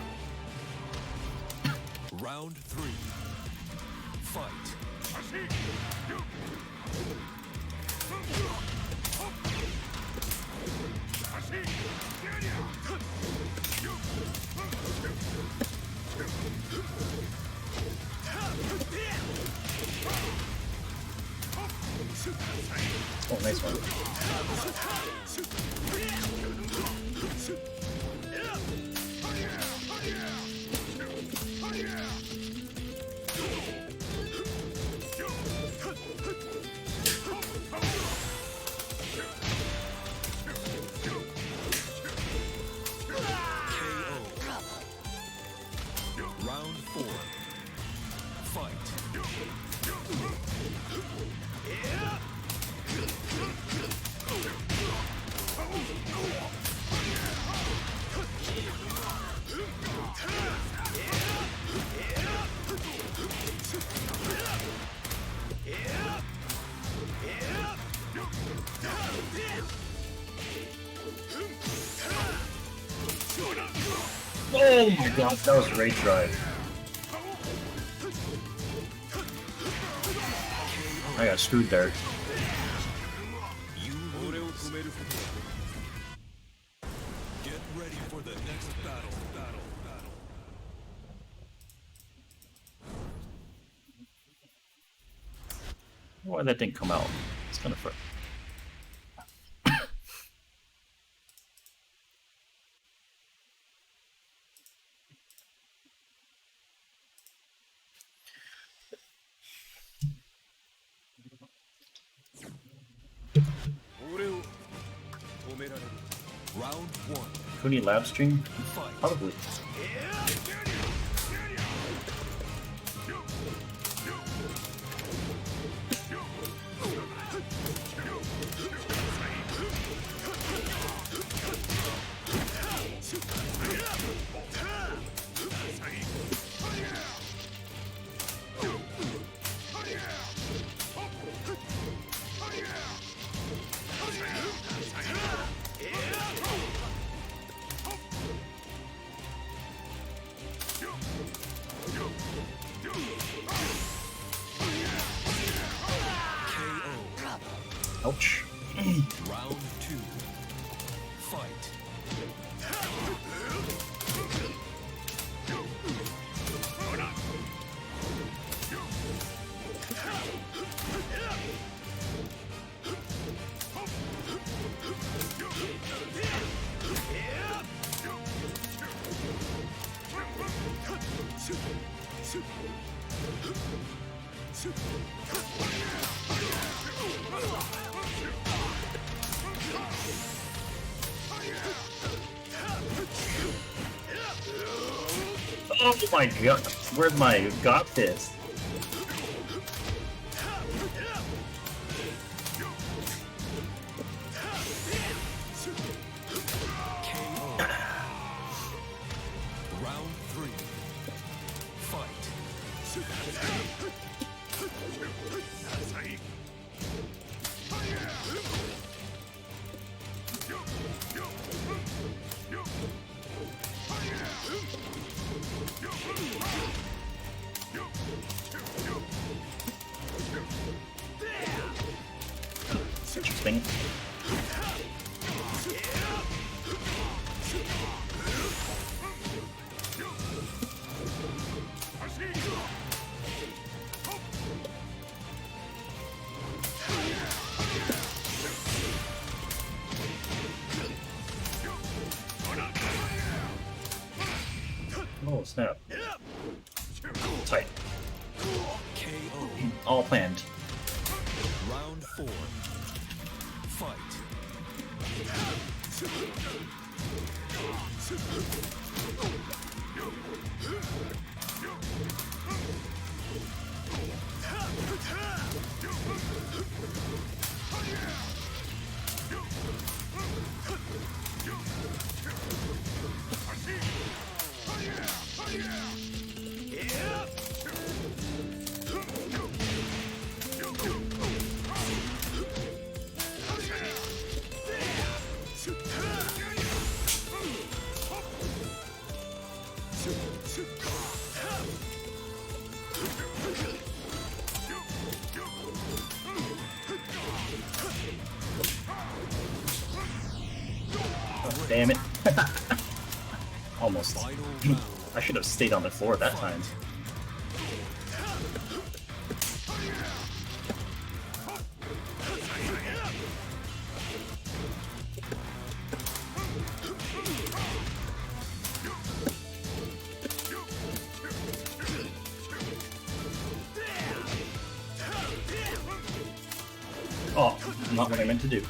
Round 3. Fight. Oh, nice one. Round 4. Fight. Oh my god, that was Rage Drive. I got screwed there. Get ready for the next battle. Why that didn't come out? It's kind of fun. Round 1. Cooney lab stream? Probably. Ouch. Round 2. Fight. Oh my god, where's my god fist? Round 3. Fight. Interesting. Oh snap. Tight. KO. All planned. Round 4. Fight. Damn it. Almost. I should have stayed on the floor that time. Oh, not what I meant to do.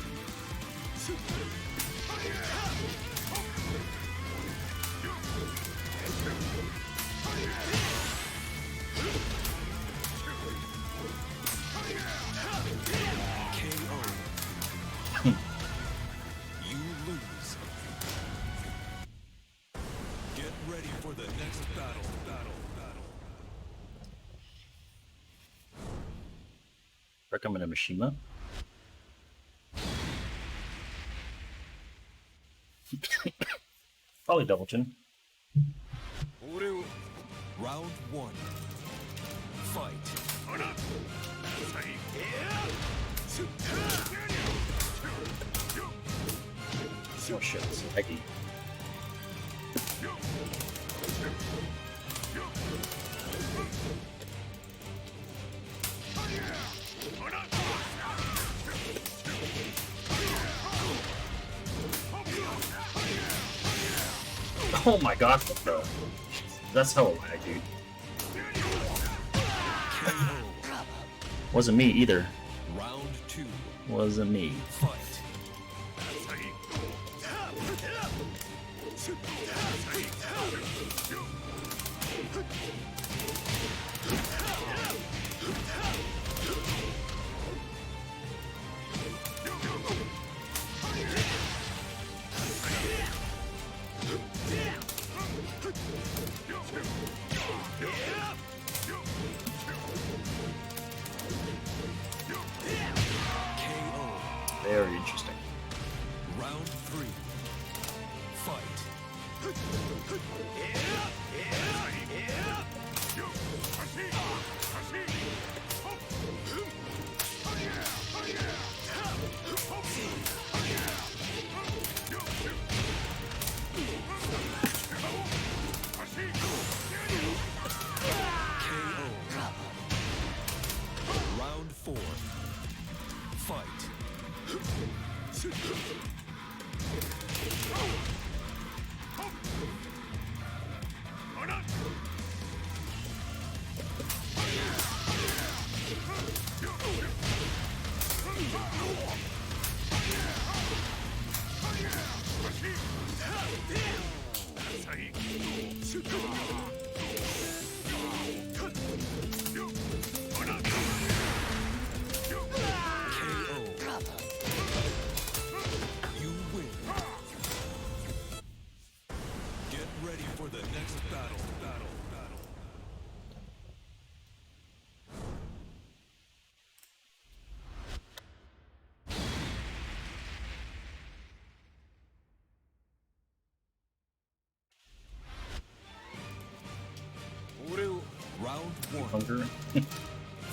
You lose. Get ready for the next battle. Recommend a Mishima. Probably double chin. Round 1. Fight. Oh shit, this is Eggy. Oh my god, bro. That's hella lag, dude. Wasn't me either. Round 2. Wasn't me. Fight. Very for the next battle. Round 1. Hunger.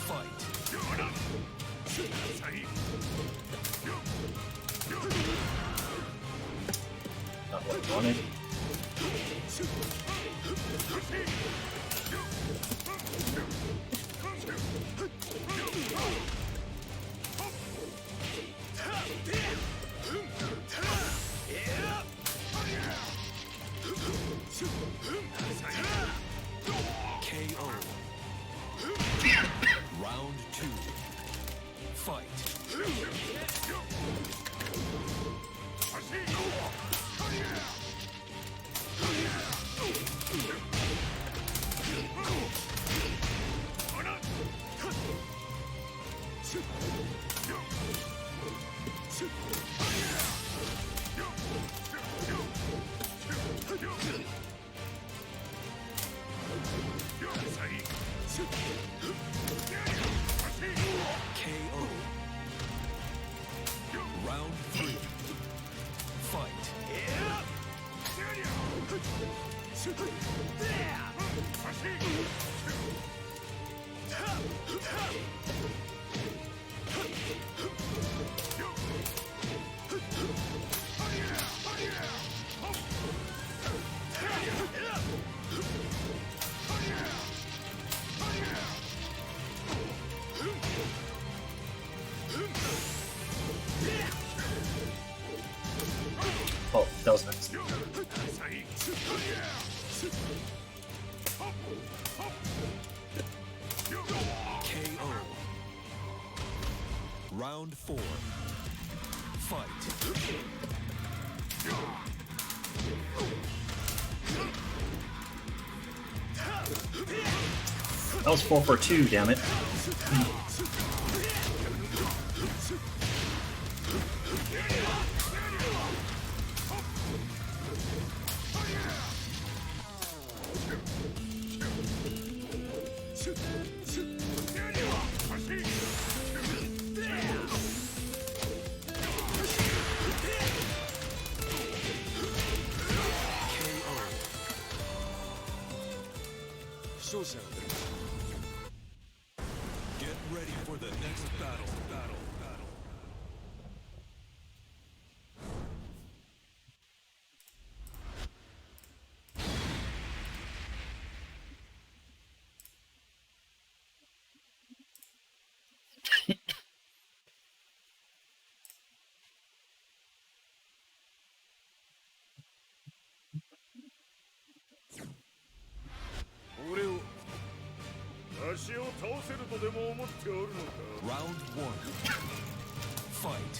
Fight. Not what I wanted. KO. Round 2. Fight. KO. Round 3. Fight. Oh, that was nice. KO. Round 4. Fight. That was 4 for 2, damn it. Get ready for the next battle. Round 1. Fight.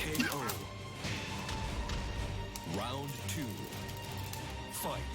KO. Round 2. Fight.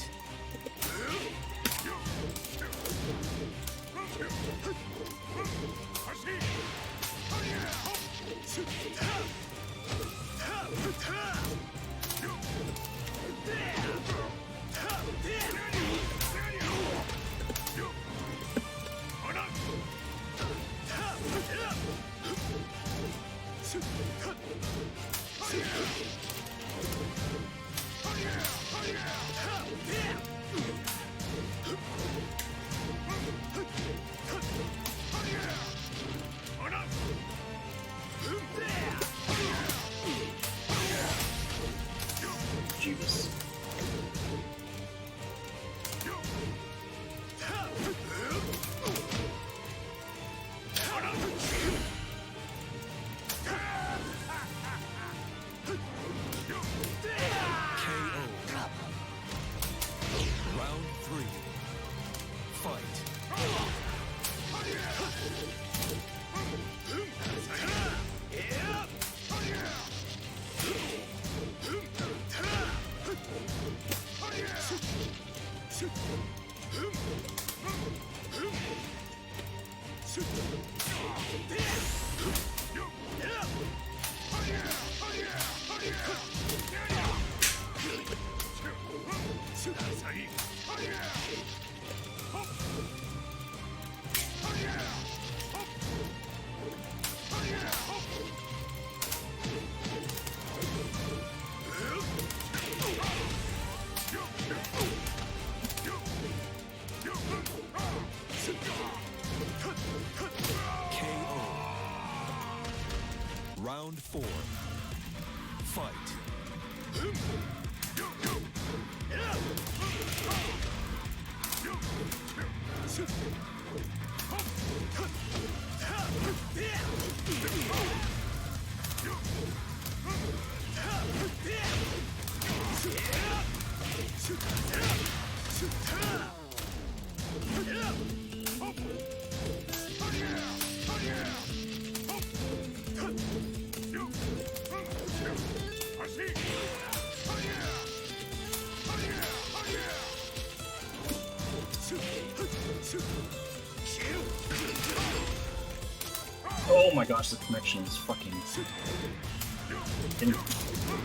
Oh my gosh, the connection is fucking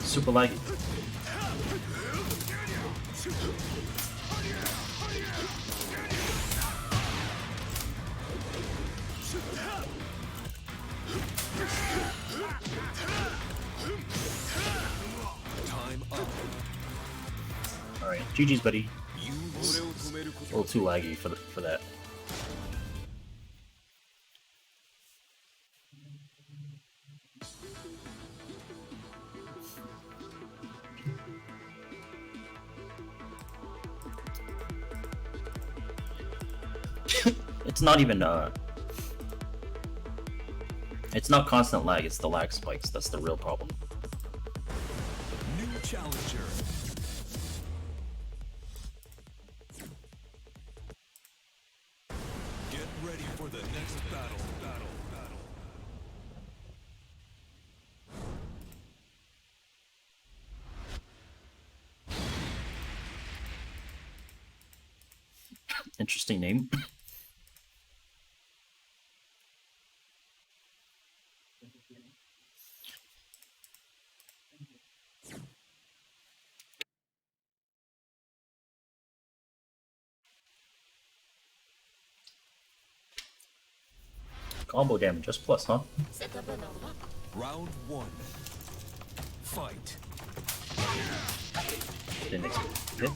super laggy. Time up. Alright, GG's, buddy. A little too laggy for that. It's not even it's not constant lag, it's the lag spikes. That's the real problem. New challenger. Get ready for the next battle. Interesting name. Combo damage, just plus, huh? Round 1. Fight. Didn't expect it.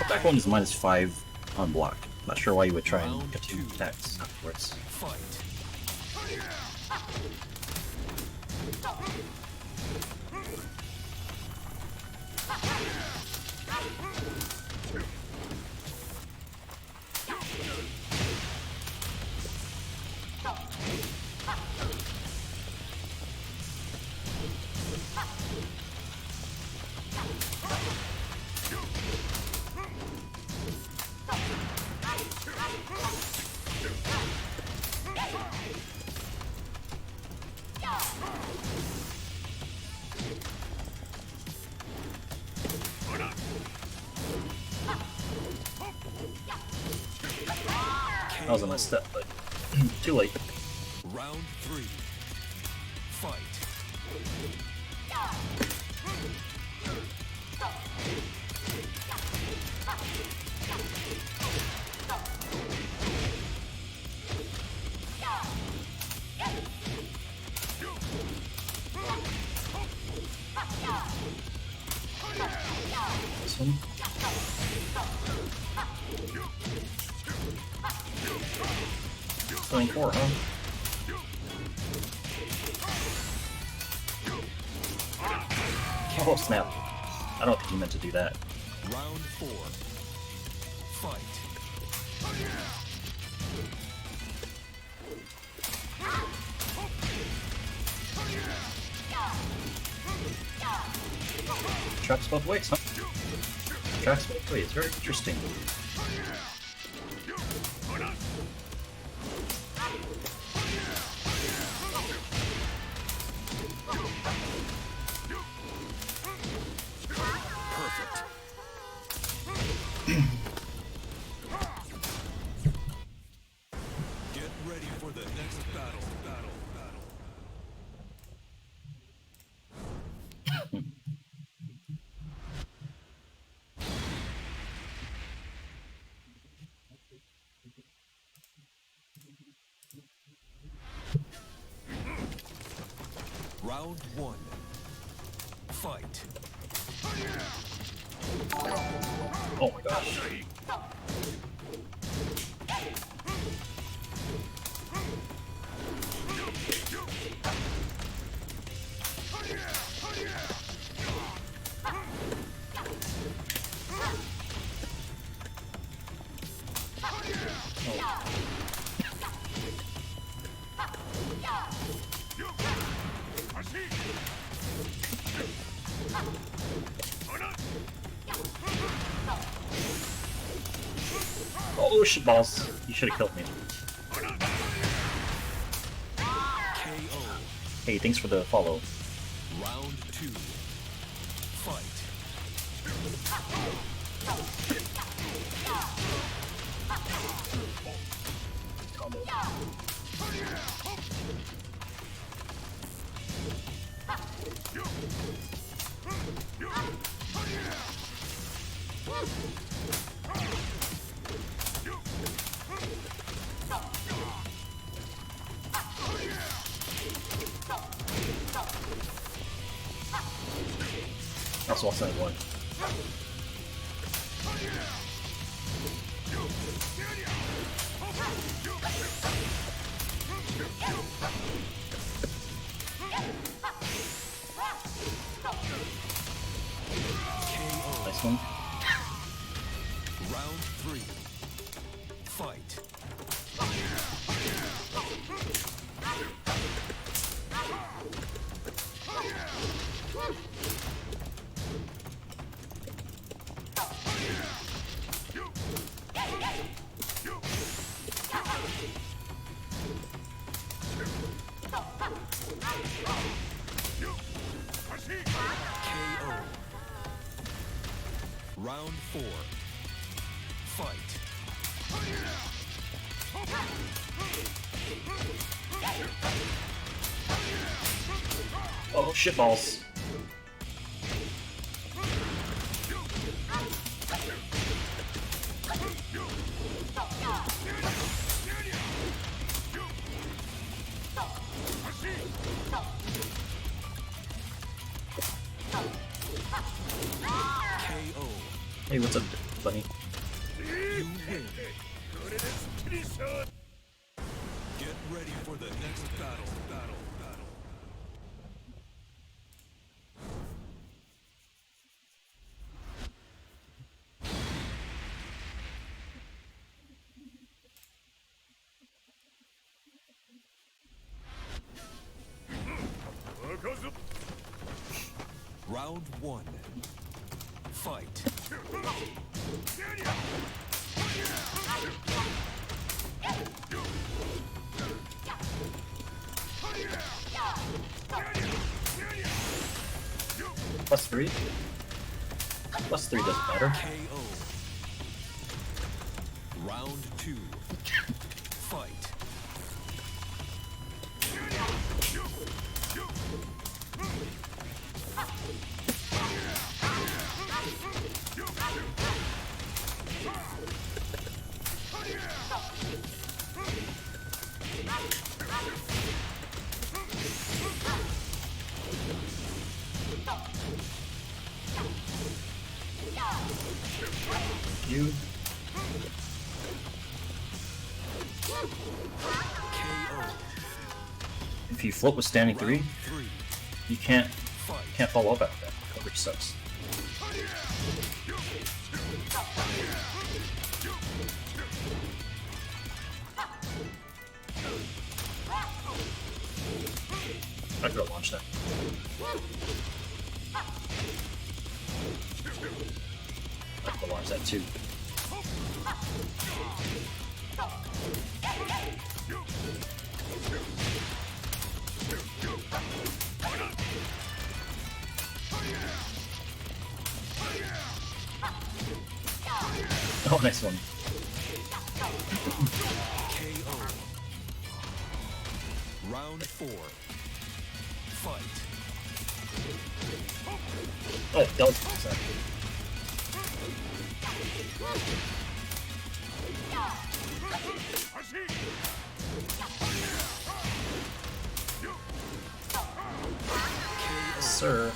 Attack one is -5 on block. Not sure why you would try and get 2 attacks afterwards. That was a nice step, but too late. Round 3. Fight. This one. Going 4, huh? Oh snap. I don't think he meant to do that. Round 4. Fight. Tracks both ways, huh? Tracks both ways. Very interesting. Get ready for the next battle. Round 1. Fight. Oh my gosh. Oh shit balls. You should have killed me. Hey, thanks for the follow. Round 2. Fight. That's also one. Nice one. Round 3. Fight. KO. Round 4. Fight. Oh shit balls. KO. Hey, what's up, bunny? You win. Get ready for the next battle. Round 1. Fight. +3? +3 doesn't matter. KO. Round 2. Fight. You. If you float with standing 3, you can't follow up after that. Coverage sucks. I could have launched that. I could have launched that too. Oh, nice one. KO. Round 4. Fight. Oh, that was sir.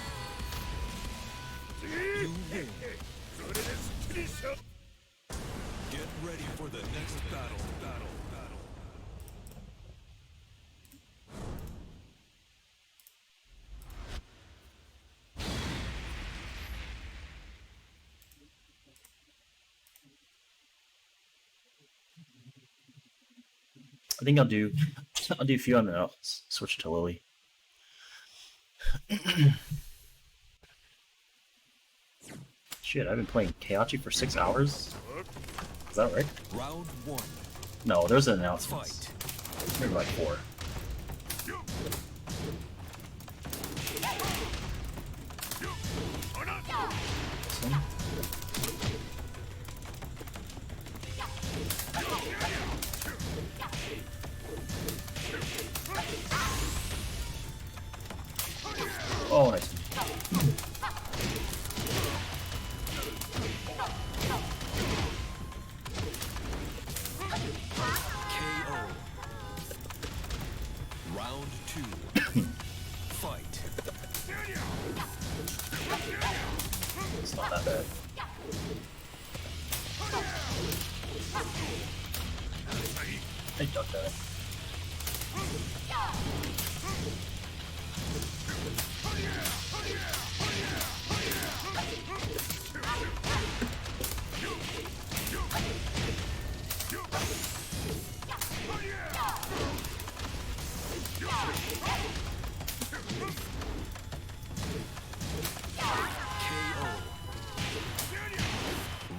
You win. Get ready for the next battle. I think I'll do a few on I'll switch to Lily. Shit, I've been playing Keihachi for 6 hours? Is that right? Round 1. No, there's an announcement. Maybe like 4. Oh, nice. KO. Round 2. Fight. It's not that bad. I ducked that.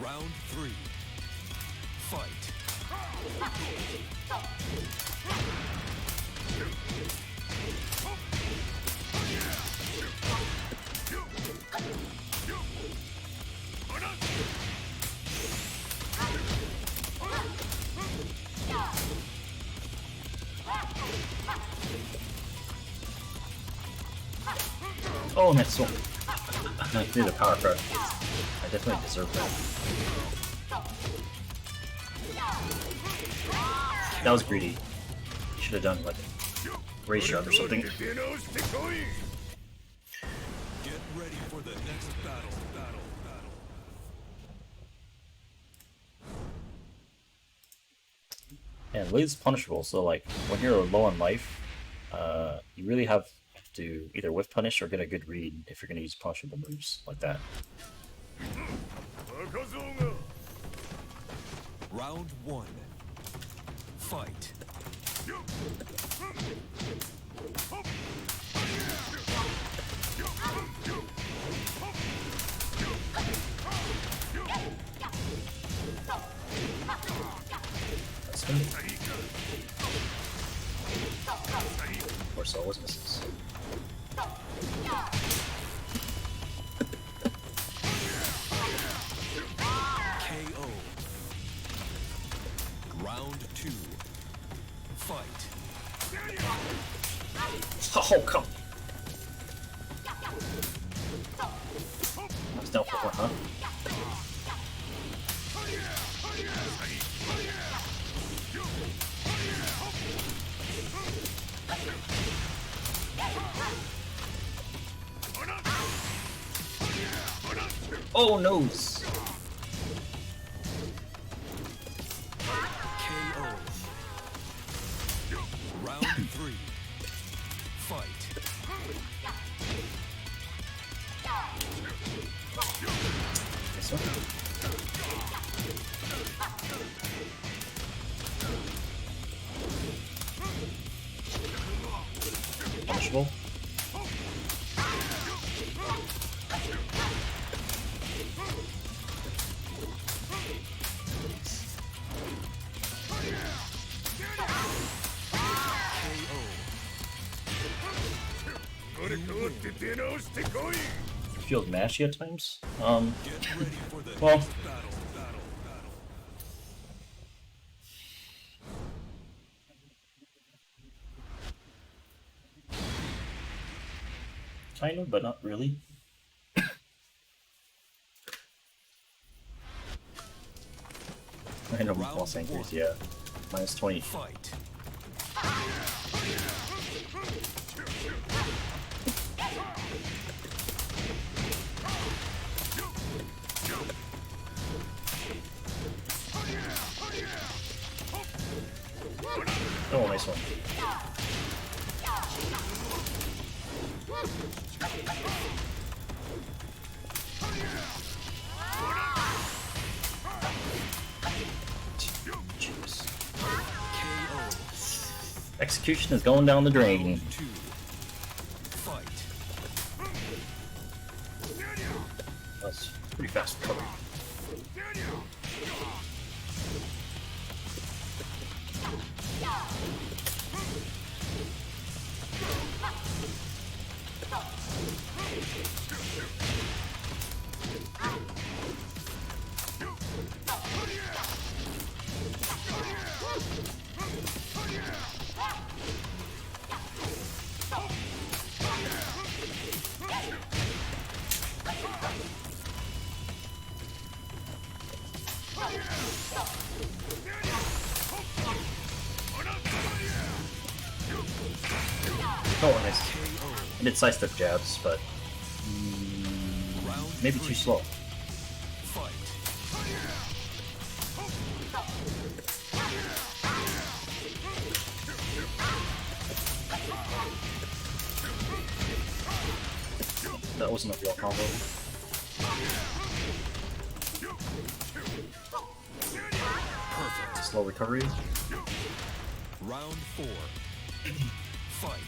Round 3. Fight. Oh, nice one. I did a power crush. I definitely deserve that. That was greedy. You should have done like a race shot or something. Get ready for the next battle. And Lily's punishable, so like when you're low on life, you really have to either whiff punish or get a good read if you're going to use punishable moves like that. Round 1. Fight. That's good. Of course, always misses. KO. Round 2. Fight. Oh, come. That's down for one, huh? Oh, nose. KO. Round 3. Fight. This one. Punishable. It feels mashy at times. Well, kind of, but not really. Random false anchors, yeah. Minus 20. Fight. this one. Jeez. Execution is going down the drain. That's pretty fast recovery. Oh, nice. I did sidestep jabs, but maybe too slow. That wasn't a real combo. Perfect. Slow recovery. Round 4. Fight.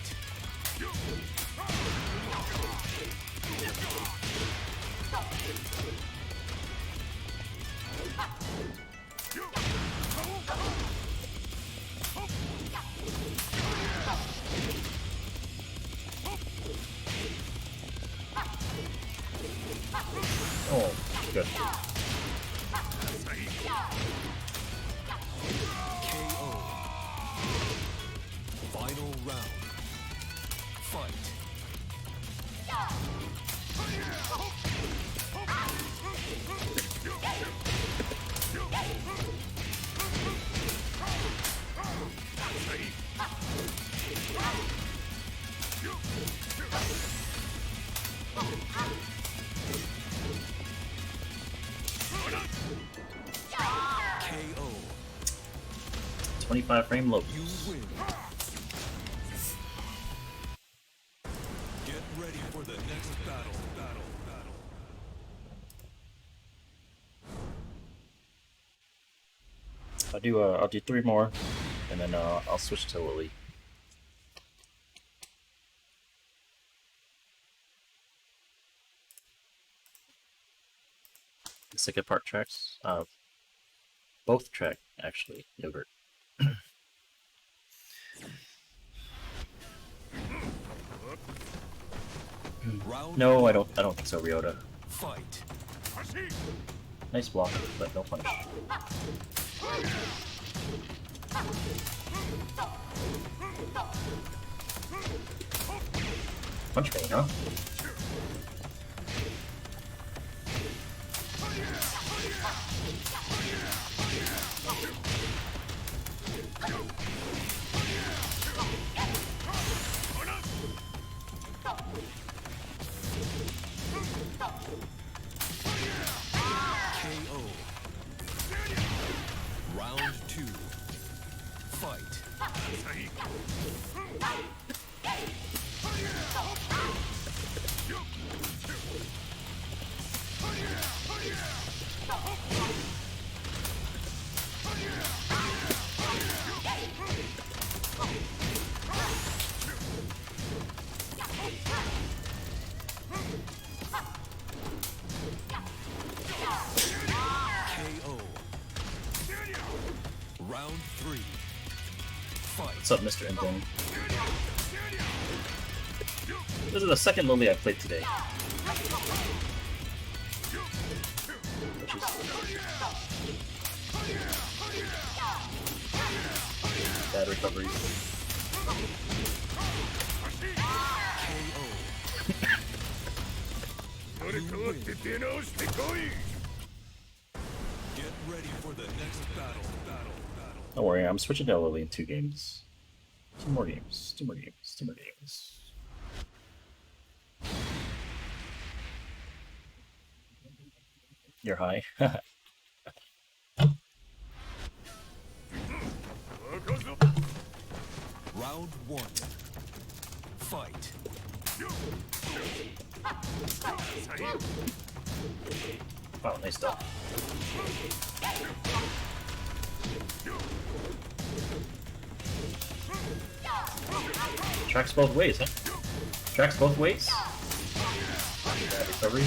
Oh, good. KO. Final round. Fight. KO. 25 frame low. You win. Get ready for the next battle. I'll do 3 more, and then I'll switch to Lily. The second part tracks, both track actually, Yogurt. No, I don't think so, Ryota. Fight. Nice block, but no punish. Punch me, huh? KO. Round 2. Fight. KO. Round 3. Fight. What's up, Mr. Ending? This is the second Lily I've played today. Which is bad recovery. Get ready for the next battle. Don't worry, I'm switching to Lily in 2 games. 2 more games. 2 more games. 2 more games. You're high. Round 1. Fight. Oh, nice stuff. Tracks both ways, huh? Tracks both ways? Bad recovery.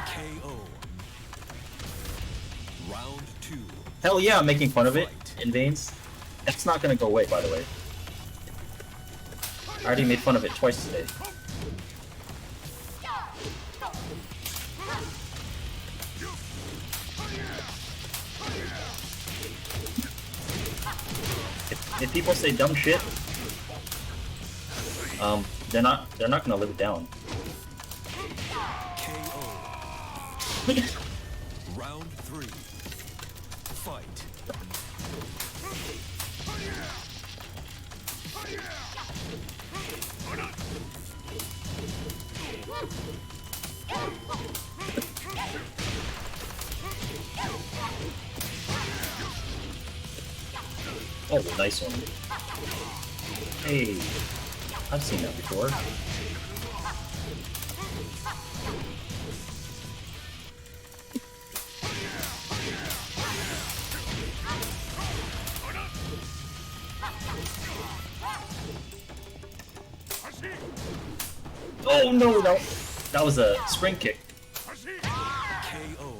KO. Round 2. Hell yeah, I'm making fun of it in veins. That's not gonna go away, by the way. I already made fun of it twice today. If people say dumb shit, they're not gonna live it down. Round 3. Fight. Oh, nice one. Hey, I've seen that before. Oh no, that was a spring kick. KO.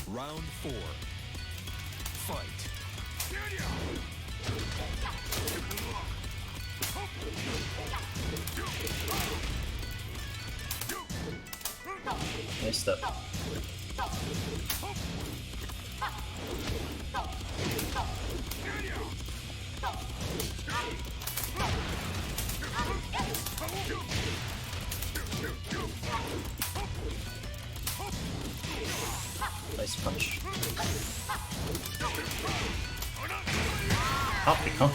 Round 4. Fight. Nice stuff. Nice punch. Hop, huh?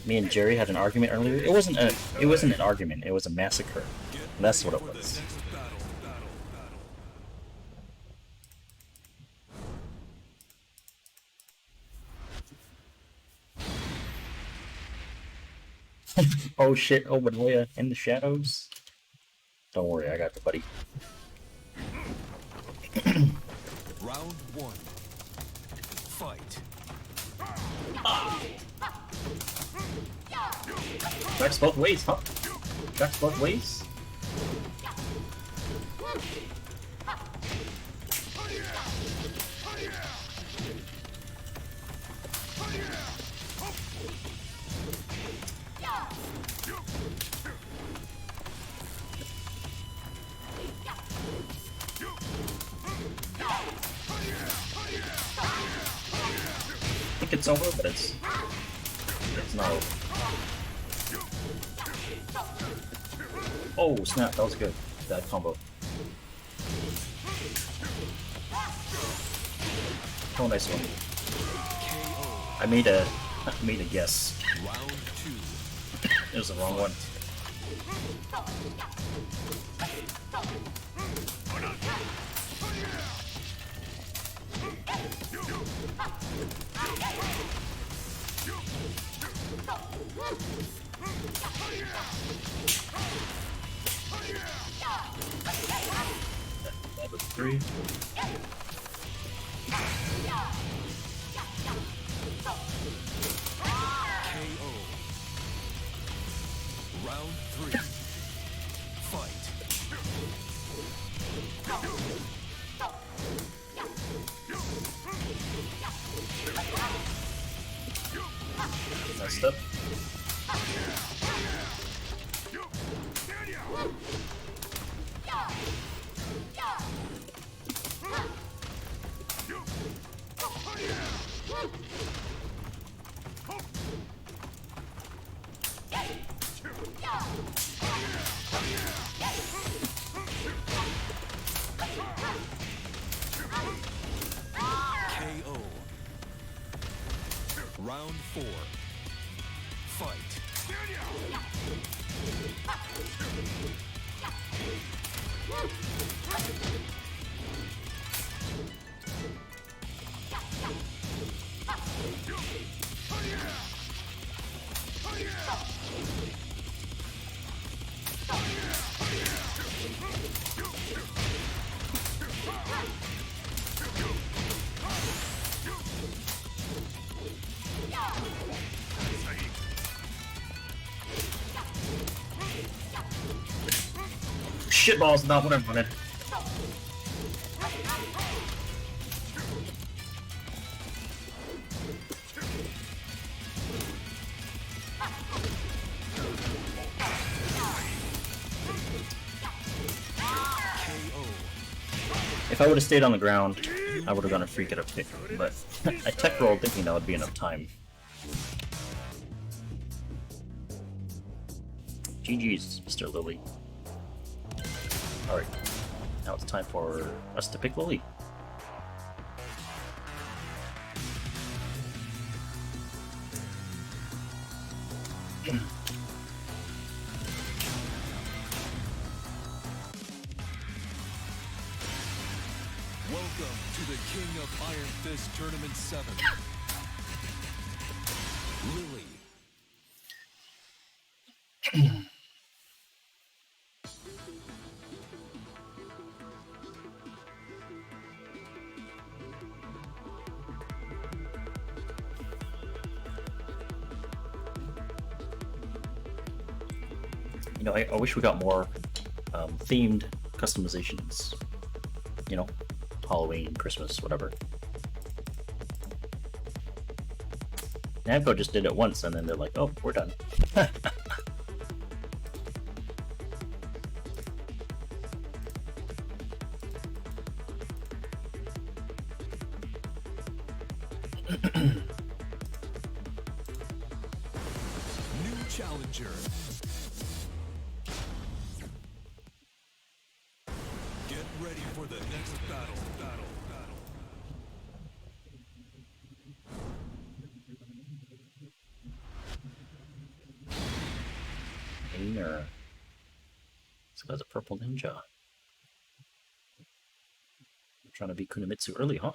Me and Jerry had an argument earlier. It wasn't an argument, it was a massacre. That's what it was. Oh shit, Obanoya in the shadows. Don't worry, I got you, buddy. Round 1. Fight. Tracks both ways, huh? Tracks both ways? I think it's over, but it's not over. Oh snap, that was good. That combo. Oh, nice one. I made a guess. Round 2. It was the wrong one. That was 3. KO. Round 3. Fight. Messed up. KO. Round 4. Fight. shitballs, not what I wanted. If I would have stayed on the ground, I would have gone a free get up kick, but I tech rolled thinking that would be enough time. GG's, Mr. Lily. Alright, now it's time for us to pick Lily. Welcome to the King of Iron Fist Tournament 7. Lily. You know, I wish we got more themed customizations. You know, Halloween, Christmas, whatever. Namco just did it once and then they're like, oh, we're done. New challenger. Get ready for the next battle. Or this guy's a purple ninja. I'm trying to be Kunimitsu early, huh?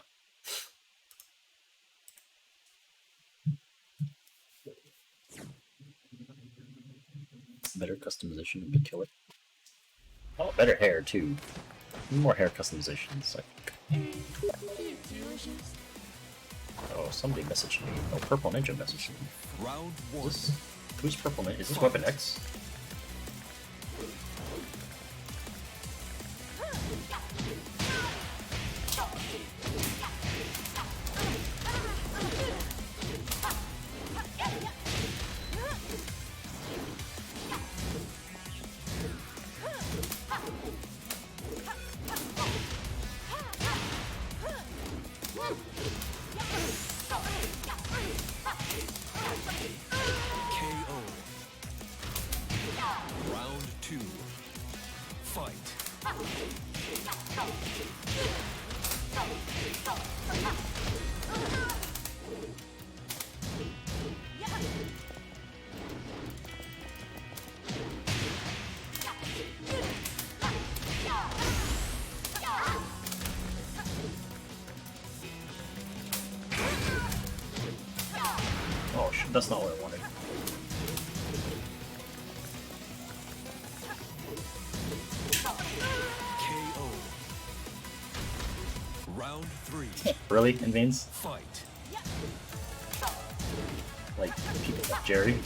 Better customization would be killer. Oh, better hair too. More hair customizations, I think. Oh, somebody messaged me. Oh, Purple Ninja messaged me. Round 1. Who's Purple Ninja? Is this Weapon X? KO. Round 2. Fight. Oh shit, that's not what I wanted. KO. Round 3. Really, in veins? Fight. Like people like Jerry?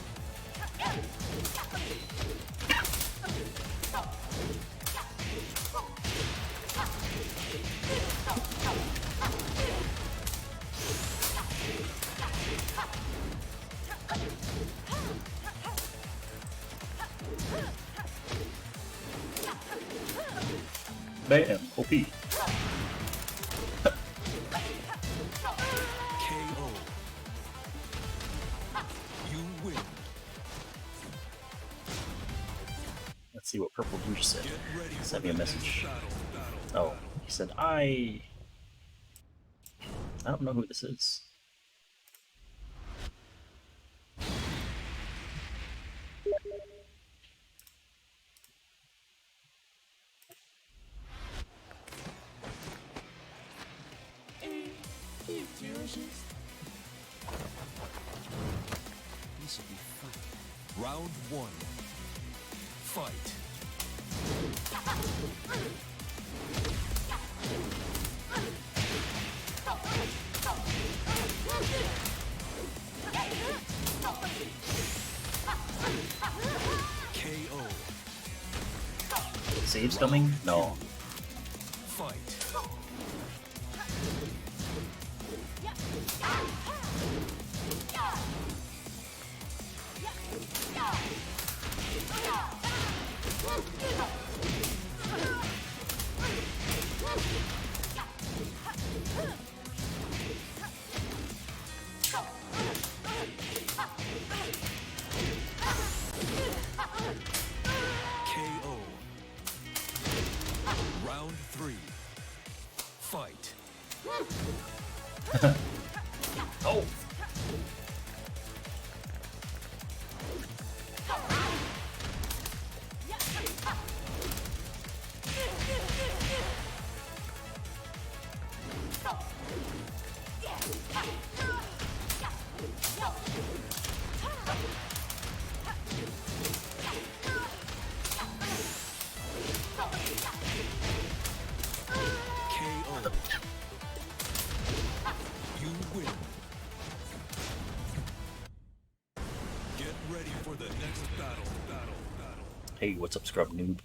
Bam, OP. KO. You win. Let's see what Purple Ninja said. Sent me a message. Oh, he said, I don't know who this is. This will be fun. Round 1. Fight. saves coming? No. Fight. KO. Round 3. Fight. Oh. KO. You win. Get ready for the next battle. Hey, what's up, scrub noob?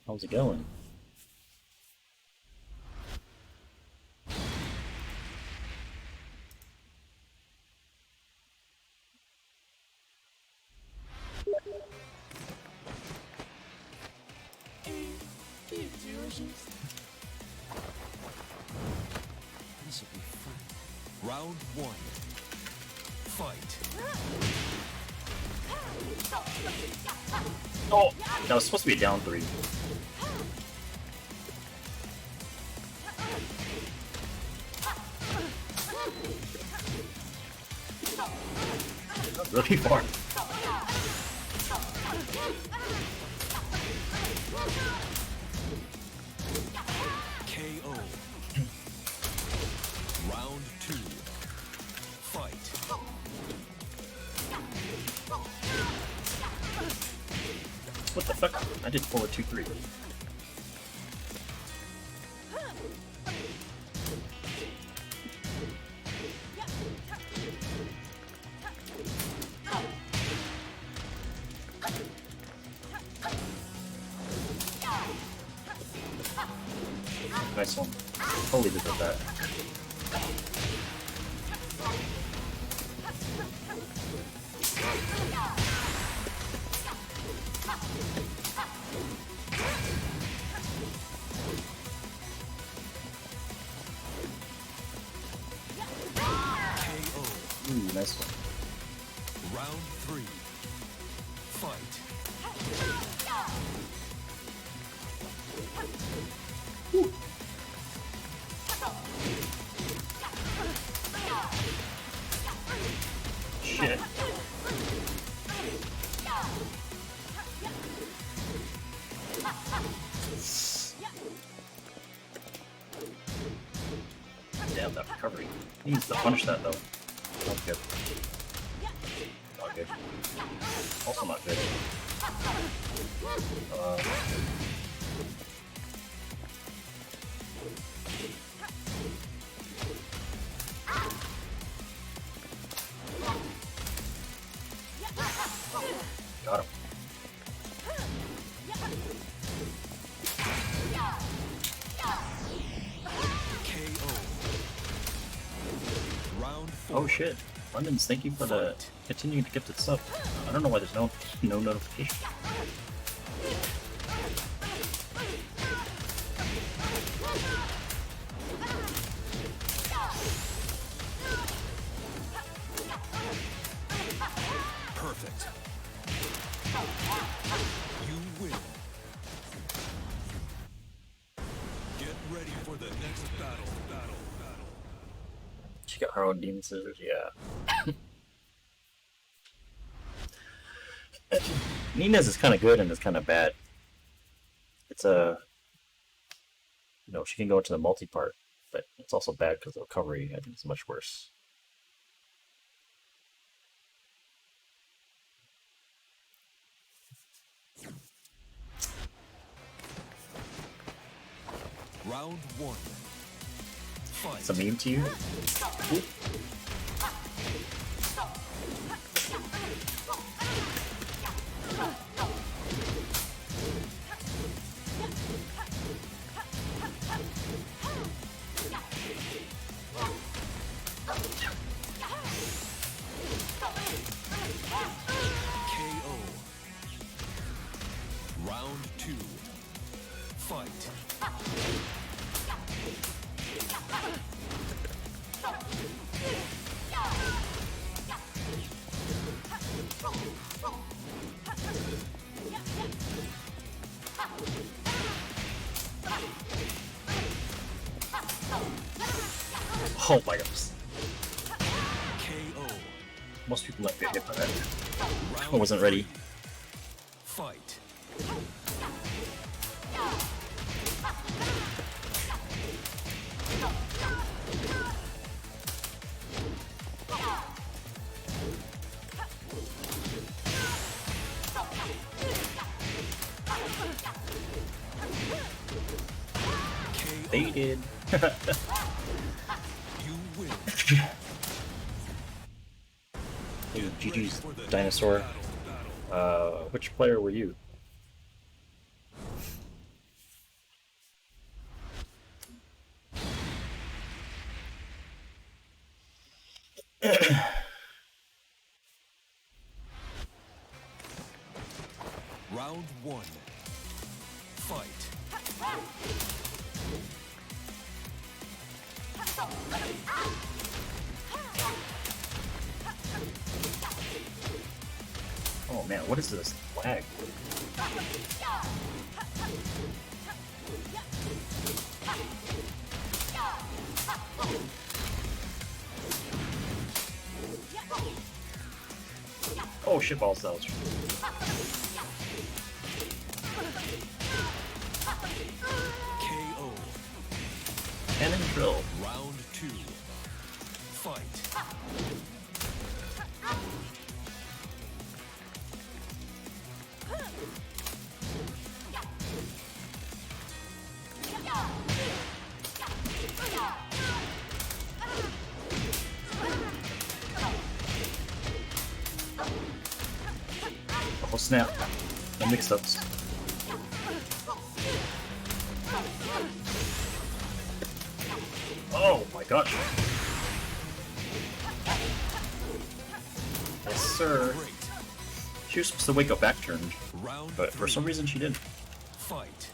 How's it going? This will be fun. Round 1. Fight. Oh, that was supposed to be a down 3. Really far. KO. Round 2. Fight. What the fuck? I did forward 2-3. Nice one. Totally did with that. KO. Ooh, nice one. Round 3. Fight. Shit. Damn, that recovery. He needs to punish that though. Not good. Not good. Also not good. Got him. KO. Round 4. Oh shit. London's, thank you for the continuing to gift sub. I don't know why there's no notification. Perfect. You win. Get ready for the next battle. She got her own demon scissors, yeah. Nina's is kind of good and it's kind of bad. It's a, she can go into the multi-part, but it's also bad because the recovery, I think, is much worse. Round 1. Fight. It's a meme to you? Ooh. Oh my gosh. KO. Most people might get hit by that. I wasn't ready. Fight. Baited. You win. Dude, GG's dinosaur. Which player were you? Round 1. Fight. Oh man, what is this lag? Oh shit balls, that was KO. cannon drill. Round 2. Fight. Oh snap. The mix-ups. Oh my gosh. Yes, sir. She was supposed to wake up back turned, but for some reason she didn't. Fight.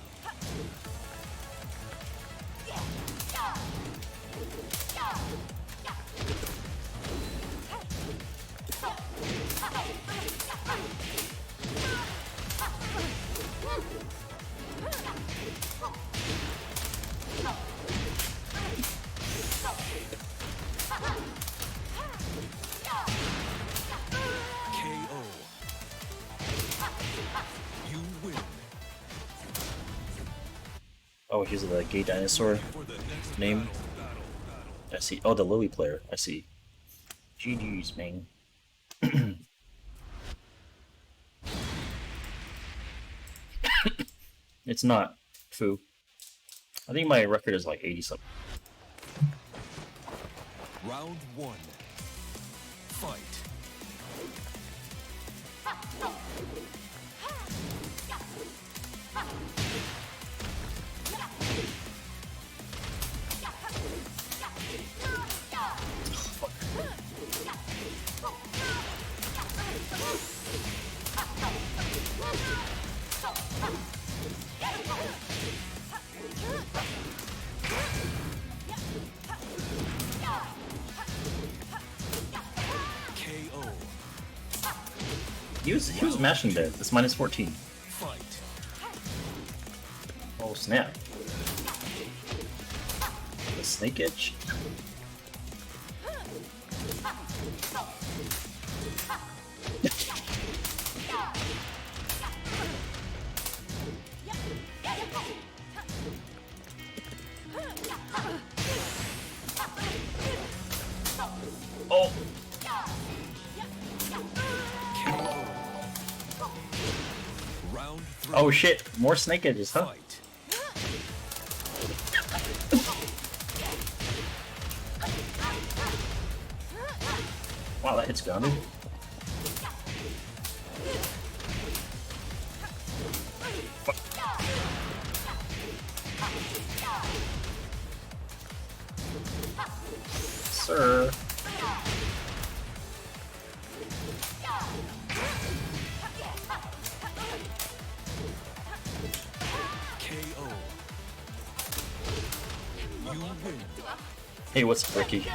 KO. You win. Oh, he's the gay dinosaur name. I see. Oh, the Lily player. I see. GG's, man. It's not. Foo. I think my record is like 80 something. Round 1. Fight. KO. He was mashing there. It's minus 14. Fight. Oh snap. The snake edge. Oh. Round 3. Oh shit, more snake edges, huh? Fight. Wow, that hits grounded. Sir. KO. You win. Hey, what's up, Ricky?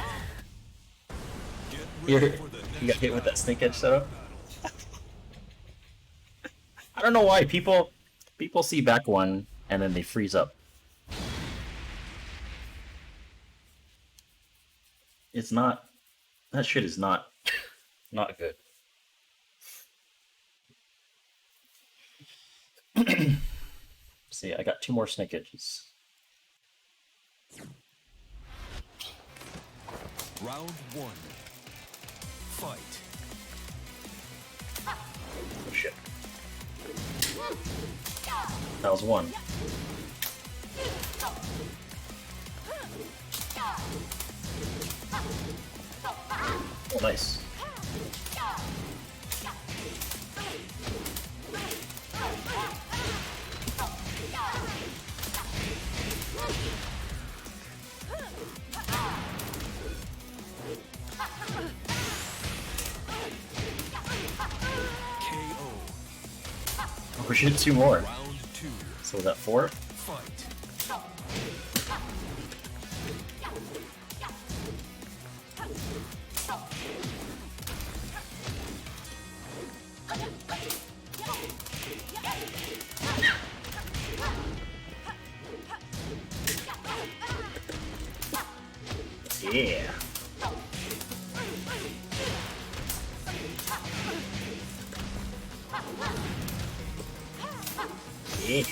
You got hit with that snake edge setup? I don't know why people see back one and then they freeze up. It's not. That shit is not good. See, I got 2 more snake edges. Round 1. Fight. Oh shit. That was 1. Oh, nice. Oh, we should 2 more. So was that 4? Fight. Yeah. Yeah.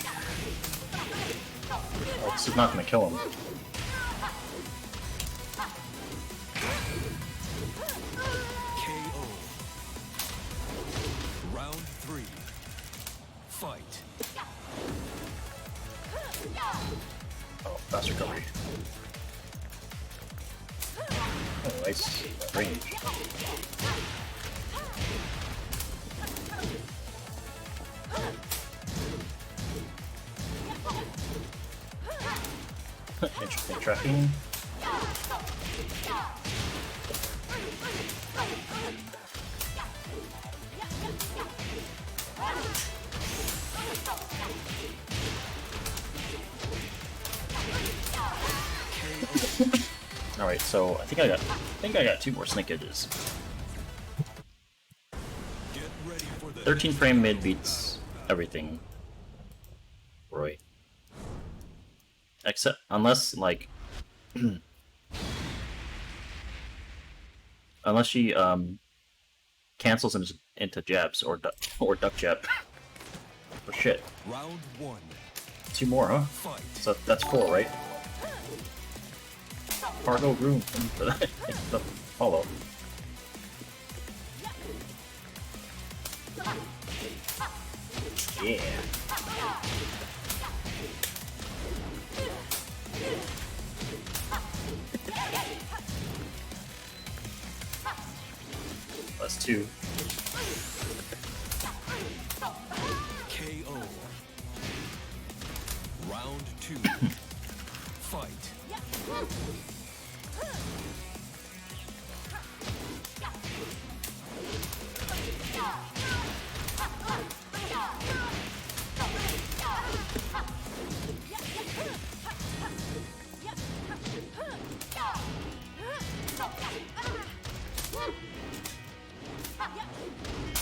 Oh, this is not gonna kill him. KO. Round 3. Fight. Oh, fast recovery. Oh, nice range. Interesting tracking. All right, so I think I got 2 more snake edges. 13 frame mid beats everything. Right. Except unless like unless she cancels him into jabs or duck jab. Oh shit. Round 1. 2 more, huh? Fight. So that's 4, right? Cargo room for the follow. Yeah. That's 2. KO. Round 2. Fight.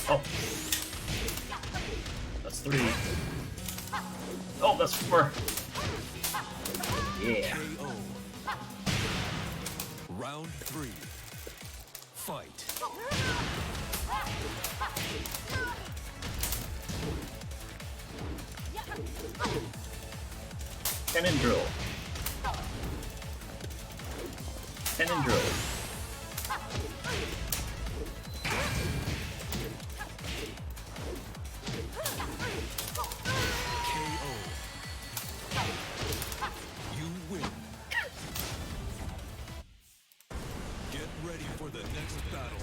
Oh. That's 3. Oh, that's 4. Yeah. KO. Round 3. Fight. Cannon drill. Cannon drill. KO. You win. Get ready for the next battle.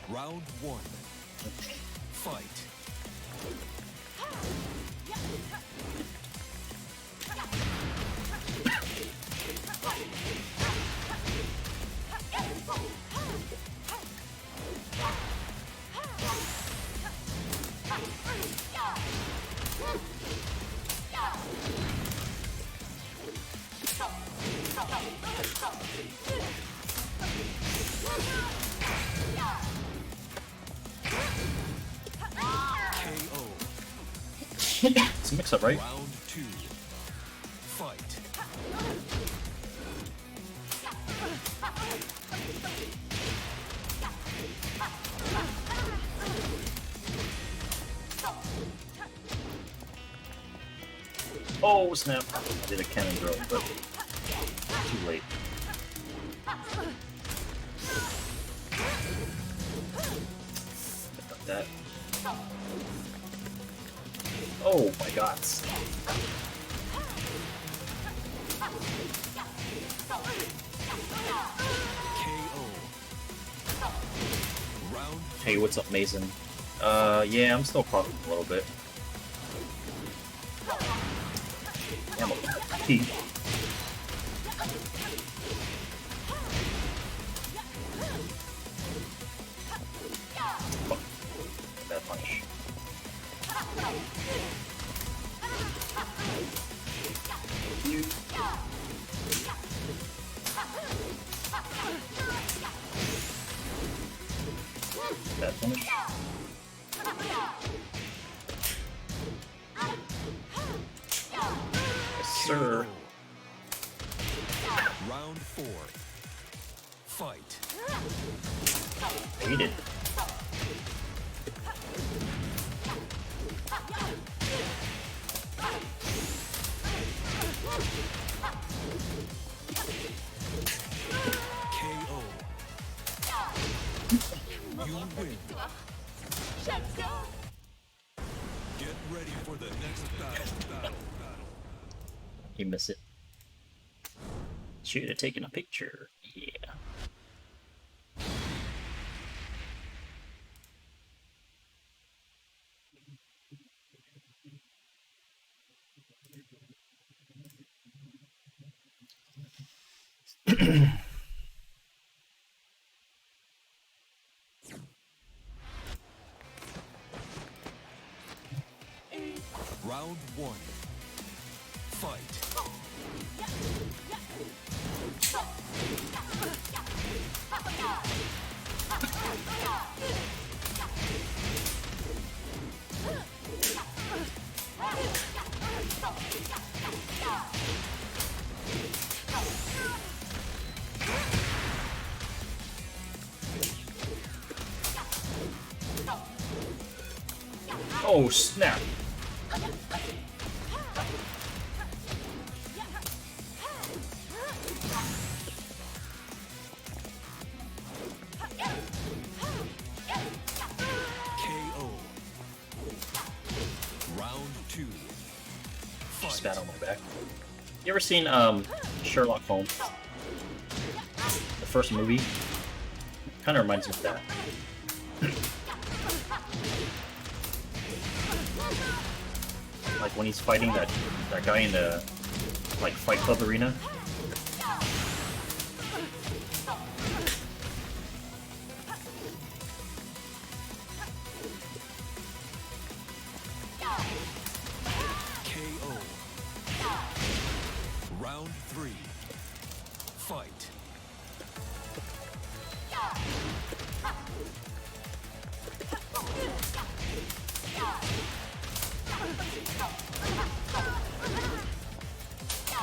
Round 1. Fight. It's a mix-up, right? Round 2. Fight. Oh snap! I did a cannon throw, but too late. Got that. Oh my god. Hey, what's up, Mason? Yeah, I'm still coughing a little bit. Damn it. Fuck. Bad punish. Bad punish. Yes, sir. Round 4. Fight. Baited. KO. You win. Get ready for the next battle. You miss it. Should have taken a picture. Yeah. Round 1. Fight. Oh snap! KO. Round 2. Spat on my back. You ever seen Sherlock Holmes? The first movie? Kind of reminds me of that. Like when he's fighting that guy in the like Fight Club arena. KO. Round 3. Fight.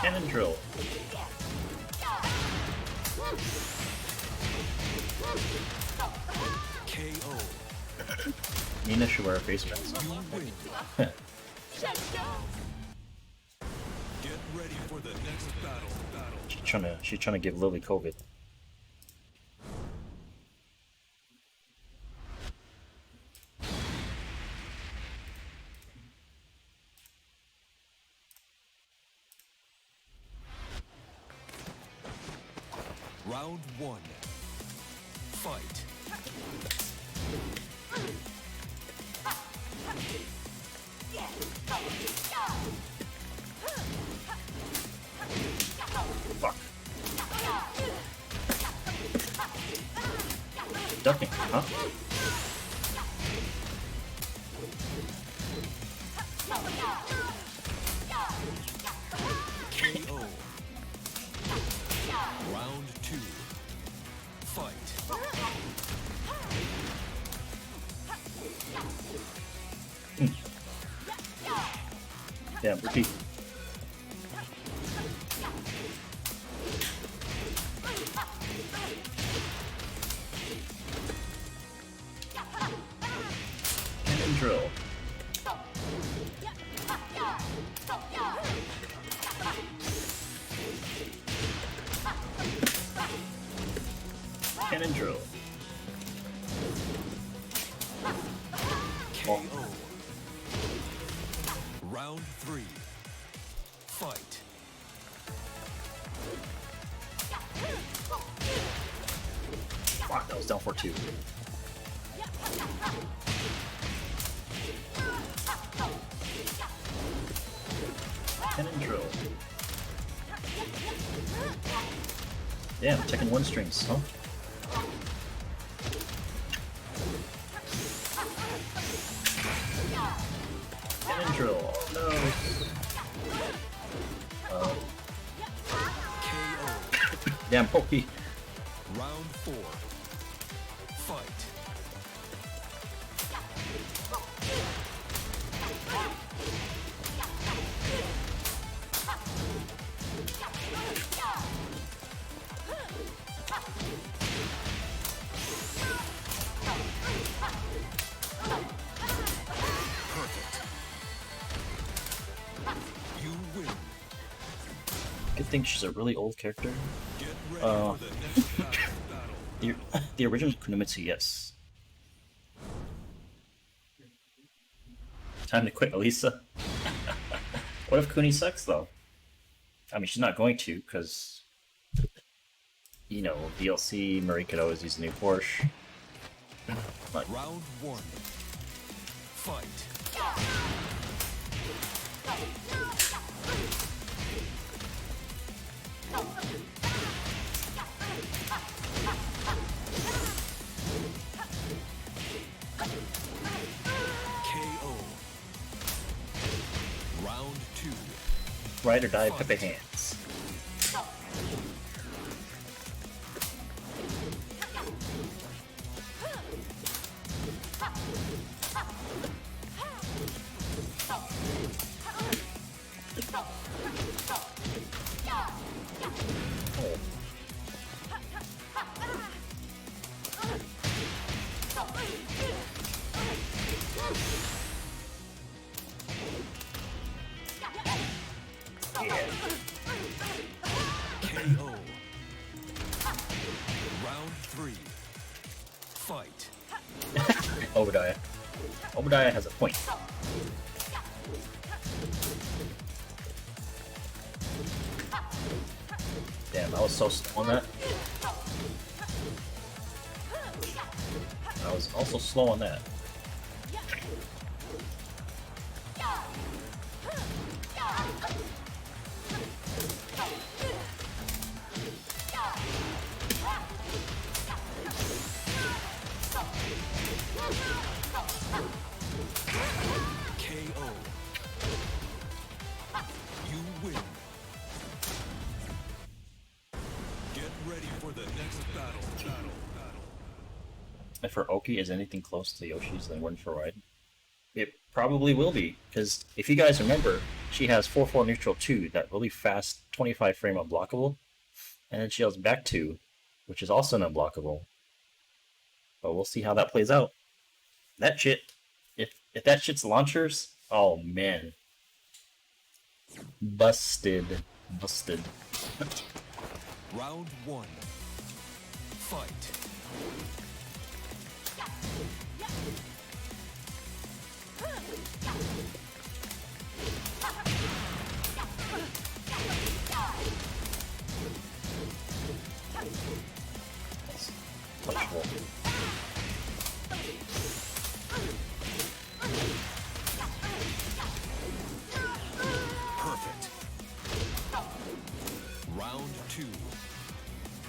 Cannon drill. KO. Nina should wear a face mask. You win. Get ready for the next battle. She's trying to give Lily COVID. Round 1. Fight. Fuck. Ducking, huh? KO. Damn, repeat. Cannon drill. Cannon drill. KO. Round 3. Fight. Fuck, that was down for 2. Cannon drill. Damn, checking 1 strings, huh? Cannon drill. No. Damn, Pokey. Round 4. Fight. Perfect. You win. Good thing she's a really old character. Get ready for the next battle. The original Kunomitsu, yes. Time to quit, Elisa. What if Kuni sucks, though? I mean, she's not going to, because, you know, DLC, Marie could always use a new Porsche. But Round 1. Fight. KO. Round 2. ride or die Pepe hands. KO. Round 3. Fight. Obadiah. Obadiah has a point. Damn, I was so slow on that. I was also slow on that. KO. You win. Get ready for the next battle. If her Oki is anything close to Yoshi's, then win for ride. It probably will be, because if you guys remember, she has 4-4 neutral 2, that really fast 25 frame unblockable, and then she has back 2, which is also an unblockable. But we'll see how that plays out. That shit, if that shit's launchers, oh man. Busted. Busted. Round 1. Fight. Punishable. Perfect. Round 2.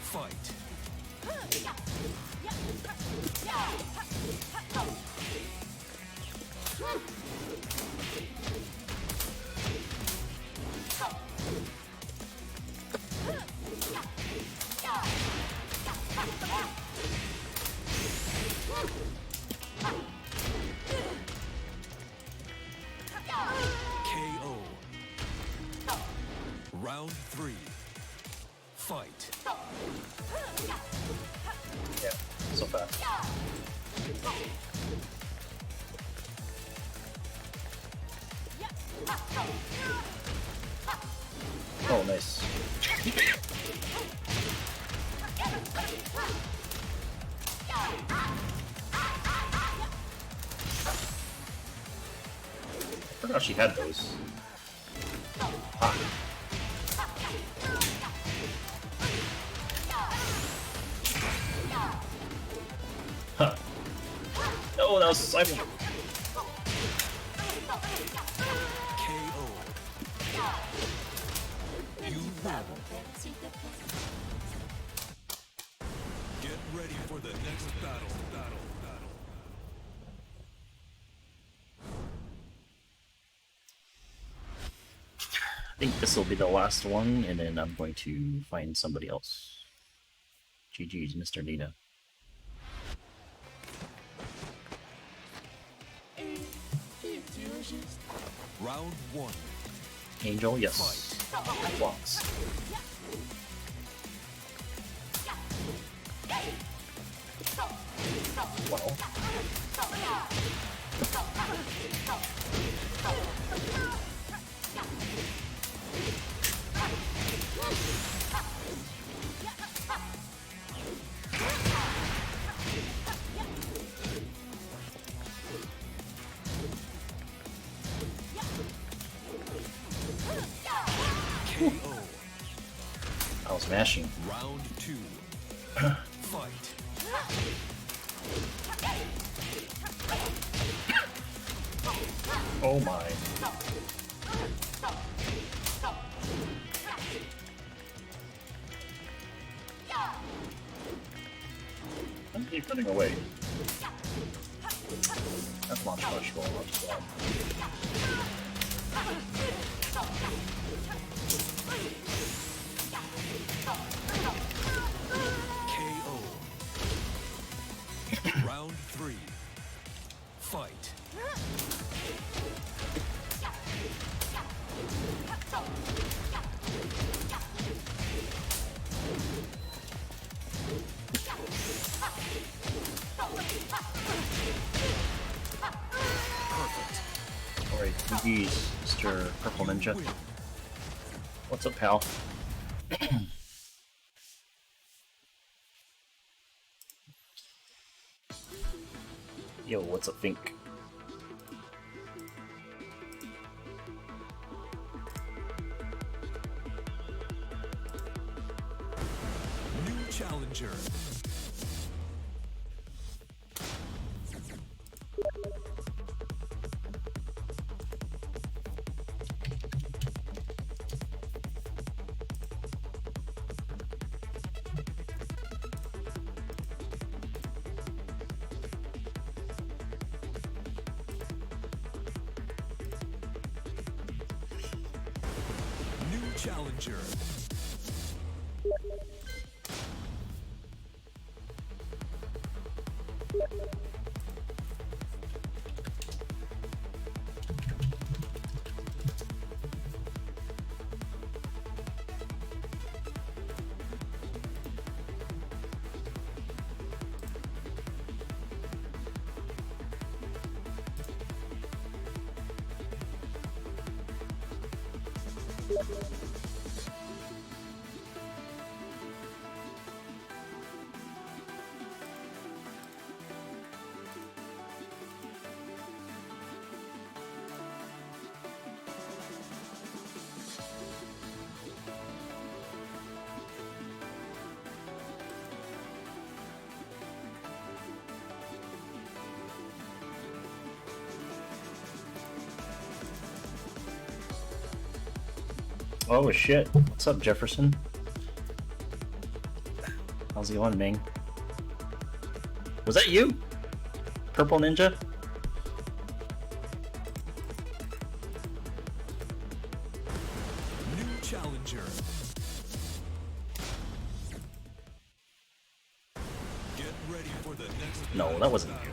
Fight. KO. Round 3. Fight. Yeah, so fast. Oh, nice. I forgot she had those. Ha. Huh. No, that was Simon. KO. You win. Get ready for the next battle. I think this will be the last one, and then I'm going to find somebody else. GG's, Mr. Nina. Round 1. Angel, yes. Blocks. Wow. I was mashing. Round 2. Fight. Oh my. I keep running away. That's launch rush going on as well. KO. Round 3. Fight. Perfect. Alright, GG's, Mr. Purple Ninja. What's up, pal? Yo, what's up, Fink? New challenger. New challenger. Oh shit. What's up, Jefferson? How's it going, Ming? Was that you? Purple Ninja? New challenger. Get ready for the next No, that wasn't you.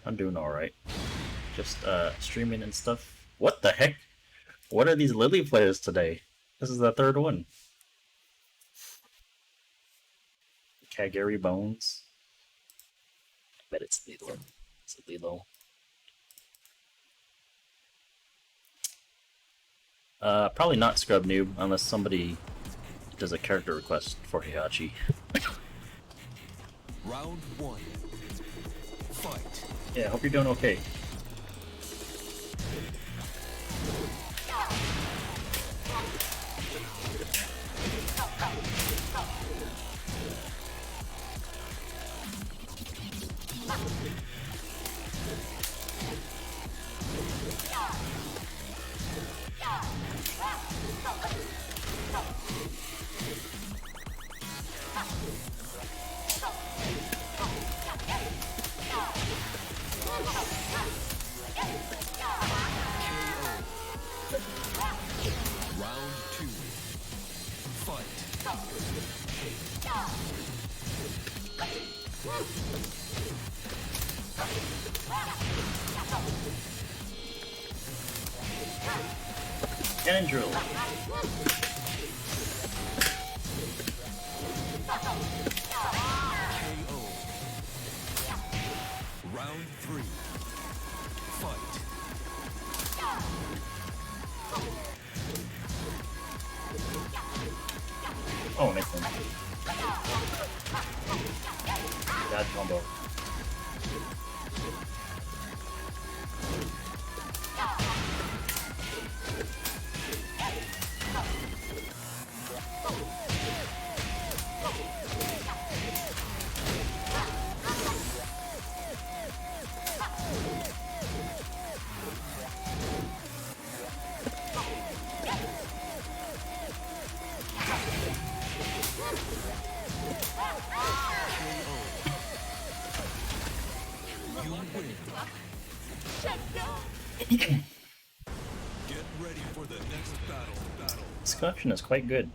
I'm doing alright. Just streaming and stuff. What the heck? What are these Lily players today? This is the third one. Kagari Bones. I bet it's Lilo. It's a Lilo. Probably not Scrub Noob unless somebody does a character request for Heihachi. Round 1. Fight. Yeah, hope you're doing okay. Round 2. Fight. Cannon drill. KO. Round 3. Fight. Oh, nice one. Bad combo. You win. Get ready for the next battle. This collection is quite good.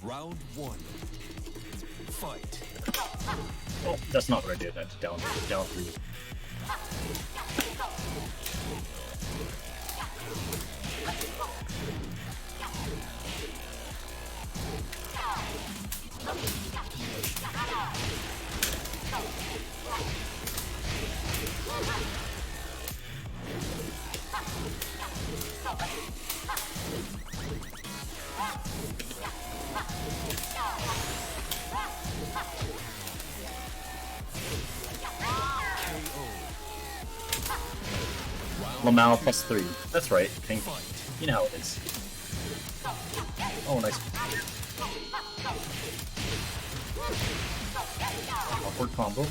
Round 1. Fight. Oh, that's not what I did. That's down 3. Lamau plus 3. That's right. Pink. You know how it is. Oh, nice. Awkward combo.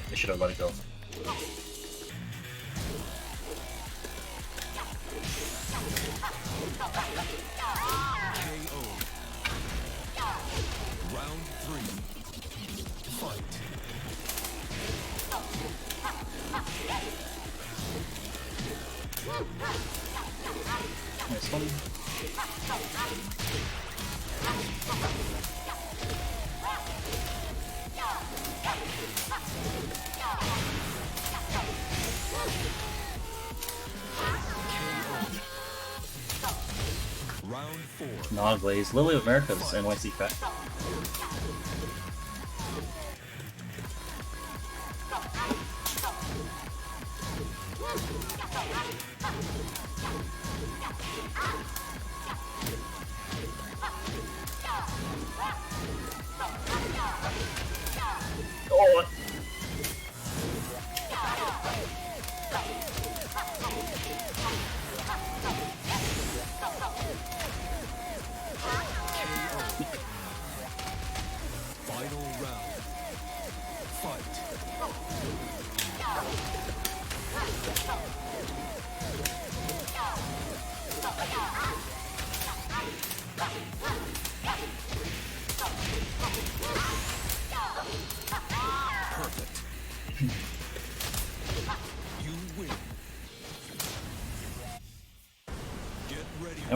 I should have let it go. KO. Round 3. Fight. Nice one. Round 4. Non-glaze. Lily of America's NYC Fat. Oh!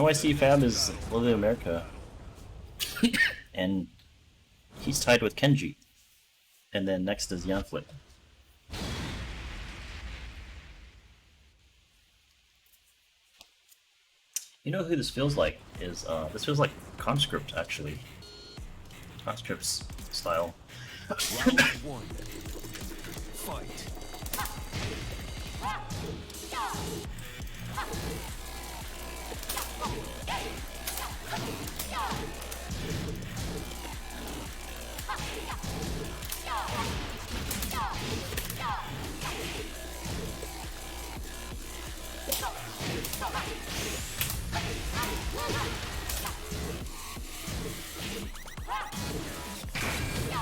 NYC Fab is Little America. And he's tied with Kenji. And then next is Yanflip. You know who this feels like is this feels like Conscript actually. Conscript's style. Round 1. Fight.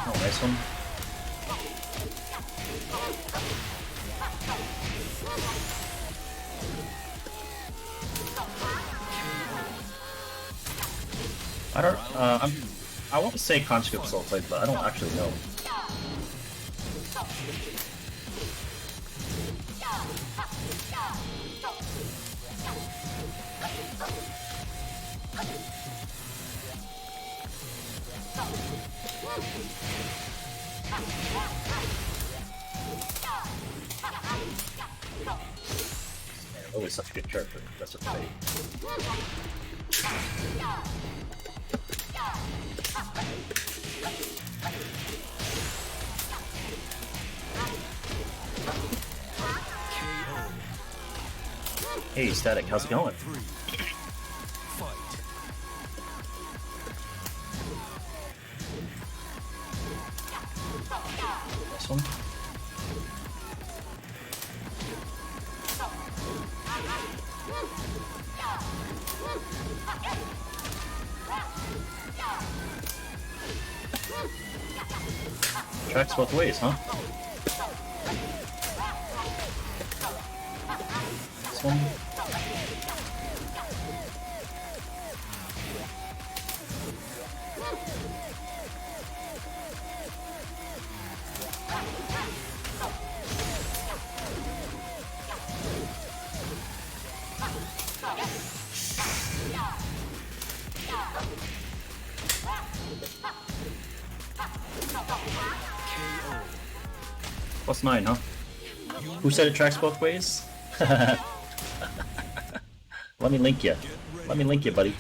Oh, nice one. I don't. I want to say Conscript Soul played, but I don't actually know. Man, always such a good character. That's what I Hey, Static, how's it going? This one. Tracks both ways, huh? This one. Plus 9, huh? Who said it tracks both ways? Let me link you. Let me link you, buddy.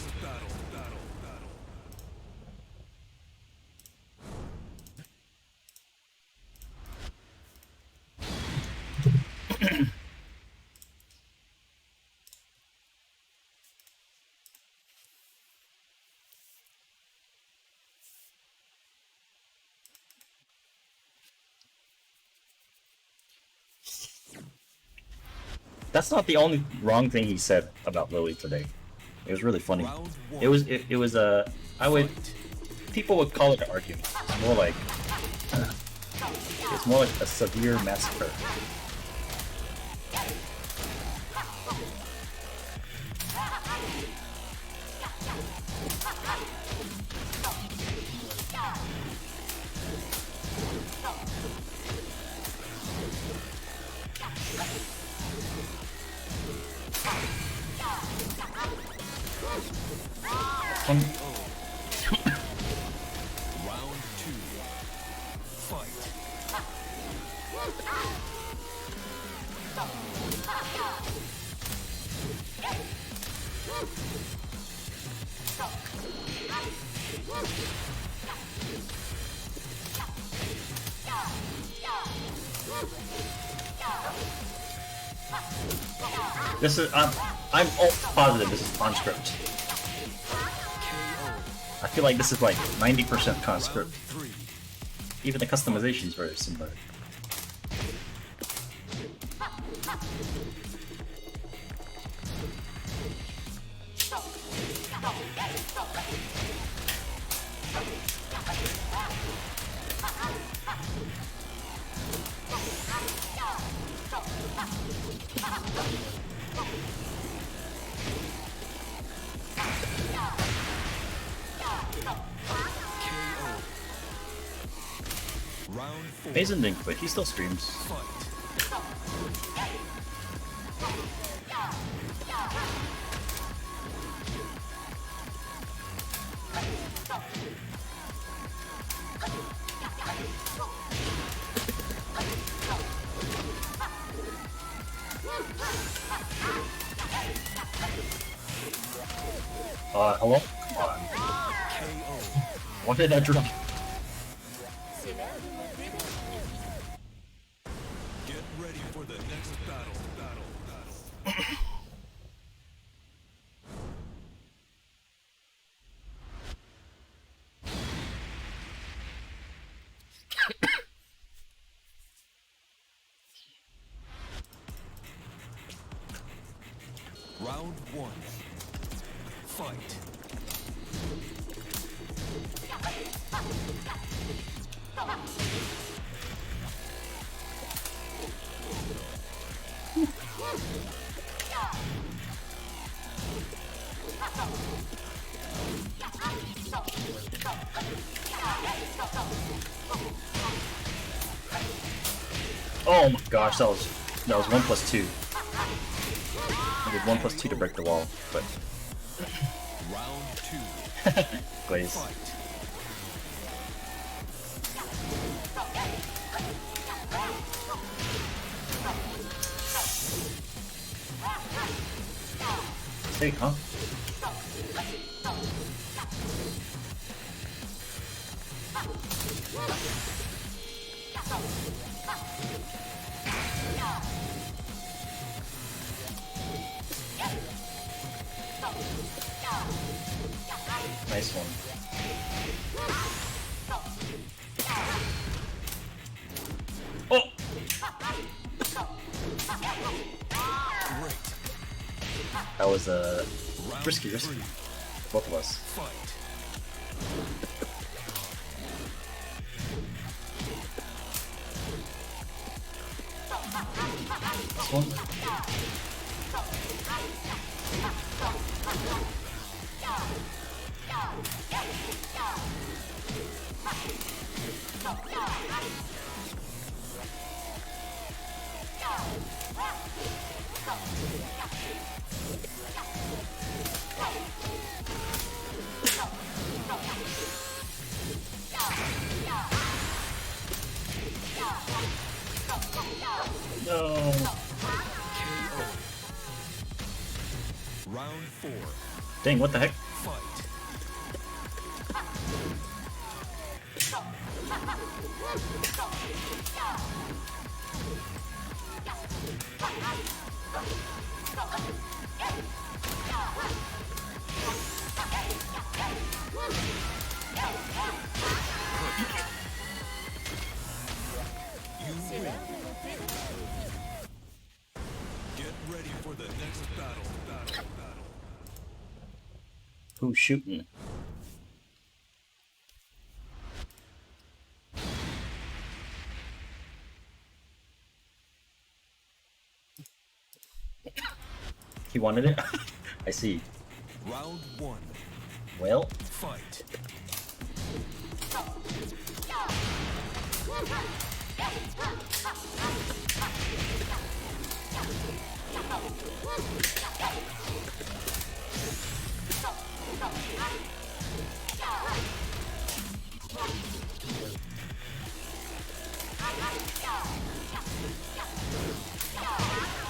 That's not the only wrong thing he said about Lily today. It was really funny. It was people would call it an argument. It's more like a severe massacre. Round 2. Fight. This is I'm almost positive this is Conscript. I feel like this is like 90% Conscript. Even the customization is very similar. Mason didn't quit, he still streams. Hello? Come on. What did I drop? Get ready for the next battle. Round 1. Fight. Oh my gosh, that was 1+2. I did 1+2 to break the wall, but Round 2. Glaze. Hey, huh? Nice one. Oh! That was risky. Both of us. This one. No. Round 4. Dang, what the heck? Get ready for the next battle. Who's shooting? He wanted it? I see. Round 1. Well. Fight.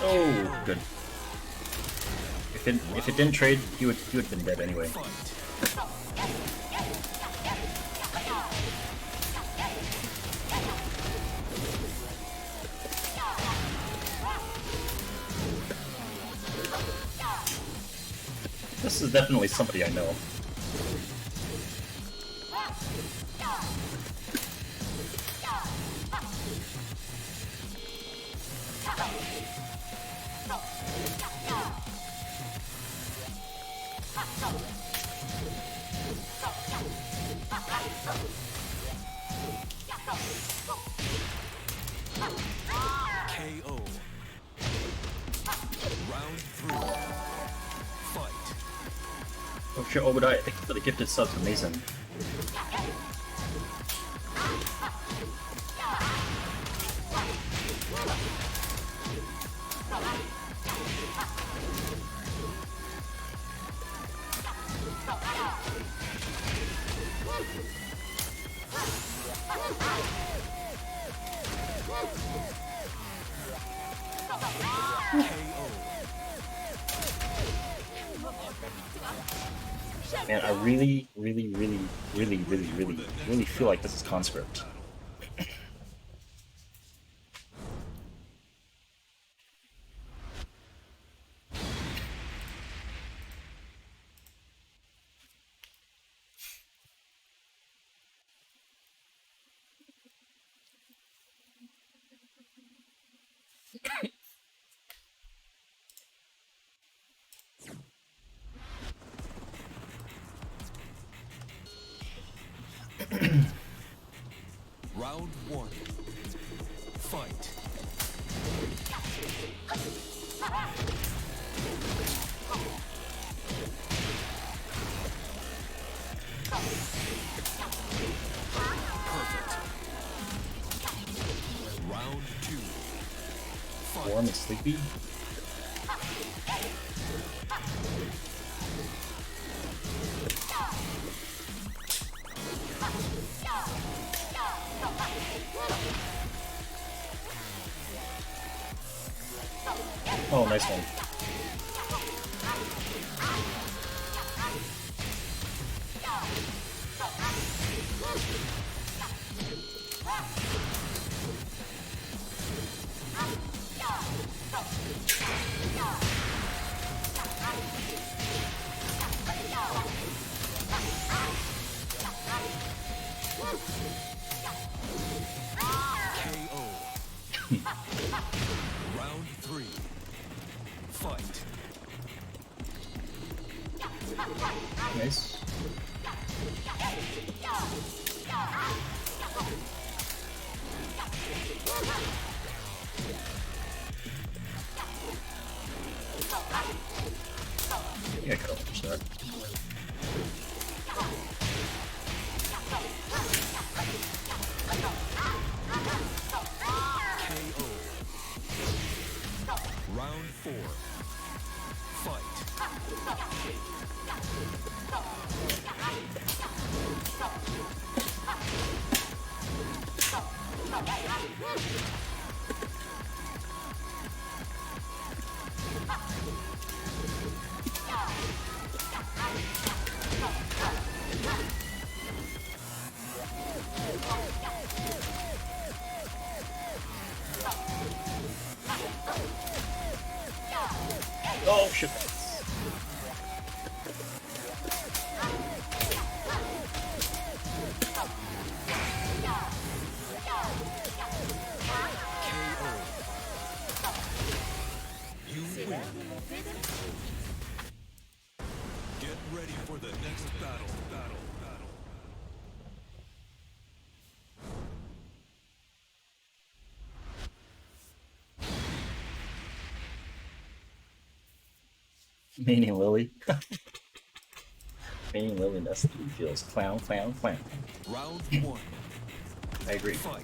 Oh, good. If it didn't trade, he would have been dead anyway. This is definitely somebody I know. KO. Round 3. Fight. Oh shit, Obadiah, thank you for the gifted sub to Mason. really feel like this is conscript. Round 1. Fight. Perfect. Round 2. Fight. Warm and sleepy. Oh, nice one. Round 3. Fight. Nice. Yeah, I could have pushed that. Round 4. Fight. Oh shit. You win. Get ready for the next battle. Meaning Lily. Meaning Lily, that's the feels. Clown. Round 1. I agree. Fight.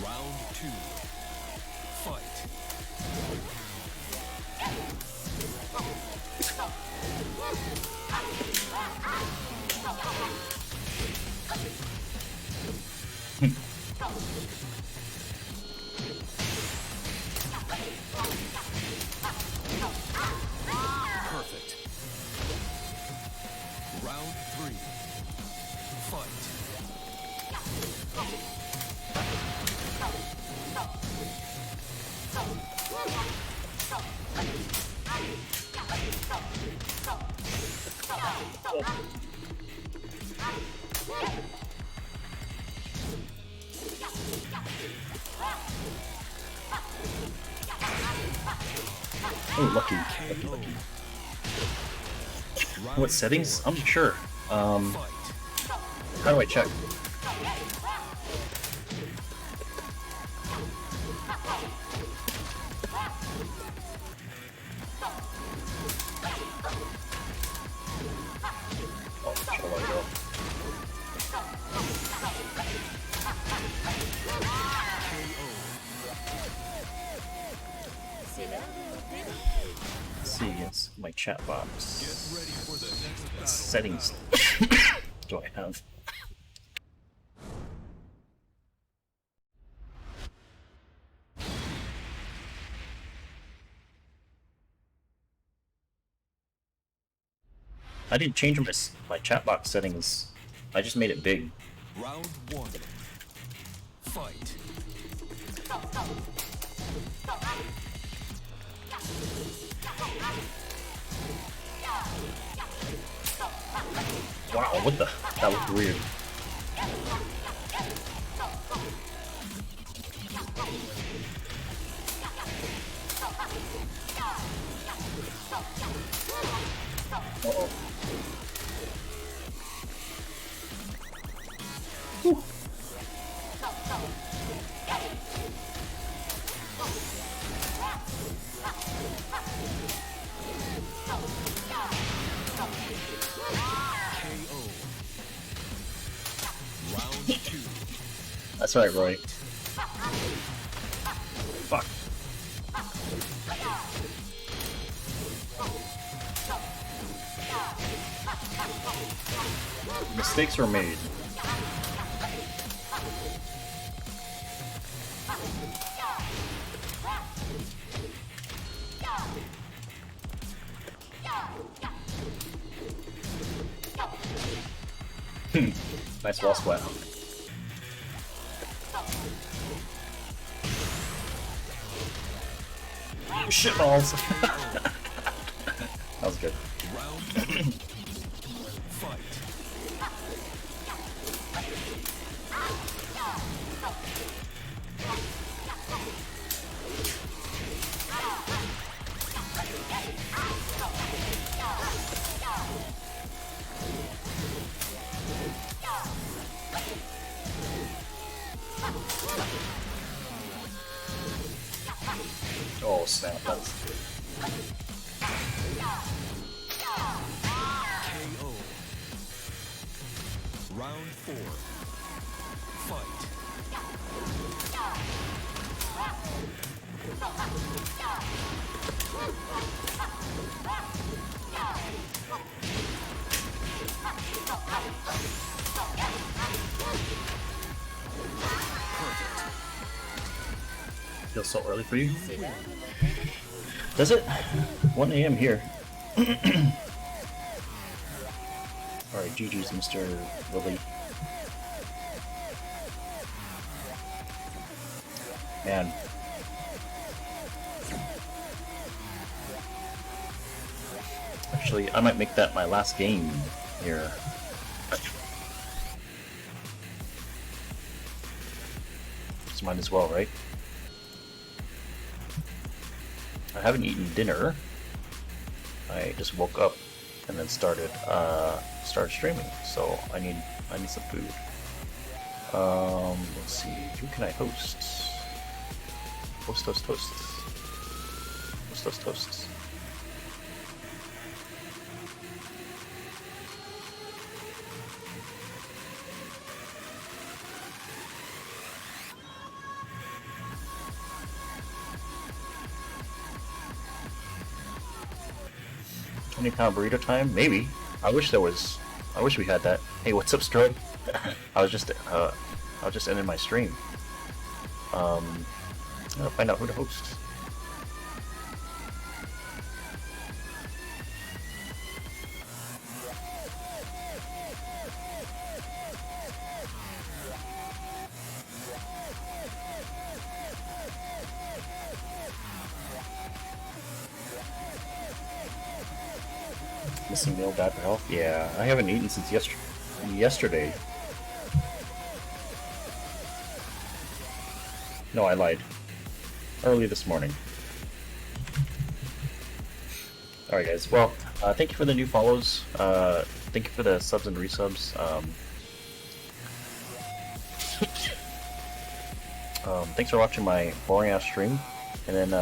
Round 2. Fight. Perfect. Round 3. Oh, lucky. What settings? I'm sure. How do I check? Oh, shall I go? my chat box. Get ready for the next battle. What settings do I have? I didn't change my chat box settings. I just made it big. Round 1. Fight. Wow, what the? That looked weird. Uh-oh. Whew. That's right, Roy. Fuck. Mistakes were made. Nice wall splat. Shitballs. That was good. Oh snap, that's good. KO. Round 4. Fight. Feels so early for you? Does it? 1 AM here. Alright, GG's, Mr. Willie. Man. Actually, I might make that my last game here. Just might as well, right? I haven't eaten dinner. I just woke up and then started streaming, so I need some food. Let's see, who can I host? Host. £20 burrito time? Maybe. I wish we had that. Hey, what's up, Strobe? I was just ending my stream. I'll find out who to host. Missing meal, bad for health? Yeah, I haven't eaten since yesterday. No, I lied. Early this morning. Alright guys, well, thank you for the new follows. Thank you for the subs and resubs. Thanks for watching my boring ass stream. And then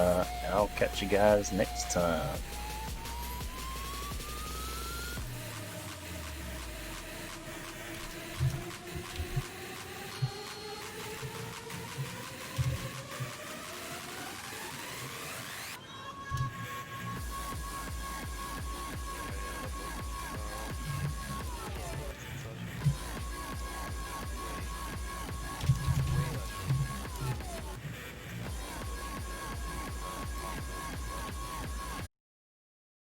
I'll catch you guys next time.